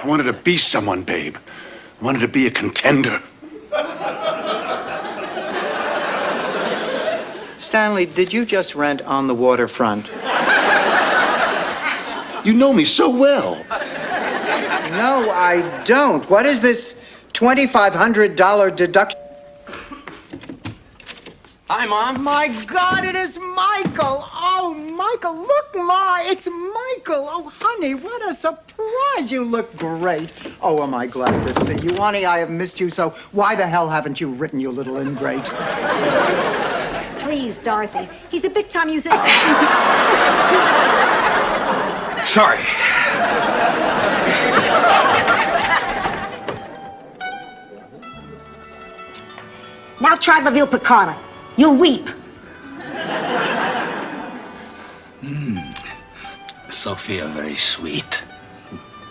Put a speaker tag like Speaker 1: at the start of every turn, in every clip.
Speaker 1: I wanted to be someone, babe. I wanted to be a contender.
Speaker 2: Stanley, did you just rent on the waterfront?
Speaker 1: You know me so well.
Speaker 2: No, I don't. What is this $2,500 deduction?
Speaker 3: Hi, Mom.
Speaker 2: My God, it is Michael. Oh, Michael, look, it's Michael. Oh, honey, what a surprise. You look great. Oh, am I glad to see you. Honey, I have missed you, so why the hell haven't you written, you little ingrate?
Speaker 4: Please, Dorothy. He's a big-time musician.
Speaker 3: Sorry.
Speaker 4: Now try the veal piccata. You'll weep.
Speaker 5: Sophia, very sweet.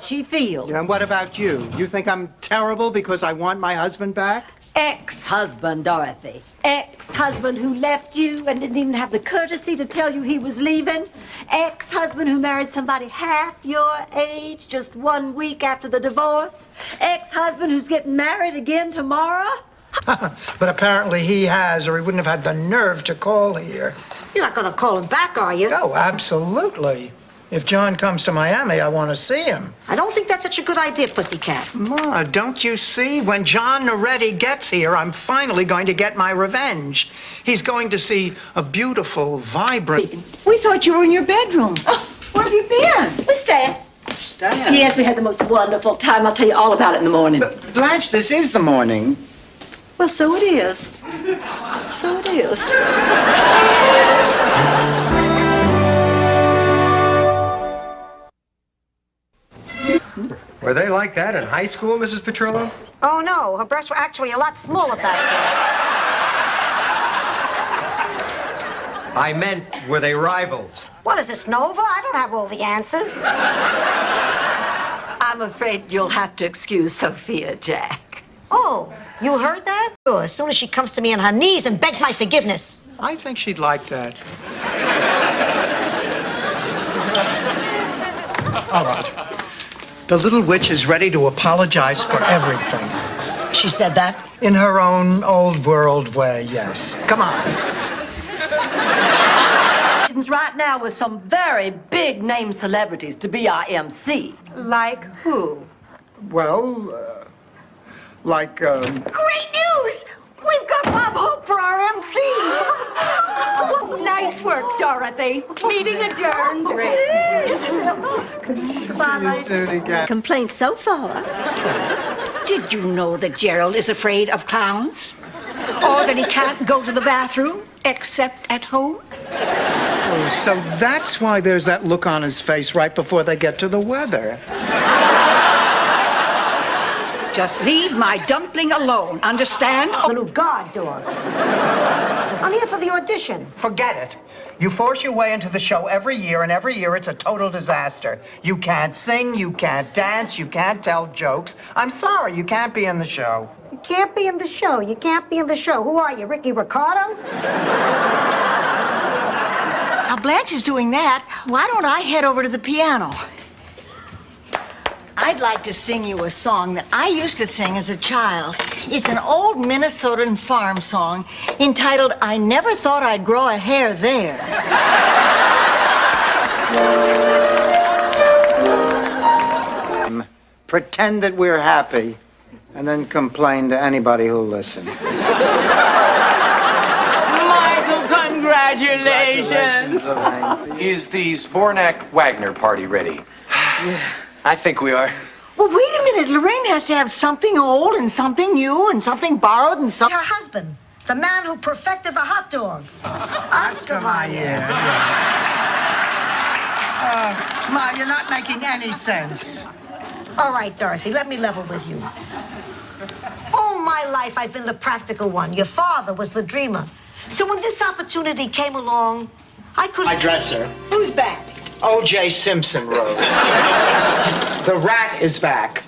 Speaker 6: She feels.
Speaker 2: And what about you? You think I'm terrible because I want my husband back?
Speaker 6: Ex-husband, Dorothy. Ex-husband who left you and didn't even have the courtesy to tell you he was leaving. Ex-husband who married somebody half your age just 1 week after the divorce. Ex-husband who's getting married again tomorrow.
Speaker 7: But apparently he has, or he wouldn't have had the nerve to call here.
Speaker 4: You're not going to call him back, are you?
Speaker 7: Oh, absolutely. If John comes to Miami, I want to see him.
Speaker 4: I don't think that's such a good idea, Pussycat.
Speaker 7: Ma, don't you see? When John Noretti gets here, I'm finally going to get my revenge. He's going to see a beautiful, vibrant...
Speaker 6: We thought you were in your bedroom. Oh, where have you been? We're staying.
Speaker 2: Stan.
Speaker 6: Yes, we had the most wonderful time. I'll tell you all about it in the morning.
Speaker 2: Blanche, this is the morning.
Speaker 6: Well, so it is. So it is.
Speaker 3: Were they like that in high school, Mrs. Petrillo?
Speaker 4: Oh, no. Her breasts were actually a lot smaller back
Speaker 3: I meant, were they rivals?
Speaker 4: then. What is this, Nova? I don't have all the answers.
Speaker 6: I'm afraid you'll have to excuse Sophia, Jack.
Speaker 4: Oh, you heard that? Oh, as soon as she comes to me on her knees and begs my forgiveness.
Speaker 7: I think she'd like that. All right. The little witch is ready to apologize for everything.
Speaker 4: She said that?
Speaker 7: In her own old world way, yes. Come on.
Speaker 6: Right now with some very big name celebrities to be our MC. Like who?
Speaker 2: Well,
Speaker 6: Great news! We've got Bob Hope for our MC.
Speaker 8: Nice work, Dorothy. Meeting adjourned.
Speaker 2: see you soon again.
Speaker 6: Complaints so far.
Speaker 9: Did you know that Gerald is afraid of clowns? Or that he can't go to the bathroom except at home?
Speaker 2: Oh, so that's why there's that look on his face right before they get to the weather.
Speaker 9: Just leave my dumpling alone, understand?
Speaker 4: Little guard dog. I'm here for the audition.
Speaker 7: Forget it. You force your way into the show every year, and every year it's a total disaster. You can't sing, you can't dance, you can't tell jokes. I'm sorry, you can't be in the show.
Speaker 4: You can't be in the show. You can't be in the show. Who are you, Ricky Ricardo?
Speaker 9: Now, Blanche is doing that. Why don't I head over to the piano? I'd like to sing you a song that I used to sing as a child. It's an old Minnesotan farm song entitled, I Never Thought I'd Grow a Hair There.
Speaker 2: Pretend that we're happy, and then complain to anybody who'll listen.
Speaker 10: Michael, congratulations!
Speaker 11: Is the Spornak Wagner party ready?
Speaker 5: I think we are.
Speaker 9: Well, wait a minute. Lorraine has to have something old and something new and something borrowed and something...
Speaker 4: Her husband, the man who perfected the hot dog. Oscar Mayer.
Speaker 7: Ma, you're not making any sense.
Speaker 4: All right, Dorothy, let me level with you. All my life, I've been the practical one. Your father was the dreamer. So when this opportunity came along, I could...
Speaker 7: My dresser.
Speaker 9: Who's back?
Speaker 7: O.J. Simpson, Rose. The rat is back.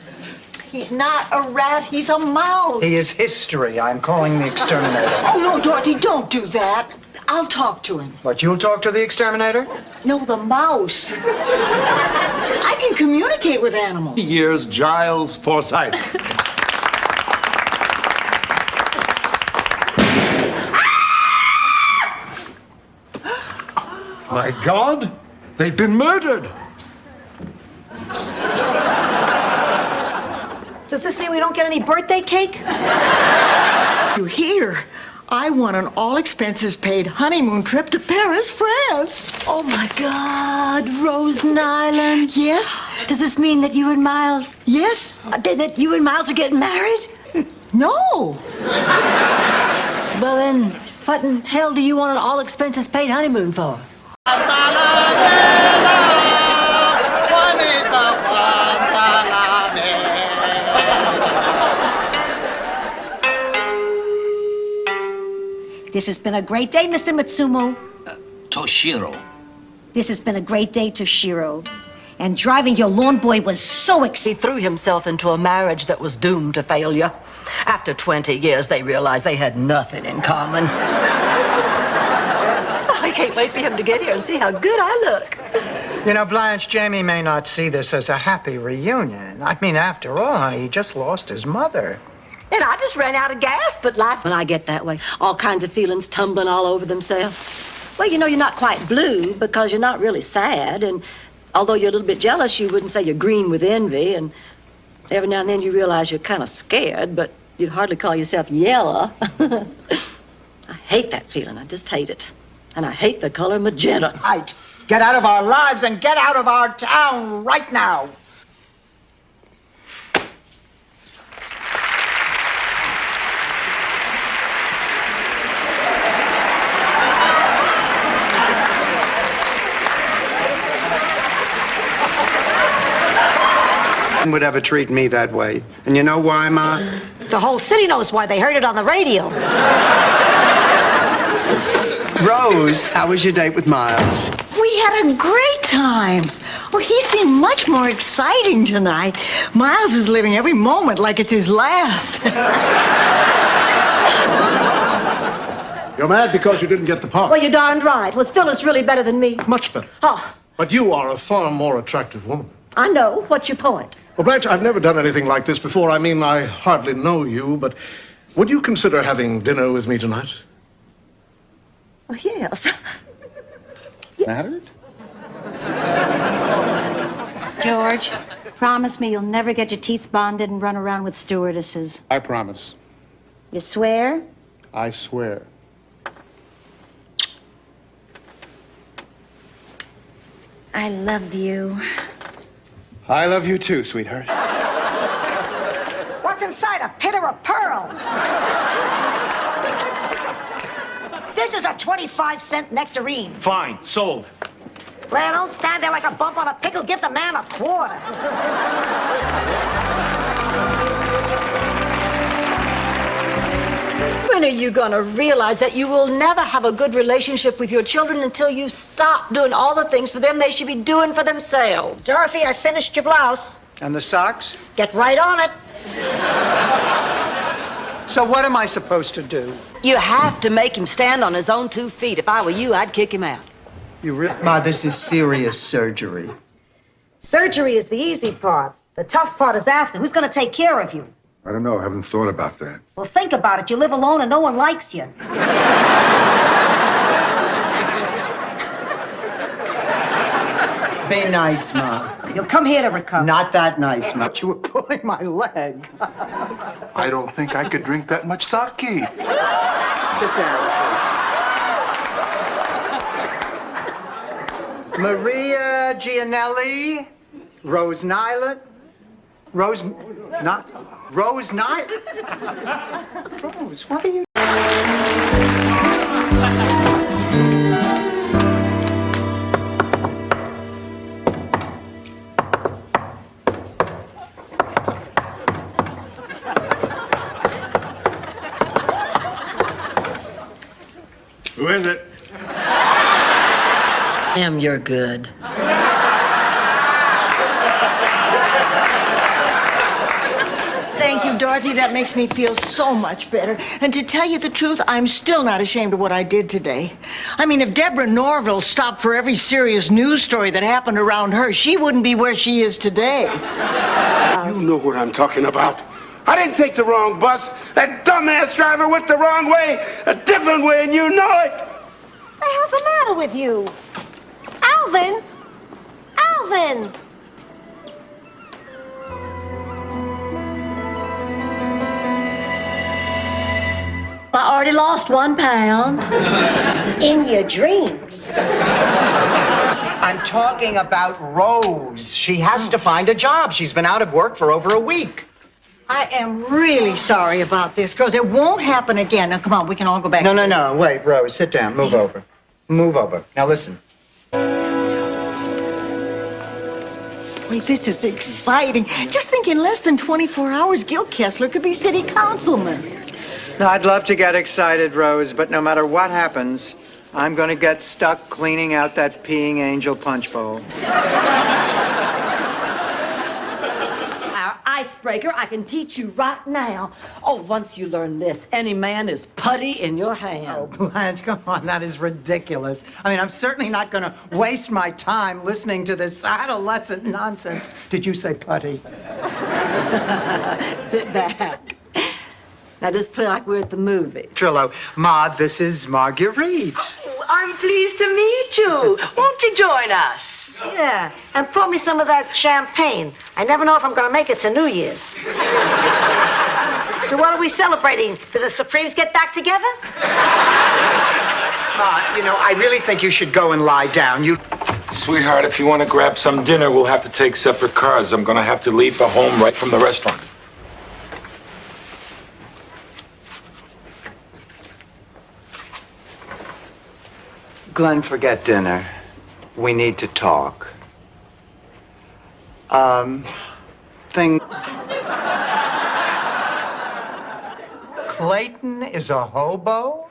Speaker 9: He's not a rat. He's a mouse.
Speaker 7: He is history. I'm calling the exterminator.
Speaker 9: Oh, no, Dorothy, don't do that. I'll talk to him.
Speaker 7: What, you'll talk to the exterminator?
Speaker 9: No, the mouse. I can communicate with animals.
Speaker 12: Years Giles Forsythe. My God, they've been murdered.
Speaker 4: Does this mean we don't get any birthday cake?
Speaker 9: You hear? I won an all-expenses-paid honeymoon trip to Paris, France.
Speaker 6: Oh my God, Rosen Island.
Speaker 9: Yes?
Speaker 6: Does this mean that you and Miles,
Speaker 9: Yes?
Speaker 6: that you and Miles are getting married?
Speaker 9: No.
Speaker 6: Well then, what in hell do you want an all expenses paid honeymoon for?
Speaker 4: This has been a great day, Mr. Matsumo.
Speaker 5: Toshiro.
Speaker 4: This has been a great day, Toshiro. And driving your lawn boy was so exciting.
Speaker 10: He threw himself into a marriage that was doomed to failure. After 20 years, they realized they had nothing in common. I can't wait for him to get here and see how good I look.
Speaker 7: You know, Blanche, Jamie may not see this as a happy reunion. I mean, after all, honey, he just lost his mother.
Speaker 10: And I just ran out of gas, but life...
Speaker 6: When I get that way, all kinds of feelings tumbling all over themselves. Well, you know, you're not quite blue because you're not really sad. And although you're a little bit jealous, you wouldn't say you're green with envy. And every now and then you realize you're kind of scared, but you'd hardly call yourself yellow. I hate that feeling. I just hate it. And I hate the color magenta.
Speaker 2: Right. Get out of our lives and get out of our town right now.
Speaker 7: Would ever treat me that way. And you know why, Ma?
Speaker 4: The whole city knows why. They heard it on the radio.
Speaker 7: Rose, how was your date with Miles?
Speaker 9: We had a great time. Well, he seemed much more exciting tonight. Miles is living every moment like it's his last.
Speaker 1: You're mad because you didn't get the part.
Speaker 6: Well, you're darned right. Was Phyllis really better than me?
Speaker 1: Much better.
Speaker 6: Oh,
Speaker 1: But you are a far more attractive woman.
Speaker 6: I know. What's your point?
Speaker 1: Well, Blanche, I've never done anything like this before. I mean, I hardly know you, but would you consider having dinner with me tonight?
Speaker 6: Oh, yes.
Speaker 1: Married?
Speaker 8: George, promise me you'll never get your teeth bonded and run around with stewardesses.
Speaker 1: I promise.
Speaker 8: You swear?
Speaker 1: I swear.
Speaker 8: I love you.
Speaker 3: I love you too, sweetheart.
Speaker 4: What's inside a pit or a pearl? This is a 25-cent nectarine.
Speaker 12: Fine, sold.
Speaker 4: Blair, don't stand there like a bump on a pickle. Give the man a quarter.
Speaker 6: When are you gonna realize that you will never have a good relationship with your children until you stop doing all the things for them they should be doing for themselves?
Speaker 4: Dorothy, I finished your blouse.
Speaker 7: And the socks?
Speaker 4: Get right on it.
Speaker 7: So what am I supposed to do?
Speaker 6: You have to make him stand on his own 2 feet. If I were you, I'd kick him out.
Speaker 7: Ma, this is serious surgery.
Speaker 4: Surgery is the easy part. The tough part is after. Who's gonna take care of you?
Speaker 1: I don't know. I haven't thought about that.
Speaker 4: Well, think about it. You live alone and no one likes you.
Speaker 7: Be nice, Ma.
Speaker 4: You'll come here to recover.
Speaker 7: Not that nice, Ma. You were pulling my leg.
Speaker 1: I don't think I could drink that much sake.
Speaker 7: Sit down. Maria Gianelli, Rose Nyland. Rose Nyland? Rose, what are you...
Speaker 1: Who is it?
Speaker 6: Damn, you're good.
Speaker 9: Thank you, Dorothy, that makes me feel so much better. And to tell you the truth, I'm still not ashamed of what I did today. I mean, if Deborah Norville stopped for every serious news story that happened around her, she wouldn't be where she is today.
Speaker 13: You know what I'm talking about. I didn't take the wrong bus. That dumbass driver went the wrong way, a different way, and you know it.
Speaker 4: What the hell's the matter with you? Alvin! Alvin!
Speaker 6: I already lost 1 pound.
Speaker 4: In your dreams.
Speaker 7: I'm talking about Rose. She has to find a job. She's been out of work for over a week.
Speaker 9: I am really sorry about this, because it won't happen again. Now, come on, we can all go back.
Speaker 7: No. Wait, Rose, sit down. Move over. Move over. Now listen.
Speaker 9: Wait, this is exciting. Just think, in less than 24 hours, Gil Kessler could be city councilman.
Speaker 2: Now, I'd love to get excited, Rose, but no matter what happens, I'm going to get stuck cleaning out that peeing angel punch bowl.
Speaker 6: Our icebreaker, I can teach you right now. Oh, once you learn this, any man is putty in your hands.
Speaker 2: Oh, Blanche, come on, that is ridiculous. I mean, I'm certainly not going to waste my time listening to this adolescent nonsense. Did you say putty?
Speaker 6: Sit back. Now just play like we're at the movies.
Speaker 2: Trillo, Ma, this is Marguerite.
Speaker 10: I'm pleased to meet you. Won't you join us?
Speaker 4: Yeah, and pour me some of that champagne. I never know if I'm going to make it to New Year's. So what are we celebrating? Did the Supremes get back together?
Speaker 7: Ma, you know, I really think you should go and lie down.
Speaker 14: Sweetheart, if you want to grab some dinner, we'll have to take separate cars. I'm going to have to leave for home right from the restaurant.
Speaker 2: Glenn, forget dinner. We need to talk.
Speaker 7: Clayton is a hobo?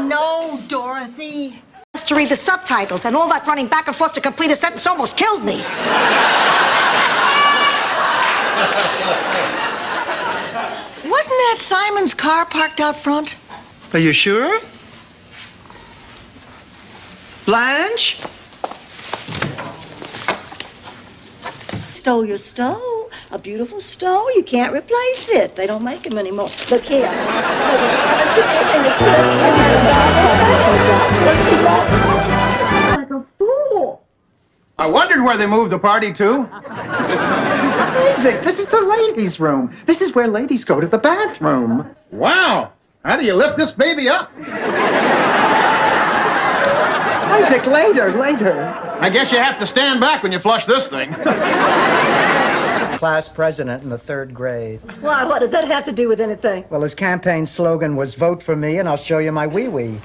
Speaker 9: No, Dorothy.
Speaker 4: To read the subtitles, and all that running back and forth to complete a sentence almost killed me.
Speaker 9: Wasn't that Simon's car parked out front?
Speaker 2: Are you sure? Blanche?
Speaker 6: Stole your stove. A beautiful stove. You can't replace it. They don't make them anymore. Look here. Like a fool.
Speaker 3: I wondered where they moved the party to.
Speaker 2: What is it? This is the ladies' room. This is where ladies go to the bathroom.
Speaker 3: Wow. How do you lift this baby up?
Speaker 2: Isaac, later.
Speaker 3: I guess you have to stand back when you flush this thing.
Speaker 2: Class president in the 3rd grade.
Speaker 6: Why, what does that have to do with anything?
Speaker 2: Well, his campaign slogan was "Vote for me and I'll show you my wee-wee."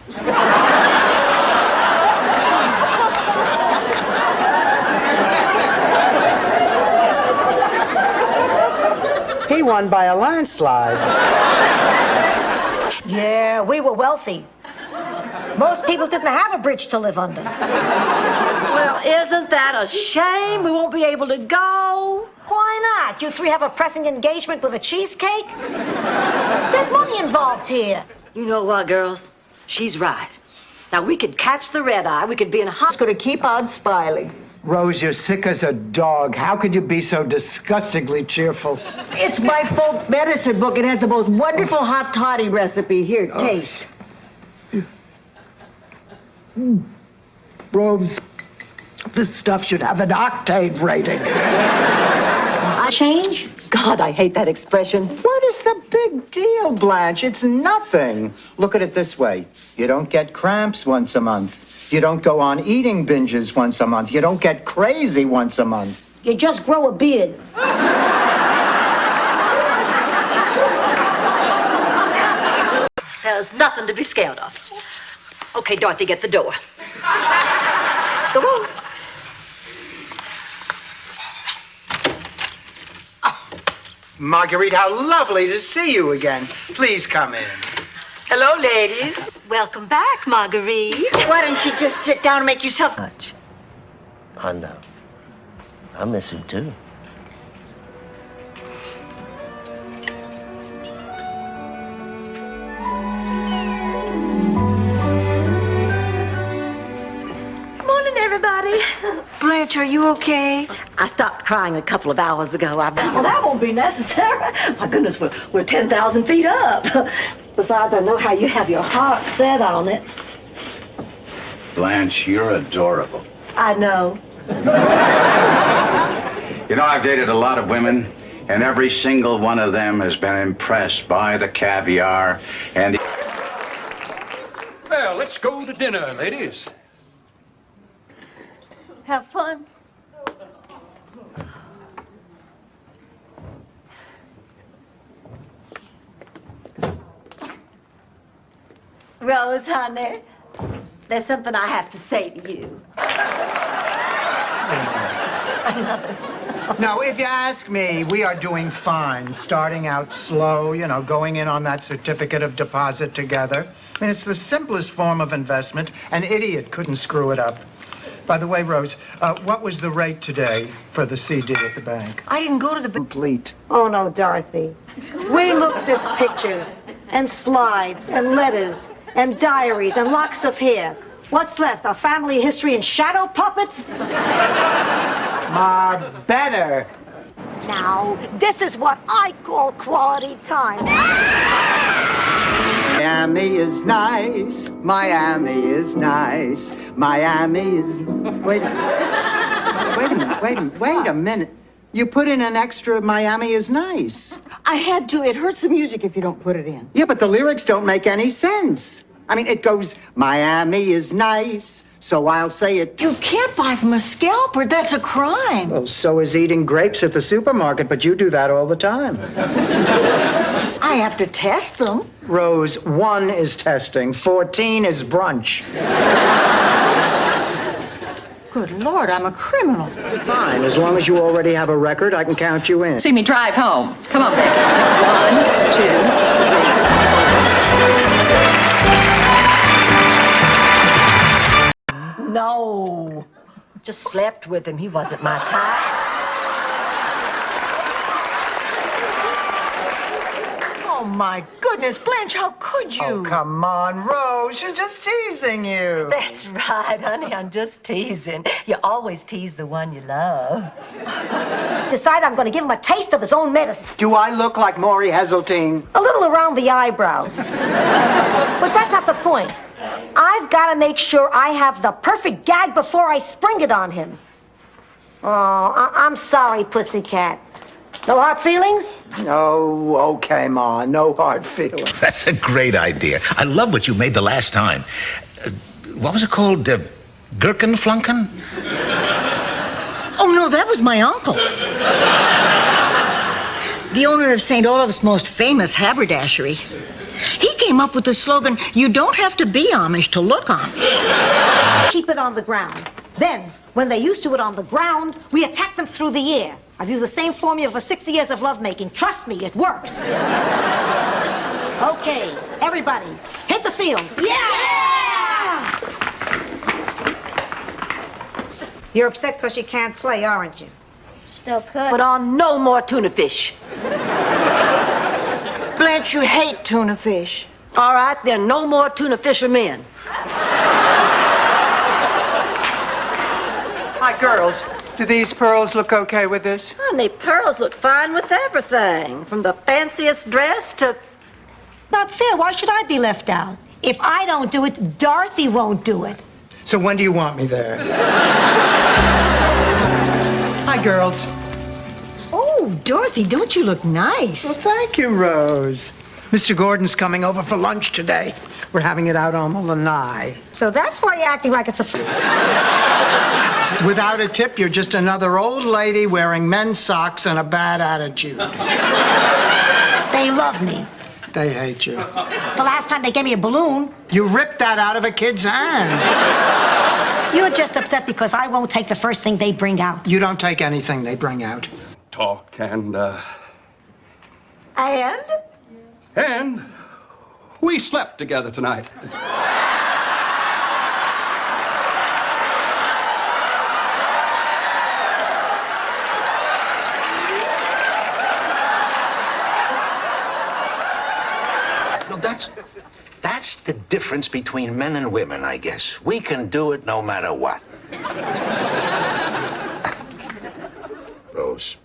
Speaker 2: He won by a landslide.
Speaker 4: Yeah, we were wealthy. Most people didn't have a bridge to live under.
Speaker 6: Well, isn't that a shame? We won't be able to go.
Speaker 4: Why not? You three have a pressing engagement with a cheesecake? There's money involved here.
Speaker 6: You know what, girls? She's right. Now, we could catch the red eye. We could be in a hospital.
Speaker 9: Going to keep on smiling.
Speaker 2: Rose, you're sick as a dog. How could you be so disgustingly cheerful?
Speaker 9: It's my folk medicine book. It has the most wonderful hot toddy recipe. Here, taste.
Speaker 2: Rose, this stuff should have an octane rating.
Speaker 4: I change?
Speaker 6: God, I hate that expression.
Speaker 2: What is the big deal, Blanche? It's nothing. Look at it this way. You don't get cramps once a month. You don't go on eating binges once a month. You don't get crazy once a month.
Speaker 4: You just grow a beard.
Speaker 6: There's nothing to be scared of. Okay, Dorothy, get the door. Come on.
Speaker 2: Marguerite, how lovely to see you again. Please come in.
Speaker 6: Hello, ladies. Welcome back, Marguerite.
Speaker 9: Why don't you just sit down and make yourself...
Speaker 5: I know. I miss him too.
Speaker 6: Morning, everybody.
Speaker 9: Blanche, are you okay?
Speaker 6: I stopped crying a couple of hours ago. Well, that won't be necessary. My goodness, we're 10,000 feet up. Besides, I know how you have your heart set on it.
Speaker 15: Blanche, you're adorable.
Speaker 6: I know.
Speaker 15: You know, I've dated a lot of women, and every single one of them has been impressed by the caviar and...
Speaker 12: Well, let's go to dinner, ladies.
Speaker 9: Have fun.
Speaker 6: Rose, honey, there's something I have to say to you.
Speaker 2: No, if you ask me, we are doing fine. Starting out slow, you know, going in on that certificate of deposit together. I mean, it's the simplest form of investment. An idiot couldn't screw it up. By the way, Rose, what was the rate today for the CD at the bank?
Speaker 9: I didn't go to the...
Speaker 2: Complete.
Speaker 4: Oh, no, Dorothy. We looked at pictures and slides and letters and diaries and locks of hair. What's left? Our family history and shadow puppets?
Speaker 2: Ma, better.
Speaker 4: Now, this is what I call quality time.
Speaker 2: Miami is nice. Miami is nice. Miami is... Wait a minute. You put in an extra Miami is nice.
Speaker 9: I had to. It hurts the music if you don't put it in.
Speaker 2: Yeah, but the lyrics don't make any sense. I mean, it goes, Miami is nice, so I'll say it.
Speaker 9: You can't buy from a scalper. That's a crime.
Speaker 2: Well, so is eating grapes at the supermarket, but you do that all the time.
Speaker 9: I have to test them.
Speaker 2: Rose, 1 is testing, 14 is brunch.
Speaker 9: Good Lord, I'm a criminal.
Speaker 2: Fine, as long as you already have a record, I can count you in.
Speaker 10: See me drive home. Come on, baby. 1, 2, 3.
Speaker 6: No. Just slept with him. He wasn't my type.
Speaker 9: Oh, my goodness, Blanche, how could you?
Speaker 2: Oh, come on, Rose. She's just teasing you.
Speaker 6: That's right, honey. I'm just teasing. You always tease the one you love.
Speaker 4: Decide I'm going to give him a taste of his own medicine.
Speaker 2: Do I look like Maury Heseltine?
Speaker 4: A little around the eyebrows. But that's not the point. I've got to make sure I have the perfect gag before I spring it on him. Oh, I'm sorry, pussycat. No hard feelings?
Speaker 2: No, okay, Ma. No hard feelings.
Speaker 16: That's a great idea. I love what you made the last time. What was it called? Gherkinflunken?
Speaker 9: Oh, no, that was my uncle. The owner of St. Olave's most famous haberdashery. He came up with the slogan, you don't have to be Amish to look Amish.
Speaker 4: Keep it on the ground. Then, when they're used to it on the ground, we attack them through the air. I've used the same formula for 60 years of lovemaking. Trust me, it works. Okay, everybody, hit the field. Yeah! You're upset because you can't play, aren't you?
Speaker 8: Still could.
Speaker 6: Put on no more tuna fish.
Speaker 9: Blanche, you hate tuna fish.
Speaker 6: All right, there are no more tuna fishermen.
Speaker 2: Hi, girls. Do these pearls look okay with this?
Speaker 6: Honey, pearls look fine with everything. From the fanciest dress to...
Speaker 4: Not fair. Why should I be left out? If I don't do it, Dorothy won't do it.
Speaker 2: So when do you want me there? Hi, girls.
Speaker 9: Oh, Dorothy, don't you look nice?
Speaker 2: Well, thank you, Rose. Mr. Gordon's coming over for lunch today. We're having it out on the lanai.
Speaker 4: So that's why you're acting like it's a...
Speaker 2: Without a tip, you're just another old lady wearing men's socks and a bad attitude.
Speaker 4: They love me.
Speaker 2: They hate you.
Speaker 4: The last time they gave me a balloon.
Speaker 2: You ripped that out of a kid's hand.
Speaker 4: You're just upset because I won't take the first thing they bring out.
Speaker 2: You don't take anything they bring out.
Speaker 12: Talk and,
Speaker 6: And?
Speaker 12: We slept together tonight.
Speaker 16: No, that's the difference between men and women, I guess. We can do it no matter what. Rose,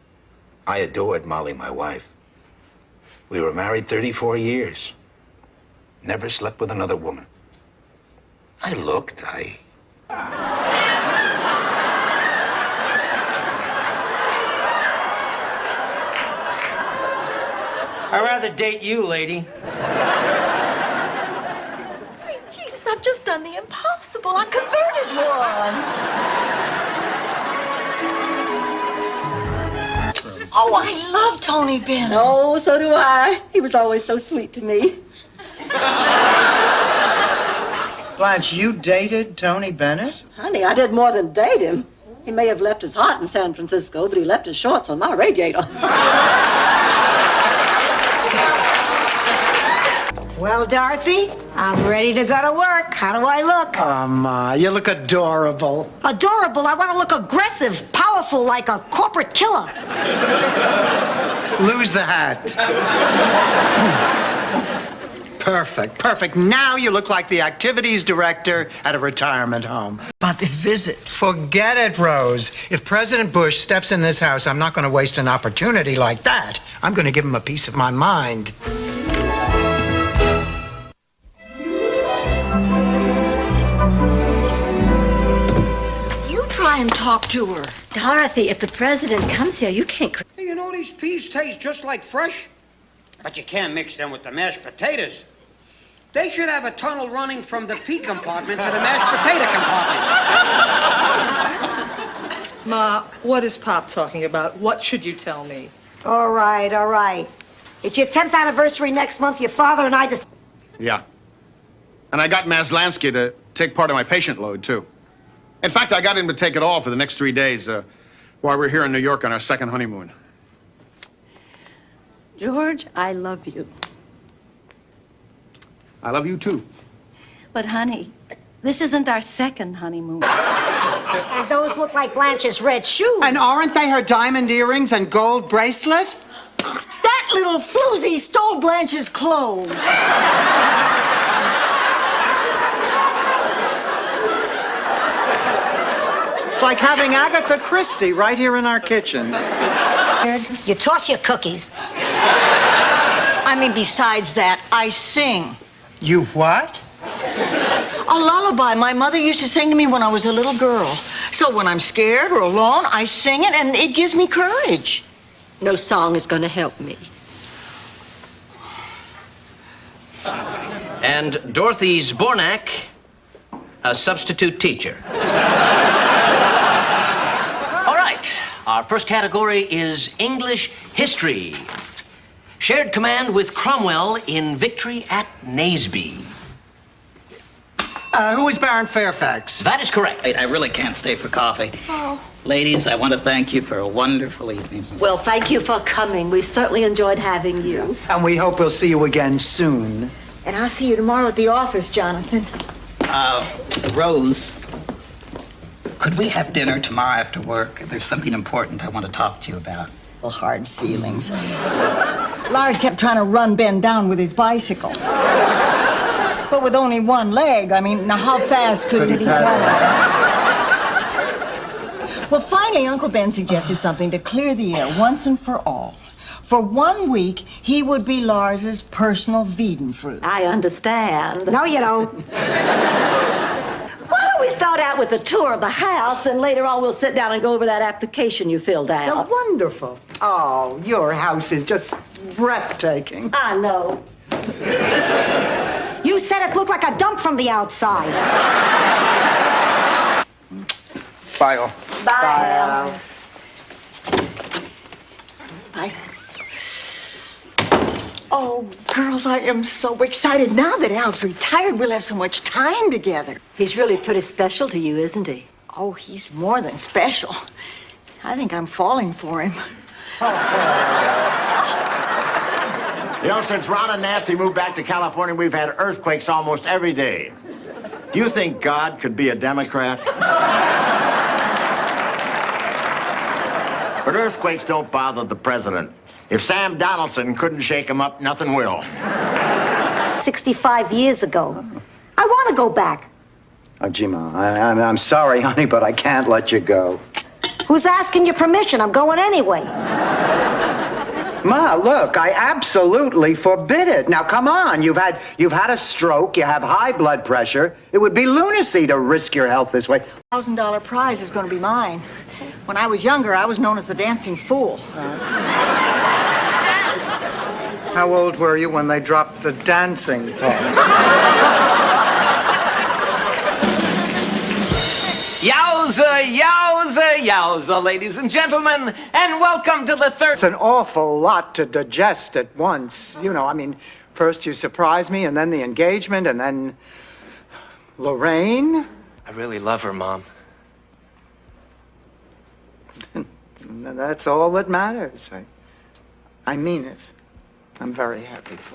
Speaker 16: I adored Molly, my wife. We were married 34 years. Never slept with another woman. I looked.
Speaker 5: I'd rather date you, lady.
Speaker 6: Sweet Jesus, I've just done the impossible. I converted one.
Speaker 9: Oh, I love Tony Bennett.
Speaker 6: Oh, so do I. He was always so sweet to me.
Speaker 7: Blanche, you dated Tony Bennett?
Speaker 6: Honey, I did more than date him. He may have left his heart in San Francisco, but he left his shorts on my radiator.
Speaker 4: Well, Dorothy, I'm ready to go to work. How do I look?
Speaker 2: Oh, Ma, you look adorable.
Speaker 4: Adorable. I want to look aggressive, powerful, like a corporate killer.
Speaker 2: Lose the hat. Perfect. Now you look like the activities director at a retirement home.
Speaker 9: About this visit.
Speaker 2: Forget it, Rose. If President Bush steps in this house, I'm not going to waste an opportunity like that. I'm going to give him a piece of my mind.
Speaker 9: You try and talk to her.
Speaker 6: Dorothy, if the president comes here, you can't...
Speaker 5: Hey, you know, these peas taste just like fresh, but you can't mix them with the mashed potatoes. They should have a tunnel running from the pea compartment to the mashed potato compartment.
Speaker 17: Ma, what is Pop talking about? What should you tell me?
Speaker 4: All right. It's your 10th anniversary next month. Your father and I just...
Speaker 3: Yeah. And I got Maslansky to take part of my patient load, too. In fact, I got him to take it all for the next 3 days while we're here in New York on our second honeymoon.
Speaker 8: George, I love you.
Speaker 3: I love you, too.
Speaker 8: But, honey, this isn't our second honeymoon.
Speaker 4: And those look like Blanche's red shoes.
Speaker 2: And aren't they her diamond earrings and gold bracelet?
Speaker 9: That little floozy stole Blanche's clothes.
Speaker 2: It's like having Agatha Christie right here in our kitchen.
Speaker 4: You toss your cookies.
Speaker 9: I mean, besides that, I sing.
Speaker 2: You what?
Speaker 9: A lullaby my mother used to sing to me when I was a little girl. So when I'm scared or alone, I sing it, and it gives me courage.
Speaker 6: No song is going to help me.
Speaker 5: And Dorothy Zbornak, a substitute teacher. All right, our first category is English history. Shared command with Cromwell in victory at Naseby.
Speaker 2: Who is Baron Fairfax?
Speaker 5: That is correct.
Speaker 18: I really can't stay for coffee. Oh. Ladies, I want to thank you for a wonderful evening.
Speaker 6: Well, thank you for coming. We certainly enjoyed having you.
Speaker 2: And we hope we'll see you again soon.
Speaker 9: And I'll see you tomorrow at the office, Jonathan.
Speaker 18: Rose, could we have dinner tomorrow after work? There's something important I want to talk to you about.
Speaker 9: Well, hard feelings. Lars kept trying to run Ben down with his bicycle. But with only one leg, I mean, now how fast could he run? Well, finally, Uncle Ben suggested something to clear the air once and for all. For 1 week, he would be Lars's personal Wiedenfruit.
Speaker 6: I understand.
Speaker 4: No, you don't.
Speaker 6: Why don't we start out with a tour of the house, and later on we'll sit down and go over that application you filled out.
Speaker 2: Oh, wonderful. Oh, your house is just breathtaking.
Speaker 6: I know.
Speaker 4: You said it looked like a dump from the outside.
Speaker 3: Bye, all.
Speaker 6: Bye, Al.
Speaker 9: Bye. Oh, girls, I am so excited. Now that Al's retired, we'll have so much time together.
Speaker 6: He's really pretty special to you, isn't he?
Speaker 9: Oh, he's more than special. I think I'm falling for him.
Speaker 19: You know, since Ron and Nasty moved back to California, we've had earthquakes almost every day. Do you think God could be a Democrat? But earthquakes don't bother the president. If Sam Donaldson couldn't shake him up, nothing will.
Speaker 4: 65 years ago. I want to go back.
Speaker 2: Oh, gee, Ma, I'm sorry, honey, but I can't let you go.
Speaker 4: Who's asking your permission? I'm going anyway.
Speaker 2: Ma, look, I absolutely forbid it. Now, come on. You've had a stroke. You have high blood pressure. It would be lunacy to risk your health this way.
Speaker 9: $1,000 prize is going to be mine. When I was younger, I was known as the dancing fool.
Speaker 2: How old were you when they dropped the dancing part?
Speaker 12: Yowza, yowza, yowza, ladies and gentlemen, and welcome to the third...
Speaker 2: It's an awful lot to digest at once. You know, I mean, first you surprise me, and then the engagement, and then... Lorraine?
Speaker 11: I really love her, Mom.
Speaker 2: That's all that matters. I mean it. I'm very happy for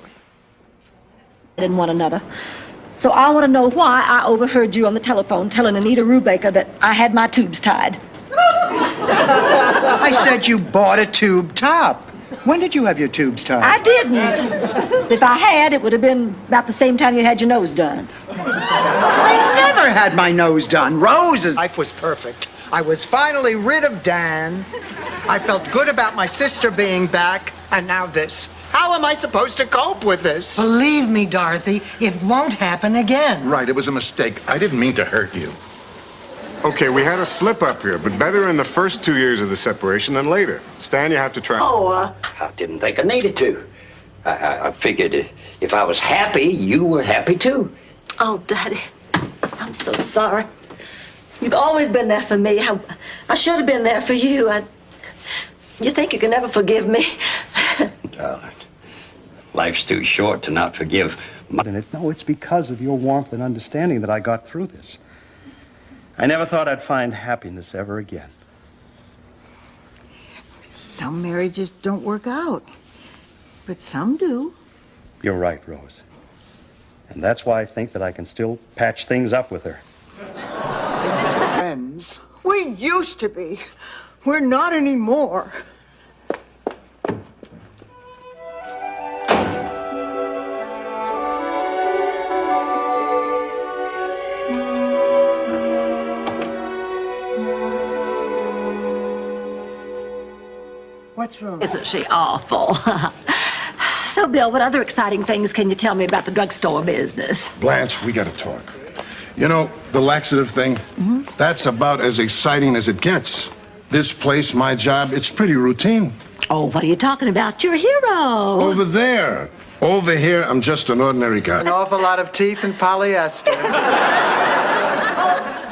Speaker 2: you.
Speaker 6: In one another. So I want to know why I overheard you on the telephone telling Anita Rubaker that I had my tubes tied.
Speaker 2: I said you bought a tube top. When did you have your tubes tied?
Speaker 6: I didn't. If I had, it would have been about the same time you had your nose done.
Speaker 2: I never had my nose done. Rose's life was perfect. I was finally rid of Dan. I felt good about my sister being back, and now this. How am I supposed to cope with this?
Speaker 7: Believe me, Dorothy, it won't happen again.
Speaker 20: Right, it was a mistake. I didn't mean to hurt you.
Speaker 21: Okay, we had a slip up here, but better in the first 2 years of the separation than later. Stan, you have to try.
Speaker 22: I didn't think I needed to. I figured if I was happy, you were happy too.
Speaker 6: Oh, Daddy, I'm so sorry. You've always been there for me. I should have been there for you. You think you can never forgive me?
Speaker 22: Life's too short to not forgive.
Speaker 23: No, it's because of your warmth and understanding that I got through this. I never thought I'd find happiness ever again.
Speaker 9: Some marriages don't work out, but some do.
Speaker 23: You're right, Rose. And that's why I think that I can still patch things up with her.
Speaker 9: Friends. We used to be. We're not anymore.
Speaker 6: What's wrong? Isn't she awful? So, Bill, what other exciting things can you tell me about the drugstore business?
Speaker 20: Blanche, we gotta talk. You know, the laxative thing, that's about as exciting as it gets. This place, my job, it's pretty routine.
Speaker 6: Oh, what are you talking about? You're a hero.
Speaker 20: Over there. Over here, I'm just an ordinary guy.
Speaker 2: An awful lot of teeth and polyester.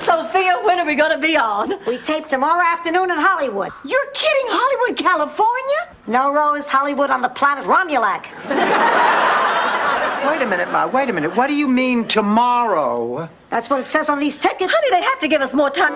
Speaker 6: Sophia, when are we going to be on?
Speaker 4: We tape tomorrow afternoon in Hollywood.
Speaker 9: You're kidding, Hollywood, California?
Speaker 4: No, Rose, Hollywood on the planet Romulac.
Speaker 2: Wait a minute, Ma, wait a minute. What do you mean, tomorrow?
Speaker 4: That's what it says on these tickets.
Speaker 6: Honey, they have to give us more time.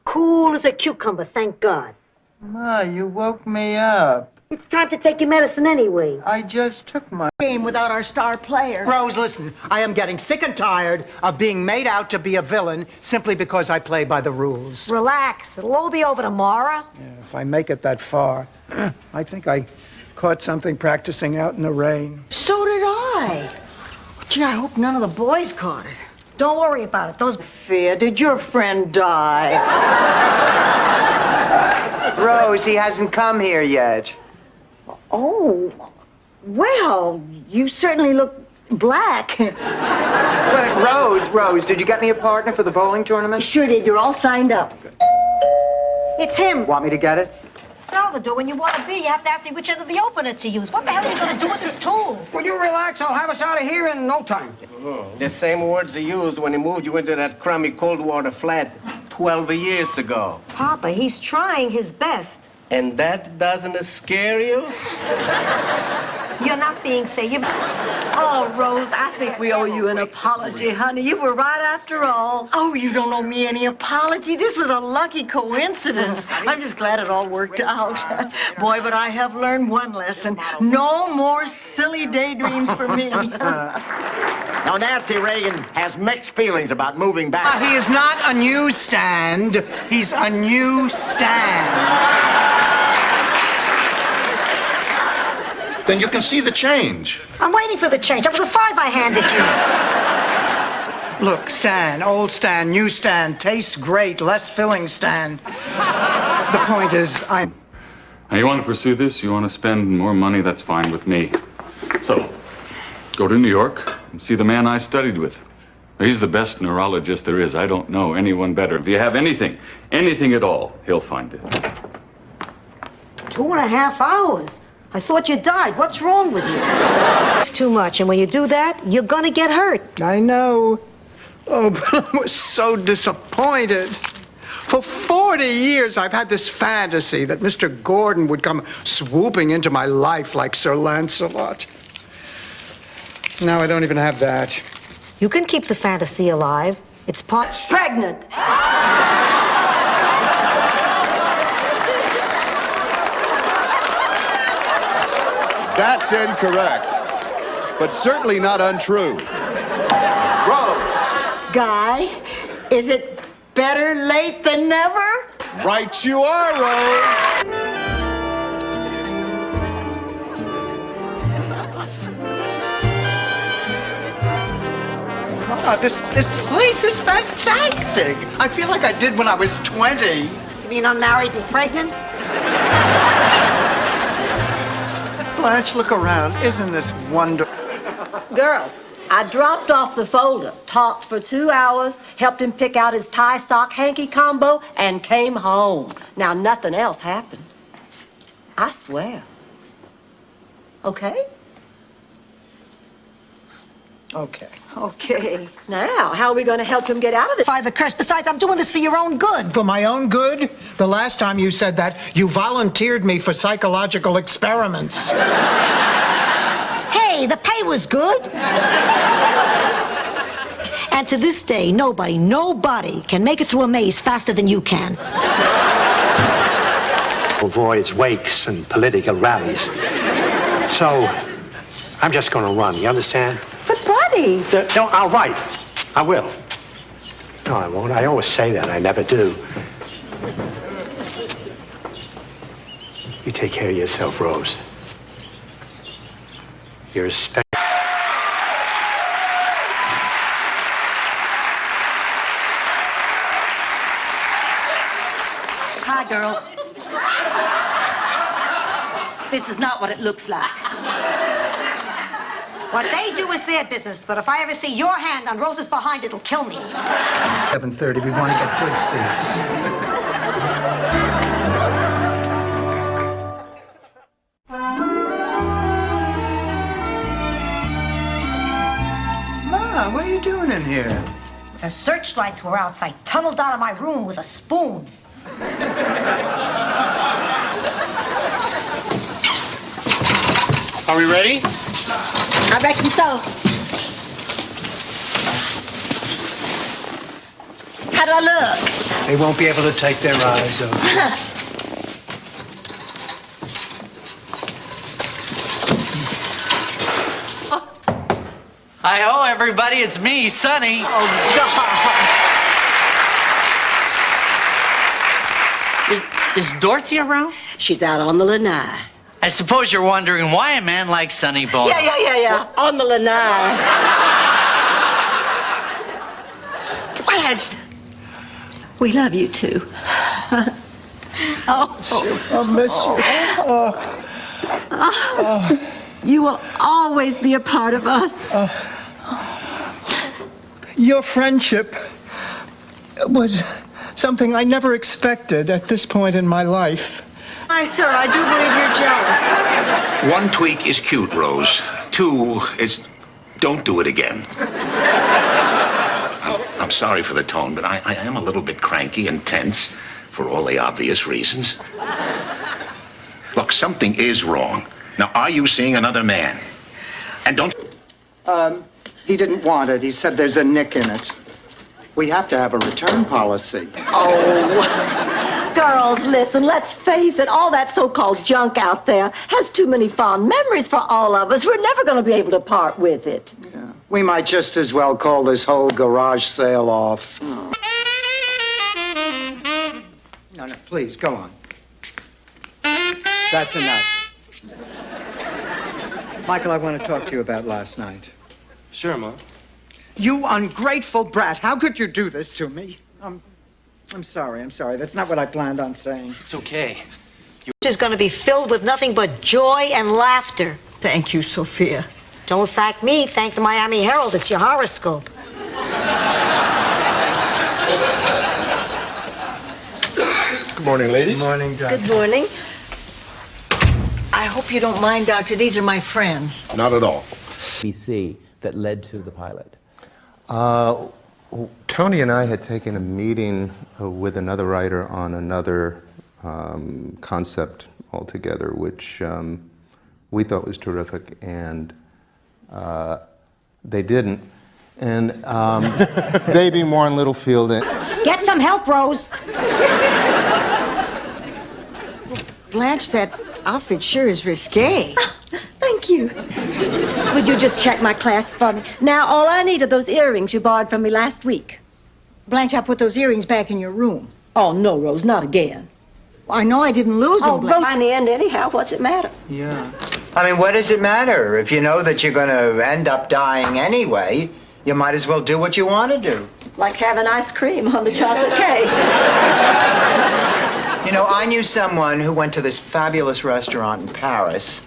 Speaker 4: Cool as a cucumber, thank God.
Speaker 2: Ma, you woke me up.
Speaker 4: It's time to take your medicine anyway.
Speaker 2: I just took my
Speaker 9: Game without our star player.
Speaker 2: Rose, listen, I am getting sick and tired of being made out to be a villain simply because I play by the rules.
Speaker 4: Relax, it'll all be over tomorrow.
Speaker 2: If I make it that far, I think I caught something practicing out in the rain.
Speaker 9: So did I. Gee, I hope none of the boys caught it.
Speaker 4: Don't worry about it. Those...
Speaker 9: Fear, did your friend die?
Speaker 2: Rose, he hasn't come here yet.
Speaker 9: Oh, well, you certainly look black.
Speaker 2: Wait, Rose, did you get me a partner for the bowling tournament?
Speaker 4: Sure did. You're all signed up. It's him.
Speaker 2: Want me to get it?
Speaker 4: Salvador, when you want to be, you have to ask me which end of the opener to use. What the hell are you going to do with his tools?
Speaker 5: Will you relax? I'll have us out of here in no time.
Speaker 24: The same words he used when he moved you into that crummy Coldwater flat 12 years ago.
Speaker 4: Papa, he's trying his best.
Speaker 24: And that doesn't scare you?
Speaker 4: You're not being fair.
Speaker 10: Oh, Rose, I think we owe you an apology, honey. You were right after all.
Speaker 9: Oh, you don't owe me any apology. This was a lucky coincidence. I'm just glad it all worked out. Boy, but I have learned one lesson. No more silly daydreams for me.
Speaker 19: Now, Nancy Reagan has mixed feelings about moving back.
Speaker 7: He is not a newsstand. He's a new stand.
Speaker 20: Then you can see the change.
Speaker 4: I'm waiting for the change. That was a 5 I handed you.
Speaker 7: Look, Stan, old Stan, new Stan, tastes great, less filling Stan. The point is,
Speaker 1: Now, you want to pursue this, you want to spend more money, that's fine with me. So, go to New York and see the man I studied with. He's the best neurologist there is. I don't know anyone better. If you have anything at all, he'll find it.
Speaker 4: 2.5 hours. I thought you died. What's wrong with you? Too much, and when you do that, you're gonna get hurt.
Speaker 7: I know. Oh, but I was so disappointed. For 40 years, I've had this fantasy that Mr. Gordon would come swooping into my life like Sir Lancelot. Now I don't even have that.
Speaker 4: You can keep the fantasy alive. It's
Speaker 10: pregnant.
Speaker 13: That's incorrect, but certainly not untrue. Rose.
Speaker 9: Guy, is it better late than never?
Speaker 13: Right you are, Rose.
Speaker 7: Ah, this place is fantastic. I feel like I did when I was 20.
Speaker 4: You mean unmarried and pregnant?
Speaker 7: Blanche, look around. Isn't this wonderful?
Speaker 10: Girls, I dropped off the folder, talked for 2 hours, helped him pick out his tie sock hanky combo, and came home. Now, nothing else happened. I swear. Okay?
Speaker 7: Okay.
Speaker 10: Okay. Now, how are we going to help him get out of this?
Speaker 4: By the curse. Besides, I'm doing this for your own good.
Speaker 7: For my own good? The last time you said that, you volunteered me for psychological experiments.
Speaker 4: Hey, the pay was good. And to this day, nobody can make it through a maze faster than you can.
Speaker 14: Avoids wakes and political rallies. So, I'm just going to run, you understand?
Speaker 10: But, buddy.
Speaker 14: No, I'll write. I will. No, I won't. I always say that. I never do. You take care of yourself, Rose. You're a special.
Speaker 10: Hi, girls. This is not what it looks like.
Speaker 4: What they do is their business, but if I ever see your hand on Rose's behind, it'll kill me.
Speaker 7: 7:30, we want to get good seats. Ma, what are you doing in here?
Speaker 4: The searchlights were out, so I tunneled out of my room with a spoon.
Speaker 3: Are we ready?
Speaker 10: I reckon so. How do I look?
Speaker 7: They won't be able to take their eyes off.
Speaker 15: Hi-ho, everybody. It's me, Sonny.
Speaker 10: Oh, God.
Speaker 15: Is Dorothy around?
Speaker 10: She's out on the lanai.
Speaker 15: I suppose you're wondering why a man like Sonny Bono.
Speaker 10: Yeah. On the lanai.
Speaker 15: Blanche.
Speaker 10: We love you, too.
Speaker 7: I miss you.
Speaker 6: You will always be a part of us.
Speaker 7: Your friendship was something I never expected at this point in my life.
Speaker 9: Hi, sir, I do believe you're jealous.
Speaker 16: 1 tweak is cute, Rose. 2 is don't do it again. I'm sorry for the tone, but I am a little bit cranky and tense for all the obvious reasons. Look, something is wrong. Now, are you seeing another man? And don't...
Speaker 2: He didn't want it. He said there's a nick in it. We have to have a return policy.
Speaker 10: Oh, girls, listen, let's face it, all that so-called junk out there has too many fond memories for all of us. We're never going to be able to part with it.
Speaker 2: Yeah. We might just as well call this whole garage sale off. No, please, go on. That's enough. Michael, I want to talk to you about last night.
Speaker 24: Sure, Mom.
Speaker 2: You ungrateful brat. How could you do this to me? I'm sorry. That's not what I planned on saying.
Speaker 15: It's okay.
Speaker 4: Is going to be filled with nothing but joy and laughter.
Speaker 9: Thank you, Sophia.
Speaker 4: Don't thank me, thank the Miami Herald. It's your horoscope.
Speaker 24: Good morning, ladies.
Speaker 23: Good morning, Doctor.
Speaker 10: Good morning.
Speaker 9: I hope you don't mind, Doctor. These are my friends.
Speaker 21: Not at all.
Speaker 8: BBC that led to the pilot?
Speaker 12: Tony and I had taken a meeting with another writer on another concept altogether, which we thought was terrific, and they didn't. And they being Warren Littlefield.
Speaker 4: Get some help, Rose.
Speaker 9: Blanche, that outfit sure is risque.
Speaker 10: Thank you. Would you just check my clasp for me? Now, all I need are those earrings you borrowed from me last week.
Speaker 9: Blanche, I put those earrings back in your room.
Speaker 10: Oh, no, Rose, not again.
Speaker 9: Well, I know I didn't lose them, Blanche.
Speaker 10: Rose, in the end, anyhow, what's it matter?
Speaker 2: Yeah. I mean, what does it matter? If you know that you're going to end up dying anyway, you might as well do what you want to do.
Speaker 10: Like having ice cream on the chocolate cake.
Speaker 2: You know, I knew someone who went to this fabulous restaurant in Paris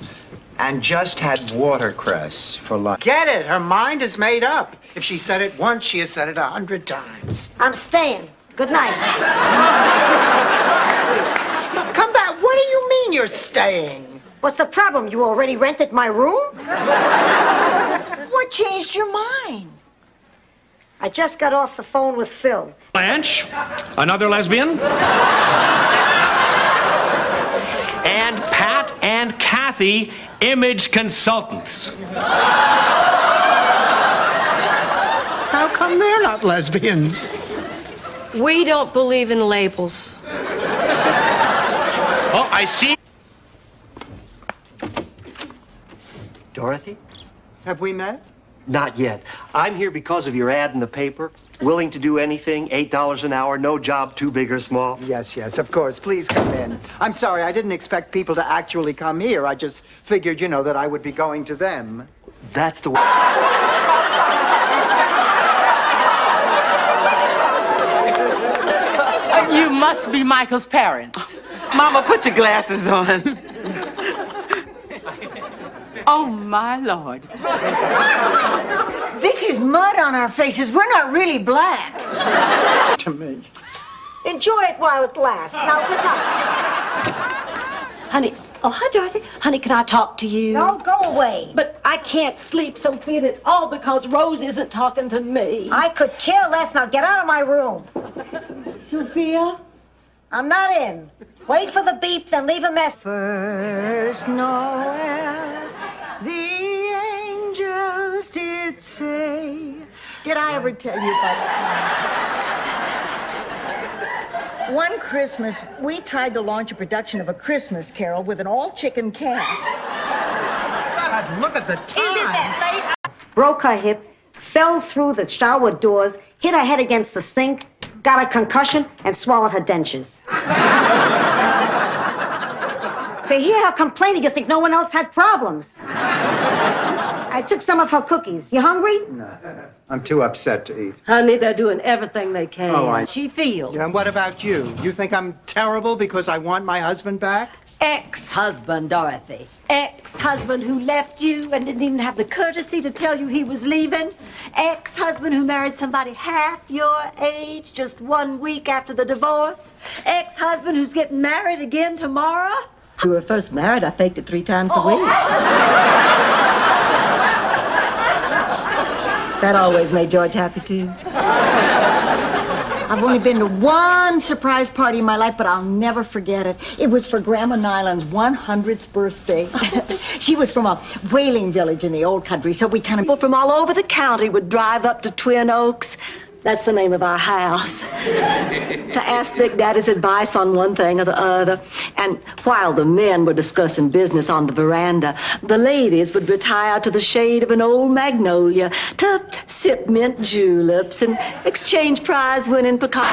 Speaker 2: and just had watercress for lunch. Get it? Her mind is made up. If she said it once, she has said it 100 times.
Speaker 4: I'm staying. Good night.
Speaker 2: Come back. What do you mean you're staying?
Speaker 4: What's the problem? You already rented my room?
Speaker 9: What changed your mind?
Speaker 4: I just got off the phone with Phil.
Speaker 14: Blanche, another lesbian? And Pat and Kathy, image consultants.
Speaker 7: How come they're not lesbians?
Speaker 17: We don't believe in labels.
Speaker 14: Oh, I see.
Speaker 23: Dorothy?
Speaker 2: Have we met?
Speaker 23: Not yet. I'm here because of your ad in the paper. Willing to do anything, $8 an hour, no job too big or small.
Speaker 2: Yes, of course. Please come in. I'm sorry, I didn't expect people to actually come here. I just figured, you know, that I would be going to them.
Speaker 23: That's the way.
Speaker 18: You must be Michael's parents. Mama, put your glasses on. Oh, my Lord.
Speaker 9: This is mud on our faces. We're not really black.
Speaker 2: To me.
Speaker 4: Enjoy it while it lasts. Now, good night.
Speaker 10: Honey, oh, hi, Dorothy. Honey, can I talk to you?
Speaker 4: No, go away.
Speaker 10: But I can't sleep, Sophia, and it's all because Rose isn't talking to me.
Speaker 4: I could care less. Now, get out of my room.
Speaker 9: Sophia?
Speaker 4: I'm not in. Wait for the beep, then leave a message.
Speaker 9: First Noel, the angels did say. Did I ever tell you about that? One Christmas, we tried to launch a production of A Christmas Carol with an all-chicken cast.
Speaker 2: God, look at the time.
Speaker 4: Isn't that late? Broke her hip, fell through the shower doors, hit her head against the sink, got a concussion, and swallowed her dentures. To hear her complaining, you think no one else had problems. I took some of her cookies. You hungry?
Speaker 2: No, I'm too upset to eat.
Speaker 10: Honey, they're doing everything they can.
Speaker 2: Oh,
Speaker 10: She feels.
Speaker 2: Yeah, and what about you? You think I'm terrible because I want my husband back?
Speaker 10: Ex-husband, Dorothy. Ex-husband who left you and didn't even have the courtesy to tell you he was leaving. Ex-husband who married somebody half your age just 1 week after the divorce. Ex-husband who's getting married again tomorrow. We were first married, I faked it 3 times a week. That always made George happy, too.
Speaker 9: I've only been to one surprise party in my life, but I'll never forget it. It was for Grandma Nyland's 100th birthday. She was from a whaling village in the old country, so we kind of...
Speaker 10: People from all over the county would drive up to Twin Oaks. That's the name of our house. To ask Big Daddy's advice on one thing or the other. And while the men were discussing business on the veranda, the ladies would retire to the shade of an old magnolia to sip mint juleps and exchange prize-winning pecans.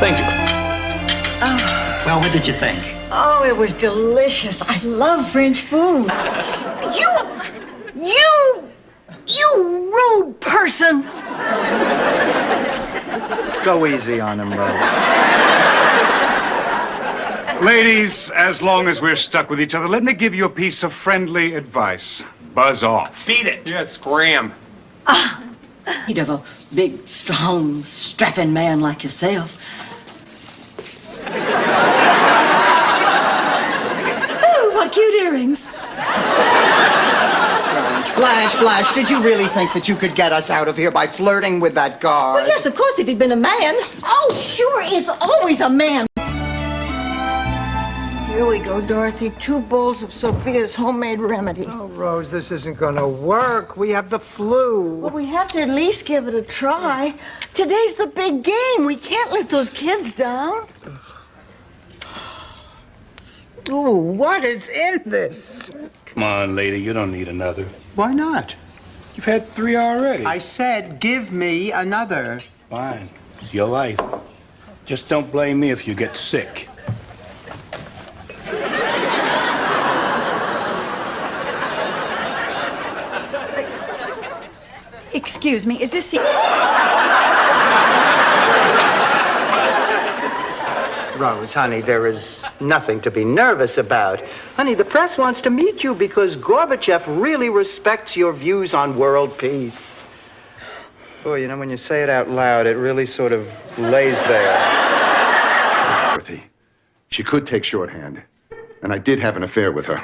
Speaker 3: Thank you.
Speaker 15: Well, what did you think?
Speaker 9: Oh, it was delicious. I love French food. You rude person.
Speaker 23: Go easy on him, Rose.
Speaker 5: Ladies, as long as we're stuck with each other, let me give you a piece of friendly advice. Buzz off.
Speaker 24: Beat it.
Speaker 5: Yeah, scram.
Speaker 10: Need of a big, strong, strapping man like yourself. Oh, what cute earrings.
Speaker 2: Blanche, did you really think that you could get us out of here by flirting with that guard?
Speaker 10: Well, yes, of course, if he'd been a man.
Speaker 9: Oh, sure, it's always a man. Here we go, Dorothy. 2 bowls of Sophia's homemade remedy.
Speaker 7: Oh, Rose, this isn't gonna work. We have the flu.
Speaker 9: Well, we have to at least give it a try. Today's the big game. We can't let those kids down.
Speaker 7: Ooh, what is in this?
Speaker 14: Come on, lady, you don't need another.
Speaker 7: Why not?
Speaker 14: You've had 3 already.
Speaker 7: I said, give me another.
Speaker 14: Fine. It's your life. Just don't blame me if you get sick.
Speaker 18: Excuse me, is this...
Speaker 7: Rose, honey, there is nothing to be nervous about. Honey, the press wants to meet you because Gorbachev really respects your views on world peace. Boy, you know, when you say it out loud, it really sort of lays there.
Speaker 20: Dorothy, she could take shorthand, and I did have an affair with her.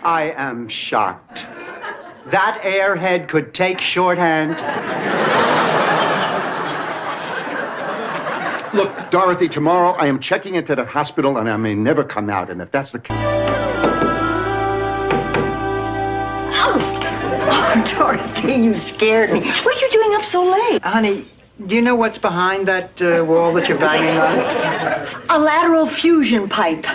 Speaker 7: I am shocked. That airhead could take shorthand.
Speaker 20: Look, Dorothy, tomorrow I am checking into the hospital, and I may never come out, and if that's the case...
Speaker 9: Oh, Dorothy, you scared me. What are you doing up so late?
Speaker 7: Honey, do you know what's behind that wall that you're banging on?
Speaker 9: A lateral fusion pipe.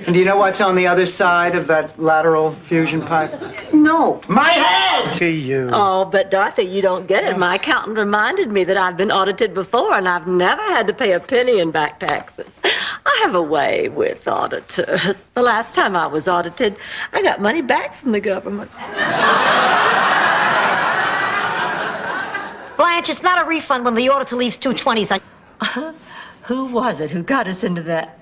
Speaker 7: And do you know what's on the other side of that lateral fusion pipe?
Speaker 9: No.
Speaker 7: My head! To you.
Speaker 10: Oh, but Dorothy, you don't get it. My accountant reminded me that I've been audited before, and I've never had to pay a penny in back taxes. I have a way with auditors. The last time I was audited, I got money back from the government.
Speaker 4: Blanche, it's not a refund when the auditor leaves 2 20s.
Speaker 10: Who was it who got us into that?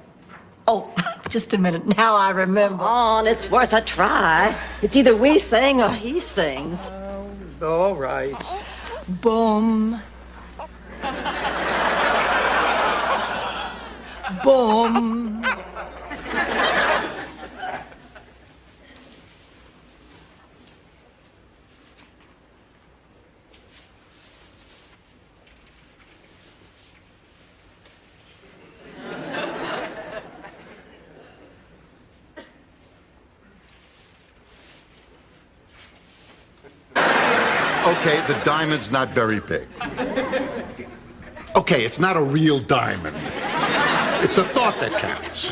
Speaker 10: Oh, just a minute. Now I remember. On, it's worth a try. It's either we sing or he sings.
Speaker 7: All right.
Speaker 9: Boom. Boom.
Speaker 20: Okay, the diamond's not very big. Okay, it's not a real diamond. It's the thought that counts.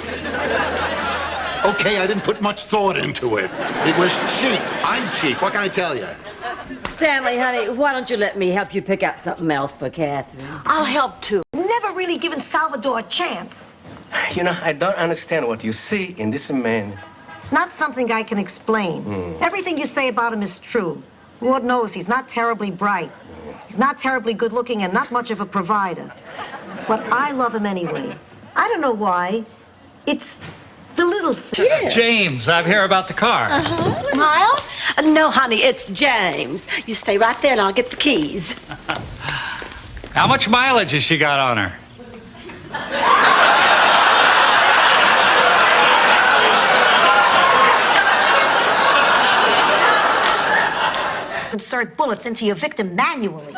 Speaker 20: Okay, I didn't put much thought into it. It was cheap. I'm cheap. What can I tell you?
Speaker 10: Stanley, honey, why don't you let me help you pick out something else for Catherine?
Speaker 9: I'll help too.
Speaker 4: Never really given Salvador a chance.
Speaker 24: You know, I don't understand what you see in this man.
Speaker 4: It's not something I can explain. Everything you say about him is true. Lord knows he's not terribly bright. He's not terribly good looking and not much of a provider. But I love him anyway. I don't know why. It's the little thing.
Speaker 15: Yeah. James, I'm here about the car.
Speaker 10: Miles? No, honey, it's James. You stay right there and I'll get the keys.
Speaker 15: How much mileage has she got on her?
Speaker 4: Insert bullets into your victim manually.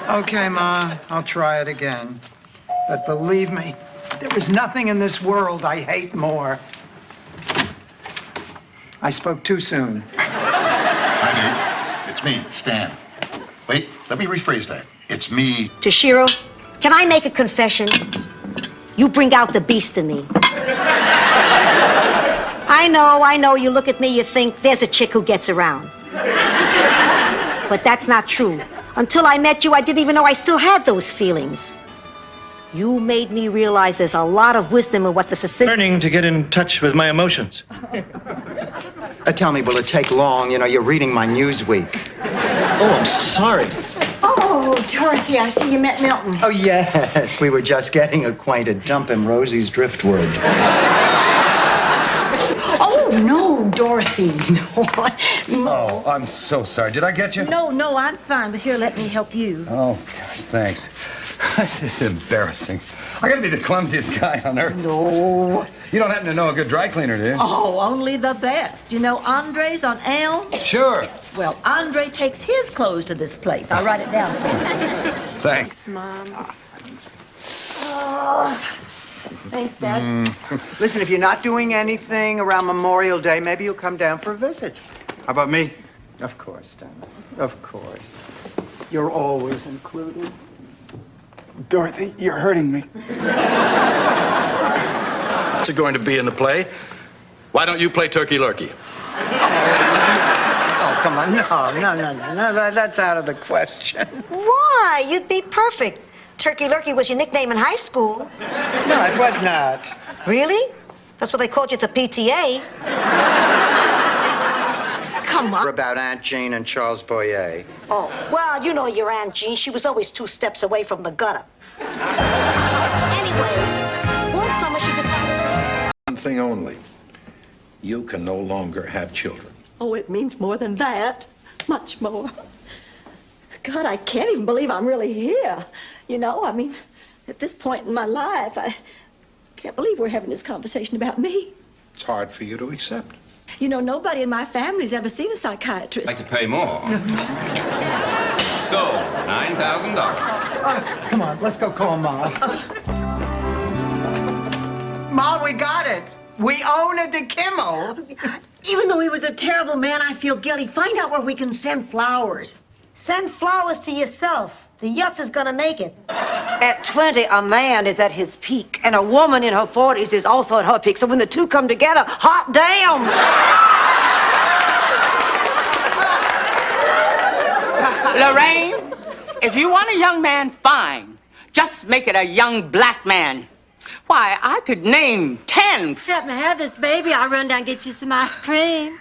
Speaker 2: Okay, Ma, I'll try it again. But believe me, there is nothing in this world I hate more. I spoke too soon.
Speaker 20: Honey, it's me, Stan. Wait, let me rephrase that. It's me.
Speaker 4: Toshiro, can I make a confession? You bring out the beast in me. I know, you look at me, you think, there's a chick who gets around. But that's not true. Until I met you, I didn't even know I still had those feelings. You made me realize there's a lot of wisdom in what the Sicilian...
Speaker 23: Learning to get in touch with my emotions.
Speaker 2: Tell me, will it take long? You know, you're reading my Newsweek.
Speaker 23: Oh, I'm sorry.
Speaker 9: Oh, Dorothy, I see you met Milton.
Speaker 2: Oh, yes, we were just getting acquainted. Dump him Rosie's driftwood.
Speaker 9: Oh, no, Dorothy, no.
Speaker 23: Oh, I'm so sorry. Did I get you?
Speaker 6: No, I'm fine, but here, let me help you.
Speaker 23: Oh, gosh, thanks. This is embarrassing. I gotta be the clumsiest guy on earth.
Speaker 6: No.
Speaker 23: You don't happen to know a good dry cleaner, do you?
Speaker 6: Oh, only the best. You know Andre's on Elm?
Speaker 23: Sure.
Speaker 6: Well, Andre takes his clothes to this place. I'll write it down for you.
Speaker 23: Thanks.
Speaker 17: Mom.
Speaker 6: Thanks, Dad.
Speaker 2: Listen, if you're not doing anything around Memorial Day, maybe you'll come down for a visit.
Speaker 23: How about me?
Speaker 2: Of course, Dennis. Of course. You're always included.
Speaker 23: Dorothy, you're hurting me.
Speaker 13: What's it going to be in the play? Why don't you play Turkey Lurkey?
Speaker 2: Oh, come on. No. That's out of the question.
Speaker 4: Why? You'd be perfect. Turkey Lurkey was your nickname in high school.
Speaker 2: No, it was not.
Speaker 4: Really? That's what they called you at the PTA. Come on.
Speaker 2: About Aunt Jean and Charles Boyer.
Speaker 4: Oh, well, you know your Aunt Jean. She was always 2 steps away from the gutter. Anyway, one summer she decided to...
Speaker 20: One thing only. You can no longer have children.
Speaker 6: Oh, it means more than that. Much more. God, I can't even believe I'm really here. You know, I mean, at this point in my life, I can't believe we're having this conversation about me.
Speaker 20: It's hard for you to accept.
Speaker 6: You know, nobody in my family's ever seen a psychiatrist.
Speaker 1: I'd like to pay more. So, $9,000.
Speaker 2: Come on, let's go call Ma. Ma, we got it. We own a DeKimmel.
Speaker 4: Even though he was a terrible man, I feel guilty. Find out where we can send flowers. Send flowers to yourself. The Yutz is gonna make it.
Speaker 10: At 20, a man is at his peak, and a woman in her 40s is also at her peak. So when the two come together, hot damn!
Speaker 18: Lorraine, if you want a young man, fine. Just make it a young black man. Why, I could name 10.
Speaker 6: Let me have this, baby. I'll run down and get you some ice cream.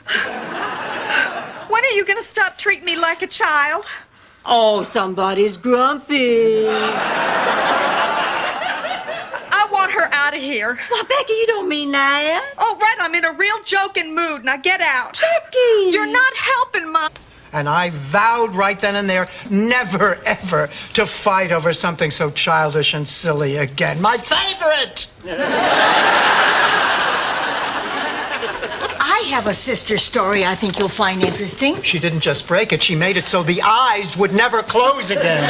Speaker 11: When are you gonna stop treating me like a child?
Speaker 6: Oh, somebody's grumpy.
Speaker 11: I want her out of here.
Speaker 6: Well, Becky, you don't mean that.
Speaker 11: Oh, right, I'm in a real joking mood. Now get out.
Speaker 6: Becky!
Speaker 11: You're not helping, Mom.
Speaker 7: And I vowed right then and there never, ever to fight over something so childish and silly again. My favorite!
Speaker 9: I have a sister story I think you'll find interesting.
Speaker 7: She didn't just break it, she made it so the eyes would never close again.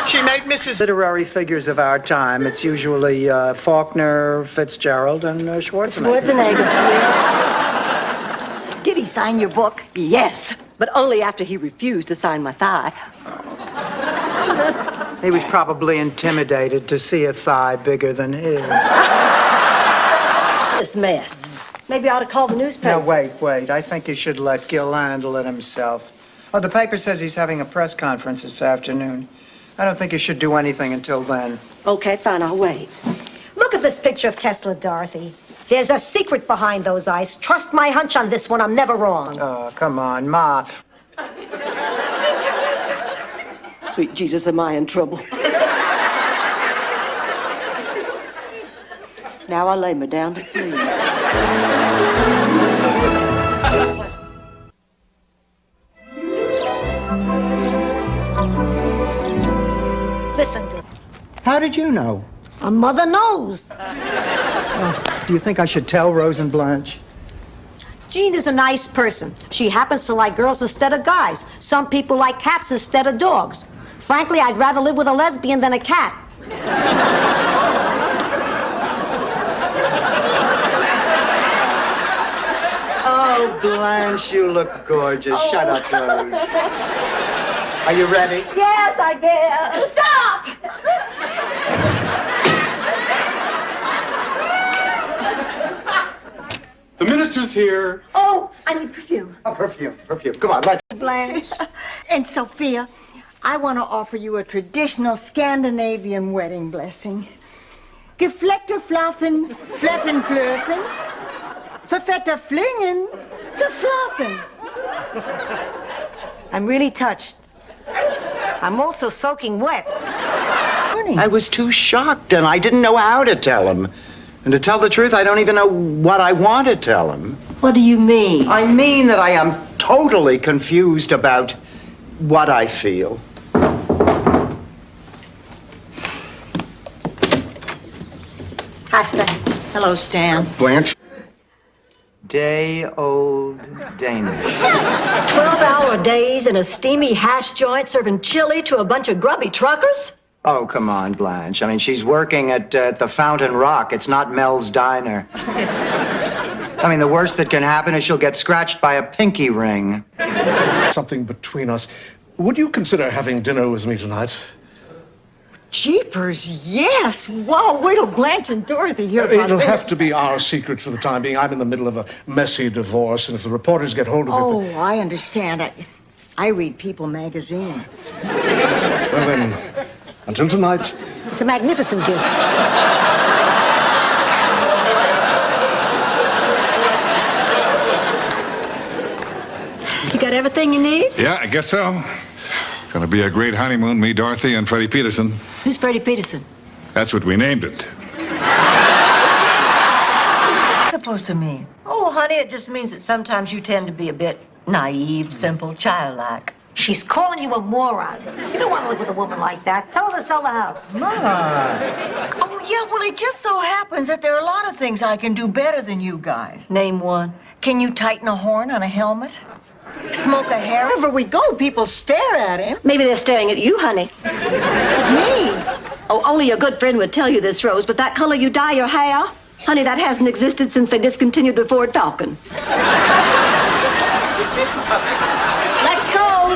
Speaker 7: She made Mrs.
Speaker 2: Literary figures of our time. It's usually Faulkner, Fitzgerald, and Schwarzenegger.
Speaker 6: Did he sign your book? Yes, but only after he refused to sign my thigh.
Speaker 2: He was probably intimidated to see a thigh bigger than his.
Speaker 6: This mess. Maybe I ought to call the newspaper.
Speaker 2: Now, wait. I think you should let Gil handle it himself. Oh, the paper says he's having a press conference this afternoon. I don't think you should do anything until then.
Speaker 6: Okay, fine, I'll wait.
Speaker 4: Look at this picture of Kessler, Dorothy. There's a secret behind those eyes. Trust my hunch on this one. I'm never wrong.
Speaker 2: Oh, come on, Ma.
Speaker 6: Sweet Jesus, am I in trouble? Now I lay me down to sleep.
Speaker 4: Listen, girl.
Speaker 2: How did you know?
Speaker 4: A mother knows.
Speaker 2: Do you think I should tell Rose and Blanche?
Speaker 4: Jean is a nice person. She happens to like girls instead of guys. Some people like cats instead of dogs. Frankly, I'd rather live with a lesbian than a cat.
Speaker 2: Oh, Blanche, you look gorgeous. Shut up, Rose. Are you ready?
Speaker 10: Yes, I guess.
Speaker 4: Stop!
Speaker 14: The minister's here.
Speaker 9: Oh, I need perfume.
Speaker 2: Oh, perfume. Come on, let's...
Speaker 9: Blanche. And Sophia, I want to offer you a traditional Scandinavian wedding blessing. Gefleckter flaffen, fleffen flöffen, verfetter flingen, verflaffen.
Speaker 4: I'm really touched. I'm also soaking wet.
Speaker 2: I was too shocked, and I didn't know how to tell him. And to tell the truth, I don't even know what I want to tell him.
Speaker 10: What do you mean?
Speaker 2: I mean that I am totally confused about what I feel.
Speaker 4: Hi, Stan.
Speaker 9: Hello, Stan.
Speaker 2: Blanche? Day-old Danish.
Speaker 10: 12-hour days in a steamy hash joint serving chili to a bunch of grubby truckers?
Speaker 2: Oh, come on, Blanche. I mean, she's working at the Fountain Rock. It's not Mel's Diner. I mean, the worst that can happen is she'll get scratched by a pinky ring.
Speaker 1: Something between us. Would you consider having dinner with me tonight?
Speaker 9: Jeepers, yes. Wow, wait till Blanche and Dorothy hear about
Speaker 1: It'll
Speaker 9: this.
Speaker 1: have to be our secret for the time being. I'm in the middle of a messy divorce, and if the reporters get hold of it...
Speaker 9: Oh, I understand. I read People magazine.
Speaker 1: Well, then, until tonight...
Speaker 4: It's a magnificent gift.
Speaker 6: You got everything you need?
Speaker 16: Yeah, I guess so. Gonna be a great honeymoon, me, Dorothy, and Freddie Peterson.
Speaker 6: Who's Freddie Peterson?
Speaker 16: That's what we named it.
Speaker 9: What's it supposed to mean?
Speaker 6: Oh, honey, it just means that sometimes you tend to be a bit naive, simple, childlike.
Speaker 4: She's calling you a moron. You don't want to live with a woman like that. Tell her to sell the house.
Speaker 9: Oh, yeah, well, it just so happens that there are a lot of things I can do better than you guys.
Speaker 6: Name one.
Speaker 9: Can you tighten a horn on a helmet? Smoke a hair? Wherever we go, people stare at him.
Speaker 10: Maybe they're staring at you, honey.
Speaker 9: At me?
Speaker 10: Oh, only a good friend would tell you this, Rose, but that color you dye your hair, honey, that hasn't existed since they discontinued the Ford Falcon.
Speaker 4: Let's go.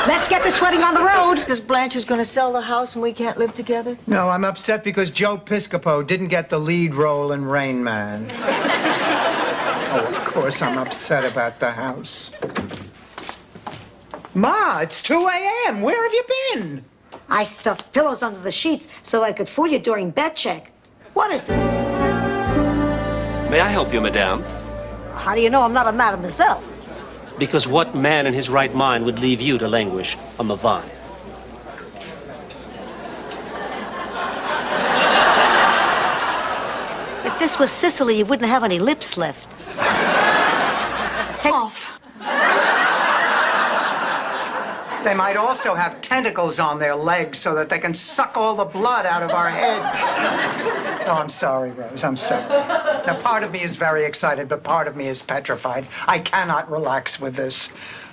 Speaker 4: Let's get this wedding on the road.
Speaker 9: Because Blanche is going to sell the house and we can't live together?
Speaker 2: No, I'm upset because Joe Piscopo didn't get the lead role in Rain Man. Oh, of course I'm upset about the house. Ma, it's 2 a.m. Where have you been?
Speaker 4: I stuffed pillows under the sheets so I could fool you during bed check. What is the...
Speaker 19: May I help you, madame?
Speaker 4: How do you know I'm not a mademoiselle?
Speaker 19: Because what man in his right mind would leave you to languish on the vine?
Speaker 4: If this was Sicily, you wouldn't have any lips left. Take off.
Speaker 2: They might also have tentacles on their legs so that they can suck all the blood out of our heads. Oh, I'm sorry, Rose. I'm sorry. Now, part of me is very excited, but part of me is petrified. I cannot relax with this.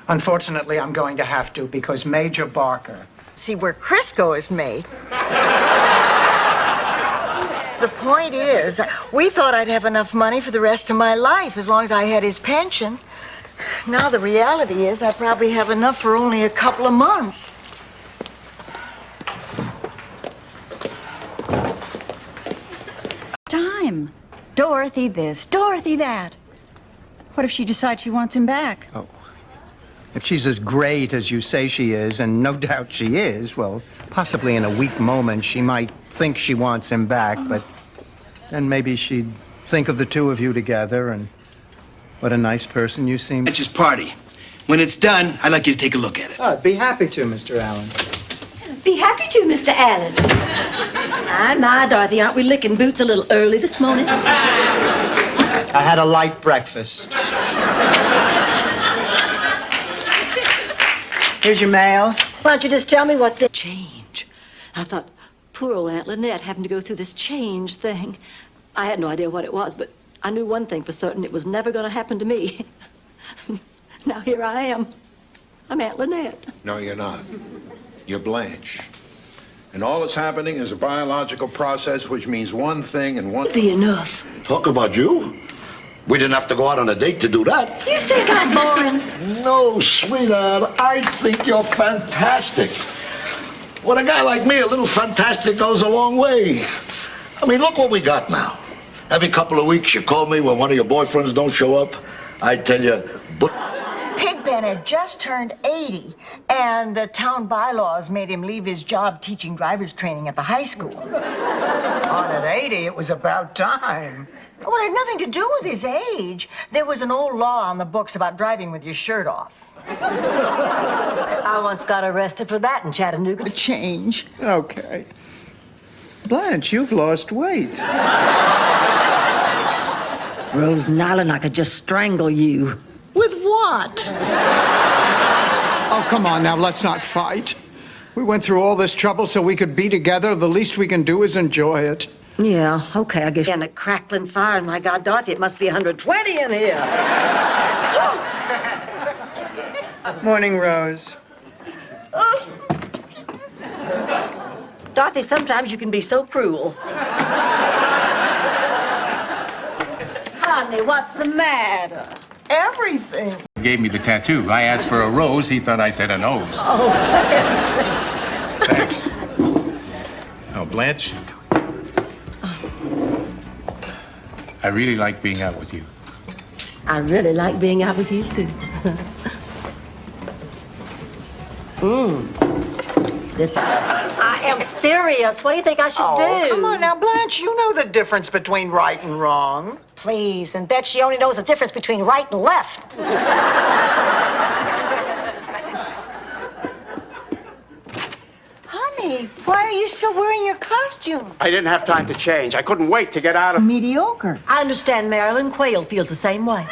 Speaker 2: Unfortunately, I'm going to have to because Major Barker...
Speaker 9: See where Crisco is made. The point is, we thought I'd have enough money for the rest of my life as long as I had his pension. Now the reality is I probably have enough for only a couple of months.
Speaker 22: Time. Dorothy this, Dorothy that. What if she decides she wants him back?
Speaker 2: Oh. If she's as great as you say she is, and no doubt she is, well, possibly in a weak moment she might think she wants him back, but then maybe she'd think of the two of you together and what a nice person you seem.
Speaker 25: Blanche's party. When it's done, I'd like you to take a look at it.
Speaker 2: Oh, I'd be happy to, Mr. Allen.
Speaker 6: Be happy to, Mr. Allen. My, Dorothy, aren't we licking boots a little early this morning?
Speaker 2: I had a light breakfast. Here's your mail.
Speaker 10: Why don't you just tell me what's in...
Speaker 6: Change. I thought, poor old Aunt Lynette having to go through this change thing. I had no idea what it was, but I knew one thing for certain. It was never going to happen to me. Now here I am. I'm Aunt Lynette.
Speaker 20: No, you're not. You're Blanche. And all that's happening is a biological process which means one thing and one...
Speaker 6: Be enough.
Speaker 3: Talk about you. We didn't have to go out on a date to do that.
Speaker 6: You think I'm boring?
Speaker 3: No, sweetheart. I think you're fantastic. With a guy like me, a little fantastic goes a long way. I mean, look what we got now. Every couple of weeks, you call me when one of your boyfriends don't show up. I tell you,
Speaker 9: Pigpen had just turned 80, and the town bylaws made him leave his job teaching driver's training at the high school.
Speaker 2: On at 80, it was about time.
Speaker 9: Well, it had nothing to do with his age. There was an old law on the books about driving with your shirt off.
Speaker 10: I once got arrested for that in Chattanooga.
Speaker 2: Change. Okay. Blanche, you've lost weight.
Speaker 6: Rose Nyland, I could just strangle you. With what?
Speaker 7: Oh, come on now, let's not fight. We went through all this trouble so we could be together. The least we can do is enjoy it.
Speaker 6: Yeah, okay, I guess.
Speaker 10: And a crackling fire, and my God, Dorothy, it must be 120 in here.
Speaker 2: Morning, Rose.
Speaker 10: Dorothy, sometimes you can be so cruel. Honey, what's the matter?
Speaker 9: Everything.
Speaker 20: Gave me the tattoo. I asked for a rose. He thought I said a nose.
Speaker 10: Oh,
Speaker 20: Thanks. Oh, Blanche. I really like being out with you.
Speaker 10: I really like being out with you, too. I am serious. What do you think I should do?
Speaker 2: Come on now, Blanche, you know the difference between right and wrong.
Speaker 4: Please, and bet she only knows the difference between right and left.
Speaker 9: Honey, why are you still wearing your costume?
Speaker 14: I didn't have time to change. I couldn't wait to get out of...
Speaker 9: Mediocre.
Speaker 10: I understand Marilyn Quayle feels the same way.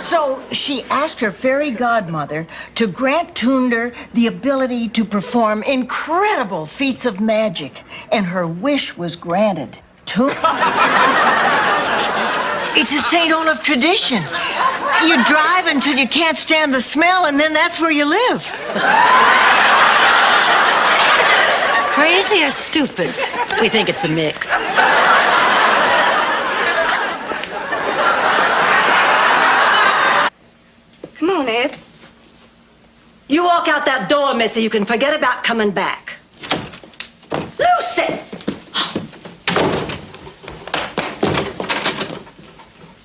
Speaker 9: So she asked her fairy godmother to grant Tunder the ability to perform incredible feats of magic, and her wish was granted. It's a St. Olaf tradition. You drive until you can't stand the smell, and then that's where you live.
Speaker 6: Crazy or stupid? We think it's a mix.
Speaker 10: Come on, Ed. You walk out that door, Missy. You can forget about coming back. Lucy!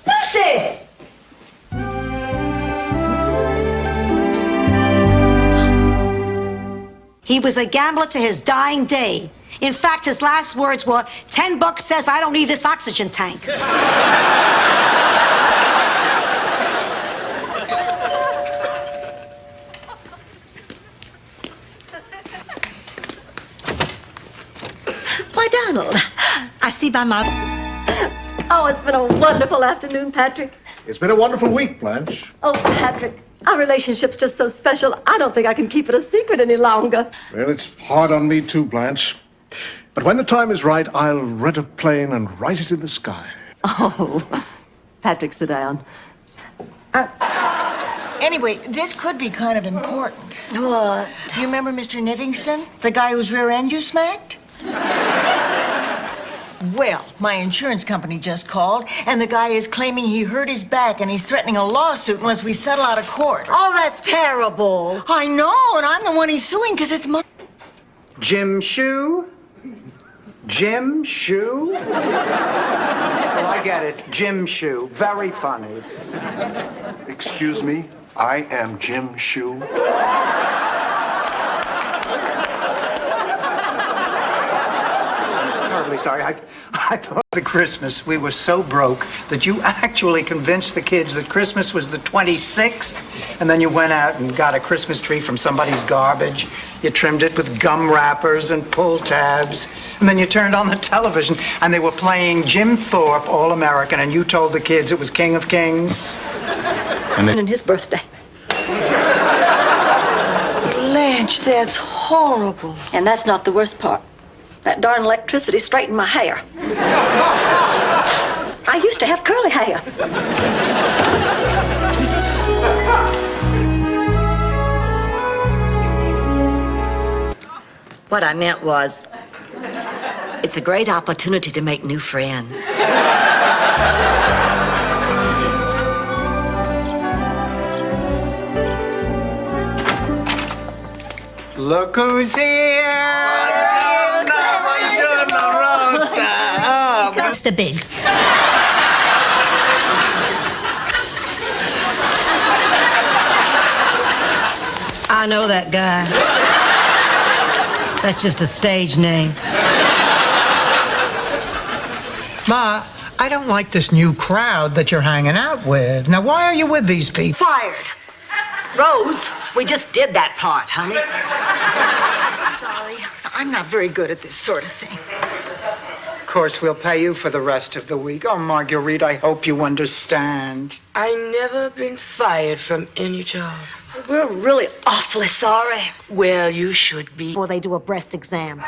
Speaker 10: Lucy!
Speaker 4: He was a gambler to his dying day. In fact, his last words were, $10 says I don't need this oxygen tank.
Speaker 6: Why, Donald, I see by my... Oh, it's been a wonderful afternoon, Patrick.
Speaker 1: It's been a wonderful week, Blanche.
Speaker 6: Oh, Patrick, our relationship's just so special, I don't think I can keep it a secret any longer.
Speaker 1: Well, it's hard on me too, Blanche. But when the time is right, I'll rent a plane and write it in the sky.
Speaker 6: Oh, Patrick, sit down.
Speaker 9: Anyway, this could be kind of important.
Speaker 6: What?
Speaker 9: You remember Mr. Livingston, the guy whose rear end you smacked? Well, my insurance company just called, and the guy is claiming he hurt his back, and he's threatening a lawsuit unless we settle out of court.
Speaker 10: Oh, that's terrible.
Speaker 9: I know, and I'm the one he's suing because it's my...
Speaker 2: Jim Shoe? Jim Shoe? Oh, I get it. Jim Shoe. Very funny.
Speaker 20: Excuse me, I am Jim Shoe.
Speaker 7: terribly sorry. I thought the Christmas we were so broke that you actually convinced the kids that Christmas was the 26th, and then you went out and got a Christmas tree from somebody's garbage. You trimmed it with gum wrappers and pull tabs, and then you turned on the television, and they were playing Jim Thorpe, All American, and you told the kids it was King of Kings.
Speaker 6: And his birthday.
Speaker 9: Blanche, that's horrible.
Speaker 6: And that's not the worst part. That darn electricity straightened my hair. I used to have curly hair. What I meant was, it's a great opportunity to make new friends.
Speaker 7: Look who's here!
Speaker 6: Mr. Big. I know that guy. That's just a stage name.
Speaker 7: Ma, I don't like this new crowd that you're hanging out with. Now, why are you with these people?
Speaker 10: Fired. Rose, we just did that part, honey.
Speaker 9: Sorry, I'm not very good at this sort of thing.
Speaker 7: Of course, we'll pay you for the rest of the week. Oh, Marguerite, I hope you understand.
Speaker 17: I never been fired from any job.
Speaker 10: We're really awfully sorry.
Speaker 17: Well, you should be.
Speaker 4: Before they do a breast exam.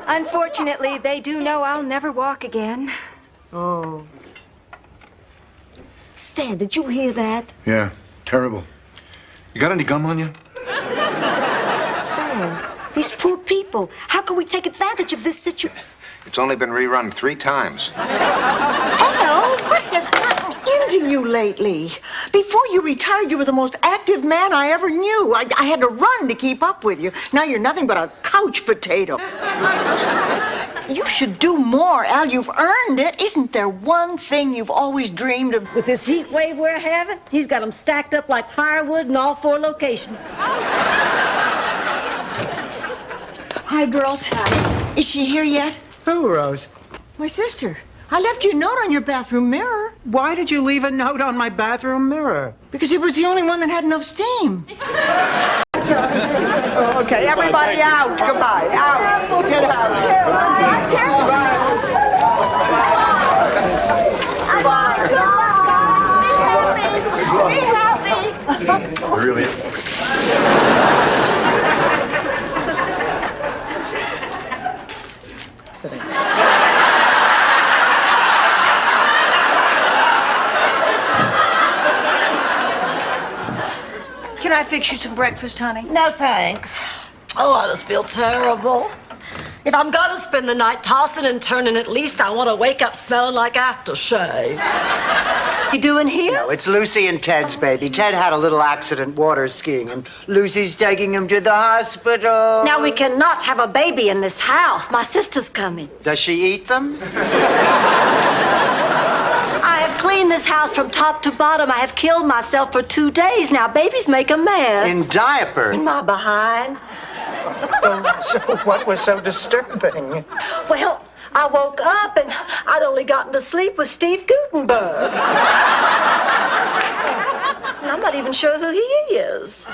Speaker 22: Unfortunately, they do know I'll never walk again.
Speaker 4: Oh. Stan, did you hear that?
Speaker 1: Yeah, terrible. You got any gum on you?
Speaker 4: Stan, these poor people. How can we take advantage of this situation?
Speaker 5: It's only been rerun 3 times.
Speaker 9: Al, what has gotten into you lately? Before you retired, you were the most active man I ever knew. I had to run to keep up with you. Now you're nothing but a couch potato. You should do more, Al. You've earned it. Isn't there one thing you've always dreamed of?
Speaker 6: With this heat wave we're having, he's got them stacked up like firewood in all 4 locations.
Speaker 9: Hi, girls. Hi. Is she here yet?
Speaker 7: Who, Rose?
Speaker 9: My sister. I left you a note on your bathroom mirror.
Speaker 7: Why did you leave a note on my bathroom mirror?
Speaker 9: Because it was the only one that had enough steam.
Speaker 7: Okay, everybody out. Goodbye. Out. Get out.
Speaker 1: Really?
Speaker 9: Can I fix you some breakfast, honey?
Speaker 6: No, thanks. Oh, I just feel terrible. If I'm gonna spend the night tossing and turning, at least I want to wake up smelling like aftershave. You doing here?
Speaker 2: No, it's Lucy and Ted's baby. Ted had a little accident water skiing, and Lucy's taking him to the hospital.
Speaker 6: Now, we cannot have a baby in this house. My sister's coming.
Speaker 2: Does she eat them?
Speaker 6: I have cleaned this house from top to bottom. I have killed myself for 2 days now. Babies make a mess.
Speaker 2: In diapers?
Speaker 6: In my behind.
Speaker 7: So what was so disturbing?
Speaker 6: Well, I woke up and I'd only gotten to sleep with Steve Gutenberg. And I'm not even sure who he is.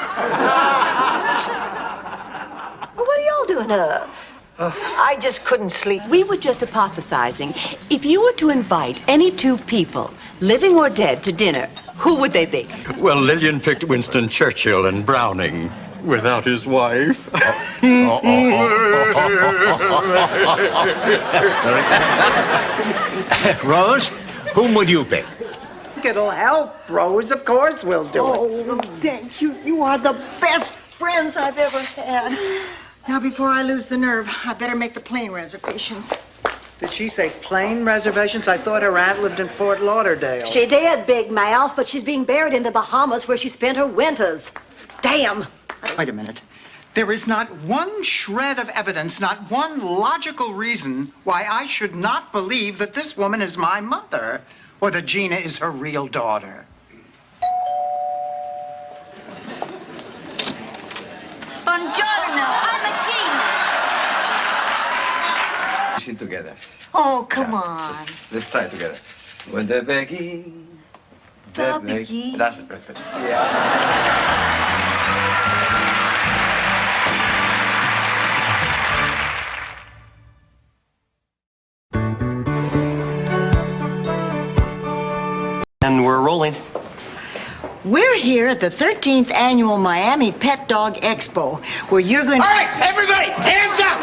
Speaker 6: Well, what are y'all doing up?
Speaker 2: I just couldn't sleep.
Speaker 8: We were just hypothesizing. If you were to invite any 2 people, living or dead, to dinner, who would they be?
Speaker 12: Well, Lillian picked Winston Churchill and Browning without his wife.
Speaker 20: Rose, whom would you pick?
Speaker 2: It'll help, Rose. Of course we'll do it.
Speaker 9: Oh, thank you. You are the best friends I've ever had. Now, before I lose the nerve, I better make the plane reservations.
Speaker 7: Did she say plane reservations? I thought her aunt lived in Fort Lauderdale.
Speaker 6: She did, Big Mouth, but she's being buried in the Bahamas where she spent her winters. Damn.
Speaker 7: Wait a minute. There is not one shred of evidence, not one logical reason why I should not believe that this woman is my mother or that Gina is her real daughter.
Speaker 22: Buongiorno, I'm a Gina.
Speaker 13: sing together.
Speaker 9: Oh, come on.
Speaker 13: Let's try it together. When the begin,
Speaker 9: The begin.
Speaker 13: That's perfect.
Speaker 15: And we're rolling.
Speaker 9: We're here at the 13th annual Miami Pet Dog Expo, where you're going to...
Speaker 25: All right, everybody, hands up!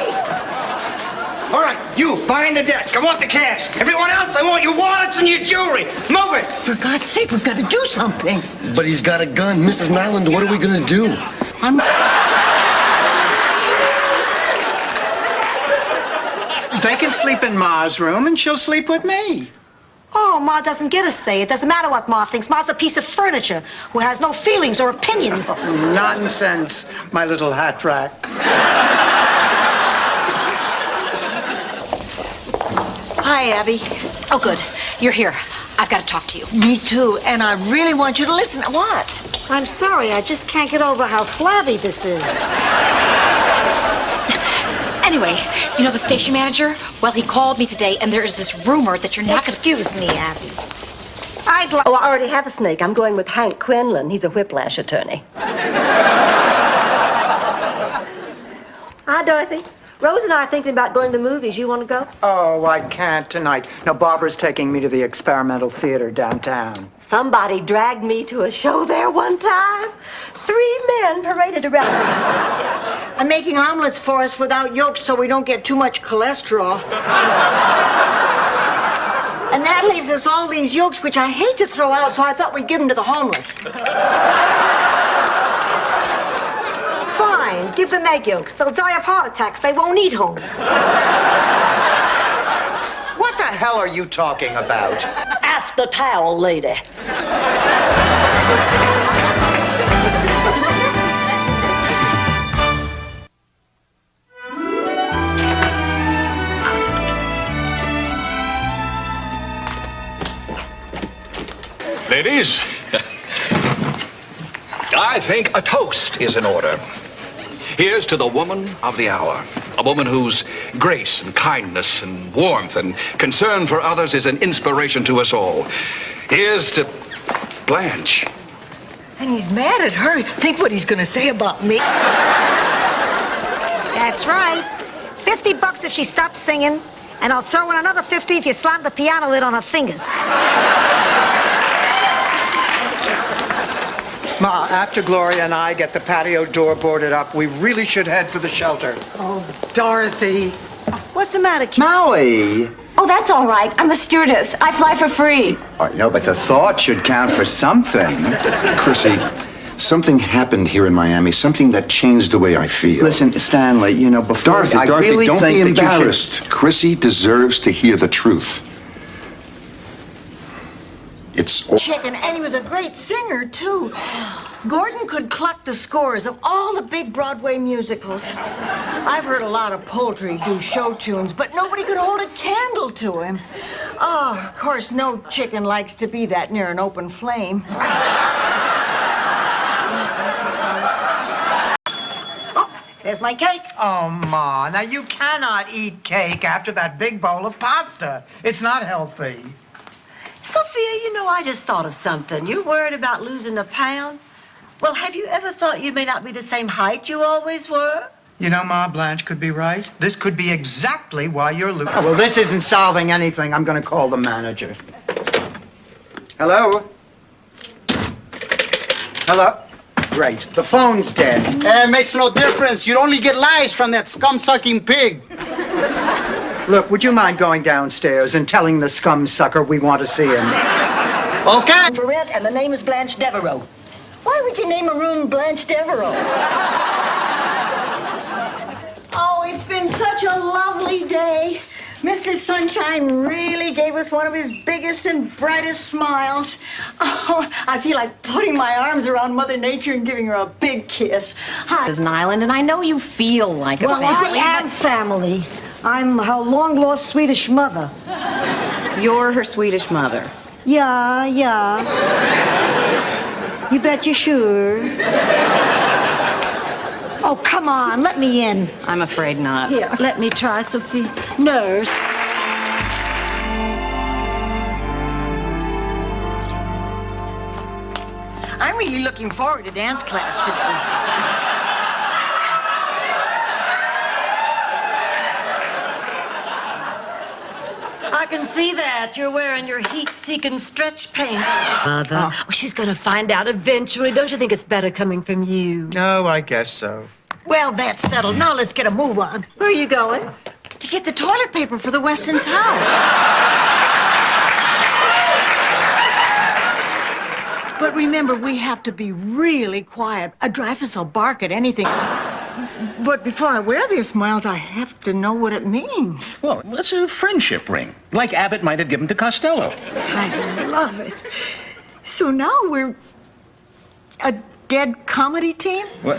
Speaker 25: All right, you, behind the desk, I want the cash. Everyone else, I want your wallets and your jewelry. Move it!
Speaker 9: For God's sake, we've got to do something.
Speaker 15: But he's got a gun. Mrs. Nyland, what are we gonna do?
Speaker 7: They can sleep in Ma's room, and she'll sleep with me.
Speaker 4: Oh, Ma doesn't get a say. It doesn't matter what Ma thinks. Ma's a piece of furniture who has no feelings or opinions.
Speaker 7: Oh, nonsense, my little hat rack.
Speaker 9: Hi, Abby.
Speaker 21: Oh, good. You're here. I've got to talk to you.
Speaker 9: Me too, and I really want you to listen. What?
Speaker 4: I'm sorry, I just can't get over how flabby this is.
Speaker 21: Anyway, you know the station manager? Well, he called me today, and there is this rumor that you're not going to...
Speaker 4: Excuse me, Abby.
Speaker 10: Oh, I already have a snake. I'm going with Hank Quinlan. He's a whiplash attorney. Hi, Dorothy. Rose and I are thinking about going to the movies. You want to go?
Speaker 7: Oh, I can't tonight. No, Barbara's taking me to the Experimental Theater downtown.
Speaker 10: Somebody dragged me to a show there one time. 3 men paraded around.
Speaker 9: I'm making omelets for us without yolks so we don't get too much cholesterol. And that leaves us all these yolks, which I hate to throw out, so I thought we'd give them to the homeless.
Speaker 4: Fine, give them egg yolks. They'll die of heart attacks. They won't eat homes.
Speaker 7: What the hell are you talking about?
Speaker 10: Ask the towel lady.
Speaker 23: Ladies, I think a toast is in order. Here's to the woman of the hour. A woman whose grace and kindness and warmth and concern for others is an inspiration to us all. Here's to Blanche.
Speaker 9: And he's mad at her. Think what he's going to say about me.
Speaker 4: That's right. $50 if she stops singing, and I'll throw in another 50 if you slam the piano lid on her fingers.
Speaker 7: Ma, after Gloria and I get the patio door boarded up, we really should head for the shelter.
Speaker 9: Oh, Dorothy.
Speaker 4: What's the matter, kid?
Speaker 24: Maui.
Speaker 21: Oh, that's all right. I'm a stewardess. I fly for free.
Speaker 24: Oh, no, but the thought should count for something.
Speaker 26: Chrissy, something happened here in Miami, something that changed the way I feel.
Speaker 24: Listen, Stanley, you know, before
Speaker 26: Dorothy,
Speaker 24: I really
Speaker 26: don't
Speaker 24: think
Speaker 26: be
Speaker 24: that you should-
Speaker 26: embarrassed. Chrissy deserves to hear the truth. It's all...
Speaker 9: Chicken, and he was a great singer, too. Gordon could cluck the scores of all the big Broadway musicals. I've heard a lot of poultry do show tunes, but nobody could hold a candle to him. Oh, of course, no chicken likes to be that near an open flame.
Speaker 4: There's my cake.
Speaker 7: Oh, Ma, now you cannot eat cake after that big bowl of pasta. It's not healthy.
Speaker 10: Sophia, you know, I just thought of something. You're worried about losing a pound? Well, have you ever thought you may not be the same height you always were?
Speaker 7: You know, Ma, Blanche could be right. This could be exactly why you're losing. Oh, well, this isn't solving anything. I'm going to call the manager. Hello? Hello? Great. The phone's dead.
Speaker 27: It makes no difference. You'd only get lies from that scum-sucking pig.
Speaker 7: Look, would you mind going downstairs and telling the scum sucker we want to see him?
Speaker 10: Okay. For rent, and the name is Blanche Devereaux. Why would you name a room Blanche Devereaux?
Speaker 9: Oh, it's been such a lovely day. Mr. Sunshine really gave us one of his biggest and brightest smiles. Oh, I feel like putting my arms around Mother Nature and giving her a big kiss. Hi.
Speaker 22: Is an island, and I know you feel like a
Speaker 4: Well,
Speaker 22: family.
Speaker 4: I am family. I'm her long-lost Swedish mother.
Speaker 22: You're her Swedish mother.
Speaker 4: Yeah. You bet you sure. Oh,
Speaker 22: Oh, come on, let me in.
Speaker 10: I'm afraid not.
Speaker 22: Here, let me try, Sophie. Nurse.
Speaker 9: I'm really looking forward to dance class today.
Speaker 10: I can see that. You're wearing your heat-seeking stretch pants. Mother, well, she's gonna find out eventually. Don't you think it's better coming from you?
Speaker 2: No, I guess so.
Speaker 9: Well, that's settled. Now let's get a move on.
Speaker 10: Where are you going?
Speaker 9: To get the toilet paper for the Weston's house. But remember, we have to be really quiet. Dreyfus will bark at anything. But before I wear this, Miles, I have to know what it means.
Speaker 27: Well, it's a friendship ring, like Abbott might have given to Costello.
Speaker 9: I love it. So now we're a dead comedy team?
Speaker 27: What?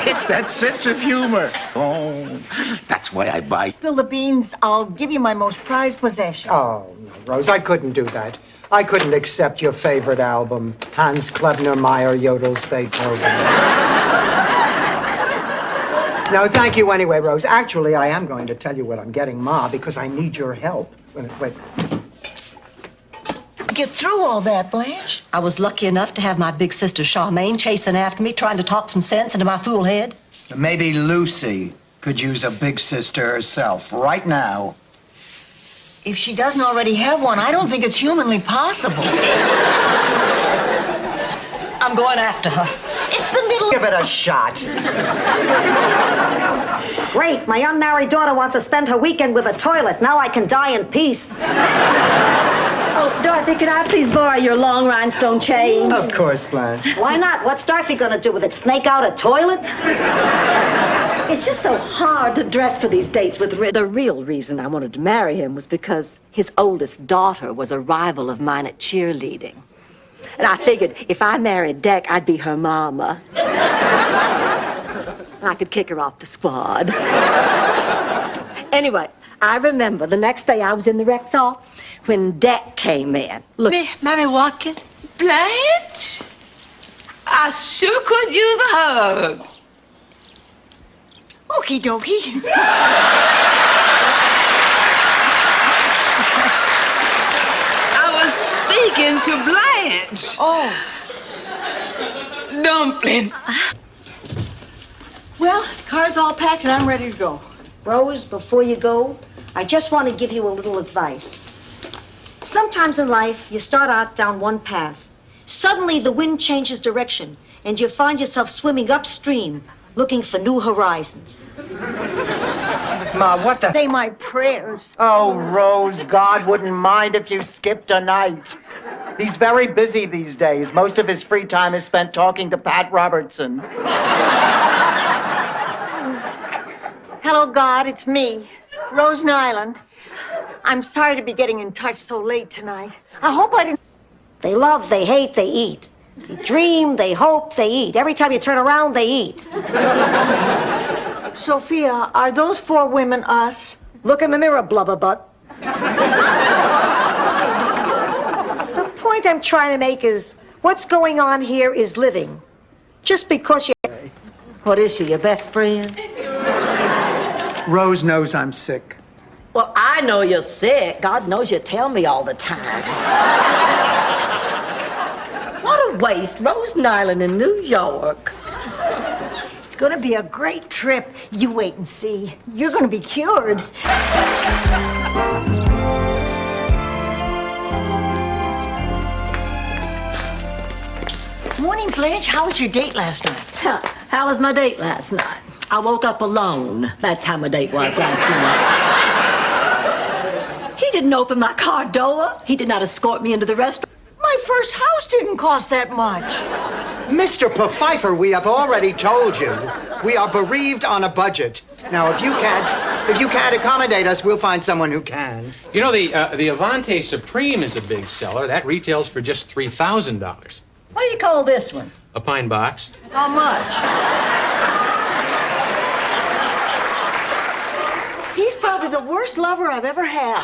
Speaker 27: It's that sense of humor. Oh, that's why I buy.
Speaker 9: Spill the beans, I'll give you my most prized possession.
Speaker 2: Oh, no, Rose, I couldn't do that. I couldn't accept your favorite album, Hans Klebner Meyer Yodel's Beethoven. No, thank you anyway, Rose. Actually, I am going to tell you what I'm getting Ma because I need your help. Wait.
Speaker 9: Get through all that, Blanche.
Speaker 10: I was lucky enough to have my big sister Charmaine chasing after me, trying to talk some sense into my fool head.
Speaker 7: Maybe Lucy could use a big sister herself right now.
Speaker 9: If she doesn't already have one, I don't think it's humanly possible.
Speaker 10: I'm going after her.
Speaker 9: It's the middle.
Speaker 2: Give it a shot.
Speaker 4: Great, my unmarried daughter wants to spend her weekend with a toilet. Now I can die in peace.
Speaker 10: Oh, Dorothy, could I please borrow your long rhinestone chain?
Speaker 2: Of course, Blanche.
Speaker 4: Why not? What's Dorothy gonna do with it? Snake out a toilet?
Speaker 10: It's just so hard to dress for these dates with Rick. The real reason I wanted to marry him was because his oldest daughter was a rival of mine at cheerleading. And I figured if I married Deck, I'd be her mama. I could kick her off the squad. Anyway, I remember the next day I was in the rec hall when Deck came in. Look.
Speaker 3: Mammy Watkins, Blanche, I sure could use a hug.
Speaker 9: Okie dokie.
Speaker 3: I was speaking to Blanche.
Speaker 9: Oh.
Speaker 3: Dumpling.
Speaker 9: Well, car's all packed and I'm ready to go.
Speaker 4: Rose, before you go, I just want to give you a little advice. Sometimes in life, you start out down one path. Suddenly, the wind changes direction, and you find yourself swimming upstream, looking for new horizons.
Speaker 2: Ma, what the?
Speaker 9: Say my prayers.
Speaker 2: Oh, Rose, God wouldn't mind if you skipped a night. He's very busy these days. Most of his free time is spent talking to Pat Robertson.
Speaker 9: Hello, God, it's me, Rose Nyland. I'm sorry to be getting in touch so late tonight. I hope I didn't...
Speaker 4: They love, they hate, they eat. They dream, they hope, they eat. Every time you turn around, they eat.
Speaker 9: Sophia, are those four women us?
Speaker 4: Look in the mirror, blubber butt. The point I'm trying to make is, what's going on here is living. Just because you...
Speaker 10: What is she, your best friend?
Speaker 2: Rose knows I'm sick.
Speaker 10: Well, I know you're sick. God knows you tell me all the time. What a waste. Rose Nyland in New York.
Speaker 9: It's gonna be a great trip. You wait and see. You're gonna be cured. Morning, Blanche. How was your date last night?
Speaker 10: How was my date last night? I woke up alone. That's how my date was last night. He didn't open my car door. He did not escort me into the restaurant.
Speaker 9: My first house didn't cost that much.
Speaker 2: Mr. Pfeiffer, we have already told you. We are bereaved on a budget. Now, if you can't accommodate us, we'll find someone who can.
Speaker 11: You know, the Avante Supreme is a big seller. That retails for just $3,000.
Speaker 10: What do you call this one?
Speaker 11: A pine box.
Speaker 9: How much? He's probably the worst lover I've ever had.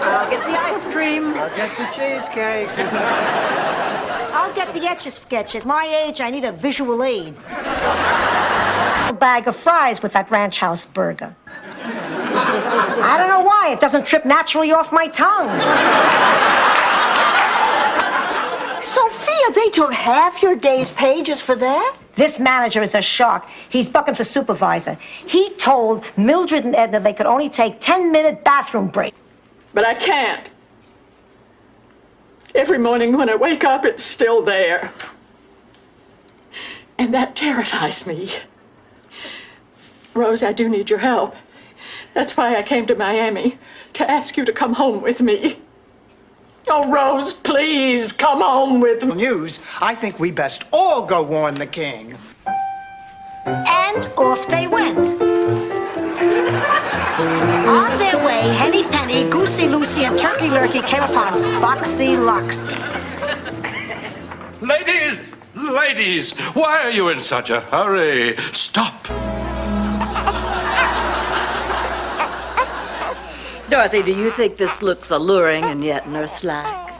Speaker 10: I'll get the ice cream.
Speaker 2: I'll get the cheesecake.
Speaker 4: I'll get the Etch-a-Sketch. At my age, I need a visual aid. A bag of fries with that ranch house burger. I don't know why. It doesn't trip naturally off my tongue.
Speaker 9: Sophia, they took half your day's pay just for that?
Speaker 4: This manager is a shark. He's bucking for supervisor. He told Mildred and Edna they could only take 10-minute bathroom break.
Speaker 1: But I can't. Every morning when I wake up, it's still there. And that terrifies me. Rose, I do need your help. That's why I came to Miami, to ask you to come home with me. Oh, Rose, please, come home with me.
Speaker 2: News, I think we best all go warn the king.
Speaker 4: And off they went. On their way, Henny Penny, Goosey Lucy, and Turkey Lurkey came upon Foxy Loxy.
Speaker 12: Ladies! Ladies! Why are you in such a hurry? Stop!
Speaker 6: Dorothy, do you think this looks alluring and yet nurse-like?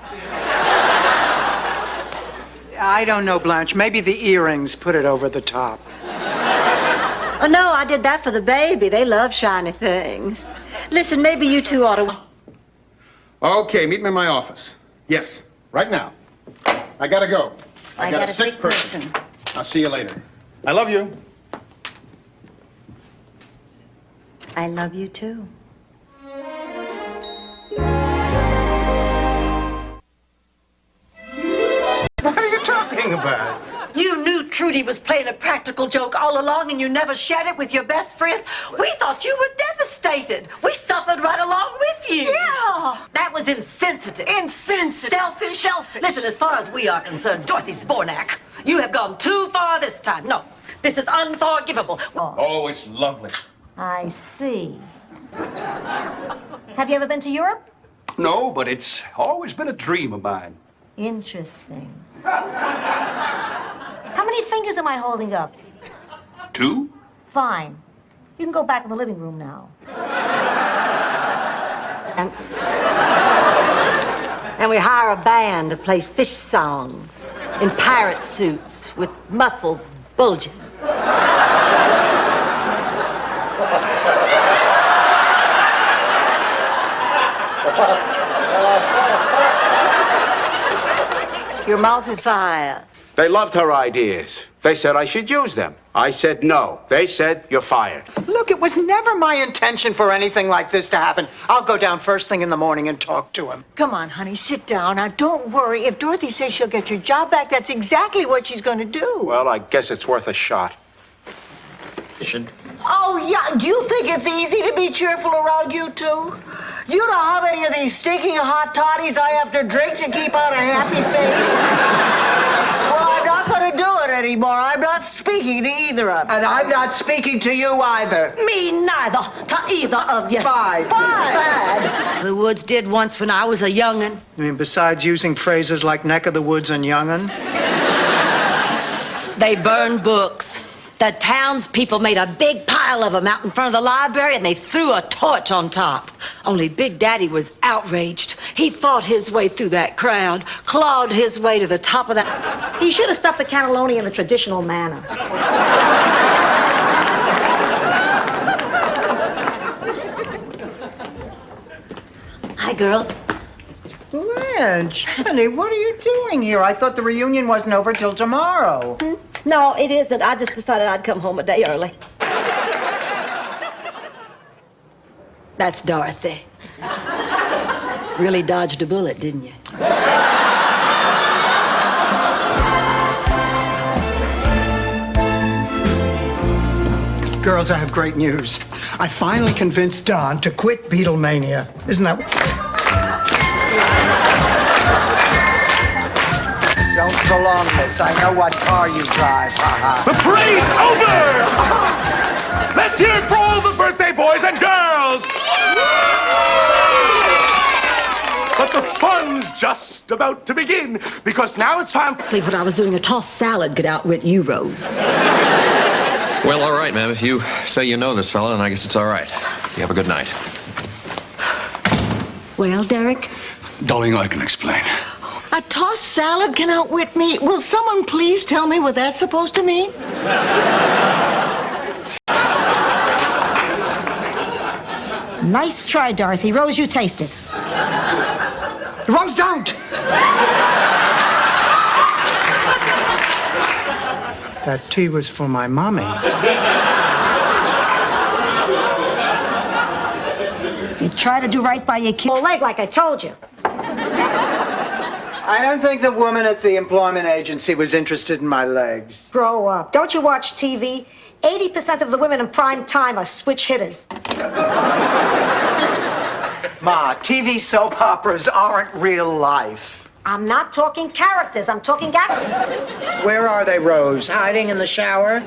Speaker 2: I don't know, Blanche. Maybe the earrings put it over the top.
Speaker 6: Oh, no, I did that for the baby. They love shiny things. Listen, maybe you two ought to...
Speaker 20: Okay, meet me in my office. Yes, right now. I gotta go.
Speaker 4: I got a sick person.
Speaker 20: I'll see you later. I love you.
Speaker 4: I love you, too.
Speaker 2: What are you talking about?
Speaker 6: You knew Trudy was playing a practical joke all along and you never shared it with your best friends. We thought you were devastated. We suffered right along with you.
Speaker 9: Yeah.
Speaker 6: That was insensitive.
Speaker 9: Insensitive.
Speaker 6: Selfish.
Speaker 9: Selfish.
Speaker 6: Listen, as far as we are concerned, Dorothy Spornak, you have gone too far this time. No, this is unforgivable.
Speaker 12: Oh, it's lovely.
Speaker 4: I see. Have you ever been to Europe?
Speaker 23: No, but it's always been a dream of mine.
Speaker 4: Interesting. How many fingers am I holding up?
Speaker 23: 2?
Speaker 4: Fine. You can go back in the living room now.
Speaker 6: Thanks. And we hire a band to play fish songs in pirate suits with muscles bulging. Your mouth is fire.
Speaker 5: They loved her ideas. They said I should use them. I said no. They said you're fired.
Speaker 2: Look, it was never my intention for anything like this to happen. I'll go down first thing in the morning and talk to him.
Speaker 9: Come on, honey, sit down. Now, don't worry. If Dorothy says she'll get your job back, that's exactly what she's going to do.
Speaker 5: Well, I guess it's worth a shot.
Speaker 9: Oh, yeah. Do you think it's easy to be cheerful around you two? You know how many of these stinking hot toddies I have to drink to keep on a happy face? Well, I'm not going to do it anymore. I'm not speaking to either of you.
Speaker 2: And I'm not speaking to you either.
Speaker 6: Me neither, to either of you.
Speaker 2: Fine.
Speaker 6: Fine. The Woods did once when I was a young'un.
Speaker 2: I mean, besides using phrases like neck of the woods and young'un?
Speaker 6: They burned books. The townspeople made a big pile of them out in front of the library and they threw a torch on top. Only Big Daddy was outraged. He fought his way through that crowd, clawed his way to the top of that.
Speaker 4: He should have stuffed the cannelloni in the traditional manner.
Speaker 6: Hi, girls.
Speaker 2: Blanche, honey, what are you doing here? I thought the reunion wasn't over till tomorrow.
Speaker 6: No, it isn't. I just decided I'd come home a day early. That's Dorothy. Really dodged a bullet, didn't you?
Speaker 2: Girls, I have great news. I finally convinced Don to quit Beatlemania. Isn't that... Don't prolong this. I know what car you drive.
Speaker 14: The parade's over! Let's hear it for all the birthday boys and girls! But the fun's just about to begin, because now it's time...
Speaker 6: What I was doing a tossed salad could outwit you, Rose.
Speaker 16: Well, all right, ma'am. If you say you know this fella, then I guess it's all right. You have a good night.
Speaker 6: Well, Derek?
Speaker 23: Darling, I can explain.
Speaker 9: A tossed salad can outwit me. Will someone please tell me what that's supposed to mean?
Speaker 4: Nice try, Dorothy. Rose, you taste it.
Speaker 2: Rose, don't! That tea was for my mommy.
Speaker 4: You try to do right by your kid. Leg, like I told you.
Speaker 2: I don't think the woman at the employment agency was interested in my legs.
Speaker 4: Grow up. Don't you watch TV? 80% of the women in prime time are switch hitters.
Speaker 2: Ma, TV soap operas aren't real life.
Speaker 4: I'm not talking characters. I'm talking actors.
Speaker 2: Where are they, Rose? Hiding in the shower?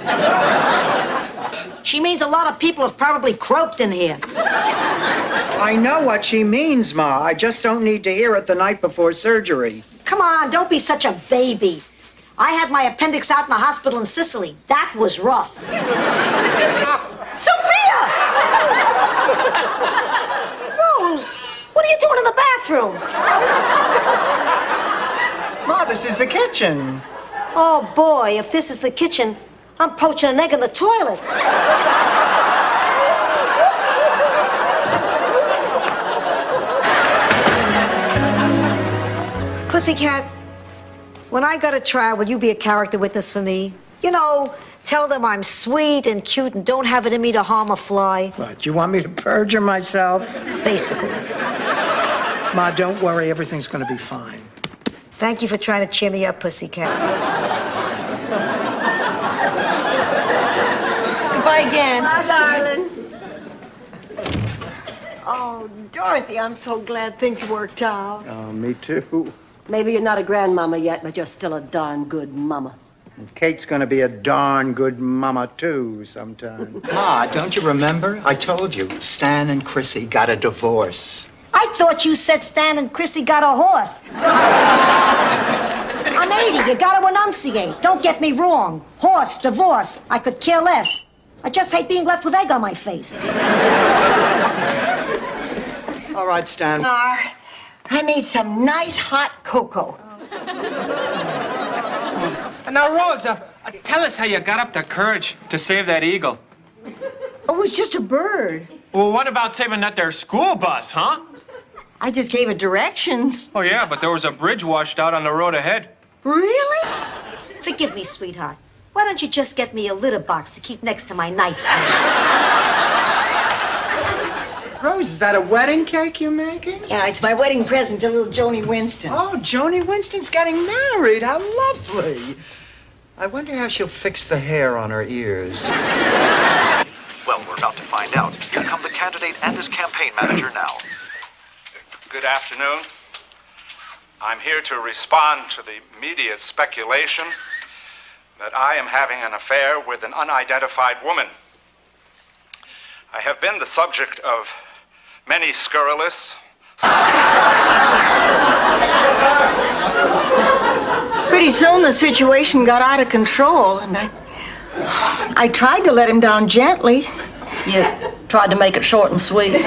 Speaker 4: She means a lot of people have probably croaked in here.
Speaker 2: I know what she means, Ma. I just don't need to hear it the night before surgery.
Speaker 4: Come on, don't be such a baby. I had my appendix out in the hospital in Sicily. That was rough. Sophia! Rose, what are you doing in the bathroom?
Speaker 2: Ma, this is the kitchen.
Speaker 4: Oh, boy, if this is the kitchen, I'm poaching an egg in the toilet. Pussycat, when I go to trial, will you be a character witness for me? You know, tell them I'm sweet and cute and don't have it in me to harm a fly.
Speaker 2: What, you want me to perjure myself?
Speaker 4: Basically.
Speaker 2: Ma, don't worry. Everything's gonna be fine.
Speaker 4: Thank you for trying to cheer me up, Pussycat.
Speaker 10: Goodbye again.
Speaker 9: Bye, darling. Oh, Dorothy, I'm so glad things worked out.
Speaker 2: Oh, me too.
Speaker 10: Maybe you're not a grandmama yet, but you're still a darn good mama.
Speaker 2: And Kate's gonna be a darn good mama, too, sometime. Ma, don't you remember? I told you, Stan and Chrissy got a divorce.
Speaker 4: I thought you said Stan and Chrissy got a horse. I'm 80. You gotta enunciate. Don't get me wrong. Horse, divorce. I could care less. I just hate being left with egg on my face.
Speaker 2: All right, Stan.
Speaker 9: I made some nice hot cocoa.
Speaker 8: Now, Rosa, tell us how you got up the courage to save that eagle.
Speaker 9: It was just a bird.
Speaker 8: Well, what about saving that there school bus, huh?
Speaker 9: I just gave it directions.
Speaker 8: Oh, yeah, but there was a bridge washed out on the road ahead.
Speaker 9: Really?
Speaker 4: Forgive me, sweetheart. Why don't you just get me a litter box to keep next to my nightstand?
Speaker 2: Rose, is that a wedding cake you're making?
Speaker 9: Yeah, it's my wedding present to little Joni Winston.
Speaker 2: Oh, Joni Winston's getting married. How lovely. I wonder how she'll fix the hair on her ears.
Speaker 13: Well, we're about to find out. Here come the candidate and his campaign manager now.
Speaker 15: Good afternoon. I'm here to respond to the media's speculation that I am having an affair with an unidentified woman. I have been the subject of many scurrilous,
Speaker 9: Pretty soon the situation got out of control, and I tried to let him down gently.
Speaker 10: You tried to make it short and sweet.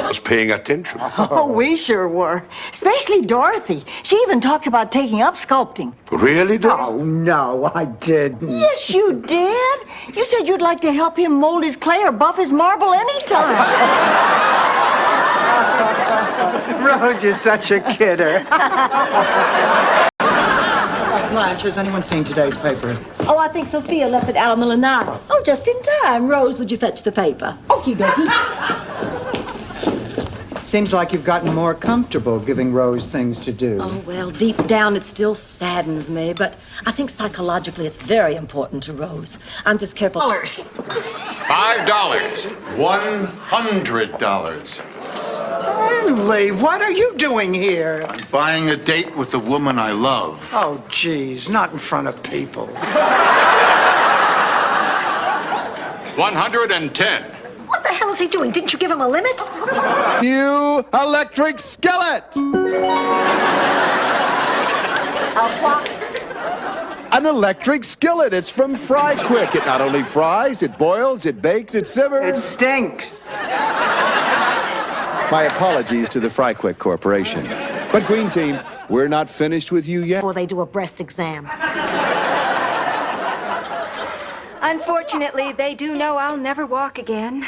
Speaker 5: Was paying attention.
Speaker 9: Oh, we sure were. Especially Dorothy. She even talked about taking up sculpting.
Speaker 5: Really,
Speaker 2: Oh, no, I didn't.
Speaker 9: Yes, you did. You said you'd like to help him mold his clay or buff his marble anytime.
Speaker 2: Rose, you're such a kidder. Blanche, has anyone seen today's paper?
Speaker 6: Oh, I think Sophia left it out on the lanai. Oh, just in time. Rose, would you fetch the paper? Okie dokie.
Speaker 2: Seems like you've gotten more comfortable giving Rose things to do.
Speaker 6: Oh, well, deep down it still saddens me, but I think psychologically it's very important to Rose. I'm just careful.
Speaker 20: $5. $100.
Speaker 2: Stanley, what are you doing here?
Speaker 20: I'm buying a date with the woman I love.
Speaker 2: Oh, geez, not in front of people.
Speaker 12: 110.
Speaker 4: What the hell is he doing? Didn't you give him a limit?
Speaker 17: New electric skillet. An electric skillet. It's from Fry Quick. It not only fries, it boils, it bakes, it simmers.
Speaker 2: It stinks.
Speaker 17: My apologies to the Fry Quick Corporation. But Green Team, we're not finished with you yet.
Speaker 4: Before they do a breast exam.
Speaker 18: Unfortunately, they do know I'll never walk again.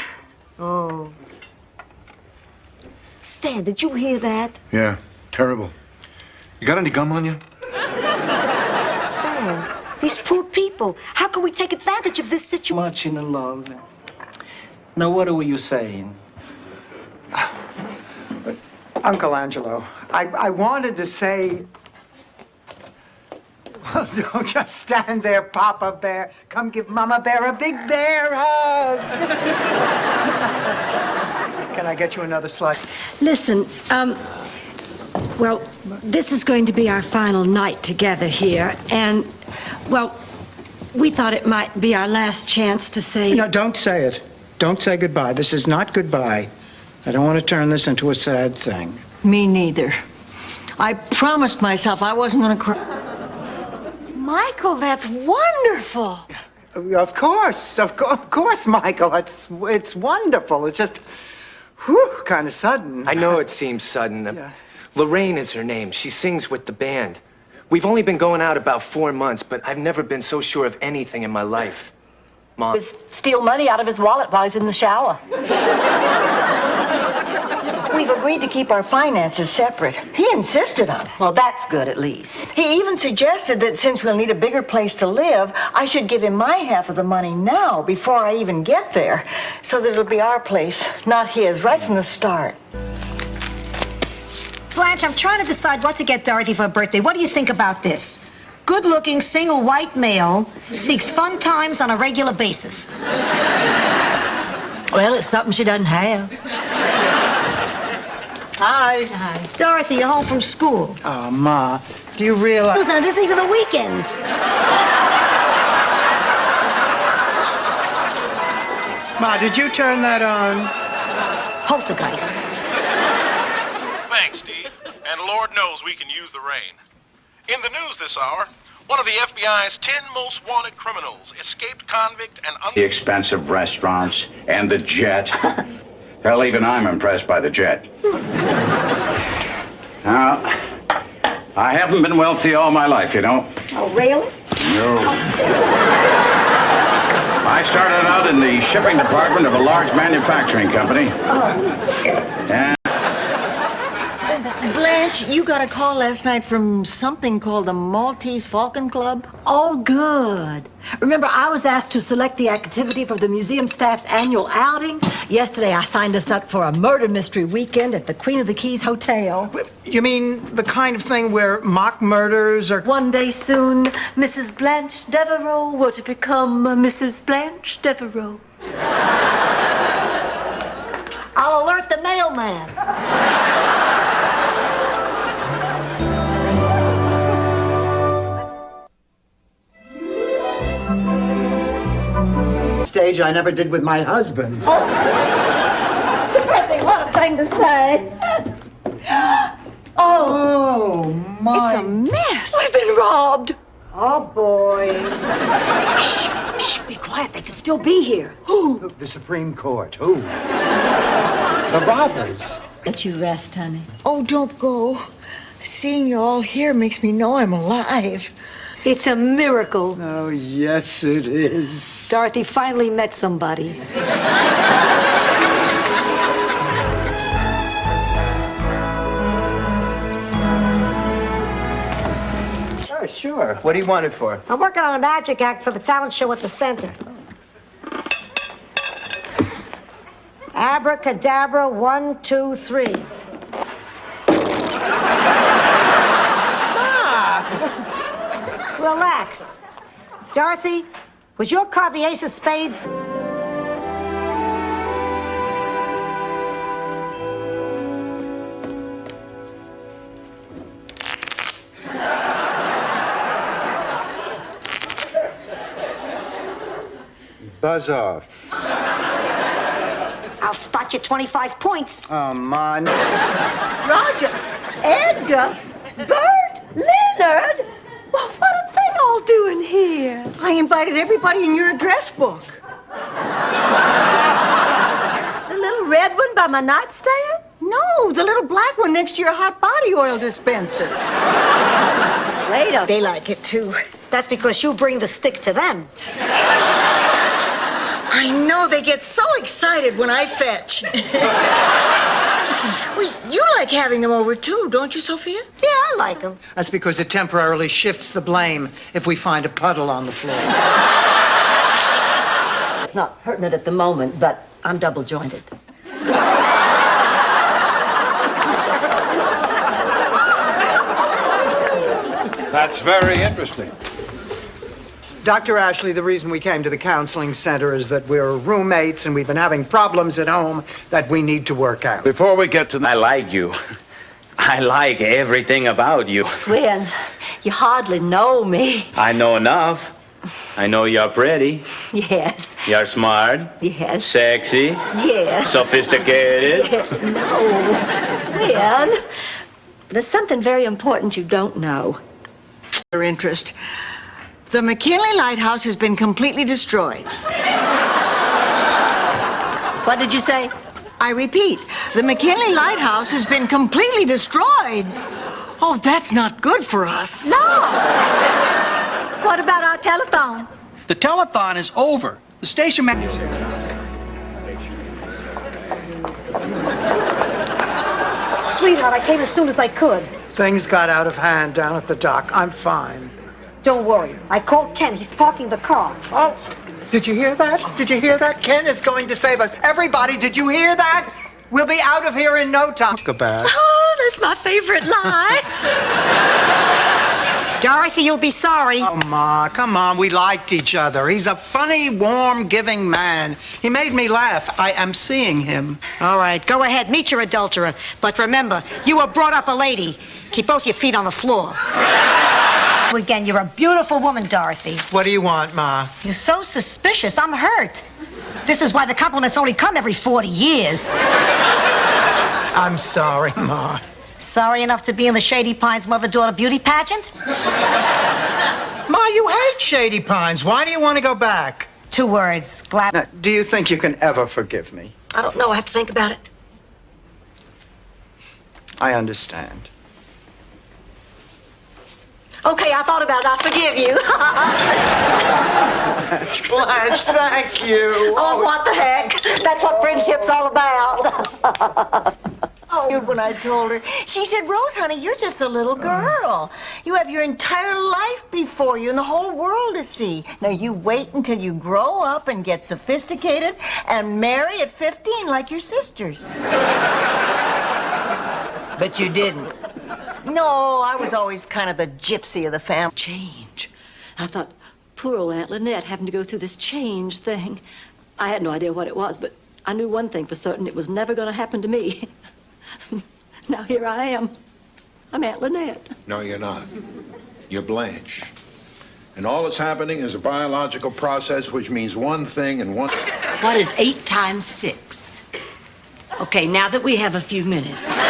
Speaker 4: Oh. Stan, did you hear that?
Speaker 20: Yeah, terrible. You got any gum on you?
Speaker 4: Stan, these poor people. How can we take advantage of this situation?
Speaker 19: Much in love. Now, what were you saying?
Speaker 2: Uncle Angelo, I wanted to say... Don't just stand there, Papa Bear. Come give Mama Bear a big bear hug. Can I get you another slice?
Speaker 6: Listen, well, this is going to be our final night together here, and, well, we thought it might be our last chance to say...
Speaker 2: No, don't say it. Don't say goodbye. This is not goodbye. I don't want to turn this into a sad thing.
Speaker 9: Me neither. I promised myself I wasn't going to cry.
Speaker 4: Michael, that's wonderful.
Speaker 2: Of course, Michael. It's wonderful. It's just, kind of sudden.
Speaker 21: I know it seems sudden. Lorraine is her name. She sings with the band. We've only been going out about 4 months, but I've never been so sure of anything in my life. Mom.
Speaker 10: Steal money out of his wallet while he's in the shower.
Speaker 9: We've agreed to keep our finances separate. He insisted on it.
Speaker 10: Well, that's good at least.
Speaker 9: He even suggested that since we'll need a bigger place to live, I should give him my half of the money now, before I even get there, so that it'll be our place, not his, right from the start.
Speaker 4: Blanche, I'm trying to decide what to get Dorothy for her birthday. What do you think about this? Good-looking, single white male seeks fun times on a regular basis.
Speaker 10: Well, it's something she doesn't have.
Speaker 2: Hi.
Speaker 4: Hi. Dorothy, you're home from school.
Speaker 2: Oh, Ma, do you realize...
Speaker 4: Listen, it isn't even the weekend.
Speaker 2: Ma, did you turn that on?
Speaker 4: Poltergeist.
Speaker 14: Thanks, Dee. And Lord knows we can use the rain. In the news this hour, one of the FBI's 10 most wanted criminals, escaped convict and...
Speaker 5: The expensive restaurants and the jet. Hell, even I'm impressed by the jet. Now, I haven't been wealthy all my life, you know.
Speaker 4: Oh, really?
Speaker 5: No. I started out in the shipping department of a large manufacturing company. And
Speaker 9: Blanche, you got a call last night from something called the Maltese Falcon Club?
Speaker 6: Oh, good. Remember, I was asked to select the activity for the museum staff's annual outing. Yesterday, I signed us up for a murder mystery weekend at the Queen of the Keys Hotel.
Speaker 2: You mean the kind of thing where mock murders are...
Speaker 6: One day soon, Mrs. Blanche Devereaux were to become Mrs. Blanche Devereaux.
Speaker 4: I'll alert the mailman.
Speaker 2: Stage I never did with my husband.
Speaker 10: Dorothy, what a thing to say.
Speaker 2: Oh, my...
Speaker 10: It's a mess.
Speaker 6: We've been robbed.
Speaker 4: Oh, boy.
Speaker 6: Shh, shh, be quiet. They could still be here.
Speaker 2: Who? The Supreme Court. Who? The robbers.
Speaker 6: Let you rest, honey.
Speaker 9: Oh, don't go. Seeing you all here makes me know I'm alive.
Speaker 6: It's a miracle.
Speaker 2: Oh, yes, it is.
Speaker 6: Dorothy finally met somebody.
Speaker 2: Oh, sure. What do you want it for?
Speaker 4: I'm working on a magic act for the talent show at the center. Abracadabra, 1, 2, 3. Relax. Dorothy, was your card the ace of spades?
Speaker 2: Buzz off.
Speaker 4: I'll spot you 25 points.
Speaker 2: Oh, man.
Speaker 10: Roger, Edgar, Bert, Leonard. Well, what are they all doing
Speaker 18: here?
Speaker 9: I invited everybody in your address book.
Speaker 10: The little red one by my nightstand?
Speaker 9: No, the little black one next to your hot body oil dispenser.
Speaker 10: Wait a...
Speaker 9: They like it too.
Speaker 4: That's because you bring the stick to them.
Speaker 9: I know, they get so excited when I fetch. Well, you like having them over too, don't you, Sophia?
Speaker 4: Yeah, I like them.
Speaker 2: That's because it temporarily shifts the blame if we find a puddle on the floor.
Speaker 10: It's not hurting it at the moment, but I'm double jointed.
Speaker 20: That's very interesting.
Speaker 2: Dr. Ashley, the reason we came to the counseling center is that we're roommates and we've been having problems at home that we need to work out.
Speaker 20: Before we get to
Speaker 3: I like you. I like everything about you.
Speaker 10: Swin, you hardly know me.
Speaker 3: I know enough. I know you're pretty.
Speaker 10: Yes.
Speaker 3: You're smart.
Speaker 10: Yes.
Speaker 3: Sexy.
Speaker 10: Yes.
Speaker 3: Sophisticated.
Speaker 10: No. Swin, there's something very important you don't know.
Speaker 9: Their interest. The McKinley Lighthouse has been completely destroyed.
Speaker 10: What did you say?
Speaker 9: I repeat, the McKinley Lighthouse has been completely destroyed. Oh, that's not good for us.
Speaker 10: No! What about our telethon?
Speaker 7: The telethon is over. The station manager.
Speaker 4: Sweetheart, I came as soon as I could.
Speaker 2: Things got out of hand down at the dock. I'm fine.
Speaker 4: Don't worry. I called Ken. He's parking the car.
Speaker 2: Oh, did you hear that? Did you hear that? Ken is going to save us. Everybody, did you hear that? We'll be out of here in no time. Goodbye.
Speaker 10: Oh, that's my favorite lie.
Speaker 4: Dorothy, you'll be sorry.
Speaker 2: Oh, Ma, come on. We liked each other. He's a funny, warm, giving man. He made me laugh. I am seeing him.
Speaker 4: All right, go ahead. Meet your adulterer. But remember, you were brought up a lady. Keep both your feet on the floor. Again, you're a beautiful woman, Dorothy.
Speaker 2: What do you want, Ma?
Speaker 4: You're so suspicious. I'm hurt. This is why the compliments only come every 40 years.
Speaker 2: I'm sorry, Ma.
Speaker 4: Sorry enough to be in the Shady Pines mother-daughter beauty pageant?
Speaker 2: Ma, you hate Shady Pines. Why do you want to go back?
Speaker 4: 2 words. Glad.
Speaker 2: Now, do you think you can ever forgive me?
Speaker 10: I don't know. I have to think about it.
Speaker 2: I understand.
Speaker 10: Okay, I thought about it. I forgive you.
Speaker 2: Blanche, thank you.
Speaker 10: Oh, what the heck? That's what friendship's all about.
Speaker 9: Oh, when I told her, she said, Rose, honey, you're just a little girl. You have your entire life before you and the whole world to see. Now, you wait until you grow up and get sophisticated and marry at 15 like your sisters. But you didn't. No, I was always kind of the gypsy of the family.
Speaker 6: Change. I thought, poor old Aunt Lynette having to go through this change thing. I had no idea what it was, but I knew one thing for certain. It was never going to happen to me. Now here I am. I'm Aunt Lynette.
Speaker 20: No, you're not. You're Blanche. And all that's happening is a biological process, which means one thing and one...
Speaker 6: What is 8 times 6? Okay, now that we have a few minutes.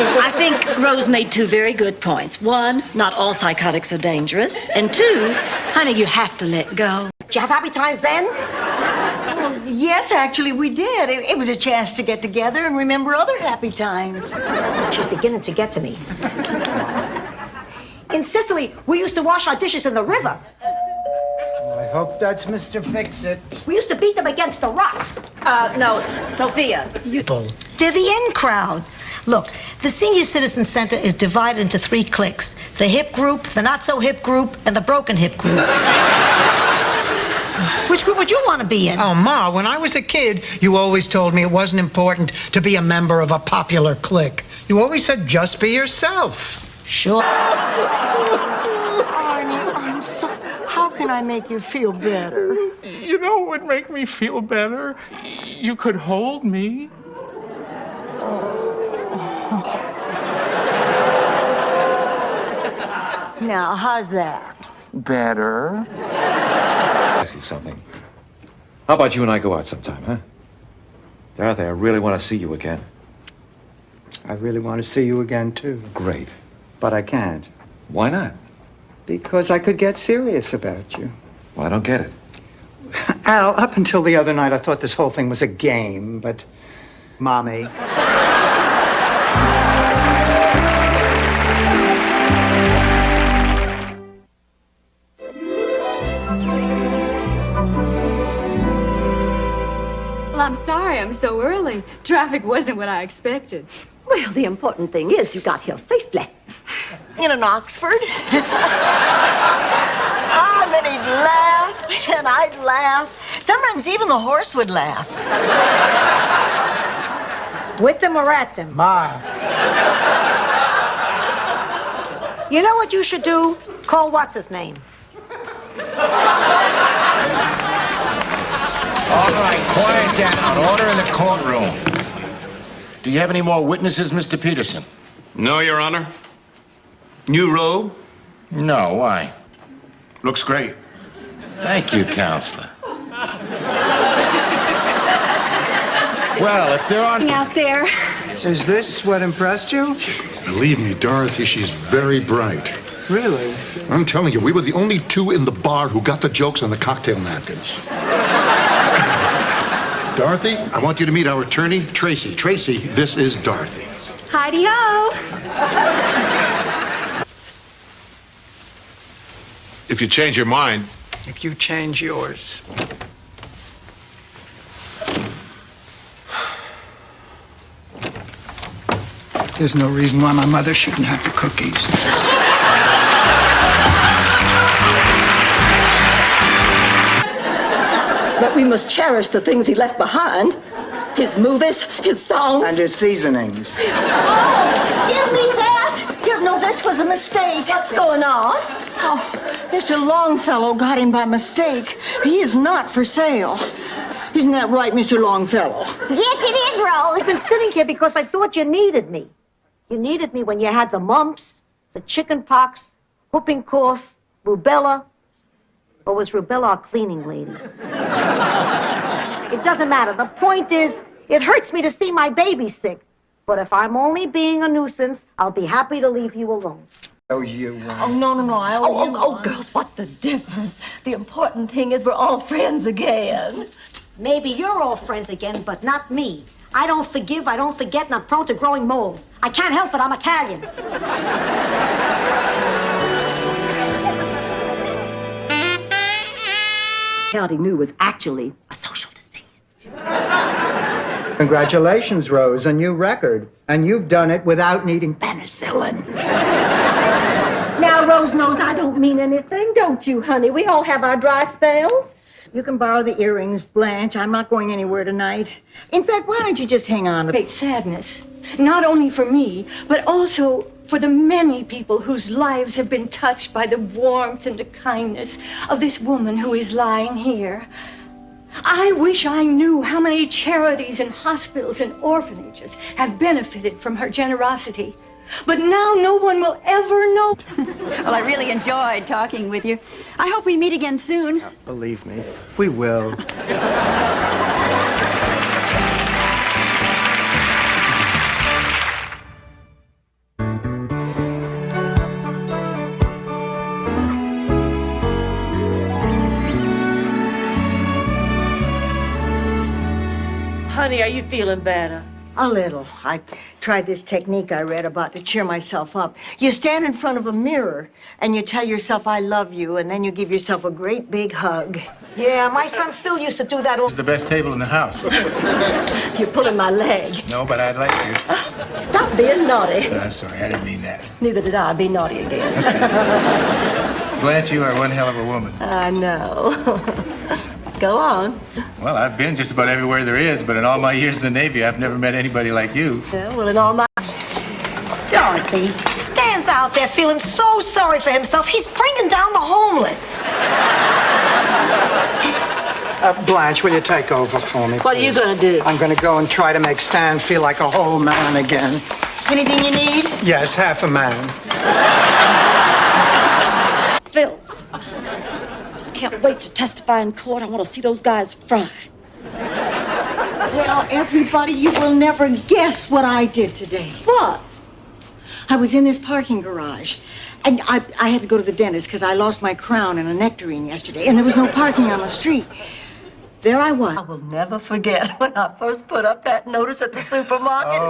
Speaker 6: I think Rose made 2 very good points. 1, not all psychotics are dangerous. And 2, honey, you have to let go.
Speaker 4: Did you have happy times then?
Speaker 9: Well, yes, actually, we did. It was a chance to get together and remember other happy times.
Speaker 4: She's beginning to get to me. In Sicily, we used to wash our dishes in the river.
Speaker 2: I hope that's Mr. Fix-It.
Speaker 4: We used to beat them against the rocks.
Speaker 10: No, Sophia.
Speaker 4: They're the in crowd. Look, the Senior Citizen Center is divided into 3 cliques. The hip group, the not-so-hip group, and the broken hip group. Which group would you want to be in?
Speaker 2: Oh, Ma, when I was a kid, you always told me it wasn't important to be a member of a popular clique. You always said just be yourself.
Speaker 4: Sure.
Speaker 9: I'm so... How can I make you feel better?
Speaker 8: You know what would make me feel better? You could hold me.
Speaker 9: Now, how's that?
Speaker 8: Better.
Speaker 22: Ask you something. How about you and I go out sometime, huh? Dorothy, I really want to see you again.
Speaker 2: I really want to see you again, too.
Speaker 22: Great.
Speaker 2: But I can't.
Speaker 22: Why not?
Speaker 2: Because I could get serious about you.
Speaker 22: Well, I don't get it.
Speaker 2: Al, up until the other night, I thought this whole thing was a game, but... Mommy...
Speaker 1: Well, I'm sorry I'm so early. Traffic wasn't what I expected.
Speaker 10: Well, the important thing is you got here safely.
Speaker 9: In an Oxford. Ah, and then he'd laugh, and I'd laugh. Sometimes even the horse would laugh.
Speaker 4: With them or at them?
Speaker 2: Ma.
Speaker 4: You know what you should do? Call what's his name.
Speaker 20: All right, quiet down. Order in the courtroom. Do you have any more witnesses, Mr. Peterson?
Speaker 23: No, Your Honor. New robe?
Speaker 20: No, why?
Speaker 23: Looks great.
Speaker 20: Thank you, Counselor. Well, if there aren't...
Speaker 1: Out there.
Speaker 2: Is this what impressed you?
Speaker 20: Believe me, Dorothy, she's very bright.
Speaker 2: Really?
Speaker 20: I'm telling you, we were the only two in the bar who got the jokes on the cocktail napkins. Dorothy, I want you to meet our attorney, Tracy. Tracy, this is Dorothy.
Speaker 1: Heidi-ho!
Speaker 20: If you change your mind...
Speaker 2: If you change yours. There's no reason why my mother shouldn't have the cookies.
Speaker 10: But we must cherish the things he left behind. His movies, his songs.
Speaker 2: And his seasonings.
Speaker 9: Oh, give me that! No, this was a mistake.
Speaker 10: What's going on?
Speaker 9: Oh, Mr. Longfellow got him by mistake. He is not for sale. Isn't that right, Mr. Longfellow?
Speaker 4: Yes, it is, Rose. I've been sitting here because I thought you needed me. You needed me when you had the mumps, the chicken pox, whooping cough, rubella. Or was rubella a cleaning lady? It doesn't matter. The point is, it hurts me to see my baby sick. But if I'm only being a nuisance, I'll be happy to leave you alone.
Speaker 2: Oh, you won't.
Speaker 9: Oh, no, I owe you one.
Speaker 10: Girls, what's the difference? The important thing is we're all friends again.
Speaker 4: Maybe you're all friends again, but not me. I don't forgive, I don't forget, and I'm prone to growing moles. I can't help it, I'm Italian.
Speaker 10: County knew was actually a social disease.
Speaker 2: Congratulations, Rose, a new record. And you've done it without needing penicillin.
Speaker 10: Now, Rose knows I don't mean anything, don't you, honey? We all have our dry spells.
Speaker 9: You can borrow the earrings, Blanche. I'm not going anywhere tonight. In fact, why don't you just hang on to...
Speaker 1: Great sadness, not only for me, but also for the many people whose lives have been touched by the warmth and the kindness of this woman who is lying here. I wish I knew how many charities and hospitals and orphanages have benefited from her generosity. But now no one will ever know.
Speaker 6: Well, I really enjoyed talking with you. I hope we meet again soon.
Speaker 2: Believe me, we will.
Speaker 10: Honey, are you feeling better?
Speaker 9: A little. I tried this technique I read about to cheer myself up. You stand in front of a mirror and you tell yourself, I love you, and then you give yourself a great big hug.
Speaker 4: Yeah, my son Phil used to do that all...
Speaker 20: This is the best table in the house.
Speaker 10: You're pulling my leg.
Speaker 20: No, but I'd like to.
Speaker 10: Stop being naughty.
Speaker 20: I'm sorry, I didn't mean that.
Speaker 10: Neither did I. Be naughty again.
Speaker 20: Blanche, you are one hell of a woman.
Speaker 10: I know. Go on.
Speaker 20: Well, I've been just about everywhere there is, but in all my years in the Navy, I've never met anybody like you.
Speaker 10: Yeah, well, in all my...
Speaker 4: Dorothy stands out there feeling so sorry for himself. He's bringing down the homeless.
Speaker 2: Blanche, will you take over for me,
Speaker 10: What are you
Speaker 2: please?
Speaker 10: gonna do?
Speaker 2: I'm gonna go and try to make Stan feel like a whole man again.
Speaker 9: Anything you need?
Speaker 2: Yes, half a man.
Speaker 10: Phil, just can't wait to testify in court. I want to see those guys fry.
Speaker 9: Well, everybody, you will never guess what I did today.
Speaker 10: What?
Speaker 9: I was in this parking garage, and I had to go to the dentist because I lost my crown and a nectarine yesterday, and there was no parking on the street. There I was.
Speaker 10: I will never forget when I first put up that notice at the supermarket.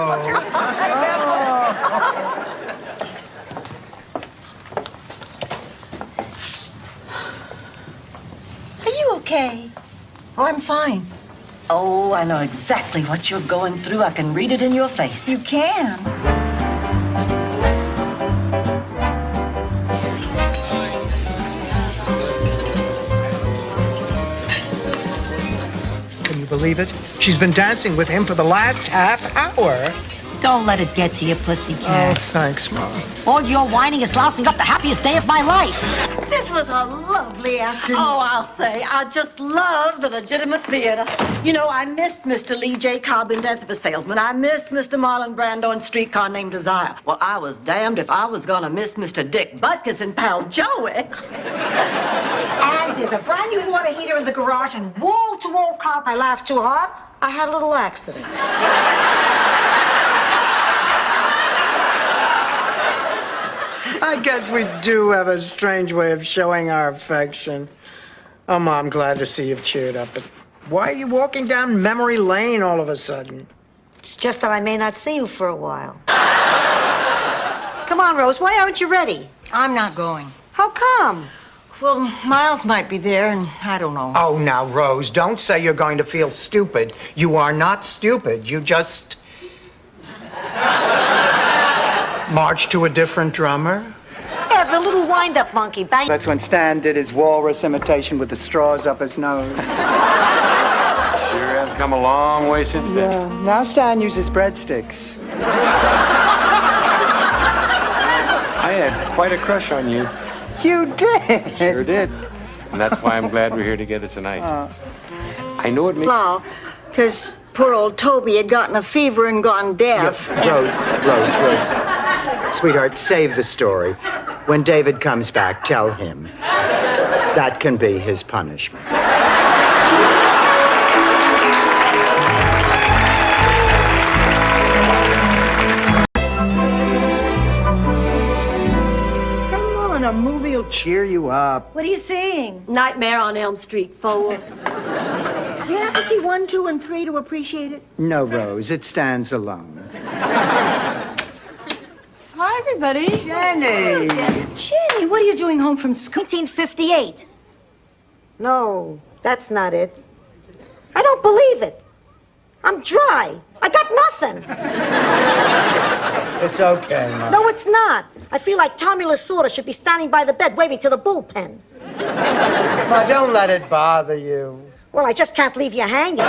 Speaker 10: Are you okay?
Speaker 9: Oh, I'm fine.
Speaker 10: Oh, I know exactly what you're going through. I can read it in your face.
Speaker 9: You can.
Speaker 2: Can you believe it? She's been dancing with him for the last half hour.
Speaker 10: Don't let it get to you, pussycat.
Speaker 2: Oh, thanks, Mom.
Speaker 4: All your whining is lousing up the happiest day of my life.
Speaker 10: This was a lovely afternoon. Oh, I'll say, I just love the legitimate theater. You know, I missed Mr. Lee J. Cobb in Death of a Salesman. I missed Mr. Marlon Brando in Streetcar Named Desire. Well, I was damned if I was gonna miss Mr. Dick Butkus and Pal Joey.
Speaker 4: And there's a brand new water heater in the garage and wall-to-wall carpet. I laughed too hard. I had a little accident.
Speaker 2: I guess we do have a strange way of showing our affection. Oh, Mom, glad to see you've cheered up, but why are you walking down memory lane all of a sudden?
Speaker 4: It's just that I may not see you for a while. Come on, Rose. Why aren't you ready?
Speaker 9: I'm not going.
Speaker 4: How come?
Speaker 9: Well, Miles might be there, and I don't know.
Speaker 2: Oh, now, Rose, don't say you're going to feel stupid. You are not stupid. You just march to a different drummer.
Speaker 4: Yeah, the little wind-up monkey. Bang.
Speaker 2: That's when Stan did his walrus imitation with the straws up his nose.
Speaker 3: Sure have come a long way since then.
Speaker 2: Yeah, now Stan uses breadsticks.
Speaker 3: I had quite a crush on you.
Speaker 2: You did?
Speaker 3: Sure did. And that's why I'm glad we're here together tonight. I know it makes...
Speaker 9: Well, because poor old Toby had gotten a fever and gone deaf.
Speaker 2: Rose. Sweetheart, save the story. When David comes back, tell him. That can be his punishment. Come on, a movie will cheer you up.
Speaker 4: What are you seeing?
Speaker 10: Nightmare on Elm Street 4.
Speaker 9: You have to see 1, 2, and 3 to appreciate it.
Speaker 2: No, Rose, it stands alone.
Speaker 18: Hi, everybody.
Speaker 2: Jenny!
Speaker 4: Jenny, what are you doing home from school? 1958. No, that's not it. I don't believe it. I'm dry. I got nothing.
Speaker 2: It's okay, Mom.
Speaker 4: No, it's not. I feel like Tommy Lasorda should be standing by the bed waving to the bullpen.
Speaker 2: Ma, don't let it bother you.
Speaker 4: Well, I just can't leave you hanging.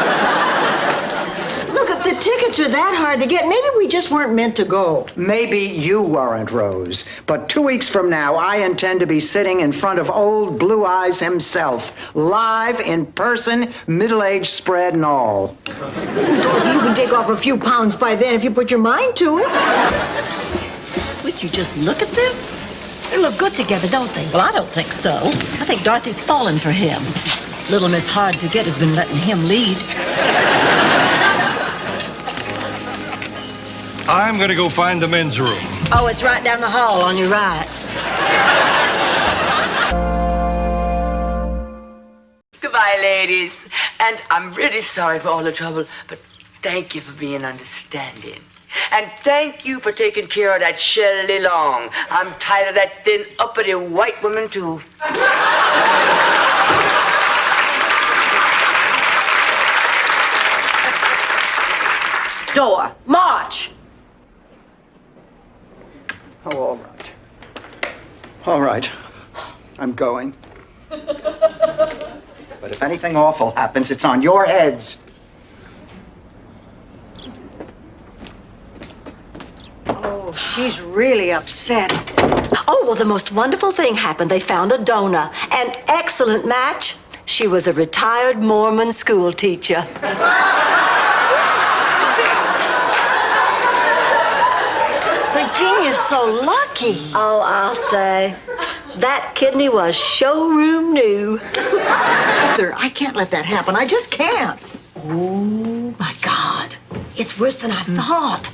Speaker 9: Look, if the tickets are that hard to get, maybe we just weren't meant to go.
Speaker 2: Maybe you weren't, Rose, but 2 weeks from now, I intend to be sitting in front of old Blue Eyes himself, live, in person, middle-aged spread and all.
Speaker 9: You can take off a few pounds by then if you put your mind to it.
Speaker 10: Would you just look at them?
Speaker 4: They look good together, don't they?
Speaker 10: Well, I don't think so. I think Dorothy's fallen for him. Little Miss Hard to Get has been letting him lead.
Speaker 12: I'm gonna go find the men's room.
Speaker 10: Oh, it's right down the hall on your right.
Speaker 11: Goodbye, ladies. And I'm really sorry for all the trouble, but thank you for being understanding. And thank you for taking care of that Shelley Long. I'm tired of that thin, uppity white woman, too.
Speaker 10: Door, march!
Speaker 2: Oh, all right. All right. I'm going. But if anything awful happens, it's on your heads.
Speaker 9: Oh, she's really upset.
Speaker 10: Oh, well, the most wonderful thing happened. They found a donor. An excellent match. She was a retired Mormon school teacher.
Speaker 9: Virginia's so lucky.
Speaker 10: Oh, I'll say. That kidney was showroom new.
Speaker 9: Mother, I can't let that happen. I just can't.
Speaker 10: Ooh.
Speaker 6: Oh, my God. It's worse than I thought.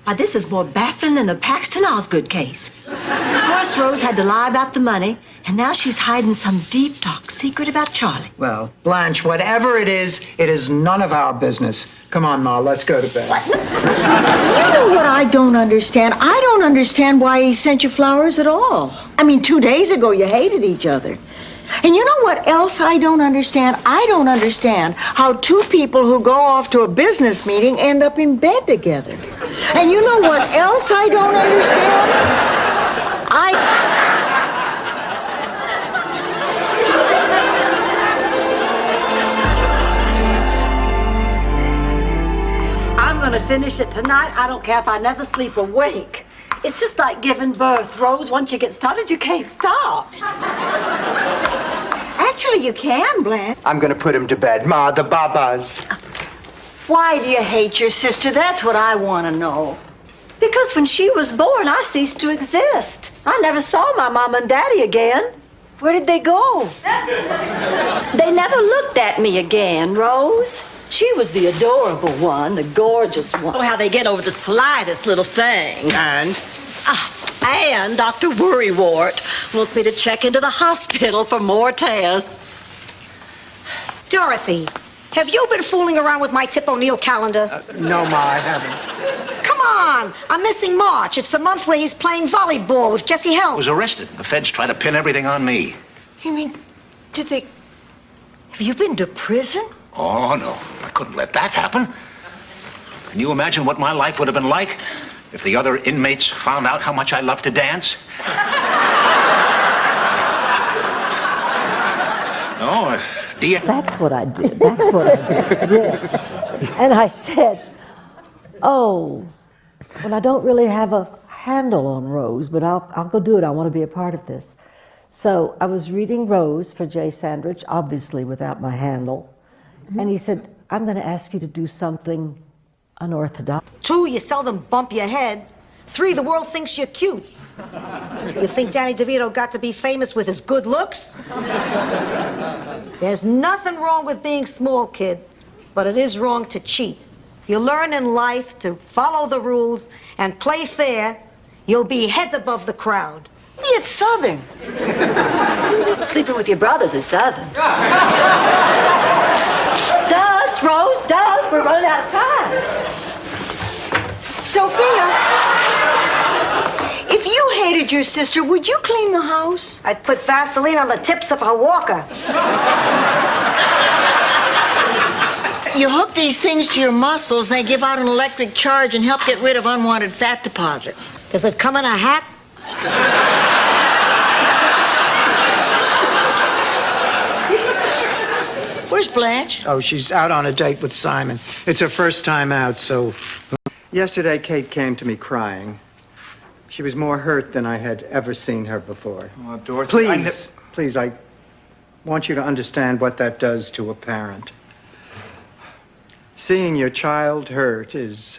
Speaker 6: Why, this is more baffling than the Paxton Osgood case. First, Rose had to lie about the money, and now she's hiding some deep, dark secret about Charlie.
Speaker 2: Well, Blanche, whatever it is none of our business. Come on, Ma, let's go to bed.
Speaker 9: You know what I don't understand? I don't understand why he sent you flowers at all. I mean, 2 days ago you hated each other. And you know what else I don't understand? I don't understand how two people who go off to a business meeting end up in bed together. And you know what else I don't understand?
Speaker 6: I'm gonna finish it tonight. I don't care if I never sleep a wink. It's just like giving birth, Rose. Once you get started, you can't stop.
Speaker 9: Actually, you can, Blanche.
Speaker 2: I'm gonna put him to bed. Ma, the babas.
Speaker 9: Why do you hate your sister? That's what I want to know.
Speaker 6: Because when she was born, I ceased to exist. I never saw my mom and daddy again.
Speaker 9: Where did they go?
Speaker 6: They never looked at me again, Rose. She was the adorable one, the gorgeous one. Oh, how they get over the slightest little thing. And Dr. Worrywart wants me to check into the hospital for more tests.
Speaker 4: Dorothy, have you been fooling around with my Tip O'Neill calendar?
Speaker 2: No, Ma, I haven't.
Speaker 4: Come on! I'm missing March. It's the month where he's playing volleyball with Jesse Helm.
Speaker 20: Was arrested. The feds try to pin everything on me.
Speaker 9: You mean, did they... Have you been to prison?
Speaker 20: Oh, no. I couldn't let that happen. Can you imagine what my life would have been like if the other inmates found out how much I love to dance? No,
Speaker 10: That's what I did. That's what I did. Yes. And I said, oh, well, I don't really have a handle on Rose, but I'll go do it. I want to be a part of this. So I was reading Rose for Jay Sandrich, obviously without my handle. And he said, I'm going to ask you to do something unorthodox.
Speaker 4: 2, you seldom bump your head. 3, the world thinks you're cute. You think Danny DeVito got to be famous with his good looks? There's nothing wrong with being small, kid, but it is wrong to cheat. If you learn in life to follow the rules and play fair, you'll be heads above the crowd. It's Southern.
Speaker 6: Sleeping with your brothers is Southern. Does, Rose, does. We're running out of time.
Speaker 9: Sophia, if you hated your sister, would you clean the house?
Speaker 4: I'd put Vaseline on the tips of her walker.
Speaker 9: You hook these things to your muscles, they give out an electric charge and help get rid of unwanted fat deposits.
Speaker 4: Does it come in a hat?
Speaker 9: Where's Blanche?
Speaker 2: Oh, she's out on a date with Simon. It's her first time out, so... Yesterday, Kate came to me crying. She was more hurt than I had ever seen her before.
Speaker 13: Oh, Dorothy,
Speaker 2: Please, I want you to understand what that does to a parent. Seeing your child hurt is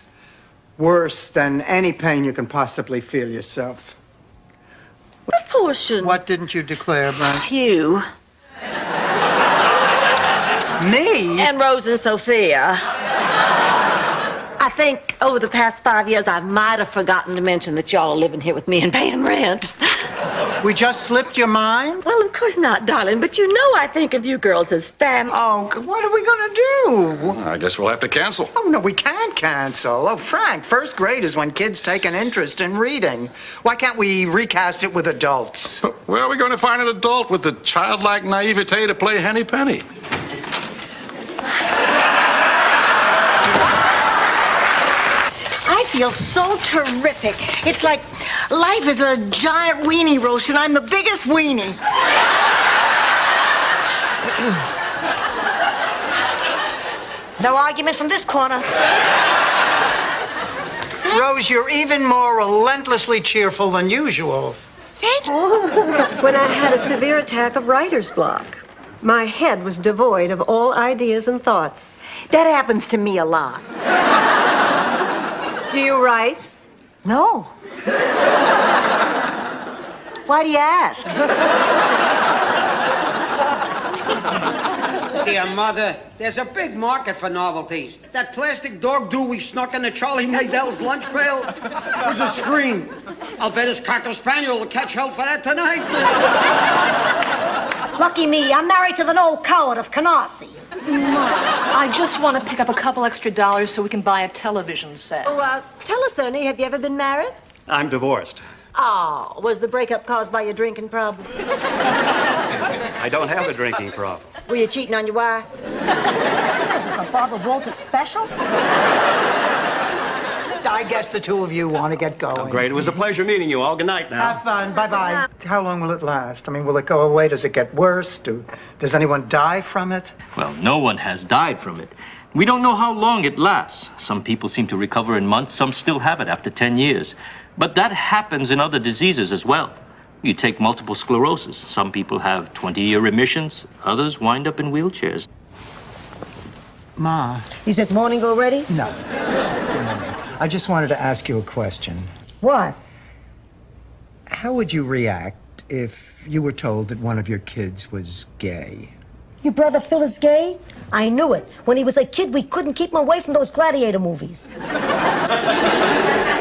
Speaker 2: worse than any pain you can possibly feel yourself.
Speaker 6: What portion?
Speaker 2: What didn't you declare, Blanche?
Speaker 6: You.
Speaker 2: Me?
Speaker 6: And Rose and Sophia. I think over the past 5 years, I might have forgotten to mention that y'all are living here with me and paying rent.
Speaker 2: We just slipped your mind?
Speaker 6: Well, of course not, darling, but you know I think of you girls as family.
Speaker 2: Oh, what are we gonna do?
Speaker 23: I guess we'll have to cancel.
Speaker 2: Oh, no, we can't cancel. Oh, Frank, first grade is when kids take an interest in reading. Why can't we recast it with adults?
Speaker 23: Where are we going to find an adult with the childlike naivete to play Henny Penny?
Speaker 9: I feel so terrific. It's like life is a giant weenie roast and I'm the biggest weenie.
Speaker 4: No argument from this corner.
Speaker 2: Rose, you're even more relentlessly cheerful than usual.
Speaker 18: When I had a severe attack of writer's block, my head was devoid of all ideas and thoughts. That happens to me a lot. Do you write?
Speaker 9: No. Why do you ask?
Speaker 13: dear Mother. There's a big market for novelties. That plastic dog do we snuck into Charlie Nadel's lunch pail was a scream. I'll bet his Cocker Spaniel will catch hell for that tonight.
Speaker 4: Lucky me, I'm married to the old coward of Canarsie.
Speaker 15: I just want to pick up a couple extra dollars so we can buy a television set.
Speaker 6: Oh, tell us, Ernie, have you ever been married?
Speaker 16: I'm divorced.
Speaker 6: Oh, was the breakup caused by your drinking problem?
Speaker 16: I don't have a drinking problem.
Speaker 6: Were you cheating on your wife?
Speaker 4: Is this a Barbara Walters special?
Speaker 2: I guess the two of you want to get going.
Speaker 16: Oh, great. It was a pleasure meeting you all. Good night now.
Speaker 2: Have fun. Bye-bye. How long will it last? I mean, will it go away? Does it get worse? Does anyone die from it?
Speaker 24: Well, no one has died from it. We don't know how long it lasts. Some people seem to recover in months. Some still have it after 10 years. But that happens in other diseases as well. You take multiple sclerosis. Some people have 20-year remissions. Others wind up in wheelchairs.
Speaker 2: Ma.
Speaker 9: Is it morning already?
Speaker 2: No. I just wanted to ask you a question.
Speaker 9: What?
Speaker 2: How would you react if you were told that one of your kids was gay?
Speaker 4: Your brother Phil is gay? I knew it. When he was a kid, we couldn't keep him away from those gladiator movies.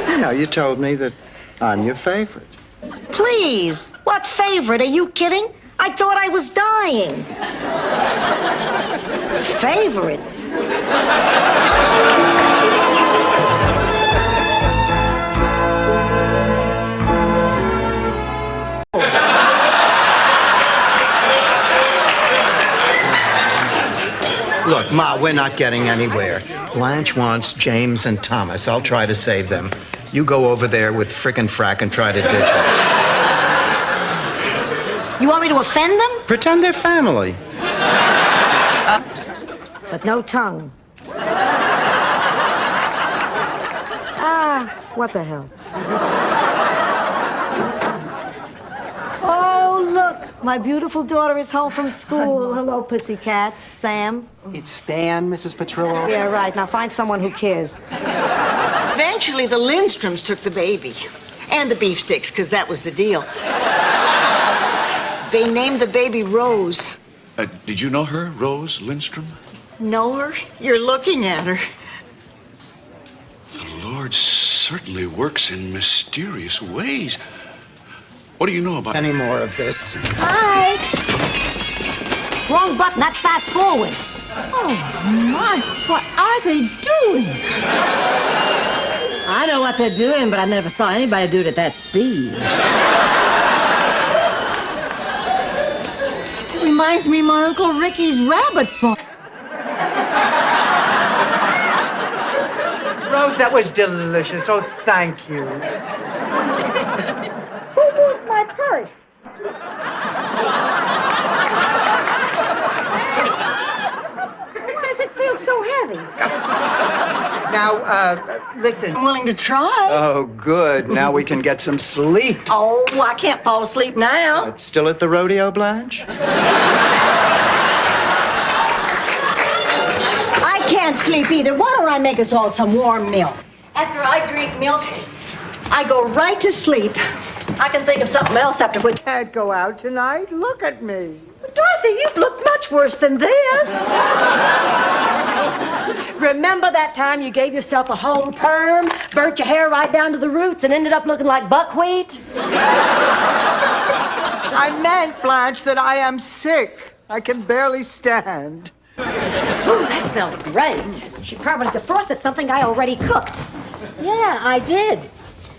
Speaker 2: You know, you told me that I'm your favorite.
Speaker 4: Please, what favorite? Are you kidding? I thought I was dying. Favorite?
Speaker 2: Look, Ma, we're not getting anywhere. Blanche wants James and Thomas. I'll try to save them. You go over there with frickin' frack and try to ditch them.
Speaker 4: You want me to offend them?
Speaker 2: Pretend they're family.
Speaker 4: But no tongue. What the hell? Oh, look. My beautiful daughter is home from school. Hello, pussycat. Sam.
Speaker 2: It's Stan, Mrs. Petrillo.
Speaker 4: Yeah, right. Now find someone who cares.
Speaker 9: Eventually, the Lindstroms took the baby. And the beefsteaks, because that was the deal. They named the baby Rose.
Speaker 23: Did you know her, Rose Lindstrom?
Speaker 9: Know her? You're looking at her.
Speaker 23: The Lord certainly works in mysterious ways. What do you know about
Speaker 2: any more of this?
Speaker 4: Hi. Wrong button. That's fast forward.
Speaker 6: Oh, my. What are they doing? I know what they're doing, but I never saw anybody do it at that speed.
Speaker 9: It reminds me of my Uncle Ricky's rabbit farm.
Speaker 2: Rose, that was delicious. Oh, thank you.
Speaker 4: Who moved my purse? Why does it feel so heavy?
Speaker 2: Now, listen.
Speaker 9: I'm willing to try.
Speaker 2: Oh, good. Now we can get some sleep.
Speaker 6: Oh, I can't fall asleep now.
Speaker 2: Still at the rodeo, Blanche?
Speaker 9: I can't sleep either. Why don't I make us all some warm milk? After I drink milk, I go right to sleep.
Speaker 6: I can think of something else after which.
Speaker 2: Can't go out tonight. Look at me.
Speaker 6: Dorothy, you've looked much worse than this. Remember that time you gave yourself a home perm, burnt your hair right down to the roots, and ended up looking like buckwheat?
Speaker 2: I meant, Blanche, that I am sick. I can barely stand.
Speaker 4: Ooh, that smells great. She probably defrosted something I already cooked.
Speaker 10: Yeah, I did.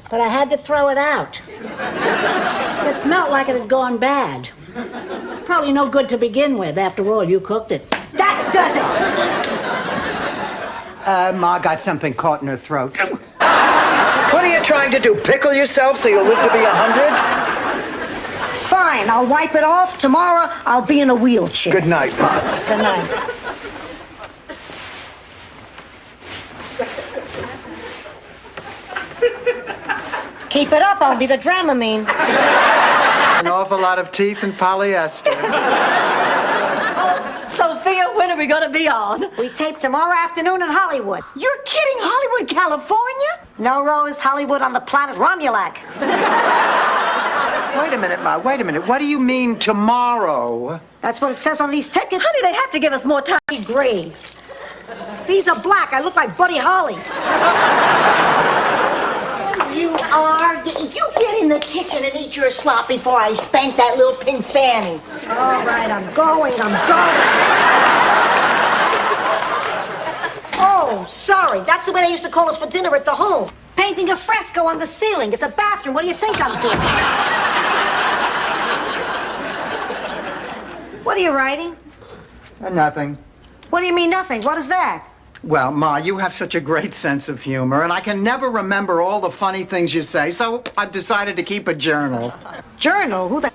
Speaker 10: But I had to throw it out. It smelled like it had gone bad. It's probably no good to begin with. After all, you cooked it.
Speaker 4: That does it!
Speaker 2: Ma got something caught in her throat. What are you trying to do? Pickle yourself so you'll live to be 100?
Speaker 4: Fine, I'll wipe it off. Tomorrow, I'll be in a wheelchair.
Speaker 2: Good night, Ma.
Speaker 4: Good night. Keep it up, I'll need a Dramamine.
Speaker 2: An awful lot of teeth and polyester.
Speaker 6: Sophia, when are we going to be on?
Speaker 4: We tape tomorrow afternoon in Hollywood.
Speaker 9: You're kidding, Hollywood, California?
Speaker 4: No, Rose, Hollywood on the planet Romulac.
Speaker 2: Wait a minute, Ma. Wait a minute. What do you mean tomorrow?
Speaker 4: That's what it says on these tickets.
Speaker 10: Honey, they have to give us more time.
Speaker 4: Gray. These are black. I look like Buddy Holly.
Speaker 9: You are. You get in the kitchen and eat your slop before I spank that little pink fanny.
Speaker 4: All right, I'm going. Oh, sorry. That's the way they used to call us for dinner at the home. Painting a fresco on the ceiling. It's a bathroom. What do you think I'm doing? What are you writing?
Speaker 2: Nothing.
Speaker 4: What do you mean nothing? What is that?
Speaker 2: Well, Ma, you have such a great sense of humor, and I can never remember all the funny things you say, so I've decided to keep a journal.
Speaker 4: Journal? Who the...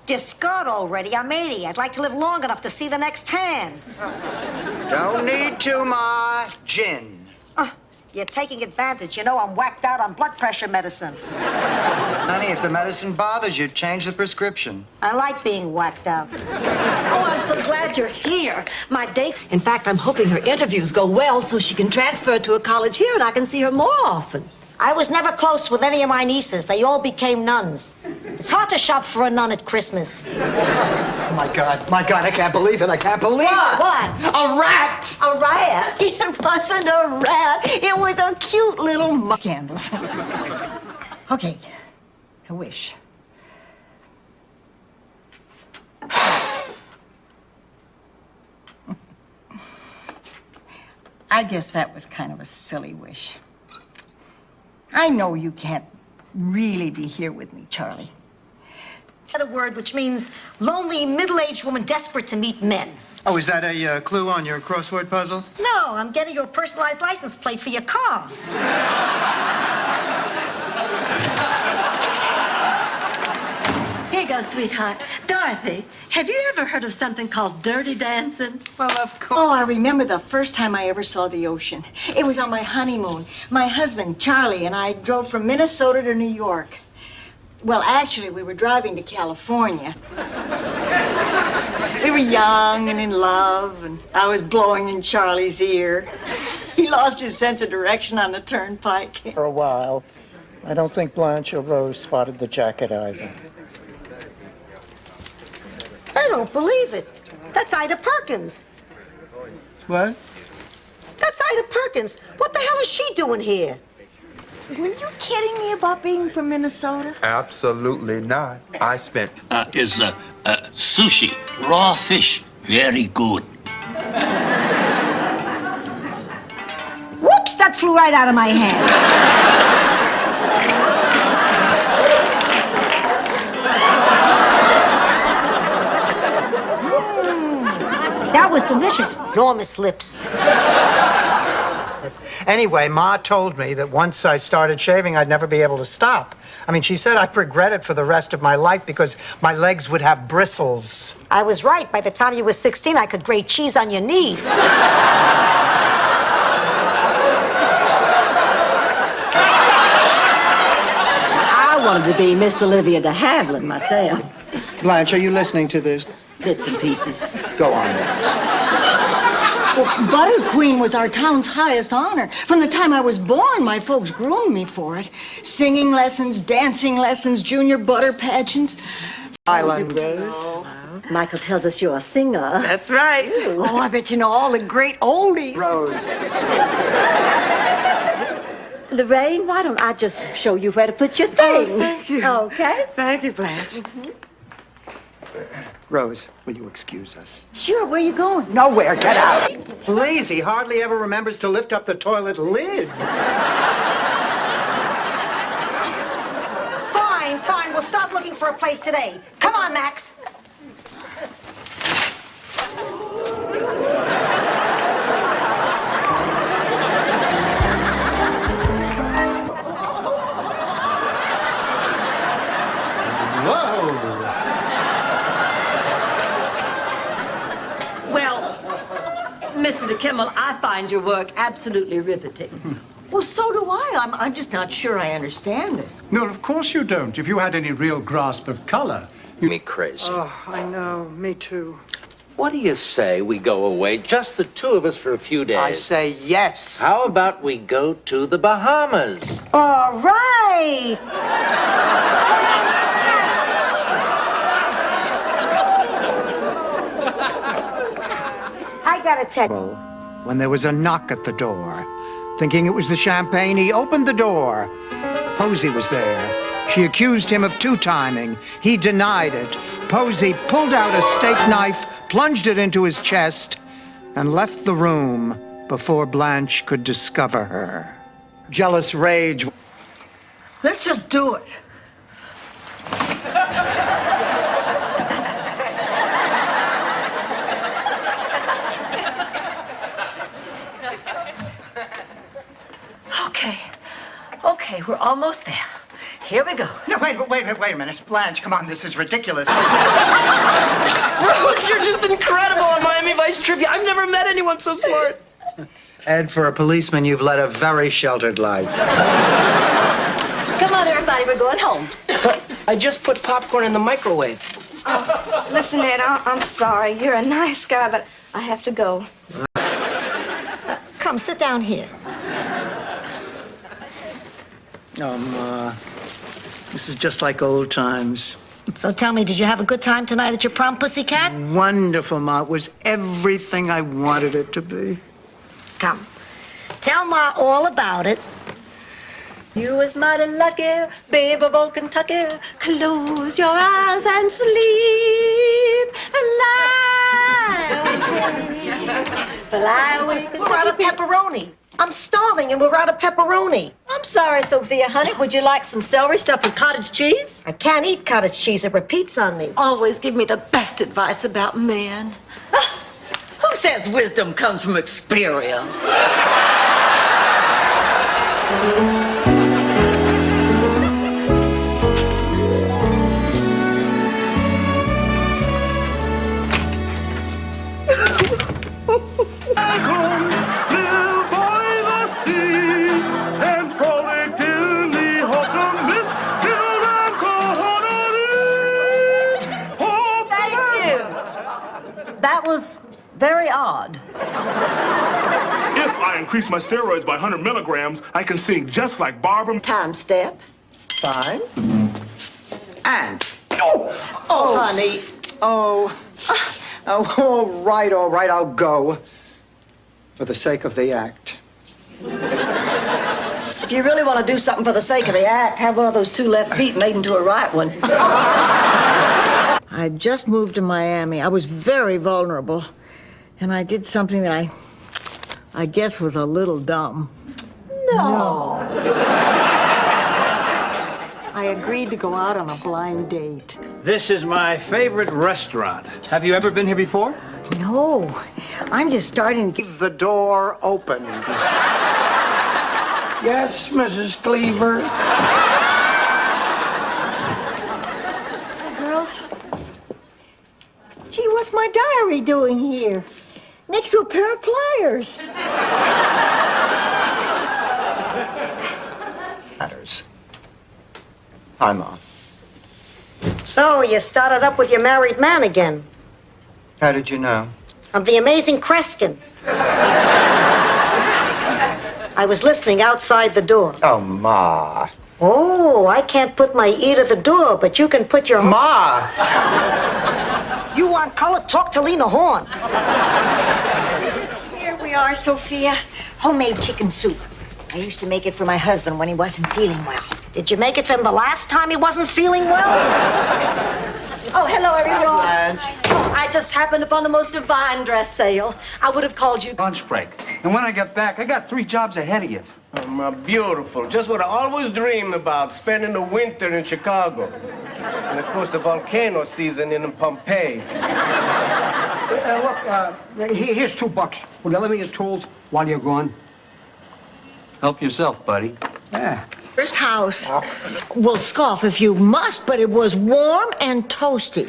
Speaker 4: Discard already. I'm 80. I'd like to live long enough to see the next hand.
Speaker 2: Don't need to, Ma. Gin.
Speaker 4: You're taking advantage. You know I'm whacked out on blood pressure medicine.
Speaker 2: Honey, if the medicine bothers you, change the prescription.
Speaker 4: I like being whacked out.
Speaker 10: Oh, I'm so glad you're here. My date. In fact, I'm hoping her interviews go well so she can transfer to a college here and I can see her more often.
Speaker 4: I was never close with any of my nieces. They all became nuns. It's hard to shop for a nun at Christmas.
Speaker 2: Oh, my God, I can't believe it. I can't believe it.
Speaker 4: What?
Speaker 2: A rat!
Speaker 10: A rat?
Speaker 9: It wasn't a rat. It was a cute little candles. Okay, a wish. I guess that was kind of a silly wish. I know you can't really be here with me, Charlie.
Speaker 4: Said a word which means lonely, middle-aged woman desperate to meet men.
Speaker 2: Oh, is that a clue on your crossword puzzle?
Speaker 4: No, I'm getting you a personalized license plate for your car.
Speaker 6: Here you go, sweetheart. Dorothy, have you ever heard of something called dirty dancing?
Speaker 2: Well, of course.
Speaker 9: Oh, I remember the first time I ever saw the ocean. It was on my honeymoon. My husband, Charlie, and I drove from Minnesota to New York. Well, actually, we were driving to California. We were young and in love, and I was blowing in Charlie's ear. He lost his sense of direction on the turnpike.
Speaker 2: For a while. I don't think Blanche or Rose spotted the jacket either.
Speaker 4: I don't believe it. That's Ida Perkins.
Speaker 2: What?
Speaker 4: That's Ida Perkins. What the hell is she doing here?
Speaker 9: Were you kidding me about being from Minnesota?
Speaker 14: Absolutely not. I spent...
Speaker 17: Is sushi, raw fish, very good.
Speaker 4: Whoops, that flew right out of my hand. That was delicious. Enormous lips.
Speaker 2: Anyway, Ma told me that once I started shaving, I'd never be able to stop. I mean, she said I'd regret it for the rest of my life because my legs would have bristles.
Speaker 4: I was right. By the time you were 16, I could grate cheese on your knees.
Speaker 6: I wanted to be Miss Olivia de Havilland myself.
Speaker 2: Blanche, are you listening to this?
Speaker 6: Bits and pieces.
Speaker 2: Go on, Blanche.
Speaker 9: Well, Butter Queen was our town's highest honor. From the time I was born, my folks groomed me for it. Singing lessons, dancing lessons, junior butter pageants.
Speaker 2: Island.
Speaker 6: Michael tells us you're a singer.
Speaker 9: That's right.
Speaker 6: Ooh.
Speaker 9: Oh, I bet you know all the great oldies.
Speaker 2: Rose.
Speaker 6: Lorraine, why don't I just show you where to put your things?
Speaker 9: Oh, thank you.
Speaker 6: Okay?
Speaker 9: Thank you, Blanche.
Speaker 2: Rose, will you excuse us?
Speaker 9: Sure, where you going?
Speaker 2: Nowhere, get out. Please, he hardly ever remembers to lift up the toilet lid.
Speaker 4: Fine, fine. We'll start looking for a place today. Come on, Max.
Speaker 6: Mr. DeKimmel, I find your work absolutely riveting.
Speaker 9: Well, so do I. I'm just not sure I understand it.
Speaker 19: No, of course you don't. If you had any real grasp of color, you'd...
Speaker 12: Me crazy.
Speaker 2: Oh, I know. Me too.
Speaker 21: What do you say we go away, just the two of us for a few days?
Speaker 2: I say yes.
Speaker 21: How about we go to the Bahamas?
Speaker 4: All right. Fantastic. got a text.
Speaker 2: When there was a knock at the door. Thinking it was the champagne, he opened the door. Posey was there. She accused him of two-timing. He denied it. Posey pulled out a steak knife, plunged it into his chest, and left the room before Blanche could discover her. Jealous rage.
Speaker 9: Let's just do it.
Speaker 6: Okay, we're almost there. Here we go.
Speaker 2: No, wait a minute. Blanche, come on, this is ridiculous.
Speaker 5: Rose, you're just incredible on Miami Vice trivia. I've never met anyone so smart.
Speaker 2: Ed, for a policeman, you've led a very sheltered life.
Speaker 6: Come on, everybody, we're going home.
Speaker 5: I just put popcorn in the microwave.
Speaker 7: Listen, Ed, I'm sorry. You're a nice guy, but I have to go.
Speaker 4: Come, sit down here.
Speaker 2: This is just like old times.
Speaker 4: So tell me, did you have a good time tonight at your prom, Pussycat?
Speaker 2: Wonderful, Ma. It was everything I wanted it to be.
Speaker 4: Come, tell Ma all about it.
Speaker 6: You was mighty lucky, babe of old Kentucky. Close your eyes and sleep and lie awake.
Speaker 4: We're out of pepperoni. I'm starving and we're out of pepperoni.
Speaker 6: I'm sorry, Sophia, honey. Would you like some celery stuffed with cottage cheese?
Speaker 4: I can't eat cottage cheese. It repeats on me.
Speaker 6: Always give me the best advice about men.
Speaker 11: Who says wisdom comes from experience?
Speaker 6: That was very odd.
Speaker 8: If I increase my steroids by 100 milligrams, I can sing just like Barbara.
Speaker 6: Time step.
Speaker 2: Fine. And.
Speaker 6: Oh, honey.
Speaker 2: Oh, all right, I'll go. For the sake of the act.
Speaker 6: If you really want to do something for the sake of the act, have one of those two left feet made into a right one.
Speaker 9: I just moved to Miami. I was very vulnerable. And I did something that I guess was a little dumb.
Speaker 6: No.
Speaker 9: I agreed to go out on a blind date.
Speaker 16: This is my favorite restaurant. Have you ever been here before?
Speaker 9: No, I'm just starting to
Speaker 2: Leave the door open.
Speaker 13: Yes, Mrs. Cleaver.
Speaker 9: Girls, gee, what's my diary doing here? Next to a pair of pliers.
Speaker 2: Matters. Hi, Mom.
Speaker 4: So, you started up with your married man again.
Speaker 2: How did you know?
Speaker 4: Of the amazing Kreskin. I was listening outside the door.
Speaker 2: Oh, Ma.
Speaker 4: Oh, I can't put my ear to the door, but you can put your...
Speaker 2: Ma!
Speaker 4: You want color? Talk to Lena Horne.
Speaker 9: Here we are, Sophia. Homemade chicken soup. I used to make it for my husband when he wasn't feeling well.
Speaker 4: Did you make it for him the last time he wasn't feeling well?
Speaker 6: Oh, hello, everyone.
Speaker 2: Blanche.
Speaker 6: Oh, I just happened upon the most divine dress sale. I would have called you.
Speaker 16: Lunch break. And when I get back, I got 3 jobs ahead of you.
Speaker 22: Oh, my beautiful. Just what I always dreamed about, spending the winter in Chicago. And, of course, the volcano season in Pompeii.
Speaker 13: Look, here's $2. Will you let me your tools while you're gone?
Speaker 16: Help yourself, buddy.
Speaker 13: Yeah.
Speaker 9: First house. Well, scoff if you must, but it was warm and toasty.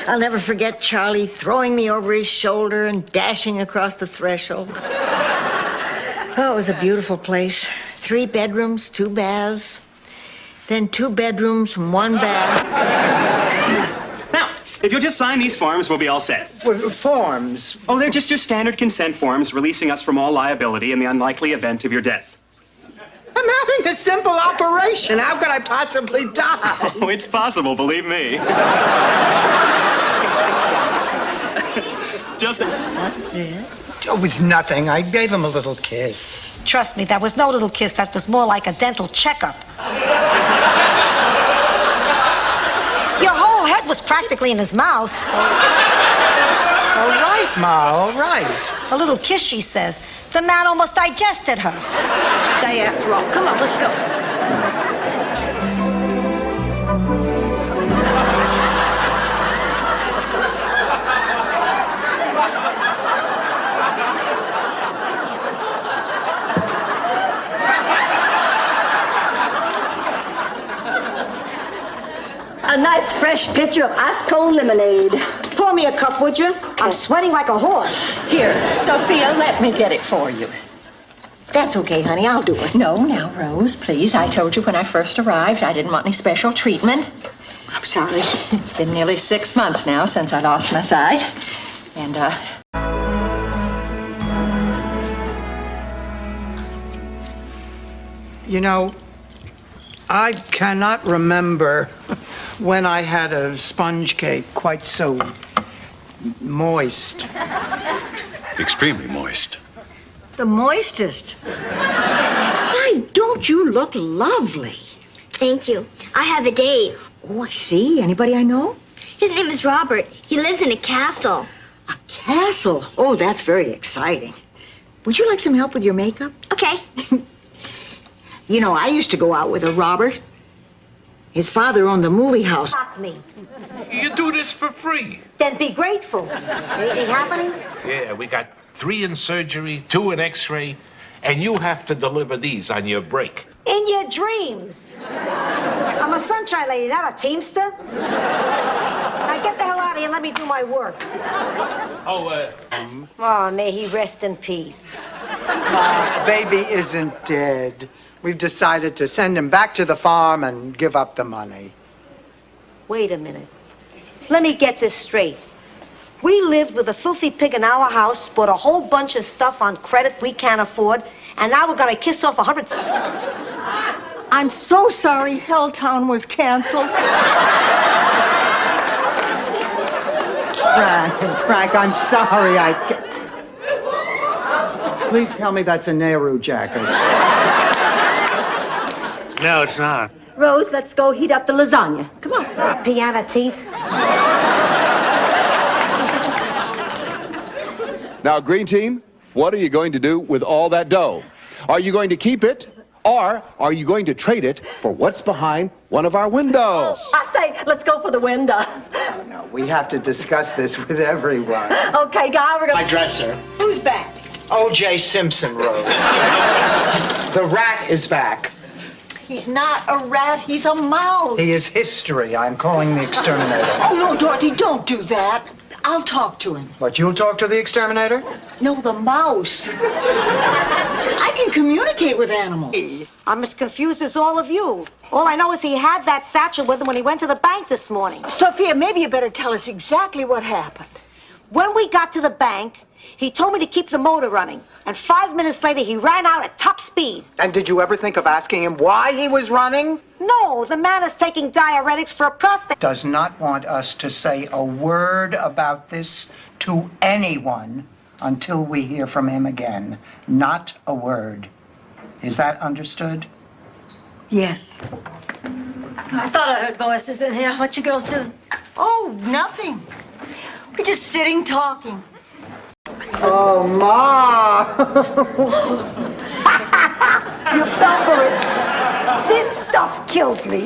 Speaker 9: I'll never forget Charlie throwing me over his shoulder and dashing across the threshold. Oh, it was a beautiful place. 3 bedrooms, 2 baths. Then 2 bedrooms and 1 bath.
Speaker 25: Now, if you'll just sign these forms, we'll be all set.
Speaker 2: Forms?
Speaker 25: Oh, they're just your standard consent forms releasing us from all liability in the unlikely event of your death.
Speaker 2: I'm having a simple operation. How could I possibly die?
Speaker 25: Oh, it's possible, believe me. just...
Speaker 6: What's this?
Speaker 2: Oh, it's nothing. I gave him a little kiss.
Speaker 4: Trust me, that was no little kiss. That was more like a dental checkup. Your whole head was practically in his mouth.
Speaker 2: All right, Ma, all right.
Speaker 4: A little kiss, she says. The man almost digested her.
Speaker 10: Day after all. Come on, let's go. A nice fresh pitcher of ice cold lemonade. Pour me a cup, would you? I'm sweating like a horse.
Speaker 1: Here, Sophia, let me get it for you.
Speaker 6: That's okay, honey. I'll do it.
Speaker 1: No, now, Rose, please. I told you when I first arrived I didn't want any special treatment.
Speaker 6: I'm sorry.
Speaker 1: It's been nearly 6 months now since I lost my sight. And,
Speaker 2: You know, I cannot remember when I had a sponge cake quite so moist.
Speaker 23: Extremely moist.
Speaker 9: The moistest. Why, don't you look lovely?
Speaker 3: Thank you. I have a date.
Speaker 9: Oh, I see. Anybody I know?
Speaker 3: His name is Robert. He lives in a castle.
Speaker 9: A castle? Oh, that's very exciting. Would you like some help with your makeup?
Speaker 3: Okay.
Speaker 9: You know, I used to go out with a Robert. His father owned the movie house.
Speaker 4: Stop me.
Speaker 17: You do this for free.
Speaker 4: Then be grateful. Anything happening?
Speaker 17: Yeah, we got 3 in surgery, 2 in x-ray, and you have to deliver these on your break.
Speaker 4: In your dreams. I'm a sunshine lady, not a teamster. Now get the hell out of here and let me do my work. Oh, may he rest in peace.
Speaker 2: Baby isn't dead. We've decided to send him back to the farm and give up the money.
Speaker 4: Wait a minute. Let me get this straight. We lived with a filthy pig in our house, bought a whole bunch of stuff on credit we can't afford, and now we're gonna kiss off 100...
Speaker 6: I'm so sorry Helltown was canceled.
Speaker 2: Frank, I'm sorry. Please tell me that's a Nehru jacket.
Speaker 17: No, it's not.
Speaker 10: Rose, let's go heat up the lasagna. Come on.
Speaker 4: Piano teeth.
Speaker 15: Now, Green Team, what are you going to do with all that dough? Are you going to keep it, or are you going to trade it for what's behind one of our windows?
Speaker 10: I say, let's go for the window.
Speaker 2: No, we have to discuss this with everyone.
Speaker 10: Okay, Guy, we're gonna...
Speaker 2: My dresser.
Speaker 6: Who's back?
Speaker 2: O.J. Simpson, Rose. The rat is back.
Speaker 6: He's not a rat, he's a mouse.
Speaker 2: He is history. I'm calling the exterminator.
Speaker 6: Oh, no, Dorothy, don't do that. I'll talk to him.
Speaker 2: What, you'll talk to the exterminator?
Speaker 6: No, the mouse. I can communicate with animals.
Speaker 4: I'm as confused as all of you. All I know is he had that satchel with him when he went to the bank this morning.
Speaker 6: Sophia, maybe you better tell us exactly what happened.
Speaker 4: When we got to the bank, he told me to keep the motor running. And 5 minutes later, he ran out at top speed.
Speaker 2: And did you ever think of asking him why he was running?
Speaker 4: No, the man is taking diuretics for a prostate.
Speaker 2: Does not want us to say a word about this to anyone until we hear from him again. Not a word. Is that understood?
Speaker 6: Yes.
Speaker 10: I thought I heard voices in here. What you girls doing?
Speaker 6: Oh, nothing. We're just sitting talking.
Speaker 2: Oh, Ma!
Speaker 4: You fell for it. This stuff kills me.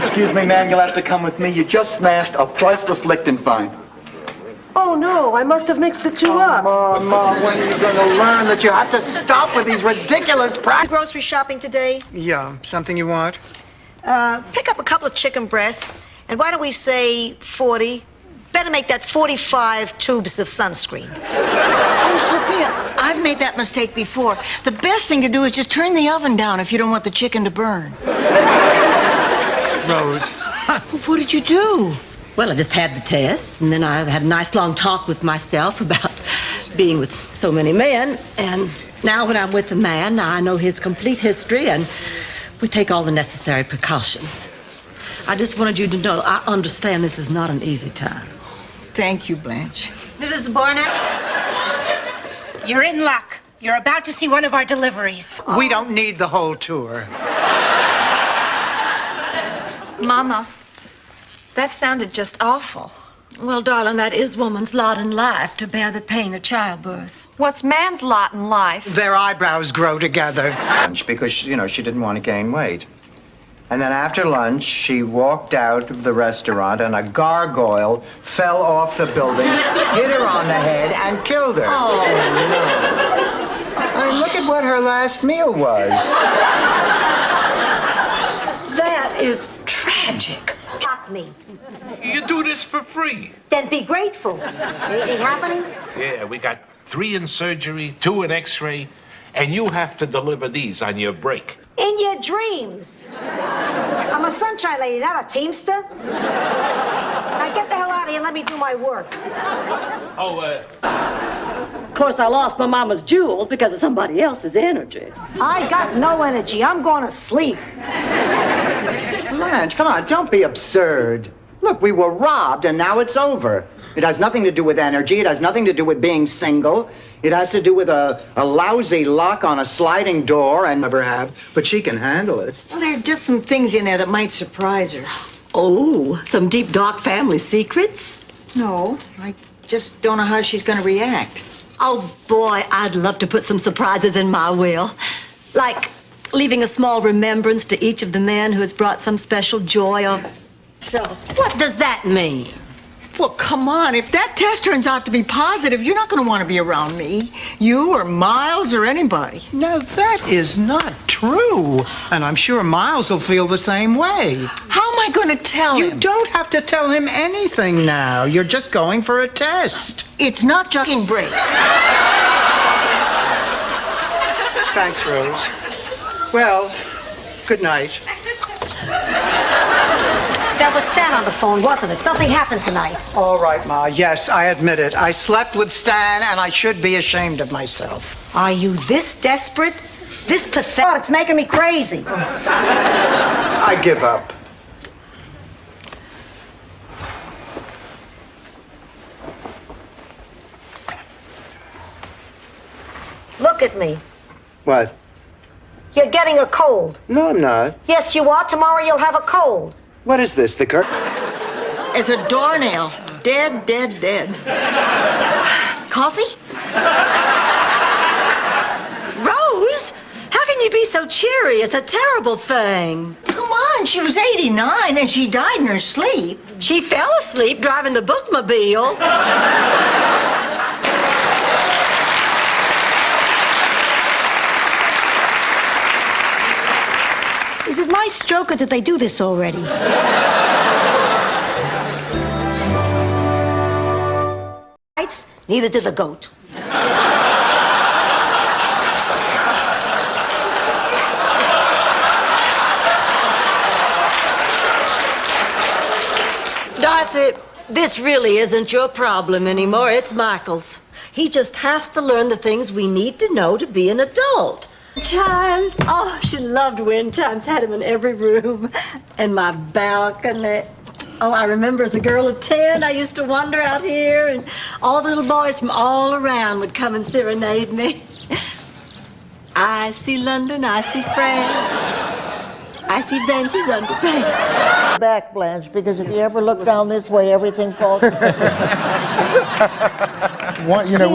Speaker 18: Excuse me, ma'am, you'll have to come with me. You just smashed a priceless Lichtenstein.
Speaker 4: Oh, no, I must have mixed the two up.
Speaker 2: Ma, when are you going to learn that you have to stop with these ridiculous practices?
Speaker 4: Grocery shopping today?
Speaker 2: Yeah, something you want?
Speaker 4: Pick up a couple of chicken breasts, and why don't we say 40? Better make that 45 tubes of sunscreen.
Speaker 9: Oh, Sophia, I've made that mistake before. The best thing to do is just turn the oven down if you don't want the chicken to burn.
Speaker 2: Rose.
Speaker 9: What did you do?
Speaker 10: Well, I just had the test, and then I had a nice long talk with myself about being with so many men. And now when I'm with a man, now I know his complete history, and we take all the necessary precautions. I just wanted you to know I understand this is not an easy time.
Speaker 9: Thank you, Blanche.
Speaker 1: Mrs. Barnett, you're in luck. You're about to see one of our deliveries.
Speaker 2: We don't need the whole tour.
Speaker 1: Mama, that sounded just awful.
Speaker 6: Well, darling, that is woman's lot in life, to bear the pain of childbirth.
Speaker 7: What's man's lot in life?
Speaker 2: Their eyebrows grow together. Because, she didn't want to gain weight. And then after lunch, she walked out of the restaurant and a gargoyle fell off the building, hit her on the head, and killed her.
Speaker 6: Oh,
Speaker 2: I mean, look at what her last meal was.
Speaker 6: That is tragic.
Speaker 4: Shock me.
Speaker 17: You do this for free.
Speaker 4: Then be grateful. Anything happening?
Speaker 17: Yeah, we got 3 in surgery, 2 in x-ray, and you have to deliver these on your break.
Speaker 4: In your dreams. I'm a sunshine lady, not a teamster. Now get the hell out of here and let me do my work.
Speaker 10: Of course, I lost my mama's jewels because of somebody else's energy.
Speaker 4: I got no energy. I'm going to sleep.
Speaker 2: Blanche, come on, don't be absurd. Look, we were robbed and now it's over. It has nothing to do with energy. It has nothing to do with being single. It has to do with a lousy lock on a sliding door and never have, but she can handle it.
Speaker 9: Well, there are just some things in there that might surprise her.
Speaker 6: Oh, some deep, dark family secrets?
Speaker 9: No, I just don't know how she's going to react.
Speaker 6: Oh, boy, I'd love to put some surprises in my will. Like leaving a small remembrance to each of the men who has brought some special joy or... So, what does that mean?
Speaker 9: Well, come on. If that test turns out to be positive, you're not going to want to be around me. You or Miles or anybody.
Speaker 2: No, that is not true. And I'm sure Miles will feel the same way.
Speaker 9: How am I going to tell him?
Speaker 2: You don't have to tell him anything now. You're just going for a test.
Speaker 9: It's not jogging break.
Speaker 2: Thanks, Rose. Well, good night.
Speaker 4: That was Stan on the phone, wasn't it? Something happened tonight.
Speaker 2: All right, Ma. Yes, I admit it. I slept with Stan, and I should be ashamed of myself.
Speaker 4: Are you this desperate? This pathetic? Oh, it's making me crazy.
Speaker 2: I give up.
Speaker 4: Look at me.
Speaker 2: What?
Speaker 4: You're getting a cold.
Speaker 2: No, I'm not.
Speaker 4: Yes, you are. Tomorrow you'll have a cold.
Speaker 2: What is this, the curtain?
Speaker 9: As a doornail. Dead, dead, dead.
Speaker 6: Coffee? Rose? How can you be so cheery? It's a terrible thing.
Speaker 9: Come on, she was 89 and she died in her sleep.
Speaker 6: She fell asleep driving the bookmobile.
Speaker 4: Is it my stroke or did they do this already? Neither did the goat.
Speaker 6: Dorothy, this really isn't your problem anymore. It's Michael's. He just has to learn the things we need to know to be an adult. Chimes. Oh, she loved wind chimes. Had him in every room. And my balcony. Oh, I remember as a girl of 10, I used to wander out here, and all the little boys from all around would come and serenade me. I see London, I see France. I see benches under paint.
Speaker 9: Back, Blanche, because if you ever look down this way, everything falls.
Speaker 10: She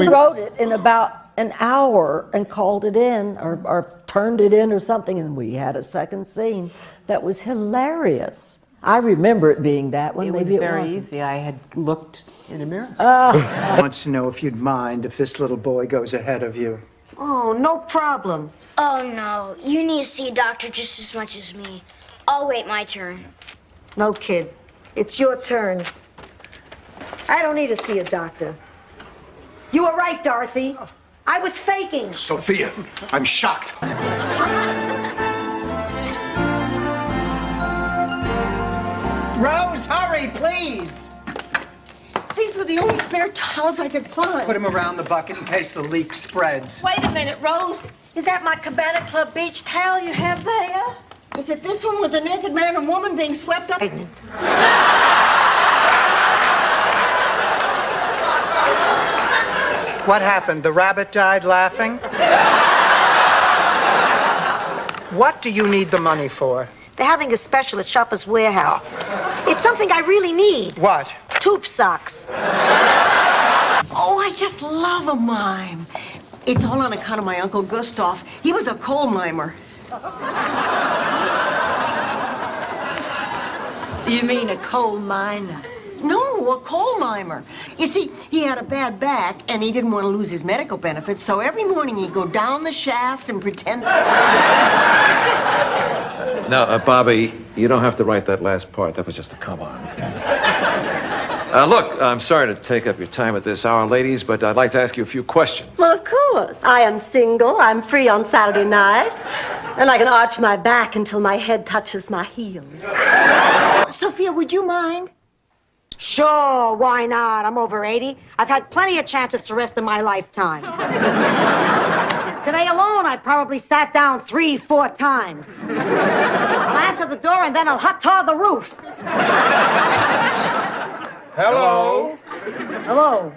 Speaker 10: wrote it in about an hour and called it in or turned it in or something, and we had a second scene that was hilarious. I remember it being that one.
Speaker 12: It was
Speaker 10: Maybe
Speaker 12: very
Speaker 10: wasn't.
Speaker 12: easy. I had looked in a mirror.
Speaker 2: Wants to know if you'd mind if this little boy goes ahead of you.
Speaker 4: Oh, no problem.
Speaker 3: Oh, no. You need to see a doctor just as much as me. I'll wait my turn.
Speaker 4: No, kid. It's your turn. I don't need to see a doctor. You were right, Dorothy. I was faking.
Speaker 15: Sophia, I'm shocked.
Speaker 2: Rose, hurry, please.
Speaker 9: These were the only spare towels I could find.
Speaker 2: Put them around the bucket in case the leak spreads.
Speaker 6: Wait a minute, Rose. Is that my Cabana Club beach towel you have there?
Speaker 9: Is it this one with the naked man and woman being swept up?
Speaker 2: What happened? The rabbit died laughing? What do you need the money for?
Speaker 4: They're having a special at Shoppers Warehouse. It's something I really need.
Speaker 2: What?
Speaker 4: Tube socks.
Speaker 9: Oh, I just love a mime. It's all on account of my Uncle Gustav. He was a coal mimer.
Speaker 6: You mean a coal miner?
Speaker 9: No, a coal mimer. You see, he had a bad back, and he didn't want to lose his medical benefits, so every morning he'd go down the shaft and pretend...
Speaker 14: Now, Bobby, you don't have to write that last part. That was just a come on. Look, I'm sorry to take up your time at this hour, ladies, but I'd like to ask you a few questions.
Speaker 10: Well, of course. I am single. I'm free on Saturday night. And I can arch my back until my head touches my heel.
Speaker 9: Sophia, would you mind?
Speaker 4: Sure, why not? I'm over 80. I've had plenty of chances to rest in my lifetime. Today alone, I probably sat down 3-4 times. I'll answer the door and then I'll hot tar the roof.
Speaker 22: Hello.
Speaker 4: Hello.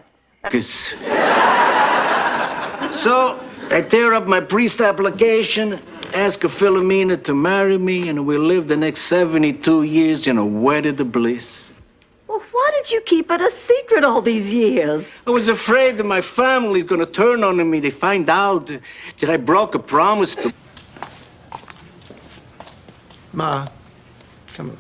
Speaker 22: So, I tear up my priest application, ask a Philomena to marry me, and we'll live the next 72 years in a wedded bliss.
Speaker 10: Well, why did you keep it a secret all these years?
Speaker 22: I was afraid that my family's gonna turn on me. They find out that I broke a promise to...
Speaker 2: Ma, come on.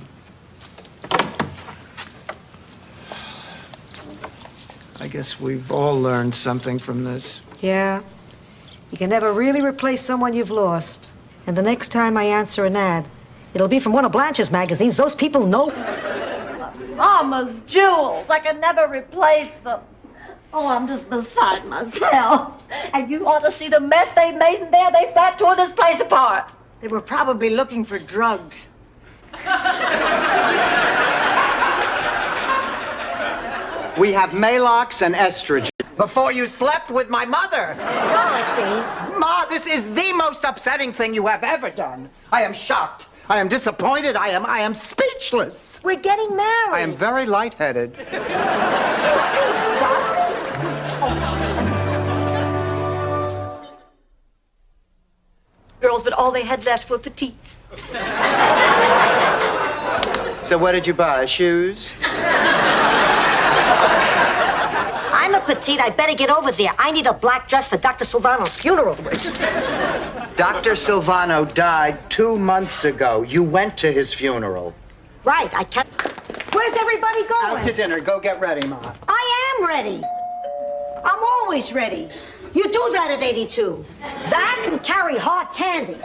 Speaker 2: I guess we've all learned something from this.
Speaker 4: Yeah. You can never really replace someone you've lost. And the next time I answer an ad, it'll be from one of Blanche's magazines. Those people know.
Speaker 10: Mama's jewels. I can never replace them. Oh, I'm just beside myself. And you ought to see the mess they made in there. They flat tore this place apart.
Speaker 9: They were probably looking for drugs.
Speaker 2: We have Maalox and estrogen. Before you slept with my mother.
Speaker 4: Dorothy.
Speaker 2: Ma, this is the most upsetting thing you have ever done. I am shocked. I am disappointed. I am speechless.
Speaker 4: We're getting married.
Speaker 2: I am very lightheaded.
Speaker 10: Girls, but all they had left were petites.
Speaker 2: So what did you buy? Shoes?
Speaker 4: I'm a petite. I better get over there. I need a black dress for Dr. Silvano's funeral.
Speaker 2: Dr. Silvano died 2 months ago. You went to his funeral.
Speaker 4: Right, I can't. Where's everybody going?
Speaker 2: Out to dinner. Go get ready, Ma.
Speaker 4: I am ready. I'm always ready. You do that at 82. That and carry hard candy.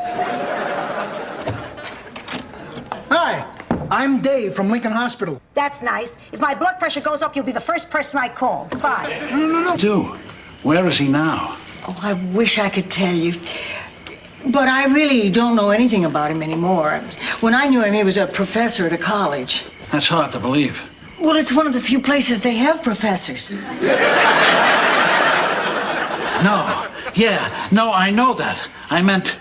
Speaker 19: Hi, I'm Dave from Lincoln Hospital.
Speaker 4: That's nice. If my blood pressure goes up, you'll be the first person I call. Bye.
Speaker 19: No.
Speaker 22: Where is he now?
Speaker 9: Oh, I wish I could tell you. But I really don't know anything about him anymore. When I knew him, he was a professor at a college.
Speaker 22: That's hard to believe.
Speaker 9: Well, it's one of the few places they have professors.
Speaker 22: No, I know that. I meant...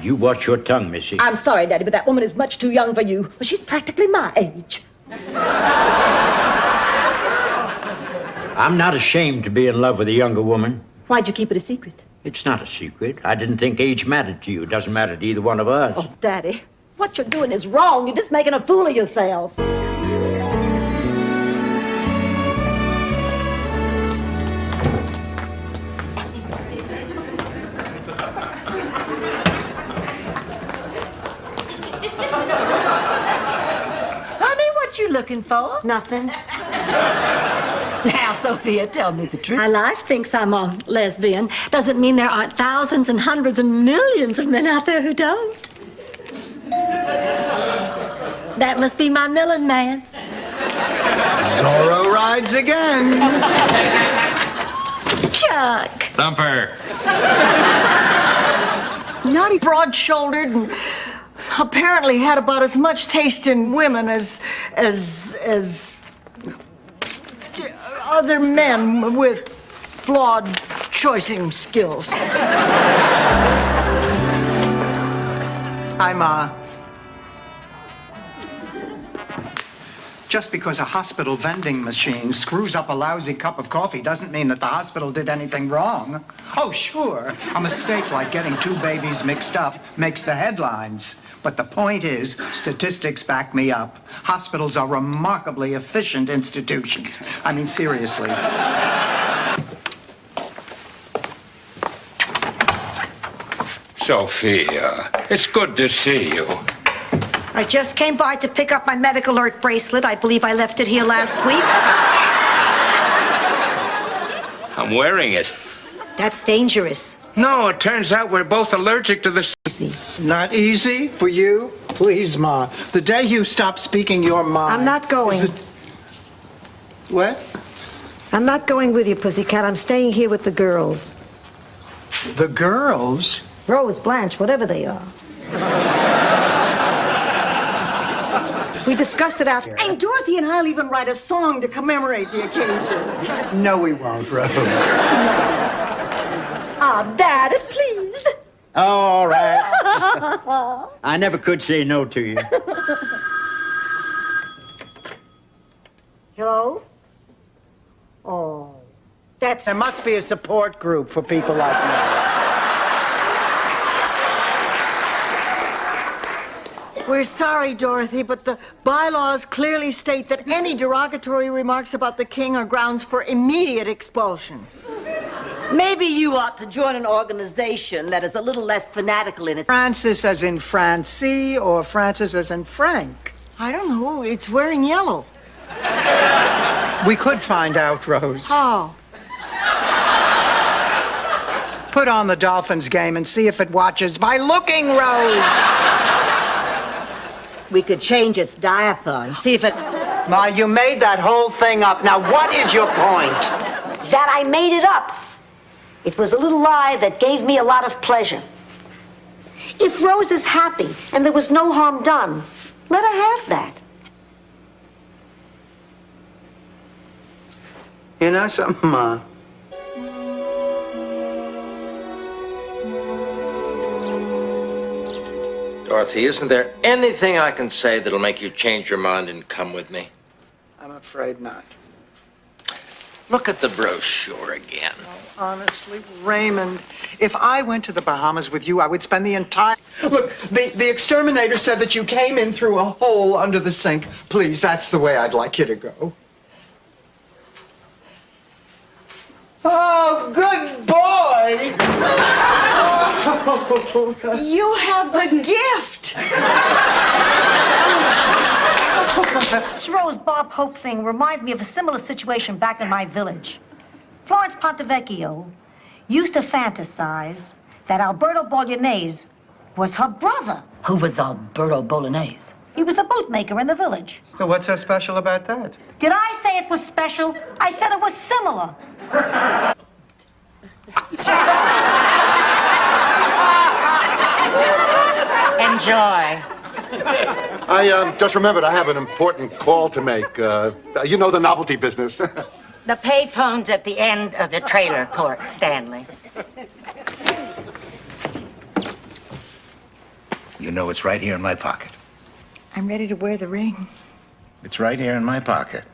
Speaker 20: You watch your tongue, Missy.
Speaker 10: I'm sorry, Daddy, but that woman is much too young for you. Well, she's practically my age.
Speaker 20: I'm not ashamed to be in love with a younger woman.
Speaker 10: Why'd you keep it a secret?
Speaker 20: It's not a secret. I didn't think age mattered to you. It doesn't matter to either one of us.
Speaker 10: Oh, Daddy, what you're doing is wrong. You're just making a fool of yourself. Honey, what you looking for?
Speaker 4: Nothing.
Speaker 10: Now, Sophia, tell me the truth. My life thinks I'm a lesbian. Doesn't mean there aren't thousands and hundreds and millions of men out there who don't. That must be my Millen man.
Speaker 2: Zorro rides again.
Speaker 10: Chuck.
Speaker 14: Thumper.
Speaker 9: Naughty, broad-shouldered, and apparently had about as much taste in women as other men with flawed choicing skills.
Speaker 2: Hi, Ma. Just because a hospital vending machine screws up a lousy cup of coffee doesn't mean that the hospital did anything wrong. Oh, sure, a mistake like getting two babies mixed up makes the headlines. But the point is, statistics back me up. Hospitals are remarkably efficient institutions. I mean, seriously.
Speaker 17: Sophia, it's good to see you.
Speaker 4: I just came by to pick up my medical alert bracelet. I believe I left it here last week.
Speaker 17: I'm wearing it.
Speaker 4: That's dangerous.
Speaker 17: No, it turns out we're both allergic to the...
Speaker 2: Not easy for you? Please, Ma. The day you stop speaking your mind...
Speaker 4: I'm not going.
Speaker 2: What?
Speaker 4: I'm not going with you, Pussycat. I'm staying here with the girls.
Speaker 2: The girls?
Speaker 4: Rose, Blanche, whatever they are. We discussed it after.
Speaker 9: And Dorothy and I'll even write a song to commemorate the occasion.
Speaker 2: No, we won't, Rose.
Speaker 6: Ah, Daddy, please.
Speaker 20: All right. I never could say no to you.
Speaker 4: Hello? Oh, that's...
Speaker 2: There must be a support group for people like me.
Speaker 9: We're sorry, Dorothy, but the bylaws clearly state that any derogatory remarks about the king are grounds for immediate expulsion.
Speaker 6: Maybe you ought to join an organization that is a little less fanatical in its...
Speaker 2: Francis as in Francie or Francis as in Frank?
Speaker 9: I don't know. It's wearing yellow.
Speaker 2: We could find out, Rose.
Speaker 9: Oh.
Speaker 2: Put on the Dolphins game and see if it watches by looking, Rose.
Speaker 6: We could change its diaper and see if it...
Speaker 2: Ma, you made that whole thing up. Now, what is your point?
Speaker 4: That I made it up. It was a little lie that gave me a lot of pleasure. If Rose is happy and there was no harm done, let her have that.
Speaker 2: You know something, Ma?
Speaker 5: Dorothy, isn't there anything I can say that'll make you change your mind and come with me?
Speaker 2: I'm afraid not.
Speaker 5: Look at the brochure again.
Speaker 2: Oh, honestly, Raymond, if I went to the Bahamas with you, I would spend the entire... Look, the exterminator said that you came in through a hole under the sink. Please, that's the way I'd like you to go. Oh, good boy!
Speaker 9: You have the gift!
Speaker 4: This Rose Bob Hope thing reminds me of a similar situation back in my village. Florence Pontevecchio used to fantasize that Alberto Bolognese was her brother.
Speaker 6: Who was Alberto Bolognese?
Speaker 4: He was the bootmaker in the village.
Speaker 2: So what's so special about that?
Speaker 4: Did I say it was special? I said it was similar.
Speaker 1: Enjoy.
Speaker 15: I just remembered I have an important call to make. You know the novelty business.
Speaker 1: The payphone's at the end of the trailer court, Stanley.
Speaker 8: You know it's right here in my pocket.
Speaker 9: I'm ready to wear the ring.
Speaker 8: It's right here in my pocket.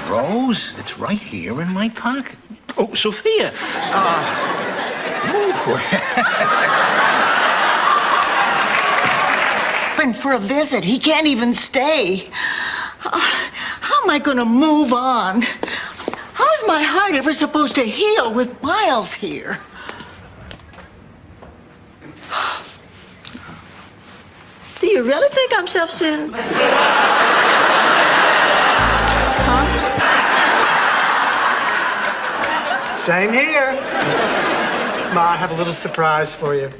Speaker 8: Rose, it's right here in my pocket. Oh, Sophia.
Speaker 9: Been for a visit. He can't even stay. How am I going to move on? How's my heart ever supposed to heal with Miles here? Do you really think I'm self-centered?
Speaker 2: Same here. Ma, I have a little surprise for you.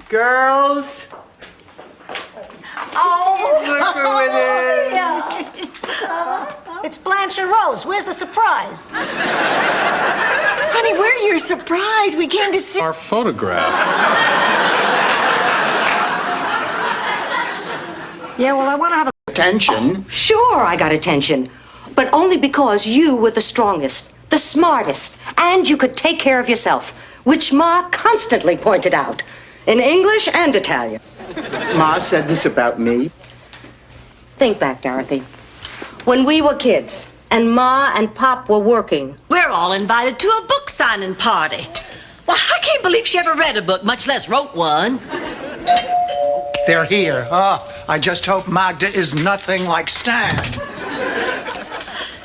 Speaker 2: Girls.
Speaker 4: Oh,
Speaker 2: look who it is.
Speaker 4: Yeah. It's Blanche and Rose. Where's the surprise?
Speaker 9: Honey, we're your surprise. We came to see...
Speaker 14: Our photograph.
Speaker 4: Yeah, well, I want to have
Speaker 2: attention.
Speaker 11: Sure, I got attention. But only because you were the strongest, the smartest, and you could take care of yourself, which Ma constantly pointed out, in English and Italian.
Speaker 2: Ma said this about me.
Speaker 11: Think back, Dorothy. When we were kids and Ma and Pop were working.
Speaker 6: We're all invited to a book signing party. Well, I can't believe she ever read a book, much less wrote one.
Speaker 19: They're here. I just hope Magda is nothing like Stan.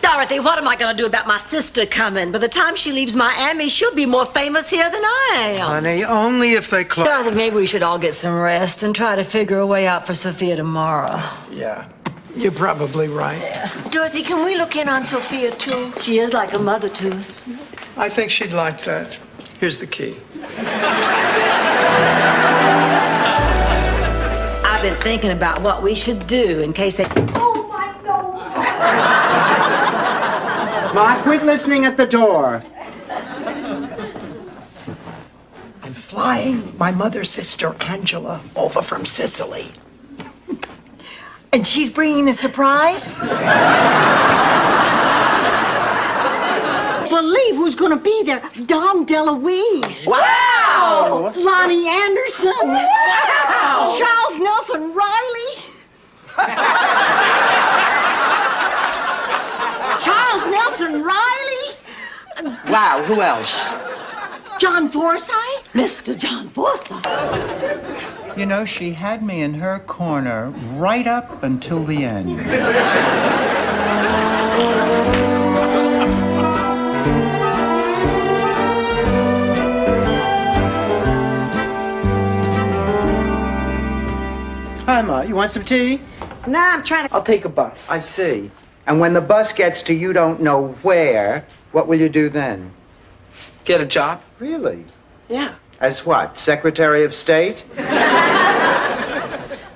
Speaker 6: Dorothy, what am I going to do about my sister coming? By the time she leaves Miami, she'll be more famous here than I am.
Speaker 19: Honey, only if they close.
Speaker 13: Dorothy, maybe we should all get some rest and try to figure a way out for Sophia tomorrow.
Speaker 19: Yeah, you're probably right.
Speaker 9: Dorothy, can we look in on Sophia, too?
Speaker 13: She is like a mother to us.
Speaker 19: I think she'd like that. Here's the key.
Speaker 13: I've been thinking about what we should do in case they...
Speaker 2: Oh, my nose! Ma, quit listening at the door.
Speaker 19: I'm flying my mother's sister, Angela, over from Sicily.
Speaker 9: And she's bringing the surprise? Believe who's going to be there. Dom DeLuise.
Speaker 19: Wow!
Speaker 9: Lonnie Anderson.
Speaker 19: Wow!
Speaker 9: Charles Nelson Riley. Charles Nelson Riley.
Speaker 2: Wow, who else?
Speaker 9: John Forsythe.
Speaker 6: Mr. John Forsythe.
Speaker 2: You know, she had me in her corner right up until the end. Hi, Ma. You want some tea?
Speaker 13: Nah, I'm trying to...
Speaker 2: I'll take a bus. I see. And when the bus gets to you don't know where, what will you do then?
Speaker 12: Get a job?
Speaker 2: Really?
Speaker 12: Yeah.
Speaker 2: As what? Secretary of State?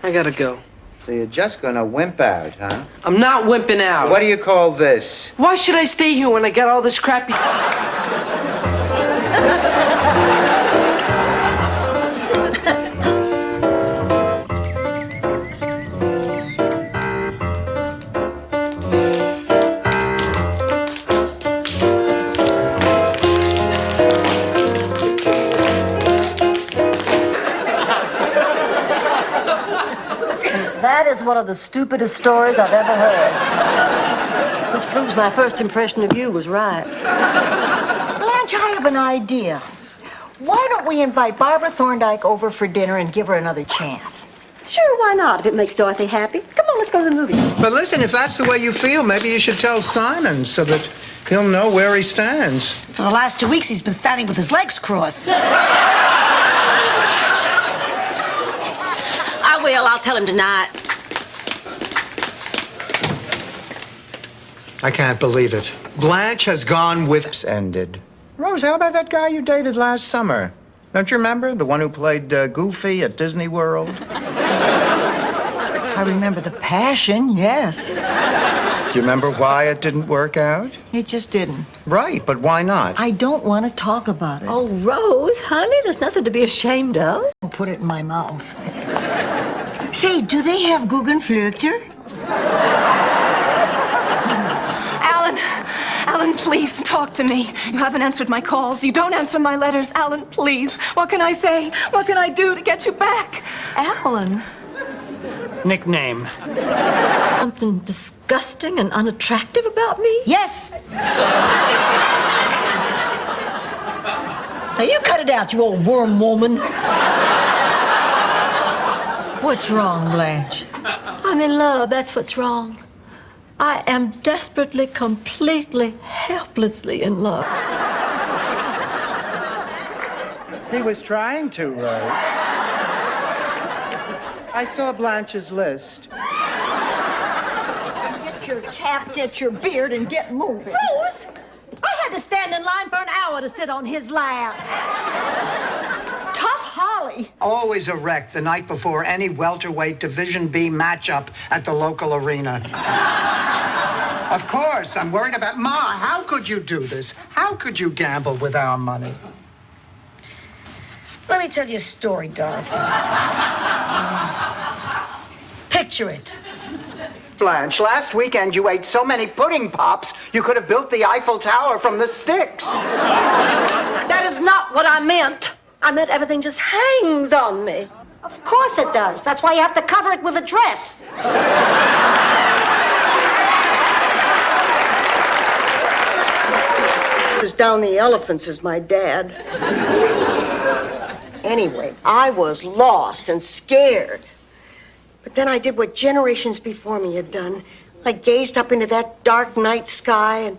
Speaker 12: I gotta go.
Speaker 2: So you're just gonna wimp out, huh?
Speaker 12: I'm not wimping out.
Speaker 2: What do you call this?
Speaker 12: Why should I stay here when I got all this crappy...
Speaker 10: That is one of the stupidest stories I've ever heard. Which proves my first impression of you was right.
Speaker 9: Blanche, I have an idea. Why don't we invite Barbara Thorndike over for dinner and give her another chance?
Speaker 10: Sure, why not, if it makes Dorothy happy? Come on, let's go to the movies.
Speaker 19: But listen, if that's the way you feel, maybe you should tell Simon so that he'll know where he stands.
Speaker 1: For the last 2 weeks, he's been standing with his legs crossed.
Speaker 6: I will. I'll tell him tonight.
Speaker 19: I can't believe it. Blanche has gone with... Ended. Rose, how about that guy you dated last summer? Don't you remember? The one who played Goofy at Disney World?
Speaker 9: I remember the passion, yes.
Speaker 19: Do you remember why it didn't work out?
Speaker 9: It just didn't.
Speaker 19: Right, but why not?
Speaker 9: I don't want to talk about it.
Speaker 10: Oh, Rose, honey, there's nothing to be ashamed of.
Speaker 9: I'll put it in my mouth. Say, do they have Guggenflöckner?
Speaker 7: Alan, please, talk to me. You haven't answered my calls. You don't answer my letters. Alan, please. What can I say? What can I do to get you back?
Speaker 9: Alan.
Speaker 18: Nickname.
Speaker 13: Something disgusting and unattractive about me?
Speaker 1: Yes.
Speaker 10: Now, you cut it out, you old worm woman.
Speaker 9: What's wrong, Blanche?
Speaker 13: I'm in love, that's what's wrong. I am desperately, completely, helplessly in love.
Speaker 2: He was trying to, Rose. I saw Blanche's list.
Speaker 9: Get your cap, get your beard, and get moving.
Speaker 10: Rose, I had to stand in line for an hour to sit on his lap.
Speaker 9: Tough Holly.
Speaker 19: Always a wreck the night before any welterweight Division B matchup at the local arena. Of course, I'm worried about... Ma, how could you do this? How could you gamble with our money?
Speaker 1: Let me tell you a story, Dorothy. Picture it.
Speaker 2: Blanche, last weekend you ate so many pudding pops, you could have built the Eiffel Tower from the sticks.
Speaker 10: That is not what I meant. I meant everything just hangs on me.
Speaker 4: Of course it does. That's why you have to cover it with a dress.
Speaker 9: As down the elephants as my dad. Anyway, I was lost and scared. But then I did what generations before me had done. I gazed up into that dark night sky and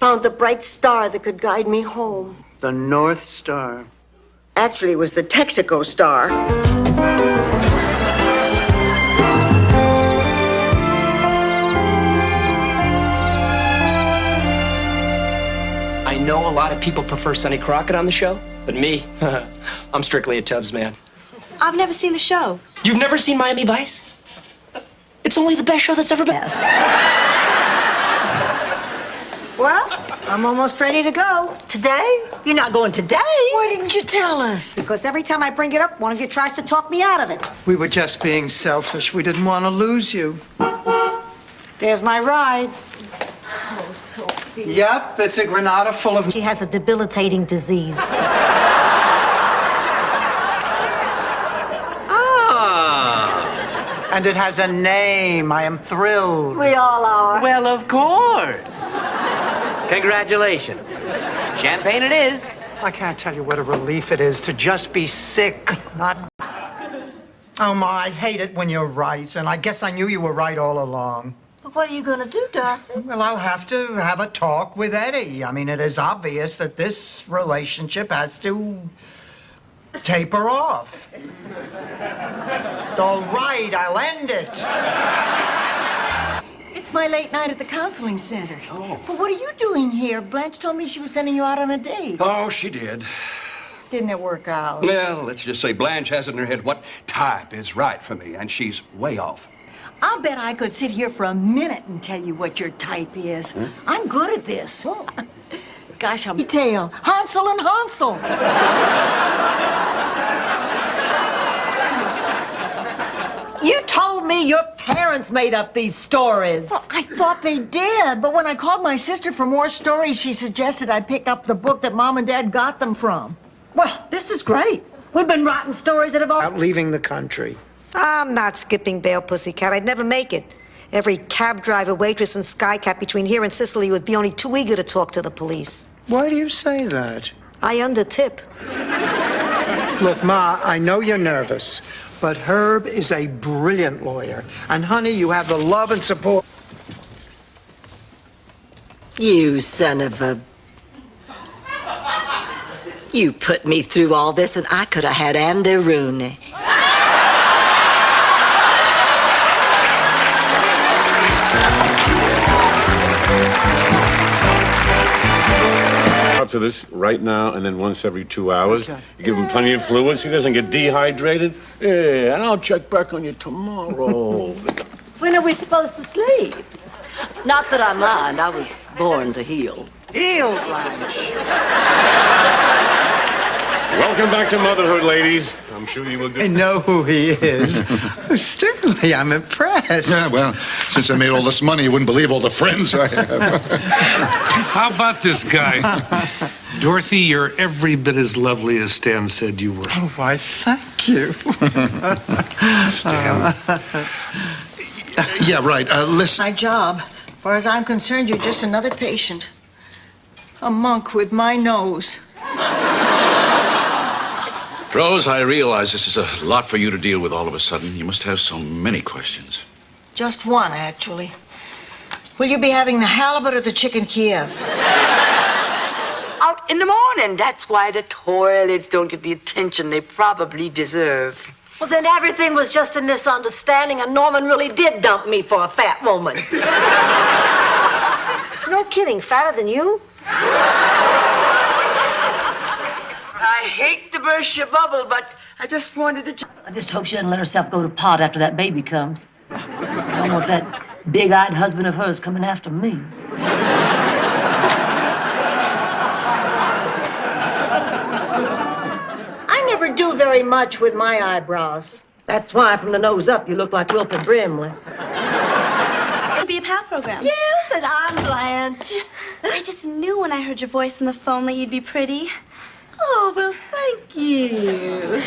Speaker 9: found the bright star that could guide me home.
Speaker 2: The North Star.
Speaker 9: Actually, it was the Texaco star.
Speaker 16: I know a lot of people prefer Sonny Crockett on the show, but me, I'm strictly a Tubbs man.
Speaker 7: I've never seen the show.
Speaker 16: You've never seen Miami Vice? It's only the best show that's ever been.
Speaker 4: Well, I'm almost ready to go. Today? You're not going today.
Speaker 9: Why didn't you tell us?
Speaker 4: Because every time I bring it up, one of you tries to talk me out of it.
Speaker 19: We were just being selfish. We didn't want to lose you.
Speaker 4: There's my ride.
Speaker 19: Yep, it's a Granada full of...
Speaker 4: She has a debilitating disease.
Speaker 19: And it has a name. I am thrilled.
Speaker 4: We all are.
Speaker 12: Well, of course. Congratulations. Champagne it is.
Speaker 19: I can't tell you what a relief it is to just be sick, not... Oh, Ma, I hate it when you're right, and I guess I knew you were right all along.
Speaker 4: But what are you going to do, Dorothy?
Speaker 19: Well, I'll have to have a talk with Eddie. I mean, it is obvious that this relationship has to taper off. All right, I'll end it.
Speaker 9: It's my late night at the counseling center. Oh. But what are you doing here? Blanche told me she was sending you out on a date.
Speaker 21: Oh, she did.
Speaker 9: Didn't it work out?
Speaker 21: Well, let's just say Blanche has in her head what type is right for me, and she's way off.
Speaker 9: I'll bet I could sit here for a minute and tell you what your type is. I'm good at this. Gosh, I'll tale. Hansel and Hansel.
Speaker 10: You told me your parents made up these stories.
Speaker 9: Well, I thought they did, but when I called my sister for more stories, she suggested I pick up the book that Mom and Dad got them from.
Speaker 10: Well, this is great. We've been writing stories that have all...
Speaker 19: Out leaving the country.
Speaker 4: I'm not skipping bail, pussycat. I'd never make it. Every cab driver, waitress, and skycap between here and Sicily would be only too eager to talk to the police.
Speaker 19: Why do you say that?
Speaker 4: I undertip.
Speaker 19: Look, Ma, I know you're nervous, but Herb is a brilliant lawyer. And, honey, you have the love and support.
Speaker 10: You son of a... You put me through all this and I could have had Andy Rooney.
Speaker 14: To this right now and then once every 2 hours. You give him plenty of fluids, he doesn't get dehydrated. Yeah, and I'll check back on you tomorrow.
Speaker 10: When are we supposed to sleep? Not that I mind. I was born to heal.
Speaker 19: Heal, Blanche.
Speaker 14: Welcome back to motherhood, ladies. I'm sure you will do.
Speaker 19: I know who he is. Oh, Stanley, I'm impressed.
Speaker 23: Yeah, well, since I made all this money, you wouldn't believe all the friends I have.
Speaker 24: How about this guy? Dorothy, you're every bit as lovely as Stan said you were.
Speaker 19: Oh, why, thank you.
Speaker 23: Stan. Yeah, right. Listen.
Speaker 9: My job. As far as I'm concerned, you're just another patient. A monk with my nose.
Speaker 25: Rose, I realize this is a lot for you to deal with all of a sudden. You must have so many questions.
Speaker 9: Just one, actually. Will you be having the halibut or the chicken Kiev?
Speaker 26: Out in the morning. That's why the toilets don't get the attention they probably deserve.
Speaker 10: Well, then everything was just a misunderstanding and Norman really did dump me for a fat woman.
Speaker 4: No kidding, fatter than you?
Speaker 26: I hate to burst your bubble, but I just wanted to...
Speaker 10: I just hope she doesn't let herself go to pot after that baby comes. I don't want that big-eyed husband of hers coming after me.
Speaker 9: I never do very much with my eyebrows.
Speaker 10: That's why, from the nose up, you look like Wilford Brimley.
Speaker 27: It'll be a PAL program.
Speaker 10: Yes, and I'm Blanche.
Speaker 27: I just knew when I heard your voice on the phone that you'd be pretty.
Speaker 10: Oh, well, thank you.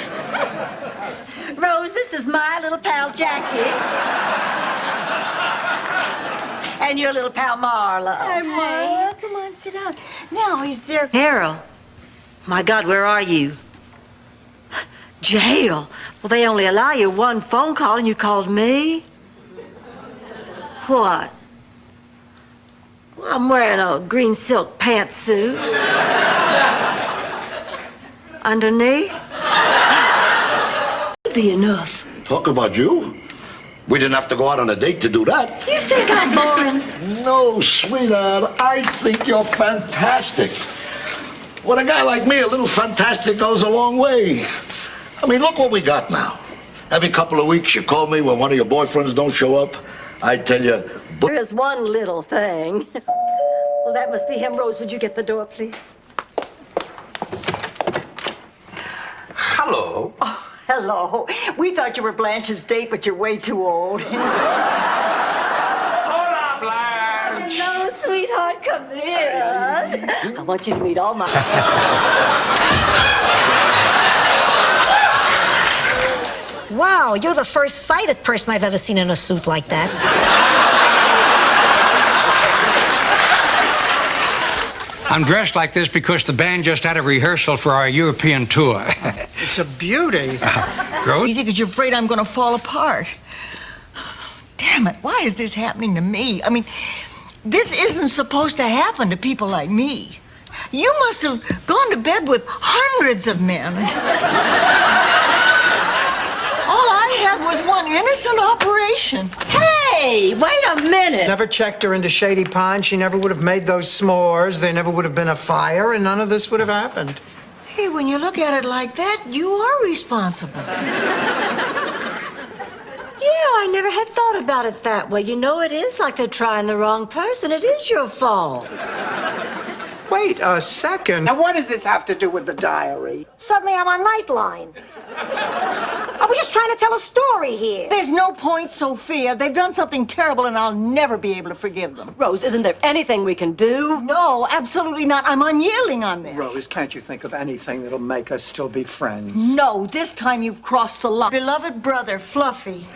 Speaker 10: Rose,
Speaker 6: Rose, this is my little pal Jackie. And your little pal Marla.
Speaker 9: Hi, Marla. Come on, sit down. Now, is there...
Speaker 6: Harold. My God, where are you? Jail? Well, they only allow you one phone call and you called me? What? Well, I'm wearing a green silk pantsuit. Underneath? Be enough.
Speaker 23: Talk about you. We didn't have to go out on a date to do that.
Speaker 6: You think I'm boring?
Speaker 23: No, sweetheart. I think you're fantastic. With a guy like me, a little fantastic goes a long way. I mean, look what we got now. Every couple of weeks, you call me when one of your boyfriends don't show up. I tell you...
Speaker 6: There is one little thing. Well, that must be him. Rose, would you get the door, please?
Speaker 16: Hello.
Speaker 9: Oh, hello. We thought you were Blanche's date, but you're way too old.
Speaker 16: Hola, Blanche.
Speaker 6: Hello, sweetheart. Come in. I want you to meet all my...
Speaker 4: Wow, you're the first sighted person I've ever seen in a suit like that.
Speaker 3: I'm dressed like this because the band just had a rehearsal for our European tour.
Speaker 2: It's a beauty.
Speaker 3: Rose?
Speaker 9: Easy, because you're afraid I'm going to fall apart. Damn it, why is this happening to me? I mean, this isn't supposed to happen to people like me. You must have gone to bed with hundreds of men. All I had was one innocent operation.
Speaker 6: Hey, wait a minute.
Speaker 19: Never checked her into Shady Pine. She never would have made those s'mores. There never would have been a fire, and none of this would have happened.
Speaker 9: Hey, when you look at it like that, you are responsible.
Speaker 6: Yeah, I never had thought about it that way. You know, it is like they're trying the wrong person. It is your fault.
Speaker 19: Wait a second.
Speaker 2: Now, what does this have to do with the diary?
Speaker 4: Suddenly I'm on Nightline. I was just trying to tell a story here.
Speaker 9: There's no point, Sophia. They've done something terrible, and I'll never be able to forgive them.
Speaker 6: Rose, isn't there anything we can do?
Speaker 9: No, absolutely not. I'm unyielding on this.
Speaker 19: Rose, can't you think of anything that'll make us still be friends?
Speaker 9: No, this time you've crossed the line. Beloved brother, Fluffy.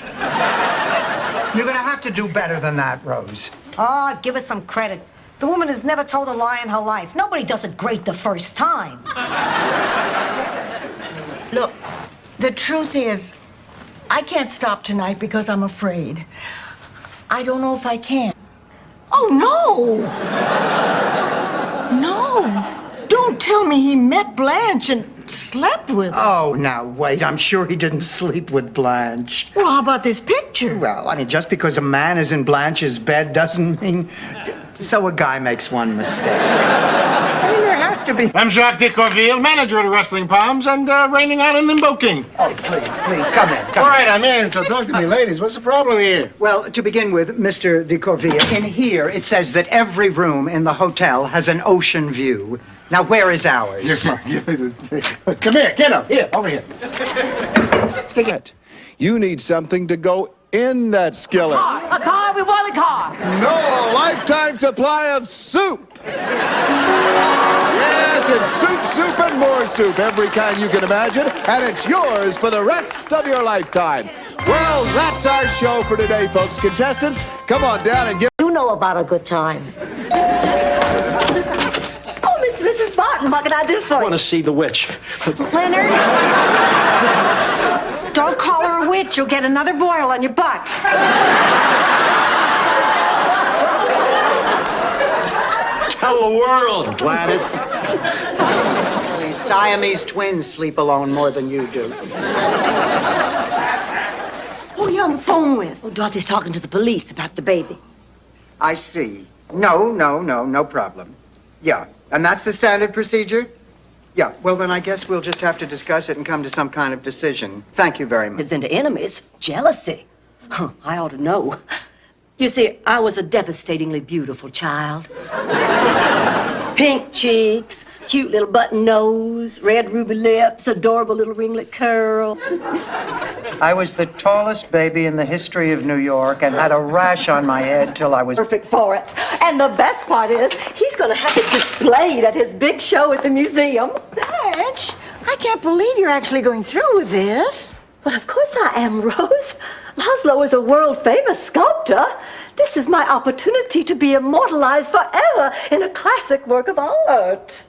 Speaker 19: You're gonna have to do better than that, Rose.
Speaker 4: Oh, give us some credit. The woman has never told a lie in her life. Nobody does it great the first time.
Speaker 9: Look, the truth is, I can't stop tonight because I'm afraid. I don't know if I can. Oh, no! No! Don't tell me he met Blanche and slept with her.
Speaker 19: Oh, now wait. I'm sure he didn't sleep with Blanche.
Speaker 9: Well, how about this picture?
Speaker 19: Well, I mean, just because a man is in Blanche's bed doesn't mean... So a guy makes one mistake. I mean, there has to be...
Speaker 5: I'm Jacques Decourville, manager of the Wrestling Palms, and reigning out in Limbo King.
Speaker 19: Oh, please, come in.
Speaker 5: All right, I'm in, so talk to me, ladies. What's the problem here?
Speaker 19: Well, to begin with, Mr. Decourville, in here it says that every room in the hotel has an ocean view. Now, where is ours?
Speaker 5: Come here, get up. Here, over here.
Speaker 8: Stick it. You need something to go in that skillet.
Speaker 6: A car, we want a car.
Speaker 8: No, a lifetime supply of soup. Yes, it's soup, and more soup, every kind you can imagine, and it's yours for the rest of your lifetime. Well, that's our show for today, folks. Contestants, come on down and give...
Speaker 4: You know about a good time.
Speaker 6: Oh, Mrs. Barton, what can I do for you?
Speaker 5: I want to see the witch.
Speaker 1: Leonard? Don't call her a witch. You'll get another boil on your butt.
Speaker 5: Tell the world, Gladys.
Speaker 19: These Siamese twins sleep alone more than you do.
Speaker 9: Who are you on the phone with?
Speaker 6: Oh, Dorothy's talking to the police about the baby.
Speaker 19: I see. No problem. Yeah, and that's the standard procedure? Yeah, well, then I guess we'll just have to discuss it and come to some kind of decision. Thank you very much.
Speaker 6: It's into enemies, jealousy. Huh, I ought to know. You see, I was a devastatingly beautiful child. Pink cheeks, cute little button nose, red ruby lips, adorable little ringlet curl.
Speaker 19: I was the tallest baby in the history of New York and had a rash on my head till I was...
Speaker 6: Perfect for it. And the best part is, he's going to have it displayed at his big show at the museum.
Speaker 9: Blanche, I can't believe you're actually going through with this.
Speaker 6: Well, of course I am, Rose. Laszlo is a world-famous sculptor. This is my opportunity to be immortalized forever in a classic work of art.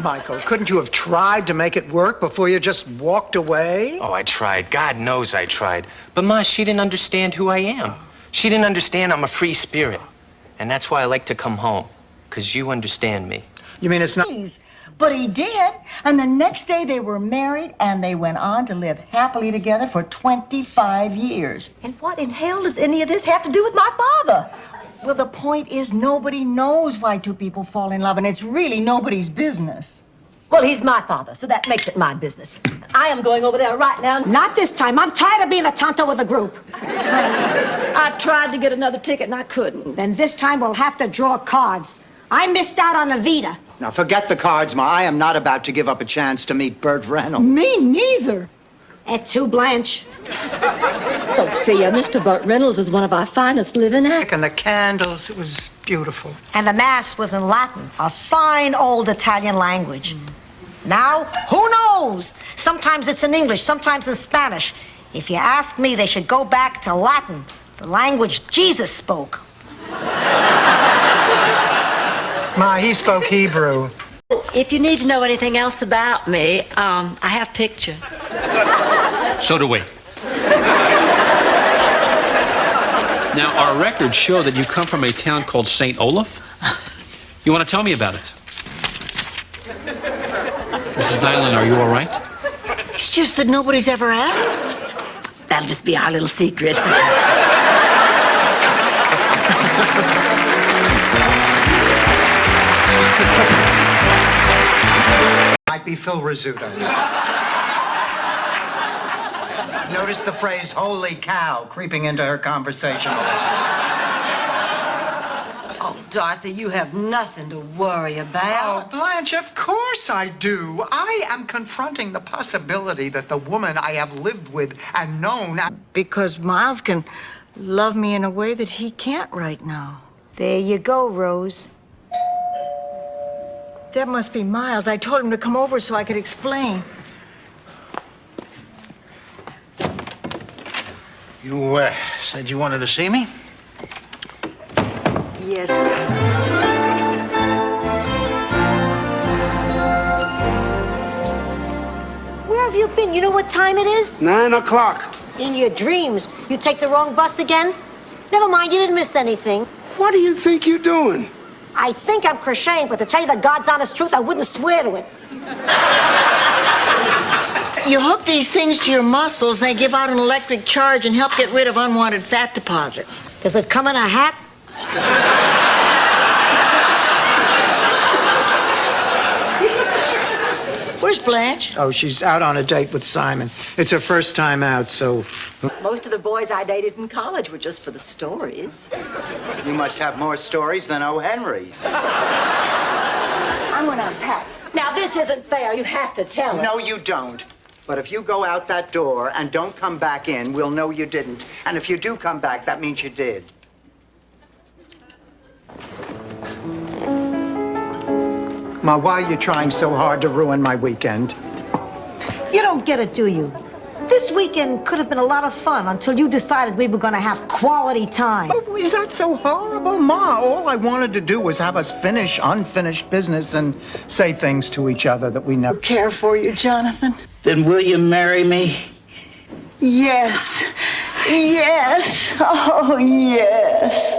Speaker 19: Michael, couldn't you have tried to make it work before you just walked away?
Speaker 16: Oh, I tried. God knows I tried. But Ma, she didn't understand who I am. She didn't understand I'm a free spirit. And that's why I like to come home. Because you understand me.
Speaker 19: You mean it's not...
Speaker 9: But he did. And the next day they were married and they went on to live happily together for 25 years.
Speaker 6: And what in hell does any of this have to do with my father?
Speaker 9: Well, the point is nobody knows why two people fall in love, and it's really nobody's business.
Speaker 6: Well, he's my father, so that makes it my business. I am going over there right now.
Speaker 4: Not this time. I'm tired of being the tonto with the group.
Speaker 6: I tried to get another ticket and I couldn't.
Speaker 4: Then this time we'll have to draw cards. I missed out on Evita.
Speaker 2: Now, forget the cards, Ma. I am not about to give up a chance to meet Burt Reynolds.
Speaker 4: Me neither. Et tu, Blanche?
Speaker 6: Sophia, Mr. Burt Reynolds is one of our finest living actors.
Speaker 19: And the candles, it was beautiful.
Speaker 4: And the Mass was in Latin, a fine old Italian language. Now, who knows? Sometimes it's in English, sometimes in Spanish. If you ask me, they should go back to Latin, the language Jesus spoke.
Speaker 19: Ma, he spoke Hebrew.
Speaker 6: If you need to know anything else about me, I have pictures.
Speaker 3: So do we. Now, our records show that you come from a town called St. Olaf. You want to tell me about it? Mrs. Nyland, are you all right?
Speaker 9: It's just that nobody's ever asked.
Speaker 6: That'll just be our little secret.
Speaker 19: Might be Phil Rizzuto's.
Speaker 2: Notice the phrase, holy cow, creeping into her conversation.
Speaker 6: Oh, Dorothy, you have nothing to worry about.
Speaker 2: Oh, Blanche, of course I do. I am confronting the possibility that the woman I have lived with and known...
Speaker 9: Because Miles can love me in a way that he can't right now.
Speaker 4: There you go, Rose.
Speaker 9: That must be Miles. I told him to come over so I could explain.
Speaker 23: You said you wanted to see me?
Speaker 9: Yes.
Speaker 4: Where have you been? You know what time it is?
Speaker 5: 9 o'clock.
Speaker 4: In your dreams. You take the wrong bus again? Never mind, you didn't miss anything.
Speaker 5: What do you think you're doing?
Speaker 4: I think I'm crocheting, but to tell you the God's honest truth, I wouldn't swear to it.
Speaker 9: You hook these things to your muscles, they give out an electric charge and help get rid of unwanted fat deposits.
Speaker 4: Does it come in a hat?
Speaker 9: Where's Blanche?
Speaker 19: Oh, she's out on a date with Simon. It's her first time out, so...
Speaker 6: Most of the boys I dated in college were just for the stories.
Speaker 2: You must have more stories than O. Henry.
Speaker 9: I'm gonna unpack.
Speaker 6: Now, this isn't fair. You have to tell us.
Speaker 2: No, you don't. But if you go out that door and don't come back in, we'll know you didn't. And if you do come back, that means you did. Ma, why are you trying so hard to ruin my weekend?
Speaker 4: You don't get it, do you? This weekend could have been a lot of fun until you decided we were going to have quality time.
Speaker 2: Oh, is that so horrible? Ma, all I wanted to do was have us finish unfinished business and say things to each other that we never...
Speaker 9: Care for you, Jonathan?
Speaker 11: Then will you marry me?
Speaker 9: Yes. Yes. Oh, yes.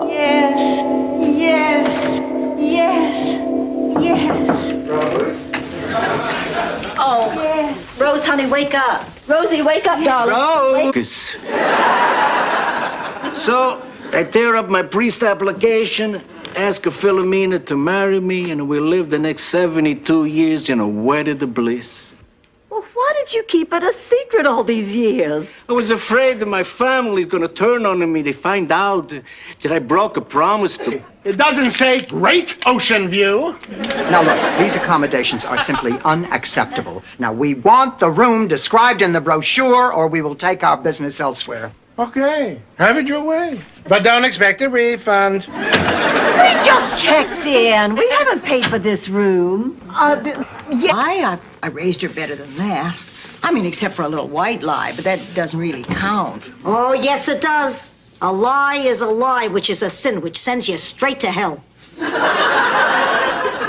Speaker 9: Yes. Yes. Yes. Yes.
Speaker 2: Rose?
Speaker 6: Oh, yes. Rose, honey, wake up. Rosie, wake up, darling.
Speaker 11: Rose! So, I tear up my priest application, ask Philomena to marry me, and we'll live the next 72 years in a wedded bliss.
Speaker 6: Well, why did you keep it a secret all these years?
Speaker 11: I was afraid that my family's gonna turn on me. They find out that I broke a promise to...
Speaker 5: It doesn't say Great Ocean View.
Speaker 2: Now, look, these accommodations are simply unacceptable. Now, we want the room described in the brochure, or we will take our business elsewhere.
Speaker 5: Okay, have it your way. But don't expect a refund.
Speaker 6: We just checked in. We haven't paid for this room.
Speaker 9: Yeah. I raised her better than that. I mean, except for a little white lie, but that doesn't really count.
Speaker 4: Oh, yes, it does. A lie is a lie, which is a sin, which sends you straight to hell.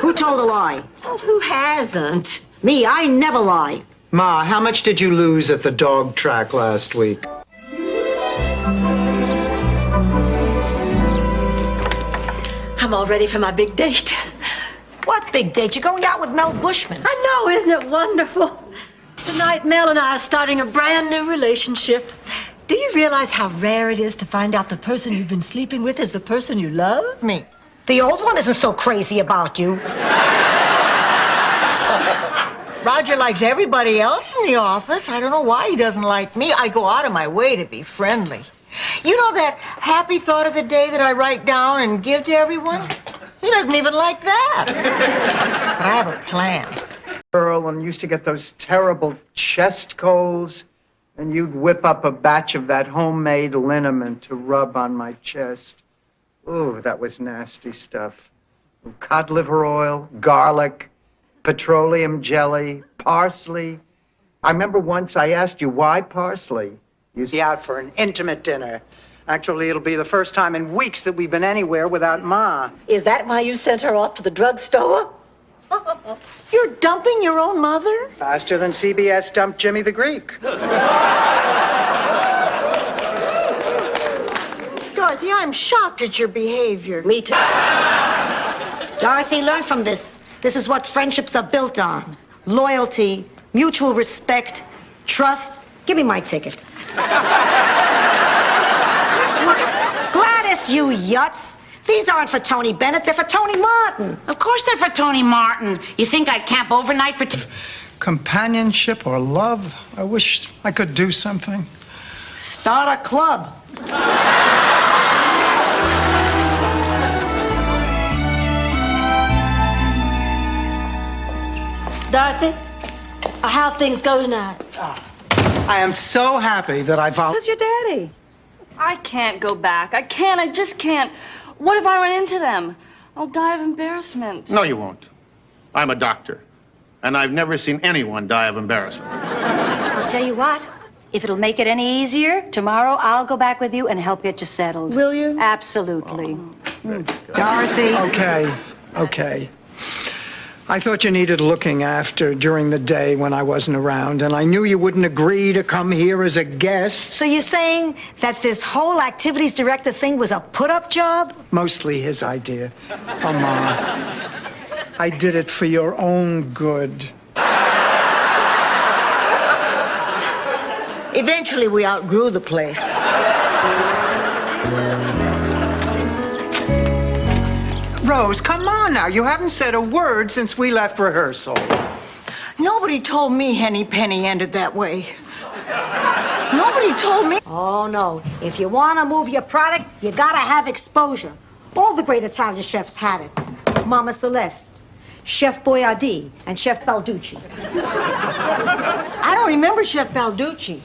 Speaker 4: Who told a lie?
Speaker 6: Oh, who hasn't?
Speaker 4: Me, I never lie.
Speaker 2: Ma, how much did you lose at the dog track last week?
Speaker 6: I'm all ready for my big date.
Speaker 4: What big date? You're going out with Mel Bushman.
Speaker 6: I know, isn't it wonderful? Tonight, Mel and I are starting a brand new relationship. Do you realize how rare it is to find out the person you've been sleeping with is the person you love?
Speaker 9: Me.
Speaker 4: The old one isn't so crazy about you.
Speaker 9: Roger likes everybody else in the office. I don't know why he doesn't like me. I go out of my way to be friendly. You know that happy thought of the day that I write down and give to everyone? He doesn't even like that. But I have a plan.
Speaker 2: Earl, and used to get those terrible chest colds, and you'd whip up a batch of that homemade liniment to rub on my chest. Ooh, that was nasty stuff. Cod liver oil, garlic, petroleum jelly, parsley. I remember once I asked you, why parsley? You'd be out for an intimate dinner. Actually, it'll be the first time in weeks that we've been anywhere without Ma.
Speaker 6: Is that why you sent her off to the drugstore?
Speaker 9: You're dumping your own mother?
Speaker 2: Faster than CBS dumped Jimmy the Greek.
Speaker 9: Dorothy, I'm shocked at your behavior.
Speaker 4: Me too. Dorothy, learn from this. This is what friendships are built on. Loyalty, mutual respect, trust. Give me my ticket. Gladys, you yuts. These aren't for Tony Bennett, they're for Tony Martin.
Speaker 1: Of course they're for Tony Martin. You think I'd camp overnight for...
Speaker 19: Companionship or love? I wish I could do something.
Speaker 4: Start a club.
Speaker 6: Dorothy, how'd things go tonight?
Speaker 19: I am so happy that I found...
Speaker 27: Who's your daddy? I can't go back. I can't. I just can't. What if I run into them? I'll die of embarrassment.
Speaker 5: No, you won't. I'm a doctor, and I've never seen anyone die of embarrassment.
Speaker 7: I'll tell you what. If it'll make it any easier, tomorrow I'll go back with you and help get you settled.
Speaker 27: Will you?
Speaker 7: Absolutely.
Speaker 19: Dorothy. Okay. I thought you needed looking after during the day when I wasn't around, and I knew you wouldn't agree to come here as a guest.
Speaker 4: So you're saying that this whole activities director thing was a put-up job?
Speaker 19: Mostly his idea. Oh, Ma, I did it for your own good.
Speaker 9: Eventually, we outgrew the place.
Speaker 19: Rose, come on now. You haven't said a word since we left rehearsal.
Speaker 9: Nobody told me Henny Penny ended that way. Nobody told me.
Speaker 4: Oh, no. If you want to move your product, you gotta have exposure. All the great Italian chefs had it. Mama Celeste, Chef Boyardee, and Chef Balducci.
Speaker 9: I don't remember Chef Balducci.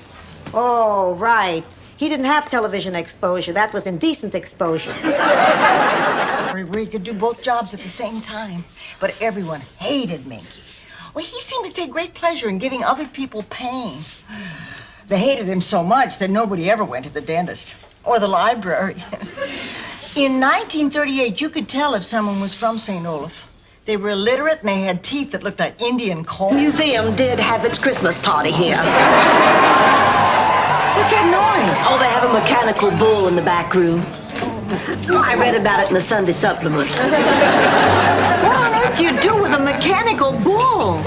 Speaker 4: Oh, right. He didn't have television exposure. That was indecent exposure.
Speaker 9: Where you could do both jobs at the same time. But everyone hated Minky. Well, he seemed to take great pleasure in giving other people pain. They hated him so much that nobody ever went to the dentist or the library. In 1938, you could tell if someone was from St. Olaf. They were illiterate and they had teeth that looked like Indian corn.
Speaker 6: The museum did have its Christmas party here.
Speaker 9: What's that noise?
Speaker 6: Oh, they have a mechanical bull in the back room. I read about it in the Sunday supplement.
Speaker 9: What on earth do you do with a mechanical bull?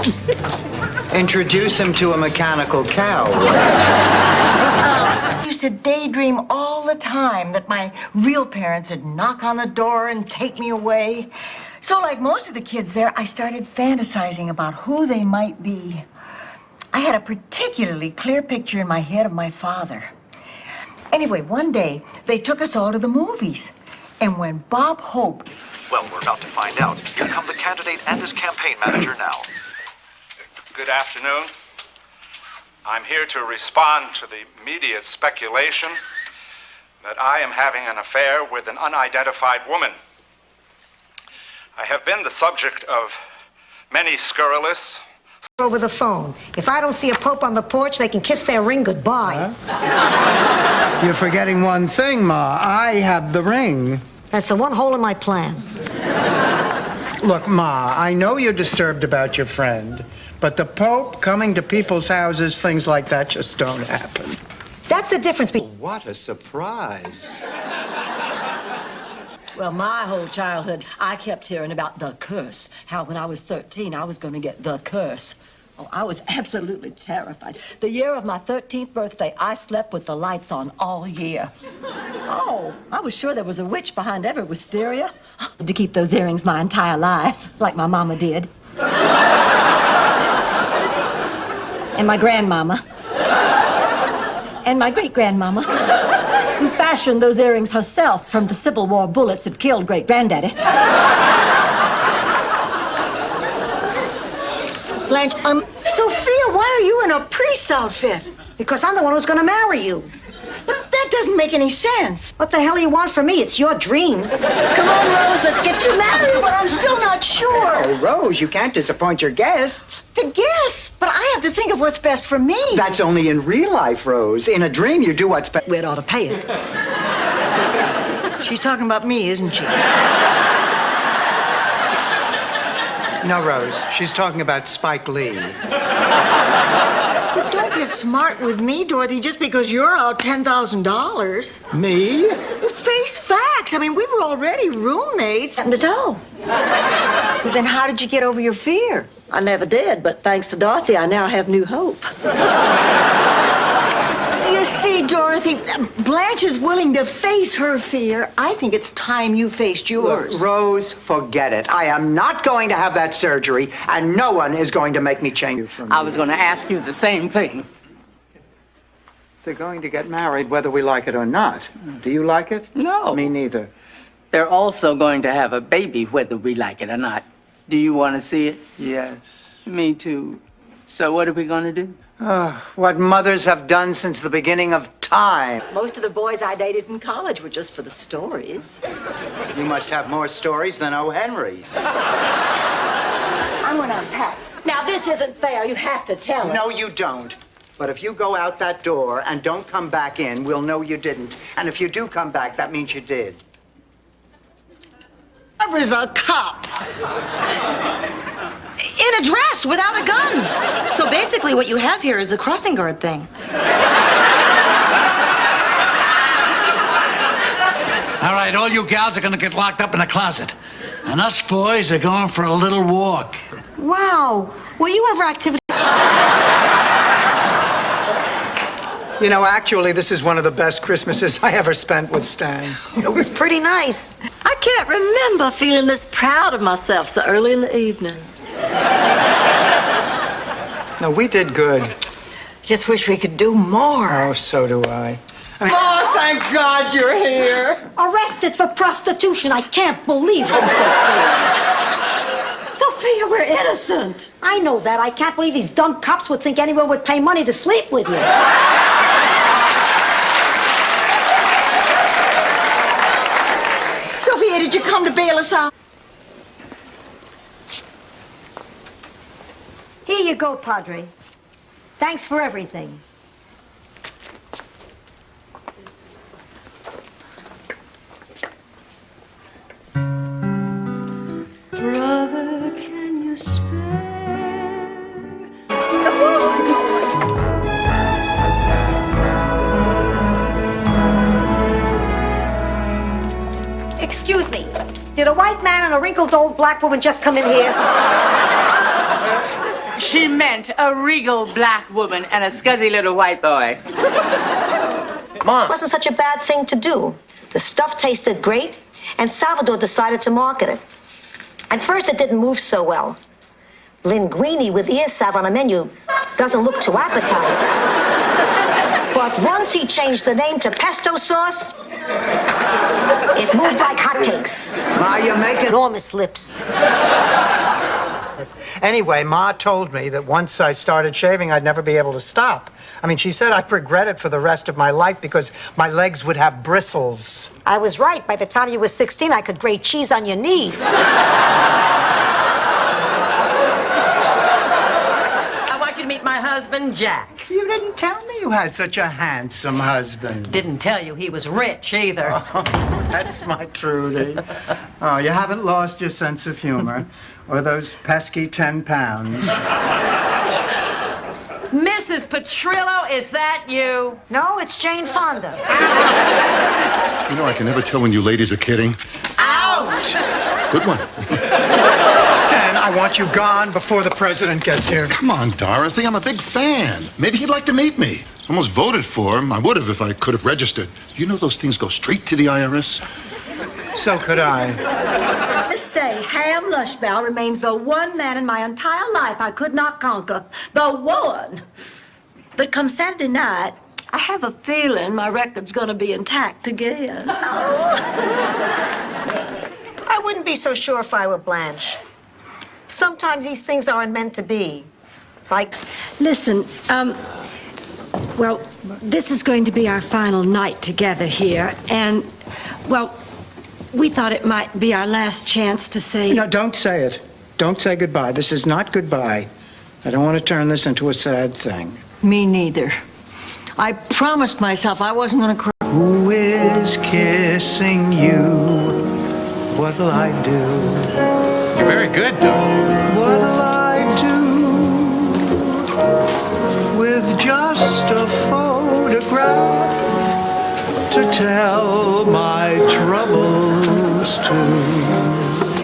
Speaker 2: Introduce him to a mechanical cow.
Speaker 9: I used to daydream all the time that my real parents would knock on the door and take me away. So like most of the kids there, I started fantasizing about who they might be. I had a particularly clear picture in my head of my father. Anyway, one day, they took us all to the movies. And when Bob Hope...
Speaker 13: Well, we're about to find out. Here come the candidate and his campaign manager now.
Speaker 15: Good afternoon. I'm here to respond to the media speculation that I am having an affair with an unidentified woman. I have been the subject of many scurrilous...
Speaker 4: Over the phone. If I don't see a pope on the porch, they can kiss their ring goodbye.
Speaker 19: You're forgetting one thing, Ma. I have the ring.
Speaker 4: That's the one hole in my plan.
Speaker 19: Look, Ma, I know you're disturbed about your friend, but the Pope coming to people's houses, things like that just don't happen.
Speaker 4: That's the difference between...
Speaker 8: What a surprise.
Speaker 6: Well, my whole childhood, I kept hearing about the curse. How when I was 13, I was going to get the curse. Oh, I was absolutely terrified. The year of my 13th birthday, I slept with the lights on all year. Oh, I was sure there was a witch behind every wisteria. To keep those earrings my entire life, like my mama did. And my grandmama. And my great-grandmama, who fashioned those earrings herself from the Civil War bullets that killed great-granddaddy.
Speaker 9: Blanche, Sophia, why are you in a priest's outfit?
Speaker 4: Because I'm the one who's gonna marry you.
Speaker 9: But that doesn't make any sense.
Speaker 4: What the hell do you want from me? It's your dream.
Speaker 9: Come on, Rose, let's get you married, but I'm still not sure.
Speaker 2: Oh, Rose, you can't disappoint your guests.
Speaker 9: The guests, but I have to think of what's best for me.
Speaker 2: That's only in real life, Rose. In a dream, you do what's best.
Speaker 6: We'd ought to pay it.
Speaker 9: She's talking about me, isn't she?
Speaker 19: No, Rose, she's talking about Spike Lee.
Speaker 9: But don't get smart with me, Dorothy, just because you're out $10,000.
Speaker 19: Me?
Speaker 9: Well, face facts. I mean, we were already roommates.
Speaker 6: Nothing to tell.
Speaker 9: Well, then how did you get over your fear?
Speaker 6: I never did, but thanks to Dorothy, I now have new hope.
Speaker 9: You see, Dorothy, Blanche is willing to face her fear. I think it's time you faced yours.
Speaker 2: Look, Rose, forget it. I am not going to have that surgery, and no one is going to make me change you from
Speaker 26: I was going to ask you the same thing.
Speaker 2: They're going to get married whether we like it or not. Do you like it?
Speaker 26: No.
Speaker 2: Me neither.
Speaker 26: They're also going to have a baby whether we like it or not. Do you want to see it?
Speaker 2: Yes.
Speaker 26: Me too. So what are we going to do?
Speaker 2: What mothers have done since the beginning of time.
Speaker 6: Most of the boys I dated in college were just for the stories.
Speaker 2: You must have more stories than O. Henry.
Speaker 9: I'm going to unpack.
Speaker 6: Now, this isn't fair. You have to tell us.
Speaker 2: No, you don't. But if you go out that door and don't come back in, we'll know you didn't. And if you do come back, that means you did.
Speaker 9: Deborah's a cop. In a dress, without a gun.
Speaker 12: So basically what you have here is a crossing guard thing.
Speaker 23: All right, all you gals are gonna get locked up in a closet. And us boys are going for a little walk.
Speaker 12: Wow. Will you ever activity...
Speaker 19: You know, actually, this is one of the best Christmases I ever spent with Stan.
Speaker 12: It was pretty nice.
Speaker 6: I can't remember feeling this proud of myself so early in the evening.
Speaker 19: No, we did good.
Speaker 9: Just wish we could do more.
Speaker 19: Oh, so do I.
Speaker 9: Oh, thank God you're here.
Speaker 4: Arrested for prostitution. I can't believe it.
Speaker 6: Sophia, we're innocent.
Speaker 4: I know that. I can't believe these dumb cops would think anyone would pay money to sleep with you.
Speaker 9: Sophia, did you come to bail us out?
Speaker 4: Here you go, Padre. Thanks for everything.
Speaker 6: Brother, can you spare?
Speaker 4: Excuse me. Did a white man and a wrinkled old black woman just come in here?
Speaker 26: She meant a regal black woman and a scuzzy little white boy.
Speaker 4: Mom. It wasn't such a bad thing to do. The stuff tasted great, and Salvador decided to market it. At first, it didn't move so well. Linguine with ear salve on a menu doesn't look too appetizing. But once he changed the name to pesto sauce, it moved like hotcakes.
Speaker 2: Ma, you're making...
Speaker 4: Enormous lips.
Speaker 19: Anyway, Ma told me that once I started shaving, I'd never be able to stop. I mean, she said I'd regret it for the rest of my life because my legs would have bristles.
Speaker 4: I was right. By the time you were 16, I could grate cheese on your knees.
Speaker 10: I want you to meet my husband, Jack.
Speaker 19: You didn't tell me you had such a handsome husband.
Speaker 10: Didn't tell you he was rich either.
Speaker 19: Oh, that's my Trudy. Oh, you haven't lost your sense of humor or those pesky 10 pounds.
Speaker 10: Mrs. Petrillo, is that you?
Speaker 4: No, it's Jane Fonda.
Speaker 23: You know, I can never tell when you ladies are kidding.
Speaker 19: Out!
Speaker 23: Good one.
Speaker 19: Stan, I want you gone before the president gets here.
Speaker 23: Come on, Dorothy. I'm a big fan. Maybe he'd like to meet me. Almost voted for him. I would have if I could have registered. You know those things go straight to the IRS?
Speaker 19: So could I.
Speaker 6: This day, Ham Lushbow remains the one man in my entire life I could not conquer. The one. But come Saturday night, I have a feeling my record's gonna be intact again.
Speaker 4: I wouldn't be so sure if I were Blanche. Sometimes these things aren't meant to be. Like,
Speaker 6: Listen, well, this is going to be our final night together here, and, well, we thought it might be our last chance to say...
Speaker 19: No, don't say it. Don't say goodbye. This is not goodbye. I don't want to turn this into a sad thing.
Speaker 9: Me neither. I promised myself I wasn't going to cry.
Speaker 19: Who is kissing you? What'll I do?
Speaker 3: You're very good, Dorothy.
Speaker 19: What'll I do with just a photograph to tell my troubles to?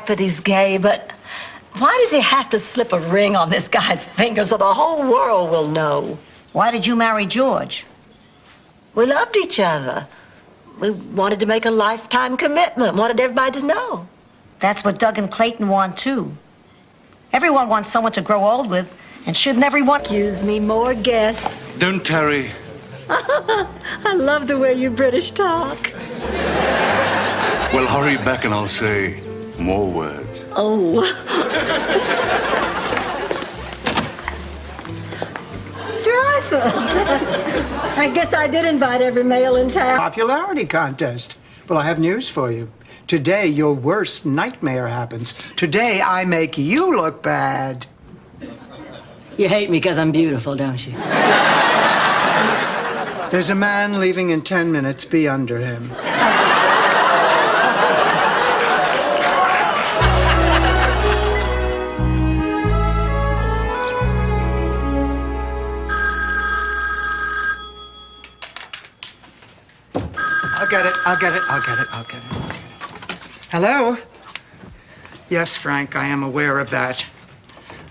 Speaker 6: That he's gay, but why does he have to slip a ring on this guy's finger so the whole world will know?
Speaker 4: why did you marry George?
Speaker 6: We loved each other. We wanted to make a lifetime commitment, wanted everybody to know.
Speaker 4: That's what Doug and Clayton want, too. Everyone wants someone to grow old with, and shouldn't everyone...
Speaker 6: Excuse me, more guests.
Speaker 25: Don't tarry.
Speaker 6: I love the way you British talk.
Speaker 25: Well, hurry back and I'll say more words.
Speaker 6: Oh. Dreyfus. I guess I did invite every male in town.
Speaker 19: Popularity contest. Well, I have news for you. Today, your worst nightmare happens. Today, I make you look bad.
Speaker 6: You hate me because I'm beautiful, don't you?
Speaker 19: There's a man leaving in 10 minutes. Be under him. I'll get it. Hello? Yes, Frank, I am aware of that.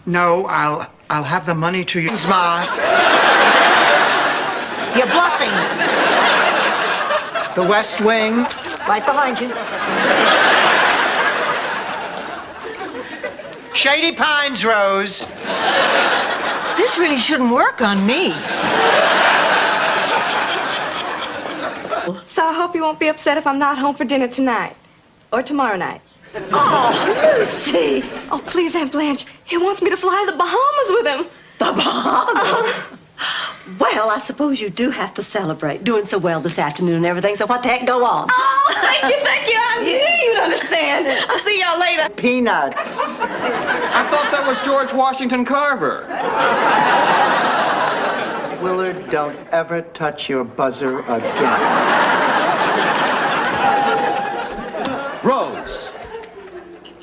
Speaker 19: No, I'll have the money to you. Ma.
Speaker 4: You're bluffing.
Speaker 19: The West Wing.
Speaker 4: Right behind you.
Speaker 19: Shady Pines, Rose.
Speaker 9: This really shouldn't work on me.
Speaker 14: So I hope you won't be upset if I'm not home for dinner tonight. Or tomorrow night.
Speaker 6: Oh, Lucy!
Speaker 14: Oh, please, Aunt Blanche. He wants me to fly to the Bahamas with him.
Speaker 6: The Bahamas? Well, I suppose you do have to celebrate. Doing so well this afternoon and everything, so what the heck, go on.
Speaker 14: Oh, thank you. I knew you'd understand. I'll see y'all later.
Speaker 19: Peanuts.
Speaker 17: I thought that was George Washington Carver.
Speaker 19: Willard, don't ever touch your buzzer again.
Speaker 8: Rose.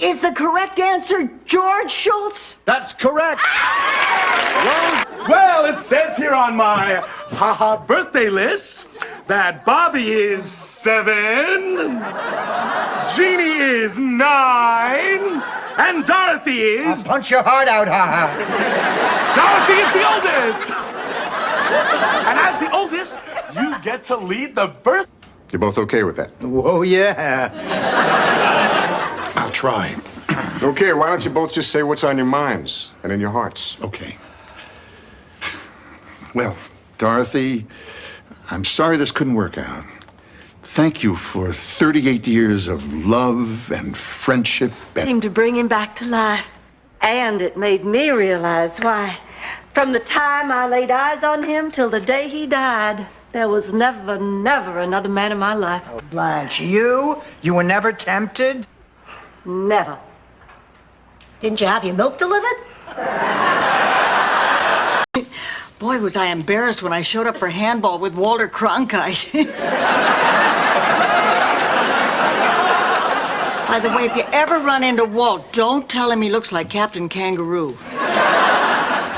Speaker 9: Is the correct answer George Schultz?
Speaker 8: That's correct. Rose.
Speaker 18: Well, it says here on my birthday list that Bobby is 7, Jeannie is 9, and Dorothy is...
Speaker 19: I'll punch your heart out,
Speaker 18: Dorothy is the oldest! And as the oldest, you get to lead the birth...
Speaker 20: You're both okay with that?
Speaker 19: Oh, yeah.
Speaker 20: I'll try. Okay, why don't you both just say what's on your minds and in your hearts?
Speaker 23: Okay. Well, Dorothy, I'm sorry this couldn't work out. Thank you for 38 years of love and friendship and...
Speaker 6: Seemed to bring him back to life.
Speaker 10: And it made me realize why, from the time I laid eyes on him till the day he died, there was never another man in my life.
Speaker 2: Oh, Blanche, you were never tempted?
Speaker 10: Never.
Speaker 4: Didn't you have your milk delivered?
Speaker 9: Boy, was I embarrassed when I showed up for handball with Walter Cronkite. By the way, if you ever run into Walt, don't tell him he looks like Captain Kangaroo.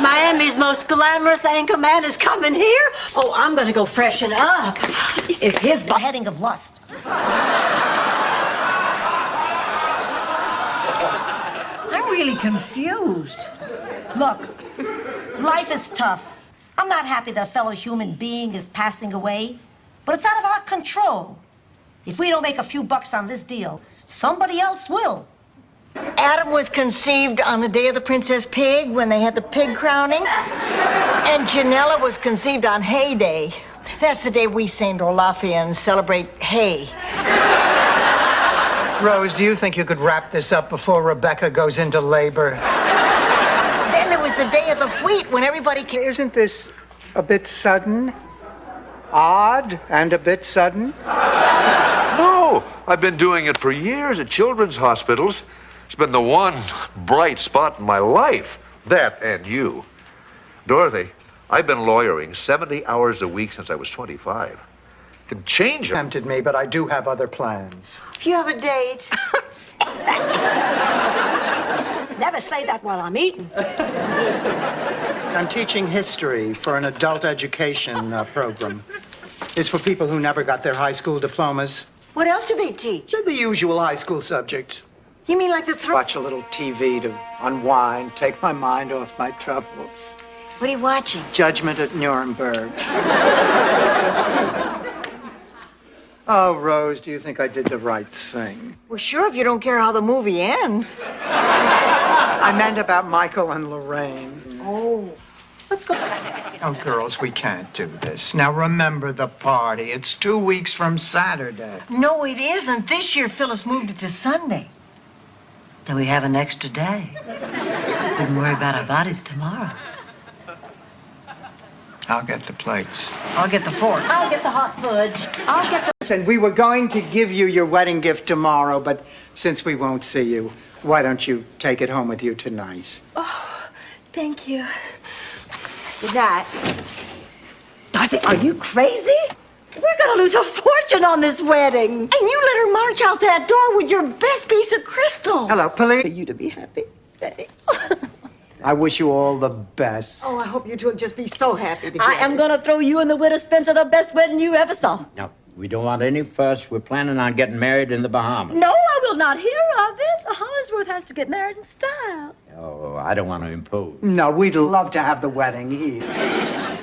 Speaker 10: Miami's most glamorous anchor man is coming here. Oh, I'm gonna go freshen up. If his
Speaker 4: beheading of lust.
Speaker 9: I'm really confused.
Speaker 4: Look, life is tough. I'm not happy that a fellow human being is passing away, but it's out of our control. If we don't make a few bucks on this deal, somebody else will.
Speaker 9: Adam was conceived on the day of the Princess Pig when they had the pig crowning. And Janella was conceived on Hay Day. That's the day we St. Olafians celebrate hay.
Speaker 2: Rose, do you think you could wrap this up before Rebecca goes into labor?
Speaker 9: Then there was the day of the wheat when everybody came.
Speaker 2: Isn't this a bit sudden? Odd and a bit sudden?
Speaker 1: No, I've been doing it for years at children's hospitals. It's been the one bright spot in my life. That and you. Dorothy, I've been lawyering 70 hours a week since I was 25. Can change it.
Speaker 2: Tempted me, but I do have other plans.
Speaker 9: You have a date.
Speaker 4: Never say that while I'm eating.
Speaker 2: I'm teaching history for an adult education program. It's for people who never got their high school diplomas.
Speaker 9: What else do they teach?
Speaker 2: The usual high school subjects.
Speaker 9: You mean like the
Speaker 2: Watch a little TV to unwind, take my mind off my troubles.
Speaker 9: What are you watching?
Speaker 2: Judgment at Nuremberg. Oh, Rose, do you think I did the right thing?
Speaker 9: Well, sure, if you don't care how the movie ends.
Speaker 2: I meant about Michael and Lorraine.
Speaker 9: Oh. Let's go.
Speaker 2: Oh, girls, we can't do this. Now, remember the party. It's 2 weeks from Saturday.
Speaker 9: No, it isn't. This year, Phyllis moved it to Sunday.
Speaker 6: Then we have an extra day. We can worry about our bodies tomorrow.
Speaker 2: I'll get the plates.
Speaker 9: I'll get the fork.
Speaker 10: I'll get the hot fudge. I'll get the...
Speaker 2: Listen, we were going to give you your wedding gift tomorrow, but since we won't see you, why don't you take it home with you tonight?
Speaker 10: Oh, thank you. Good night. Dorothy, are you crazy? We're gonna lose a fortune on this wedding.
Speaker 9: And you let her march out that door with your best piece of crystal.
Speaker 2: Hello, police.
Speaker 10: For you to be happy.
Speaker 2: I wish you all the best.
Speaker 9: Oh, I hope you two will just be so happy together.
Speaker 10: I am gonna throw you and the widow Spencer the best wedding you ever saw.
Speaker 5: No, we don't want any fuss. We're planning on getting married in the Bahamas.
Speaker 10: No, I will not hear of it. Hollingsworth has to get married in style.
Speaker 5: Oh, I don't want to impose.
Speaker 2: No, we'd love to have the wedding here.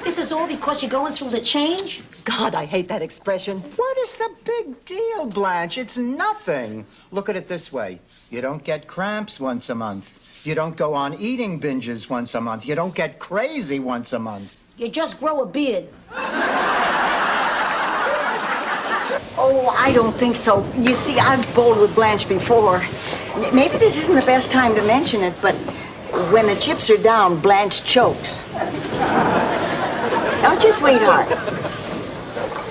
Speaker 4: This is all because you're going through the change?
Speaker 10: God, I hate that expression.
Speaker 2: What is the big deal, Blanche? It's nothing. Look at it this way. You don't get cramps once a month. You don't go on eating binges once a month. You don't get crazy once a month.
Speaker 4: You just grow a beard.
Speaker 9: Oh, I don't think so. You see, I've bowled with Blanche before. Maybe this isn't the best time to mention it, but when the chips are down, Blanche chokes. Don't you, sweetheart?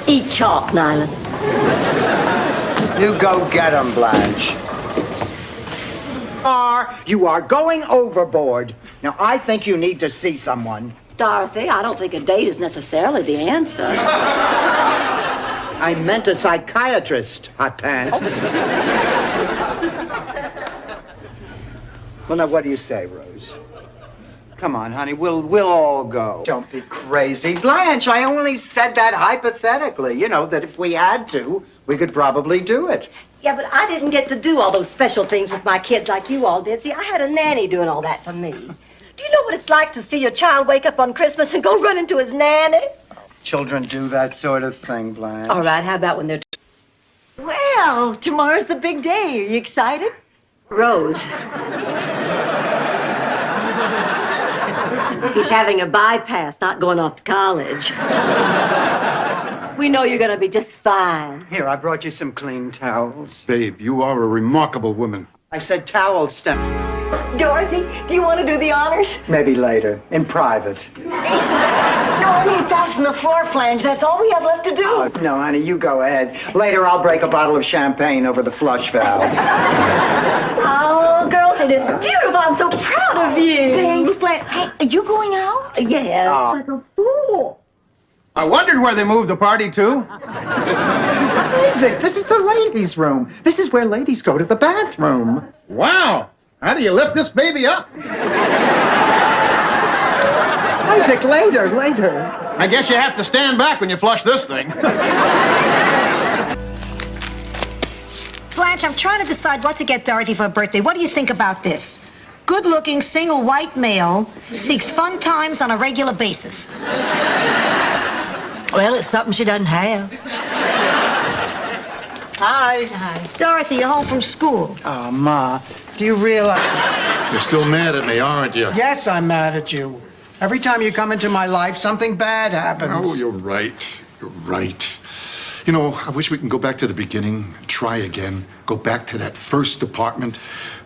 Speaker 10: Eat chalk, Nyland.
Speaker 2: You go get 'em, Blanche. You are going overboard. Now, I think you need to see someone.
Speaker 10: Dorothy, I don't think a date is necessarily the answer.
Speaker 2: I meant a psychiatrist, hot pants. Well, now, what do you say, Rose? Come on, honey, we'll all go. Don't be crazy. Blanche, I only said that hypothetically. You know, that if we had to, we could probably do it.
Speaker 10: Yeah, but I didn't get to do all those special things with my kids like you all did. See, I had a nanny doing all that for me. Do you know what it's like to see your child wake up on Christmas and go run into his nanny?
Speaker 2: Children do that sort of thing, Blanche.
Speaker 10: All right, how about when they're...
Speaker 9: Well, tomorrow's the big day. Are you excited?
Speaker 10: Rose. He's having a bypass, not going off to college. We know you're gonna be just fine.
Speaker 2: Here, I brought you some clean towels.
Speaker 20: Babe, you are a remarkable woman.
Speaker 2: I said towels, Steph.
Speaker 9: Dorothy, do you want to do the honors?
Speaker 2: Maybe later, in private.
Speaker 9: No, I mean fasten the floor flange. That's all we have left to do.
Speaker 2: Oh, no, honey, you go ahead. Later, I'll break a bottle of champagne over the flush valve.
Speaker 10: Oh, girls, it is beautiful. I'm so proud of you.
Speaker 9: Thanks, Blanche. Hey, are you going out?
Speaker 10: Yes. Like a fool.
Speaker 5: I wondered where they moved the party to.
Speaker 2: Isaac, this is the ladies' room. This is where ladies go to the bathroom.
Speaker 5: Wow. How do you lift this baby up?
Speaker 2: Isaac, later.
Speaker 5: I guess you have to stand back when you flush this thing.
Speaker 4: Blanche, I'm trying to decide what to get Dorothy for her birthday. What do you think about this? Good-looking, single white male seeks fun times on a regular basis.
Speaker 10: Well, it's something she doesn't have.
Speaker 2: Hi.
Speaker 4: Dorothy, you're home from school.
Speaker 19: Oh, Ma, do you realize...
Speaker 23: You're still mad at me, aren't you?
Speaker 19: Yes, I'm mad at you. Every time you come into my life, something bad happens.
Speaker 23: Oh, you're right. You're right. You know, I wish we can go back to the beginning, try again, go back to that first apartment.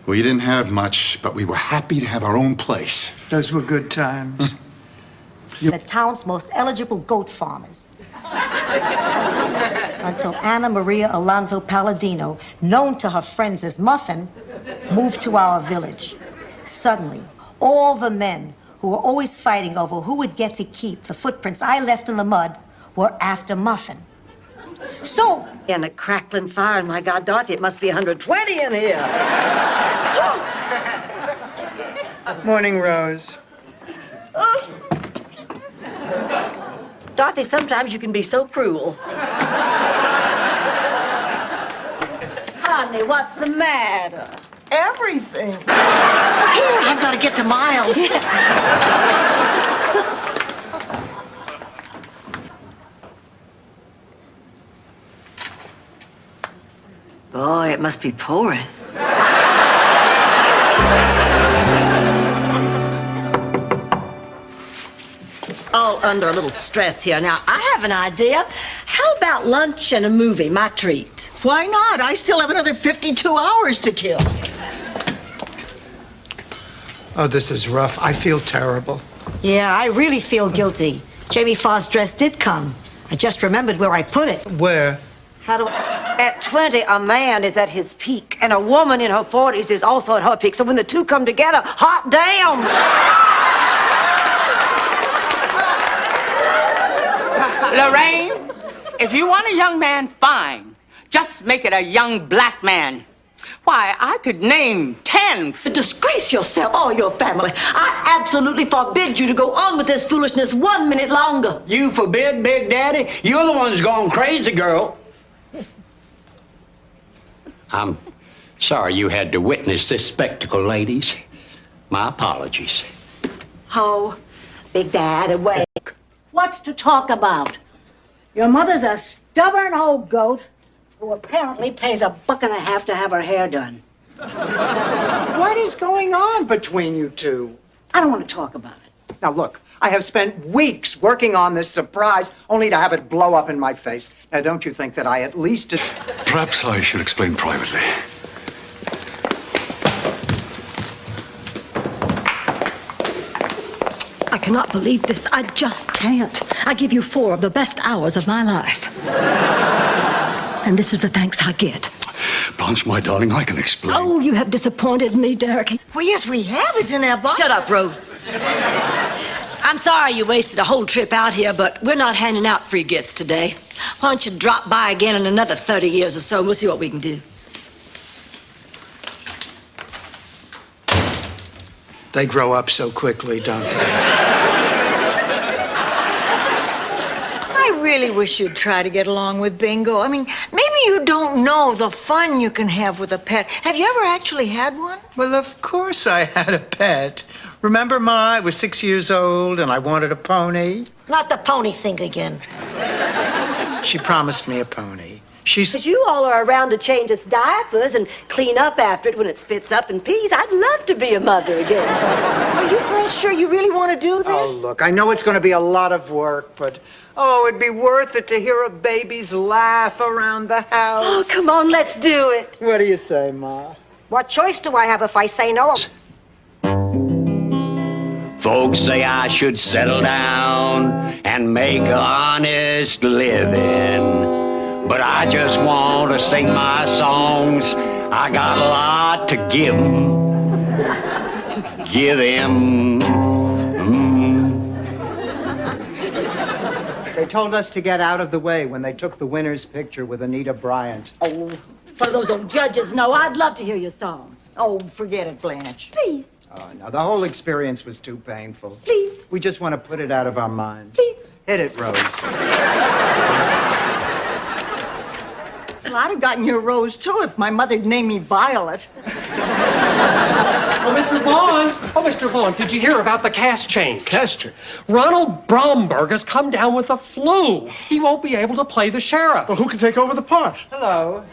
Speaker 23: We didn't have much, but we were happy to have our own place.
Speaker 19: Those were good times.
Speaker 4: The town's most eligible goat farmers. Until Anna Maria Alonso Palladino, known to her friends as Muffin, moved to our village. Suddenly, all the men who were always fighting over who would get to keep the footprints I left in the mud were after Muffin. So,
Speaker 10: In a crackling fire, and my God, Dorothy, it must be 120 in here.
Speaker 19: Morning, Rose.
Speaker 10: Dorothy, sometimes you can be so cruel. Honey, what's the matter?
Speaker 9: Everything. Here, I've got to get to Miles.
Speaker 10: Boy, it must be pouring. All under a little stress here. Now, I have an idea. How about lunch and a movie, my treat?
Speaker 9: Why not? I still have another 52 hours to kill.
Speaker 19: Oh, this is rough. I feel terrible.
Speaker 4: yeah, I really feel guilty. Jamie Farr's dress did come. I just remembered where I put it.
Speaker 19: Where?
Speaker 4: How do I...
Speaker 10: At 20, a man is at his peak, and a woman in her 40s is also at her peak. So when the two come together, hot damn!
Speaker 7: Lorraine, if you want a young man, fine. Just make it a young black man. Why, I could name 10.
Speaker 10: Disgrace yourself, all your family. I absolutely forbid you to go on with this foolishness 1 minute longer.
Speaker 5: You forbid, Big Daddy? You're the one who's gone crazy, girl. I'm sorry you had to witness this spectacle, ladies. My apologies.
Speaker 10: Oh, Big Dad, away.
Speaker 6: What's to talk about? Your mother's a stubborn old goat who apparently pays $1.50 to have her hair done.
Speaker 2: What is going on between you two?
Speaker 6: I don't want to talk about it.
Speaker 2: Now, look, I have spent weeks working on this surprise only to have it blow up in my face. Now, don't you think that I at least...
Speaker 25: Perhaps I should explain privately.
Speaker 6: I cannot believe this. I just can't. I give you 4 of the best hours of my life. And this is the thanks I get.
Speaker 25: Blanche, my darling, I can explain.
Speaker 6: Oh, you have disappointed me, Derek.
Speaker 9: Well, yes, we have. It's in that box.
Speaker 10: Shut up, Rose. I'm sorry you wasted a whole trip out here, but we're not handing out free gifts today. Why don't you drop by again in another 30 years or so, and we'll see what we can do.
Speaker 19: They grow up so quickly, don't they?
Speaker 9: I really wish you'd try to get along with Bingo. I mean, maybe you don't know the fun you can have with a pet. Have you ever actually had one?
Speaker 19: Well, of course I had a pet. Remember, Ma, I was 6 years old and I wanted a pony.
Speaker 4: Not the pony thing again.
Speaker 19: She promised me a pony. She said,
Speaker 10: Because you all are around to change its diapers and clean up after it when it spits up and pees. I'd love to be a mother again.
Speaker 9: Are you girls sure you really want to do this?
Speaker 2: Oh, look, I know it's going to be a lot of work, but, oh, it'd be worth it to hear a baby's laugh around the house.
Speaker 10: Oh, come on, let's do it.
Speaker 2: What do you say, Ma?
Speaker 4: What choice do I have if I say no?
Speaker 5: Folks say I should settle down and make an honest living. But I just want to sing my songs. I got a lot to give 'em. Give 'em.
Speaker 2: They told us to get out of the way when they took the winner's picture with Anita Bryant.
Speaker 6: Oh, for those old judges, no, I'd love to hear your song.
Speaker 9: Oh, forget it, Blanche.
Speaker 6: Please.
Speaker 2: Oh, no, the whole experience was too painful.
Speaker 6: Please.
Speaker 2: We just want to put it out of our minds.
Speaker 6: Please.
Speaker 2: Hit it, Rose.
Speaker 9: Well, I'd have gotten your Rose, too, if my mother'd named me Violet.
Speaker 17: Oh, Mr. Vaughn! Oh, Mr. Vaughn, did you hear about the cast change?
Speaker 23: Cast change?
Speaker 17: Ronald Bromberg has come down with the flu. He won't be able to play the sheriff.
Speaker 18: Well, who can take over the part?
Speaker 2: Hello.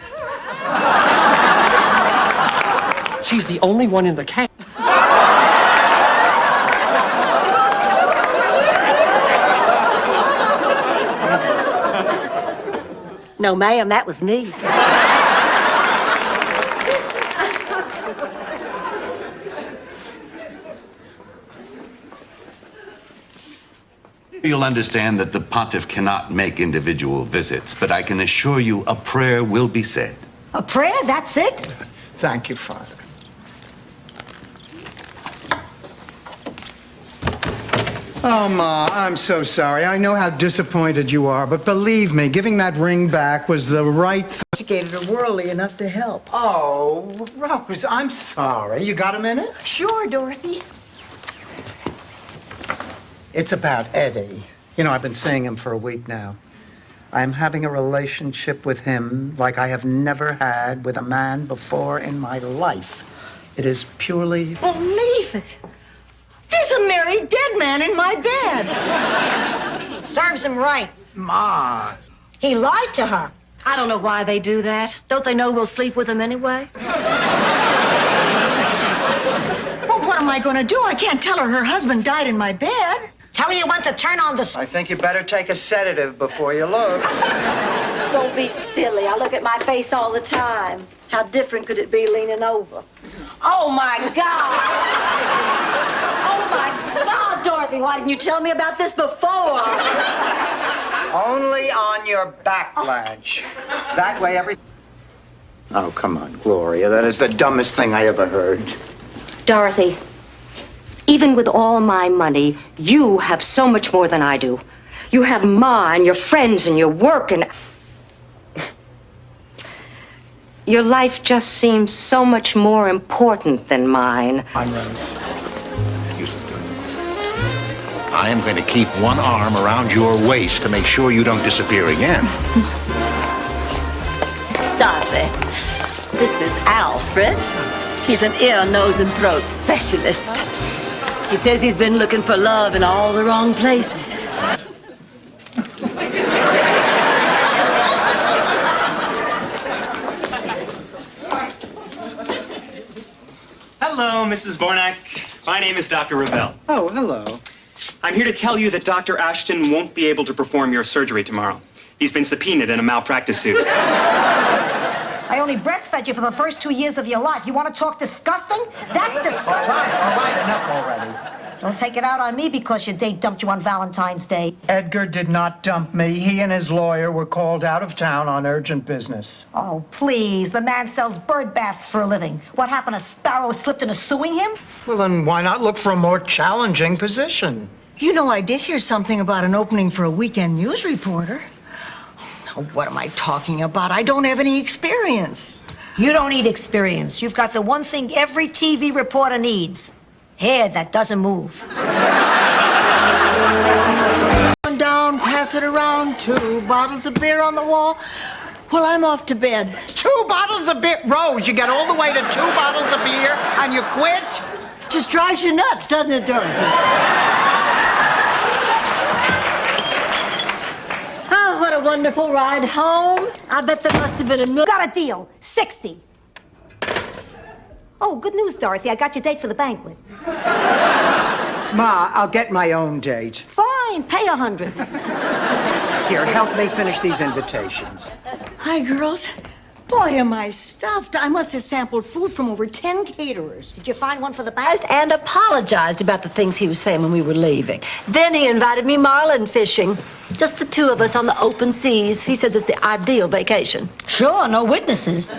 Speaker 17: She's the only one in the cast.
Speaker 6: No, ma'am, that was me.
Speaker 11: You'll understand that the pontiff cannot make individual visits, but I can assure you a prayer will be said.
Speaker 4: A prayer? That's it?
Speaker 2: Thank you, Father. Oh, Ma, I'm so sorry. I know how disappointed you are, but believe me, giving that ring back was the right thing.
Speaker 9: She gave it worldly enough to help.
Speaker 2: Oh, Rose, I'm sorry. You got a minute?
Speaker 9: Sure, Dorothy.
Speaker 2: It's about Eddie. You know, I've been seeing him for a week now. I'm having a relationship with him like I have never had with a man before in my life. It is purely...
Speaker 9: Believe it. There's a married dead man in my bed.
Speaker 4: Serves him right.
Speaker 2: Ma.
Speaker 4: He lied to her.
Speaker 6: I don't know why they do that. Don't they know we'll sleep with him anyway?
Speaker 9: Well, what am I going to do? I can't tell her husband died in my bed.
Speaker 4: Tell her you want to turn on the...
Speaker 2: I think you better take a sedative before you look.
Speaker 6: Don't be silly. I look at my face all the time. How different could it be leaning over? Oh, my God! Oh, my God, Dorothy, why didn't you tell me about this before?
Speaker 2: Only on your back, Blanche. That way everything... Oh, come on, Gloria. That is the dumbest thing I ever heard.
Speaker 4: Dorothy, even with all my money, you have so much more than I do. You have Ma and your friends and your work and... Your life just seems so much more important than mine.
Speaker 2: I'm Rose.
Speaker 23: I am going to keep one arm around your waist to make sure you don't disappear again.
Speaker 6: Dorothy, this is Alfred. He's an ear, nose, and throat specialist. He says he's been looking for love in all the wrong places.
Speaker 13: Hello, Mrs. Bornak. My name is Dr. Ravel.
Speaker 2: Oh, hello.
Speaker 13: I'm here to tell you that Dr. Ashton won't be able to perform your surgery tomorrow. He's been subpoenaed in a malpractice suit.
Speaker 4: I only breastfed you for the first 2 years of your life. You want to talk disgusting? That's disgusting.
Speaker 2: All right, enough already.
Speaker 4: Don't take it out on me because your date dumped you on Valentine's Day.
Speaker 2: Edgar did not dump me. He and his lawyer were called out of town on urgent business.
Speaker 4: Oh, please. The man sells bird baths for a living. What happened? A sparrow slipped into suing him?
Speaker 2: Well, then why not look for a more challenging position?
Speaker 9: You know, I did hear something about an opening for a weekend news reporter. Now, what am I talking about? I don't have any experience.
Speaker 4: You don't need experience. You've got the one thing every TV reporter needs. Hair that doesn't move.
Speaker 9: Down, pass it around, 2 bottles of beer on the wall. Well, I'm off to bed.
Speaker 2: 2 bottles of beer? Rose, you got all the way to 2 bottles of beer and you quit?
Speaker 9: Just drives you nuts, doesn't it, Dorothy?
Speaker 6: Oh, what a wonderful ride home. I bet there must have been a...
Speaker 4: Got a deal. 60. Oh, good news, Dorothy. I got your date for the banquet.
Speaker 2: Ma, I'll get my own date.
Speaker 4: Fine. Pay 100.
Speaker 2: Here, help me finish these invitations.
Speaker 9: Hi, girls. Boy, am I stuffed. I must have sampled food from over 10 caterers.
Speaker 4: Did you find one for the best?
Speaker 6: And apologized about the things he was saying when we were leaving. Then he invited me marlin fishing. Just the two of us on the open seas. He says it's the ideal vacation.
Speaker 9: Sure, no witnesses.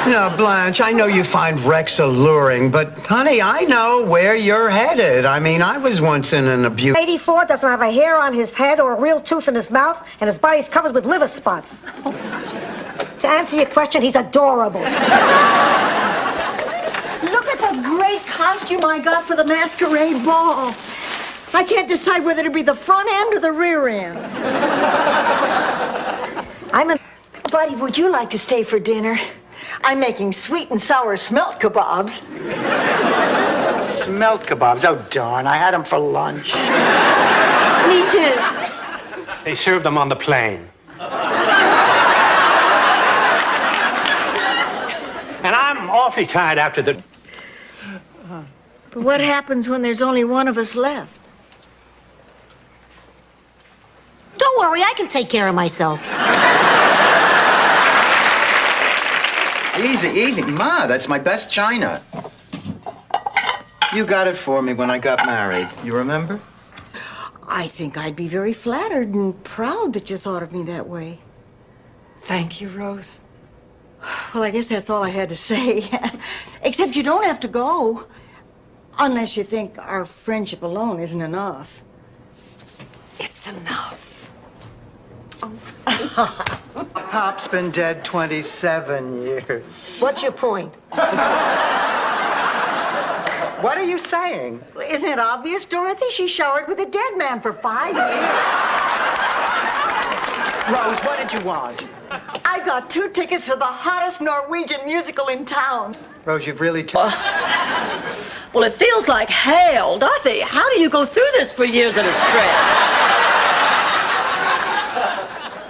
Speaker 19: Now, Blanche, I know you find Rex alluring, but honey, I know where you're headed. I mean, I was once in an abuse.
Speaker 4: 84 doesn't have a hair on his head or a real tooth in his mouth, and his body's covered with liver spots. To answer your question, he's adorable.
Speaker 9: Look at the great costume I got for the masquerade ball. I can't decide whether to be the front end or the rear end. Buddy, would you like to stay for dinner? I'm making sweet and sour smelt kebabs.
Speaker 19: Smelt kebabs? Oh, darn, I had them for lunch.
Speaker 9: Me too.
Speaker 19: They served them on the plane. And I'm awfully tired after the...
Speaker 9: But what happens when there's only one of us left?
Speaker 4: Don't worry, I can take care of myself.
Speaker 2: Easy, easy. Ma, that's my best china. You got it for me when I got married. You remember?
Speaker 9: I think I'd be very flattered and proud that you thought of me that way.
Speaker 14: Thank you, Rose.
Speaker 9: Well, I guess that's all I had to say. Except you don't have to go. Unless you think our friendship alone isn't enough.
Speaker 14: It's enough.
Speaker 2: Pop's been dead 27 years.
Speaker 4: What's your point?
Speaker 2: What are you saying?
Speaker 9: Isn't it obvious, Dorothy? She showered with a dead man for 5 years.
Speaker 2: Rose, what did you want?
Speaker 9: I got 2 tickets to the hottest Norwegian musical in town.
Speaker 2: Rose, you've really...
Speaker 6: Well, it feels like hell. Dorothy, how do you go through this for years at a stretch?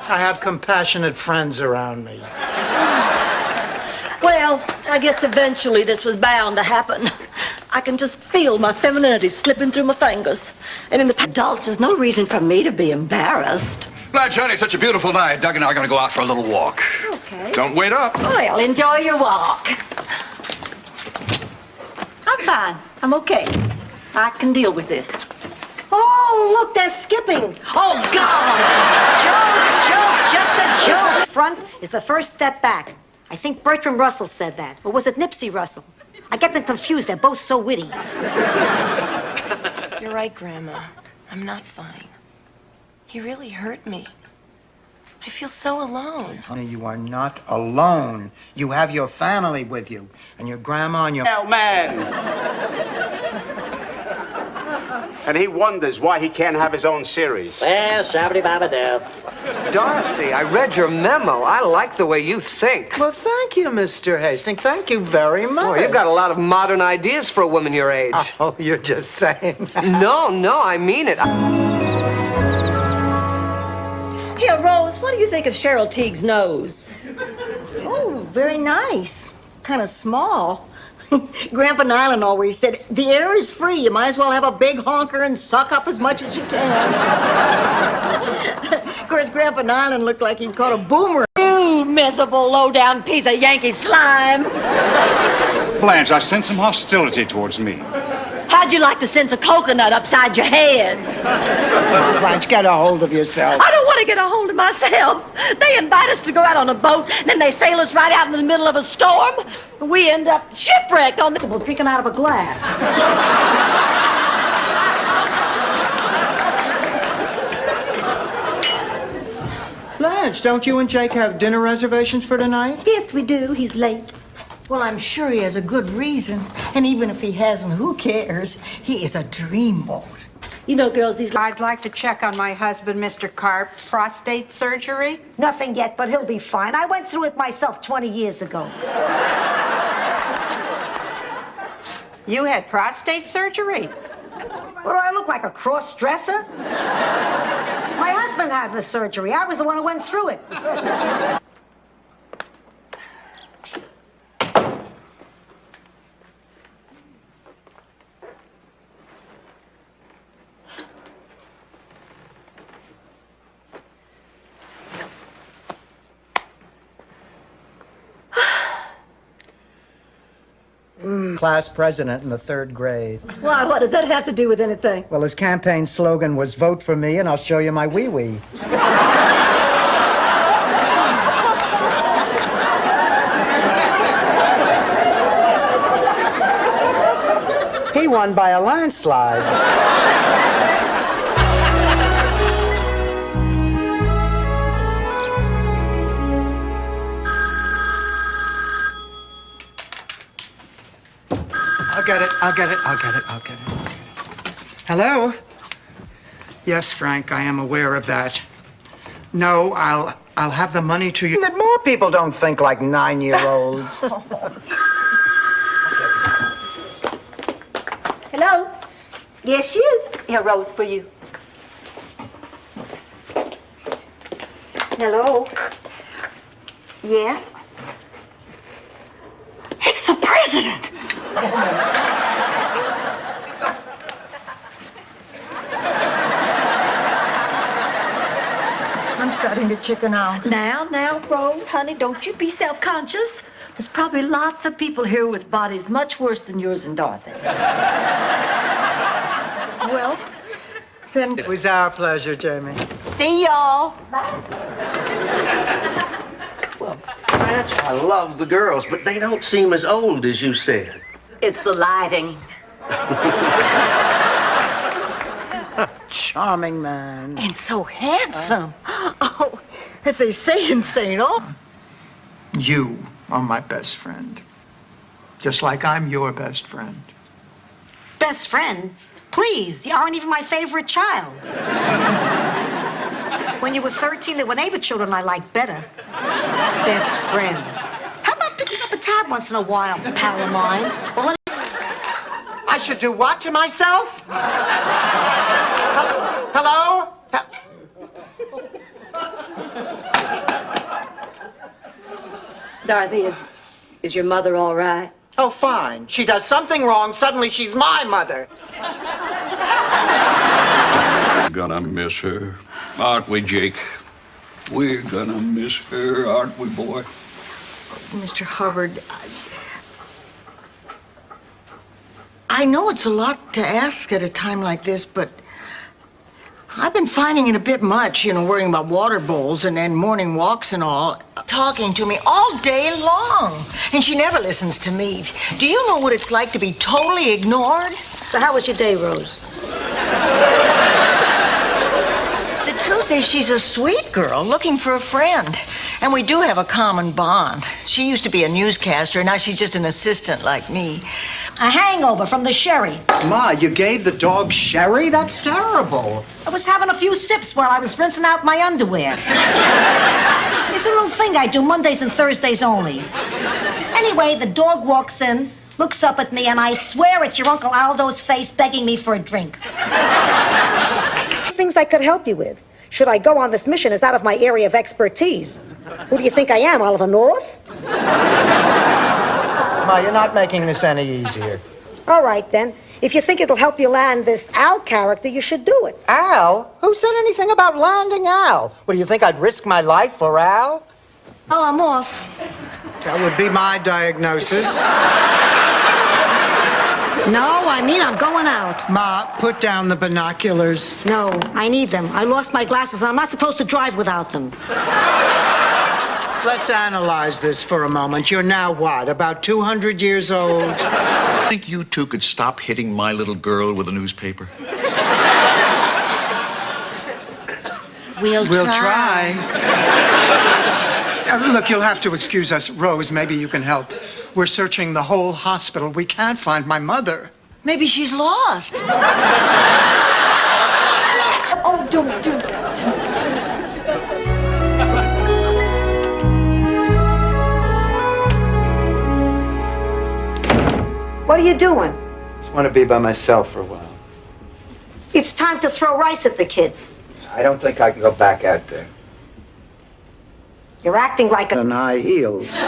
Speaker 2: I have compassionate friends around me.
Speaker 6: Well, I guess eventually this was bound to happen. I can just feel my femininity slipping through my fingers. And in the adults, there's no reason for me to be embarrassed.
Speaker 25: Blanche, honey, it's such a beautiful night. Doug and I are going to go out for a little walk.
Speaker 6: Okay.
Speaker 25: Don't wait up.
Speaker 6: Well, enjoy your walk. I'm fine. I'm okay. I can deal with this.
Speaker 4: Oh, look, they're skipping.
Speaker 6: Oh, God!
Speaker 4: Joke, just a joke. Front is the first step back. I think Bertrand Russell said that. Or was it Nipsey Russell? I get them confused. They're both so witty.
Speaker 14: You're right, Grandma. I'm not fine. He really hurt me. I feel so alone.
Speaker 2: Honey, you are not alone. You have your family with you. And your grandma and your...
Speaker 12: Man! And he wonders why he can't have his own series.
Speaker 5: Well, shabba-dabba-dab.
Speaker 15: Dorothy, I read your memo. I like the way you think.
Speaker 2: Well, thank you, Mr. Hastings. Thank you very much.
Speaker 15: Oh, you've got a lot of modern ideas for a woman your age.
Speaker 2: Oh, you're just saying.
Speaker 15: No, I mean it.
Speaker 6: Here, Rose, what do you think of Cheryl Teague's nose?
Speaker 9: Oh, very nice. Kind of small. Grandpa Nyland always said, the air is free. You might as well have a big honker and suck up as much as you can. Of course, Grandpa Nyland looked like he'd caught a boomerang.
Speaker 6: You miserable, low-down piece of Yankee slime.
Speaker 18: Blanche, I sense some hostility towards me.
Speaker 6: How'd you like to sense a coconut upside your head?
Speaker 2: Blanche, get a hold of yourself.
Speaker 6: I don't want to get a hold of myself. They invite us to go out on a boat, then they sail us right out in the middle of a storm. We end up shipwrecked on the...
Speaker 4: Drinking out of a glass.
Speaker 2: Blanche, don't you and Jake have dinner reservations for tonight?
Speaker 6: Yes, we do. He's late.
Speaker 9: Well, I'm sure he has a good reason. And even if he hasn't, who cares? He is a dreamboat.
Speaker 6: You know, girls, these...
Speaker 16: I'd like to check on my husband, Mr. Karp. Prostate surgery?
Speaker 4: Nothing yet, but he'll be fine. I went through it myself 20 years ago.
Speaker 16: You had prostate surgery?
Speaker 4: What do I look like, a cross-dresser? My husband had the surgery. I was the one who went through it.
Speaker 2: class president in the 3rd grade.
Speaker 6: Why, what does that have to do with anything?
Speaker 2: Well, his campaign slogan was vote for me and I'll show you my wee-wee. He won by a landslide. I'll get it. Hello? Yes, Frank, I am aware of that. No, I'll have the money to you. That more people don't think like 9-year-olds.
Speaker 6: Hello? Yes, she is. Here, Rose, for you. Hello? Yes?
Speaker 9: It's the president! I'm starting to chicken out.
Speaker 6: Now, Rose, honey, don't you be self-conscious. There's probably lots of people here with bodies much worse than yours and Dorothy's.
Speaker 2: Well, then it was our pleasure, Jamie.
Speaker 6: See y'all.
Speaker 3: Blanche, I love the girls, but they don't seem as old as you said.
Speaker 6: It's the lighting.
Speaker 2: Charming man.
Speaker 9: And so handsome. Oh, as they say in St. Aug.
Speaker 2: You are my best friend. Just like I'm your best friend.
Speaker 4: Best friend? Please, you aren't even my favorite child. When you were 13, there were neighbor children I liked better. Best friend. How about picking up a tab once in a while, pal of mine? Well,
Speaker 2: I should do what to myself? Hello?
Speaker 6: Dorothy, is your mother all right?
Speaker 2: Oh, fine. She does something wrong, suddenly she's my mother.
Speaker 25: We're gonna miss her, aren't we, Jake? We're gonna miss her, aren't we, boy?
Speaker 9: Mr. Hubbard, I know it's a lot to ask at a time like this, but I've been finding it a bit much, worrying about water bowls and then morning walks and all, talking to me all day long. And she never listens to me. Do you know what it's like to be totally ignored?
Speaker 4: so how was your day, Rose?
Speaker 9: The truth is, she's a sweet girl looking for a friend. And we do have a common bond. She used to be a newscaster, and now she's just an assistant like me.
Speaker 4: A hangover from the sherry.
Speaker 2: Ma, you gave the dog sherry? That's terrible.
Speaker 4: I was having a few sips while I was rinsing out my underwear. It's a little thing I do Mondays and Thursdays only. Anyway, the dog walks in, looks up at me, and I swear it's your Uncle Aldo's face begging me for a drink. Things I could help you with. Should I go on this mission is out of my area of expertise. Who do you think I am, Oliver North?
Speaker 2: Ma, you're not making this any easier.
Speaker 4: All right, then. If you think it'll help you land this Al character, you should do it.
Speaker 2: Al? Who said anything about landing Al? What, do you think I'd risk my life for Al?
Speaker 9: Well, I'm off.
Speaker 2: That would be my diagnosis.
Speaker 4: No, I mean I'm going out.
Speaker 2: Ma, put down the binoculars.
Speaker 4: No, I need them. I lost my glasses and I'm not supposed to drive without them.
Speaker 2: Let's analyze this for a moment. You're now what, about 200 years old?
Speaker 25: I think you two could stop hitting my little girl with a newspaper.
Speaker 9: We'll
Speaker 2: try. Look, you'll have to excuse us. Rose, maybe you can help. We're searching the whole hospital. We can't find my mother.
Speaker 9: Maybe she's lost.
Speaker 6: Oh, don't do that.
Speaker 4: What are you doing?
Speaker 2: Just want to be by myself for a while.
Speaker 4: It's time to throw rice at the kids.
Speaker 2: I don't think I can go back out there.
Speaker 4: You're acting like a...
Speaker 2: In high heels.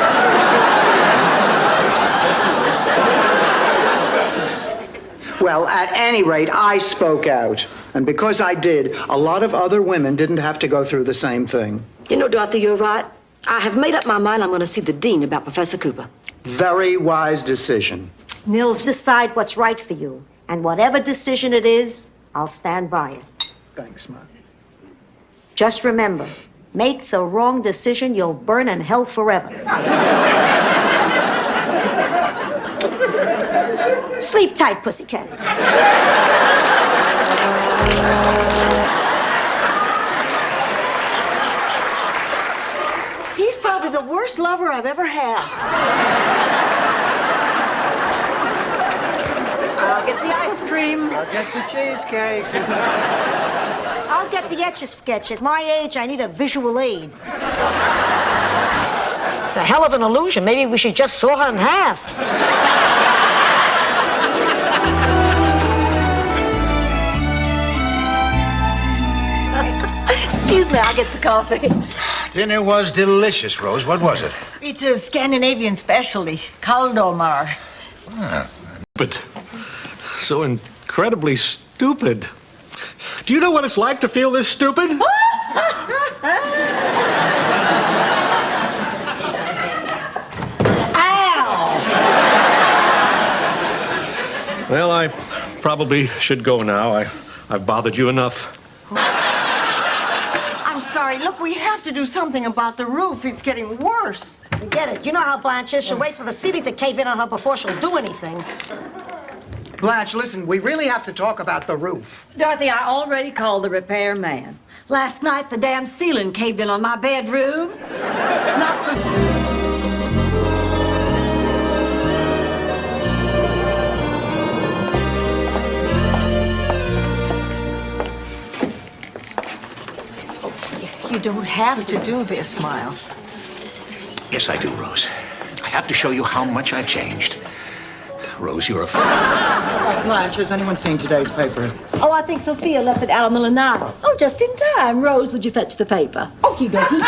Speaker 2: Well, at any rate, I spoke out. And because I did, a lot of other women didn't have to go through the same thing.
Speaker 6: You know, Dorothy, you're right. I have made up my mind I'm going to see the dean about Professor Cooper.
Speaker 2: Very wise decision.
Speaker 9: Nils,
Speaker 4: Decide what's right for you. And whatever decision it is, I'll stand by it.
Speaker 2: Thanks, Ma.
Speaker 4: Just remember, make the wrong decision, you'll burn in hell forever. Sleep tight, pussycat.
Speaker 9: he's probably the worst lover I've ever had.
Speaker 10: I'll get the ice cream.
Speaker 2: I'll get the cheesecake.
Speaker 4: I'll get the Etch-a-Sketch. At my age, I need a visual aid.
Speaker 9: It's a hell of an illusion. Maybe we should just saw her in half.
Speaker 6: Excuse me, I'll get the coffee.
Speaker 23: Dinner was delicious, Rose. What was it?
Speaker 9: It's a Scandinavian specialty, Kaldomar.
Speaker 17: But so incredibly stupid. Do you know what it's like to feel this stupid? Well, I probably should go now. I've bothered you enough.
Speaker 9: I'm sorry. Look, we have to do something about the roof. It's getting worse.
Speaker 4: Forget it. You know how Blanche is. She'll wait for the ceiling to cave in on her before she'll do anything.
Speaker 2: Blanche, listen, we really have to talk about the roof.
Speaker 6: Dorothy, I already called the repair man. Last night, the damn ceiling caved in on my bedroom. Not the...
Speaker 9: You don't have to do this, Miles.
Speaker 23: Yes, I do, Rose. I have to show you how much I've changed. Rose, you're a
Speaker 2: Blanche, has anyone seen today's paper?
Speaker 6: Oh, I think Sophia left it out on Milanado. Oh, just in time. Rose, would you fetch the paper? Okie dokie.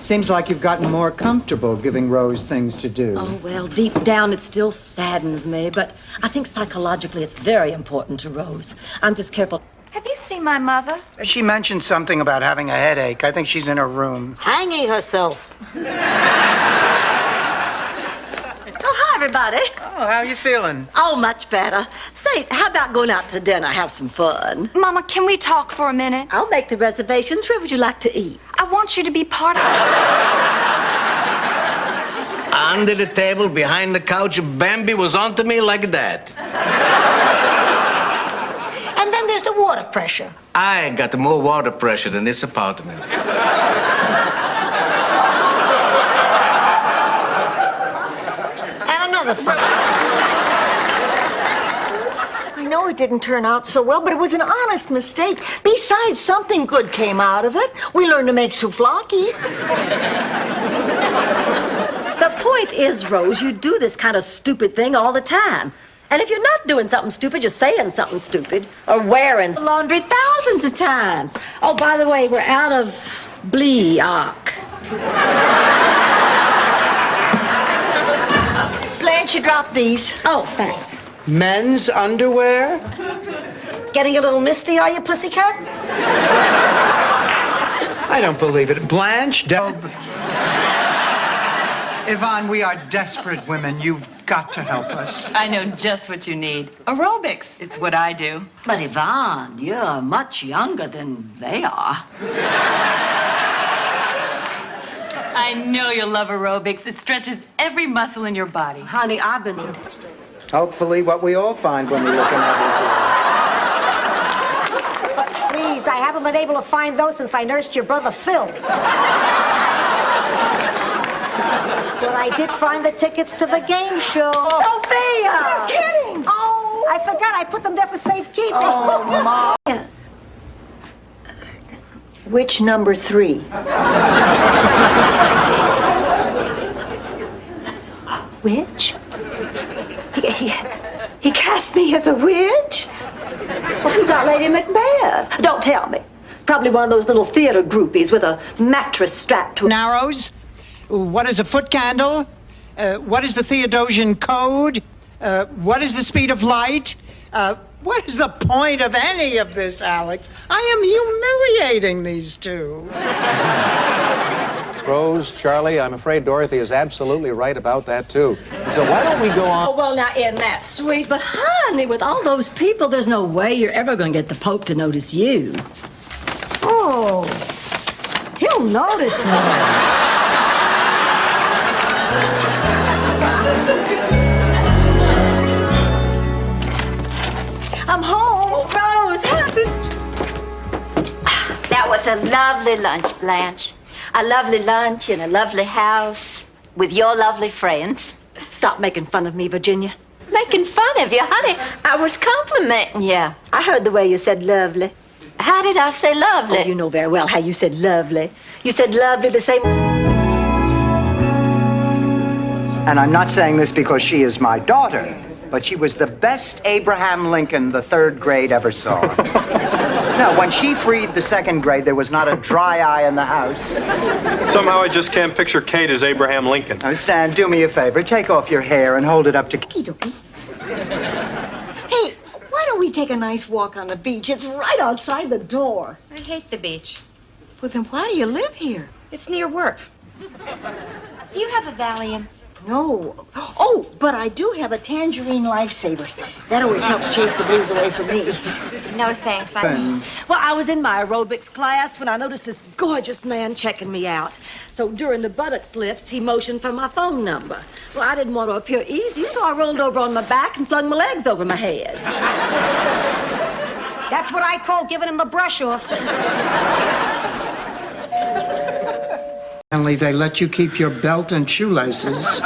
Speaker 2: Seems like you've gotten more comfortable giving Rose things to do.
Speaker 6: Oh, well, deep down it still saddens me, but I think psychologically it's very important to Rose. I'm just careful.
Speaker 14: Have you seen my mother?
Speaker 2: She mentioned something about having a headache. I think she's in her room.
Speaker 9: Hanging herself.
Speaker 6: Oh, hi, everybody.
Speaker 2: Oh, how you feeling?
Speaker 6: Oh, much better. Say, how about going out to dinner, have some fun?
Speaker 14: Mama, can we talk for a minute?
Speaker 6: I'll make the reservations. Where would you like to eat?
Speaker 14: I want you to be part of it.
Speaker 3: Under the table, behind the couch, Bambi was onto me like that.
Speaker 4: And then there's the water pressure.
Speaker 3: I got more water pressure than this apartment.
Speaker 4: And another thing.
Speaker 9: I know it didn't turn out so well, but it was an honest mistake. Besides, something good came out of it. We learned to make souvlaki.
Speaker 6: The point is, Rose, you do this kind of stupid thing all the time. And if you're not doing something stupid, you're saying something stupid or wearing laundry thousands of times. Oh, by the way, we're out of Bleak.
Speaker 9: Blanche, you dropped these.
Speaker 6: Oh, thanks.
Speaker 2: Men's underwear?
Speaker 4: Getting a little misty, are you, pussycat?
Speaker 2: I don't believe it. Blanche, Yvonne, we are desperate women. You've got to help us.
Speaker 1: I know just what you need. Aerobics. It's what I do.
Speaker 6: But Yvonne, you're much younger than they are.
Speaker 1: I know you'll love aerobics. It stretches every muscle in your body.
Speaker 6: Honey, I've been...
Speaker 2: Hopefully what we all find when we look in others.
Speaker 4: But please, I haven't been able to find those since I nursed your brother Phil. But I did find the tickets to the game show.
Speaker 6: Sophia!
Speaker 4: You're kidding! Oh! I forgot. I put them there for safekeeping.
Speaker 9: Oh, Mom. Which number 3?
Speaker 6: Witch? He cast me as a witch? Well, who got Lady Macbeth? Don't tell me. Probably one of those little theater groupies with a mattress strapped to...
Speaker 2: Narrows? What is a foot candle? What is the Theodosian code? What is the speed of light? What is the point of any of this, Alex? I am humiliating these two.
Speaker 8: Rose, Charlie, I'm afraid Dorothy is absolutely right about that, too. So why don't we go on?
Speaker 6: Oh, well, now, isn't that sweet? But, honey, with all those people, there's no way you're ever going to get the Pope to notice you.
Speaker 9: Oh, he'll notice me. I'm home.
Speaker 6: Oh, Rose, happy.
Speaker 20: That was a lovely lunch, Blanche. A lovely lunch in a lovely house with your lovely friends.
Speaker 6: Stop making fun of me, Virginia.
Speaker 20: Making fun of you, honey. I was complimenting you.
Speaker 6: I heard the way you said lovely.
Speaker 20: How did I say lovely?
Speaker 6: Oh, you know very well how you said lovely. You said lovely the same.
Speaker 2: And I'm not saying this because she is my daughter, but she was the best Abraham Lincoln the third grade ever saw. Now, when she freed the second grade, there was not a dry eye in the house.
Speaker 17: Somehow I just can't picture Kate as Abraham Lincoln.
Speaker 2: Now, Stan, do me a favor. Take off your hair and hold it up to...
Speaker 9: Hey, why don't we take a nice walk on the beach? It's right outside the door.
Speaker 14: I hate the beach.
Speaker 9: Well, then why do you live here?
Speaker 14: It's near work. Do you have a Valium?
Speaker 9: No. Oh, but I do have a Tangerine Lifesaver. That always helps chase the blues away from me.
Speaker 14: No, thanks.
Speaker 6: Well, I was in my aerobics class when I noticed this gorgeous man checking me out. So during the buttocks lifts, he motioned for my phone number. Well, I didn't want to appear easy, so I rolled over on my back and flung my legs over my head.
Speaker 4: That's what I call giving him the brush off.
Speaker 19: Finally, they let you keep your belt and shoelaces.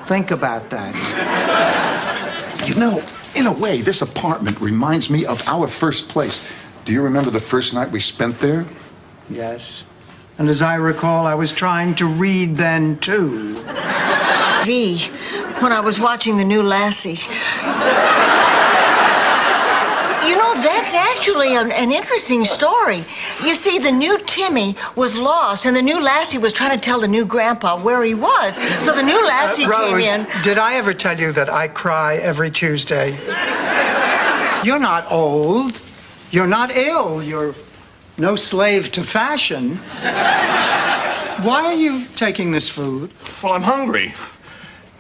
Speaker 19: Think about that.
Speaker 21: You know, in a way, this apartment reminds me of our first place. Do you remember the first night we spent there?
Speaker 19: Yes. And as I recall, I was trying to read then, too.
Speaker 9: V, when I was watching the new Lassie. You know, that's actually an interesting story. You see, the new Timmy was lost, and the new Lassie was trying to tell the new grandpa where he was. So the new Lassie came
Speaker 19: Rose,
Speaker 9: in.
Speaker 19: did I ever tell you that I cry every Tuesday?
Speaker 2: You're not old. You're not ill. You're no slave to fashion. Why are you taking this food?
Speaker 21: Well, I'm hungry.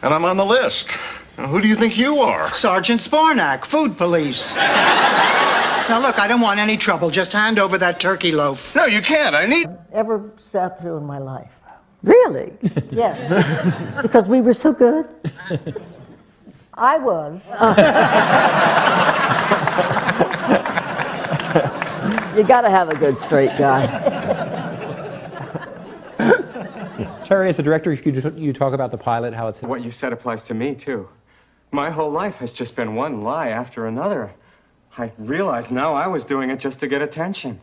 Speaker 21: And I'm on the list. Now, who do you think you are?
Speaker 2: Sergeant Spornak, food police. Now, look, I don't want any trouble. Just hand over that turkey loaf.
Speaker 21: No, you can't. I need...
Speaker 9: Ever sat through in my life.
Speaker 6: Really?
Speaker 9: Yes. Because we were so good. I was.
Speaker 6: You gotta have a good straight guy.
Speaker 22: Terry, as the director, could you talk about the pilot, how it's...
Speaker 13: What you said applies to me, too. My whole life has just been one lie after another. I realize now I was doing it just to get attention.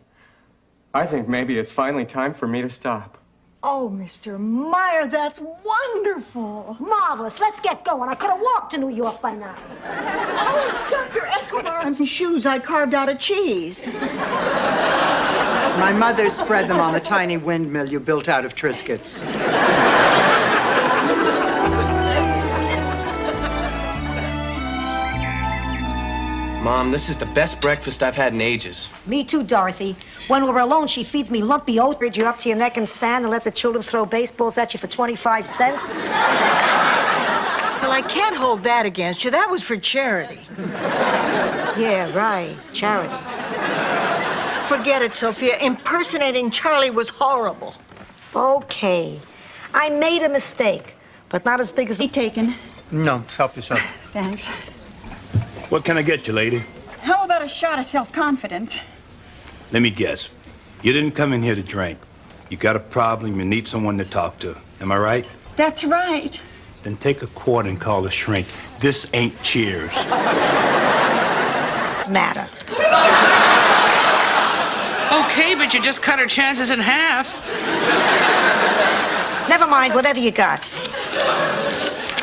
Speaker 13: I think maybe it's finally time for me to stop.
Speaker 9: Oh, Mr. Meyer, that's wonderful.
Speaker 4: Marvelous. Let's get going. I could have walked to New York by now.
Speaker 9: Oh, Dr. Escobar's shoes I carved out of cheese.
Speaker 2: My mother spread them on the tiny windmill you built out of Triscuits.
Speaker 24: Mom, this is the best breakfast I've had in ages.
Speaker 4: Me too, Dorothy. When we're alone, she feeds me lumpy oat, rid you up to your neck in sand, and let the children throw baseballs at you for 25 cents.
Speaker 9: Well, I can't hold that against you. That was for charity.
Speaker 4: Yeah, right. Charity.
Speaker 9: Forget it, Sophia. Impersonating Charlie was horrible.
Speaker 4: Okay. I made a mistake, but not as big as the...
Speaker 16: Taken.
Speaker 19: No, help yourself.
Speaker 16: Thanks.
Speaker 26: What can I get you, lady?
Speaker 16: How about a shot of self-confidence?
Speaker 26: Let me guess. You didn't come in here to drink. You got a problem, you need someone to talk to. Am I right?
Speaker 16: That's right.
Speaker 26: Then take a quart and call a shrink. This ain't Cheers.
Speaker 4: What's the matter?
Speaker 27: Okay, but you just cut her chances in half.
Speaker 4: Never mind, whatever you got.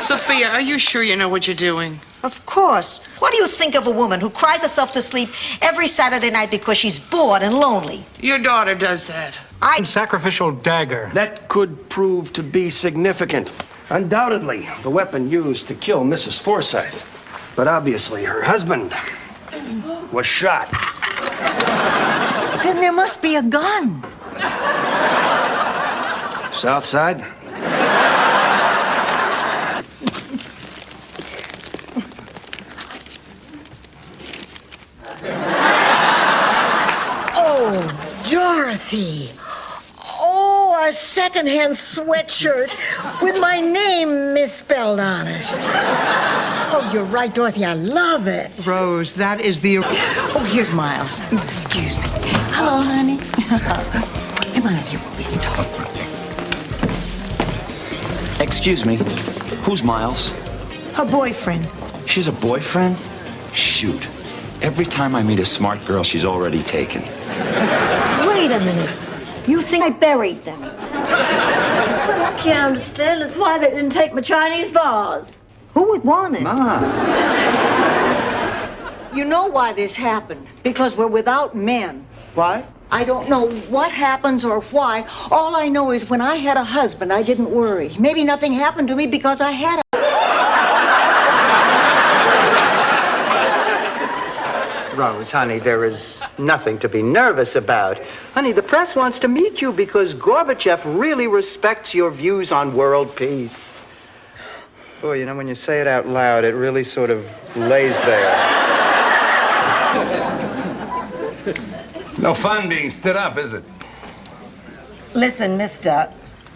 Speaker 27: Sophia, are you sure you know what you're doing?
Speaker 4: Of course. What do you think of a woman who cries herself to sleep every Saturday night because she's bored and lonely?
Speaker 27: Your daughter does that.
Speaker 17: Sacrificial dagger.
Speaker 28: That could prove to be significant. Undoubtedly, the weapon used to kill Mrs. Forsythe. But obviously, her husband was shot.
Speaker 9: Then there must be a gun.
Speaker 28: South Side?
Speaker 9: Oh, Dorothy. Oh, a secondhand sweatshirt with my name misspelled on it. Oh, you're right, Dorothy. I love it.
Speaker 19: Rose, that is the...
Speaker 9: Oh, here's Miles. Excuse me. Hello, honey. Come on in here. We can talk.
Speaker 5: Excuse me, who's Miles?
Speaker 9: Her boyfriend.
Speaker 5: She's a boyfriend? Shoot. Every time I meet a smart girl, she's already taken.
Speaker 4: Wait a minute. You think I buried them?
Speaker 6: What I can't understand is why they didn't take my Chinese vase.
Speaker 4: Who would want it?
Speaker 2: Ma.
Speaker 9: You know why this happened? Because we're without men.
Speaker 2: What?
Speaker 9: I don't know what happens or why. All I know is when I had a husband, I didn't worry. Maybe nothing happened to me because I had a...
Speaker 2: Rose, honey, there is nothing to be nervous about. Honey, the press wants to meet you because Gorbachev really respects your views on world peace. Boy, you know, when you say it out loud, it really sort of lays there.
Speaker 7: No fun being stood up, is it?
Speaker 6: Listen, mister,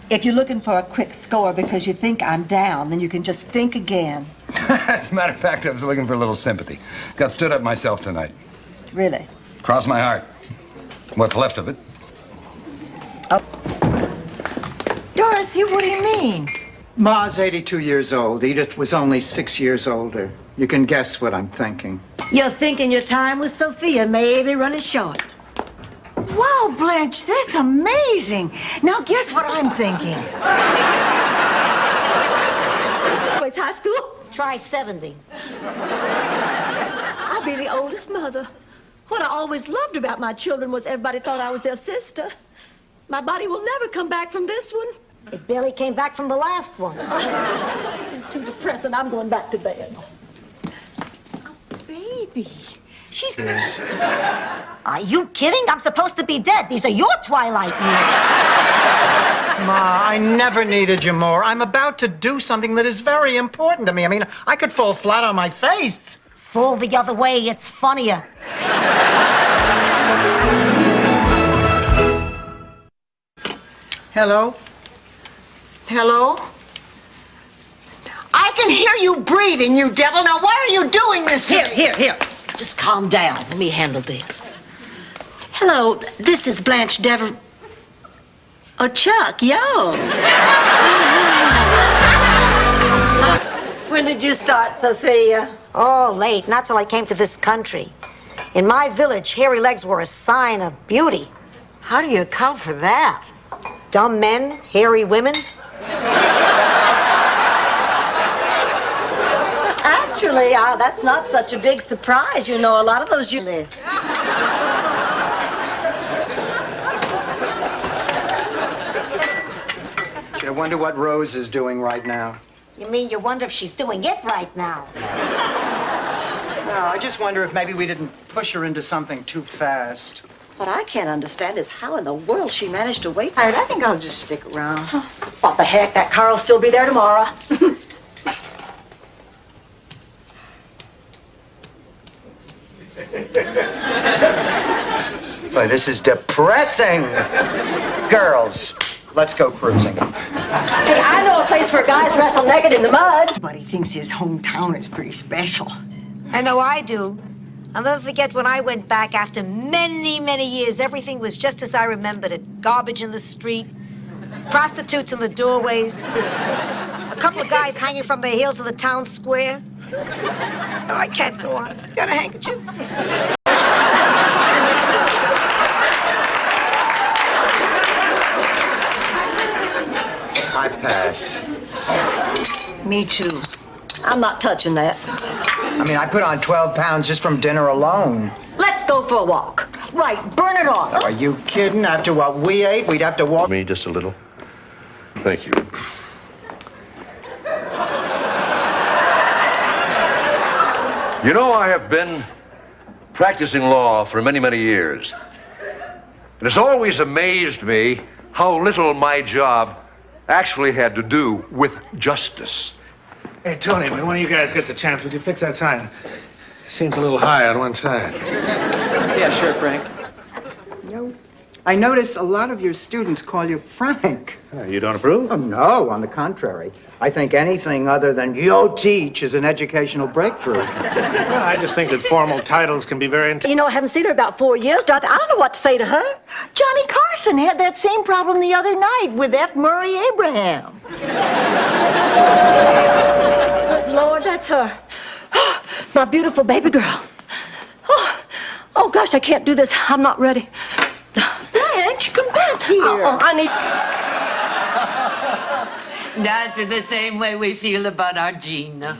Speaker 6: if you're looking for a quick score because you think I'm down, then you can just think again.
Speaker 7: As a matter of fact, I was looking for a little sympathy. Got stood up myself tonight.
Speaker 6: Really?
Speaker 7: Cross my heart. What's left of it.
Speaker 9: Dorothy, what do you mean?
Speaker 2: Ma's 82 years old. Edith was only 6 years older. You can guess what I'm thinking.
Speaker 6: You're thinking your time with Sophia may be running short.
Speaker 9: Wow, Blanche, that's amazing. Now guess what I'm thinking.
Speaker 6: It's high school?
Speaker 4: Try 70.
Speaker 6: I'll be the oldest mother. What I always loved about my children was everybody thought I was their sister. My body will never come back from this one.
Speaker 4: It barely came back from the last one.
Speaker 6: This is too depressing. I'm going back to bed.
Speaker 9: Baby, she's...
Speaker 4: Are you kidding? I'm supposed to be dead. These are your twilight years.
Speaker 2: Ma, I never needed you more. I'm about to do something that is very important to me. I mean, I could fall flat on my face.
Speaker 4: Fall the other way. It's funnier.
Speaker 2: Hello?
Speaker 9: Hello? I can hear you breathing, you devil. Now, why are you doing this to me?
Speaker 6: Here. Just calm down. Let me handle this. Hello, this is Blanche Dever... Oh, Chuck, yo. When did you start, Sophia?
Speaker 4: Oh, late. Not till I came to this country. In my village, hairy legs were a sign of beauty.
Speaker 9: How do you account for that?
Speaker 4: Dumb men, hairy women.
Speaker 6: Actually, that's not such a big surprise. You know, a lot of those you live.
Speaker 2: I wonder what Rose is doing right now.
Speaker 4: You mean you wonder if she's doing it right now?
Speaker 2: No, I just wonder if maybe we didn't push her into something too fast.
Speaker 6: What I can't understand is how in the world she managed to wait.
Speaker 9: All right, I think I'll just stick around.
Speaker 6: What the heck? That car will still be there tomorrow.
Speaker 2: Boy, this is depressing. Girls, let's go cruising.
Speaker 6: Hey, I know a place where guys wrestle naked in the mud.
Speaker 9: But he thinks his hometown is pretty special.
Speaker 4: I know I do. I'll never forget when I went back after many, many years. Everything was just as I remembered it. Garbage in the street, prostitutes in the doorways, a couple of guys hanging from the heels of the town square. Oh, I can't go on. Got a handkerchief?
Speaker 2: I pass.
Speaker 9: Me too.
Speaker 6: I'm not touching that.
Speaker 2: I mean, I put on 12 pounds just from dinner alone.
Speaker 6: Let's go for a walk.
Speaker 9: Right, burn it off.
Speaker 2: Are you kidding? After what we ate, we'd have to walk.
Speaker 3: Me just a little. Thank you. You know, I have been practicing law for many, many years.
Speaker 1: And it's always amazed me how little my job actually had to do with justice.
Speaker 17: Hey, Tony, when one of you guys gets a chance, would you fix that sign? Seems a little high on one side.
Speaker 2: Yeah, sure, Frank. I notice a lot of your students call you Frank.
Speaker 26: You don't approve?
Speaker 2: Oh, no, on the contrary. I think anything other than yo teach is an educational breakthrough.
Speaker 17: Well, I just think that formal titles can be very...
Speaker 4: You know, I haven't seen her about 4 years, Dorothy. I don't know what to say to her.
Speaker 9: Johnny Carson had that same problem the other night with F. Murray Abraham.
Speaker 4: Good Lord, that's her. My beautiful baby girl. Oh, gosh, I can't do this. I'm not ready.
Speaker 9: Blanche, come back here.
Speaker 4: I need...
Speaker 10: That's the same way we feel about our Gina.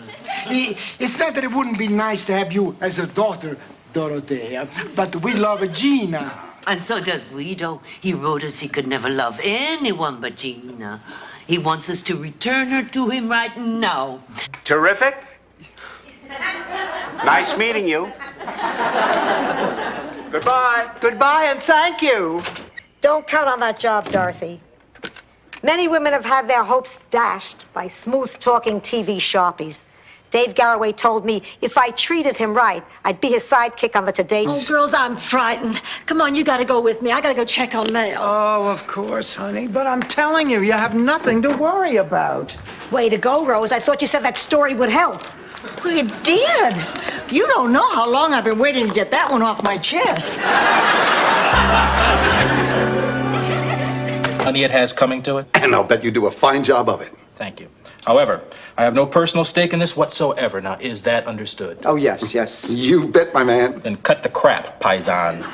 Speaker 11: It's not that it wouldn't be nice to have you as a daughter, Dorothea, but we love Gina.
Speaker 10: And so does Guido. He wrote us he could never love anyone but Gina. He wants us to return her to him right now.
Speaker 12: Terrific. Nice meeting you. Goodbye.
Speaker 2: Goodbye and thank you.
Speaker 4: Don't count on that job, Dorothy. Many women have had their hopes dashed by smooth-talking TV sharpies. Dave Garroway told me if I treated him right, I'd be his sidekick on the Today
Speaker 6: Oh, girls, I'm frightened. Come on, you gotta go with me. I gotta go check on mail.
Speaker 2: Oh, of course, honey. But I'm telling you, you have nothing to worry about.
Speaker 4: Way to go, Rose. I thought you said that story would help.
Speaker 9: Well, it did. You don't know how long I've been waiting to get that one off my chest.
Speaker 15: Honey, it has coming to it.
Speaker 21: And I'll bet you do a fine job of it.
Speaker 15: Thank you. However, I have no personal stake in this whatsoever. Now, is that understood?
Speaker 2: Oh, yes, yes.
Speaker 21: You bet, my man.
Speaker 15: Then cut the crap, paisan.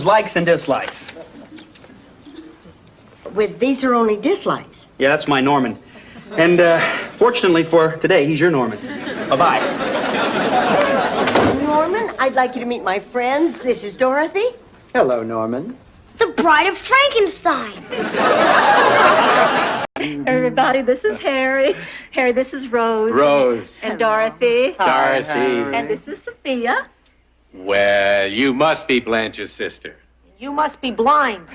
Speaker 18: Likes and dislikes.
Speaker 9: These are only dislikes.
Speaker 18: Yeah, that's my Norman. And fortunately for today, he's your Norman. Bye-bye.
Speaker 9: Norman, I'd like you to meet my friends. This is Dorothy.
Speaker 2: Hello, Norman.
Speaker 23: It's the Bride of Frankenstein.
Speaker 6: Everybody, this is Harry. Harry, this is Rose.
Speaker 24: Rose.
Speaker 6: And Dorothy.
Speaker 24: Dorothy.
Speaker 6: And this is Sophia.
Speaker 24: Well, you must be Blanche's sister.
Speaker 4: You must be blind.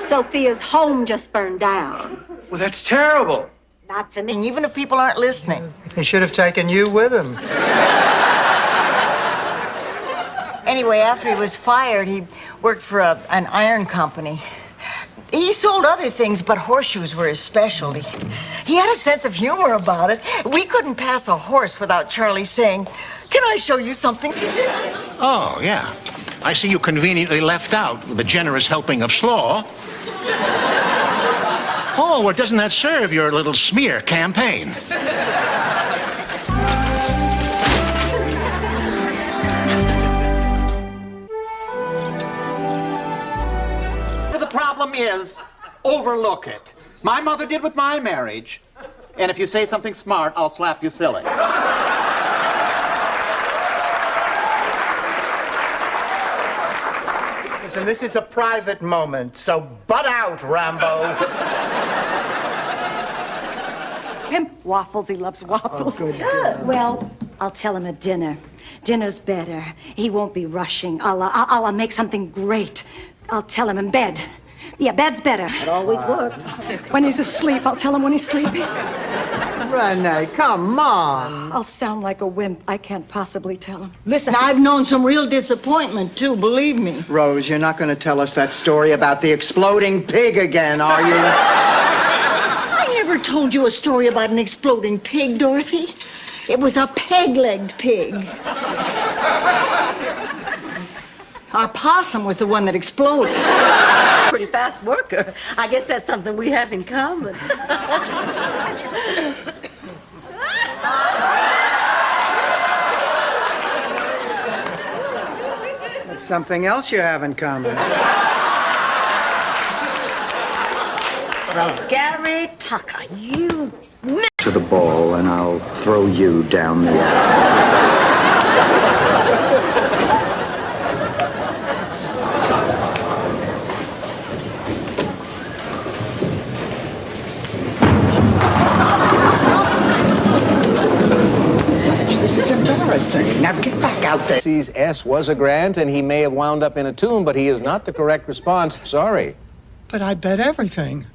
Speaker 6: Sophia's home just burned down.
Speaker 28: Well, that's terrible.
Speaker 9: Not to me, even if people aren't listening.
Speaker 2: He should have taken you with him.
Speaker 9: Anyway, after he was fired, he worked for an iron company. He sold other things, but horseshoes were his specialty. He had a sense of humor about it. We couldn't pass a horse without Charlie saying, "Can I show you something?"
Speaker 25: Oh, yeah. I see you conveniently left out with a generous helping of slaw. Oh, well, doesn't that serve your little smear campaign?
Speaker 29: The problem is, overlook it. My mother did with my marriage. And if you say something smart, I'll slap you silly.
Speaker 2: Listen, this is a private moment, so butt out, Rambo.
Speaker 16: Him waffles. He loves waffles.
Speaker 2: Oh, good.
Speaker 16: Well, I'll tell him at dinner. Dinner's better. He won't be rushing. I'll make something great. I'll tell him in bed. Yeah, bed's better.
Speaker 4: It always works.
Speaker 16: When he's asleep, I'll tell him when he's sleeping.
Speaker 2: Renee, come on.
Speaker 16: I'll sound like a wimp. I can't possibly tell him.
Speaker 9: Listen, I've known some real disappointment, too, believe me.
Speaker 2: Rose, you're not going to tell us that story about the exploding pig again, are you?
Speaker 9: I never told you a story about an exploding pig, Dorothy. It was a peg-legged pig. Our possum was the one that exploded.
Speaker 6: Pretty fast worker. I guess that's something we have in common.
Speaker 2: That's something else you have in common.
Speaker 6: Well, Gary Tucker, you...
Speaker 2: To the ball, and I'll throw you down the aisle. out there.
Speaker 24: Sees S was a grant, and he may have wound up in a tomb, but he is not the correct response. Sorry.
Speaker 11: But I bet everything.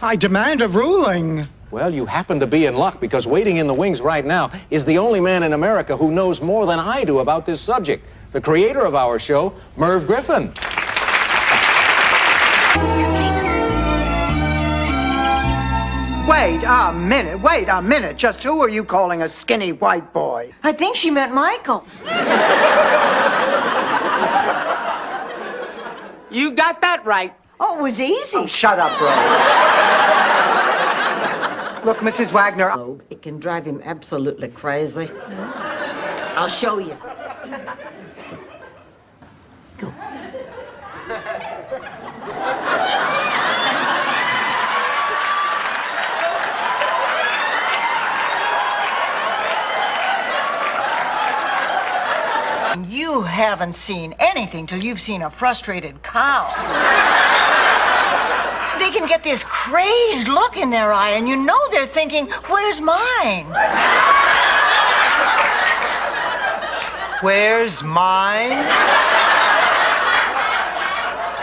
Speaker 11: I demand a ruling.
Speaker 24: Well, you happen to be in luck, because waiting in the wings right now is the only man in America who knows more than I do about this subject. The creator of our show, Merv Griffin.
Speaker 2: Wait a minute. Just who are you calling a skinny white boy?
Speaker 9: I think she meant Michael.
Speaker 12: You got that right.
Speaker 9: Oh, it was easy.
Speaker 2: Oh, shut up, Rose. Look, Mrs. Wagner.
Speaker 6: It can drive him absolutely crazy. I'll show you. Go.
Speaker 9: You haven't seen anything till you've seen a frustrated cow. They can get this crazed look in their eye, and you know they're thinking, where's mine?
Speaker 2: Where's mine?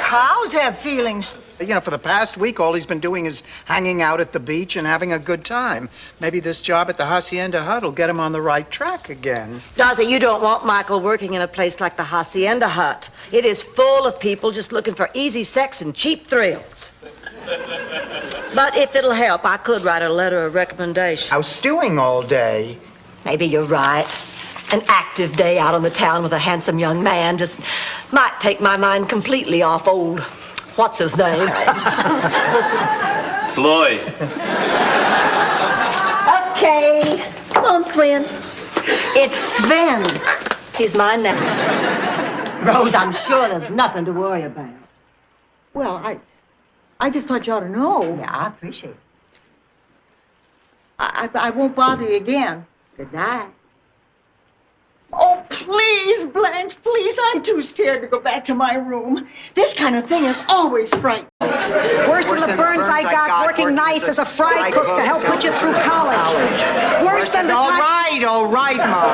Speaker 9: Cows have feelings.
Speaker 2: You know, for the past week, all he's been doing is hanging out at the beach and having a good time. Maybe this job at the Hacienda Hut will get him on the right track again.
Speaker 6: Dorothy, you don't want Michael working in a place like the Hacienda Hut. It is full of people just looking for easy sex and cheap thrills. But if it'll help, I could write a letter of recommendation.
Speaker 2: I was stewing all day.
Speaker 6: Maybe you're right. An active day out on the town with a handsome young man just might take my mind completely off old... What's his name?
Speaker 12: Floyd.
Speaker 6: Okay. Come on, Sven. It's Sven. He's mine now. Rose, I'm sure there's nothing to worry about.
Speaker 9: Well, I just thought you ought to know.
Speaker 6: Yeah, I appreciate it.
Speaker 9: I won't bother you again.
Speaker 6: Good night.
Speaker 9: Oh, please, Blanche, please. I'm too scared to go back to my room. This kind of thing is always frightening.
Speaker 4: Worse than the burns I got working nights as a fry cook to help put you through college. Worse than the time...
Speaker 2: All right, Mom.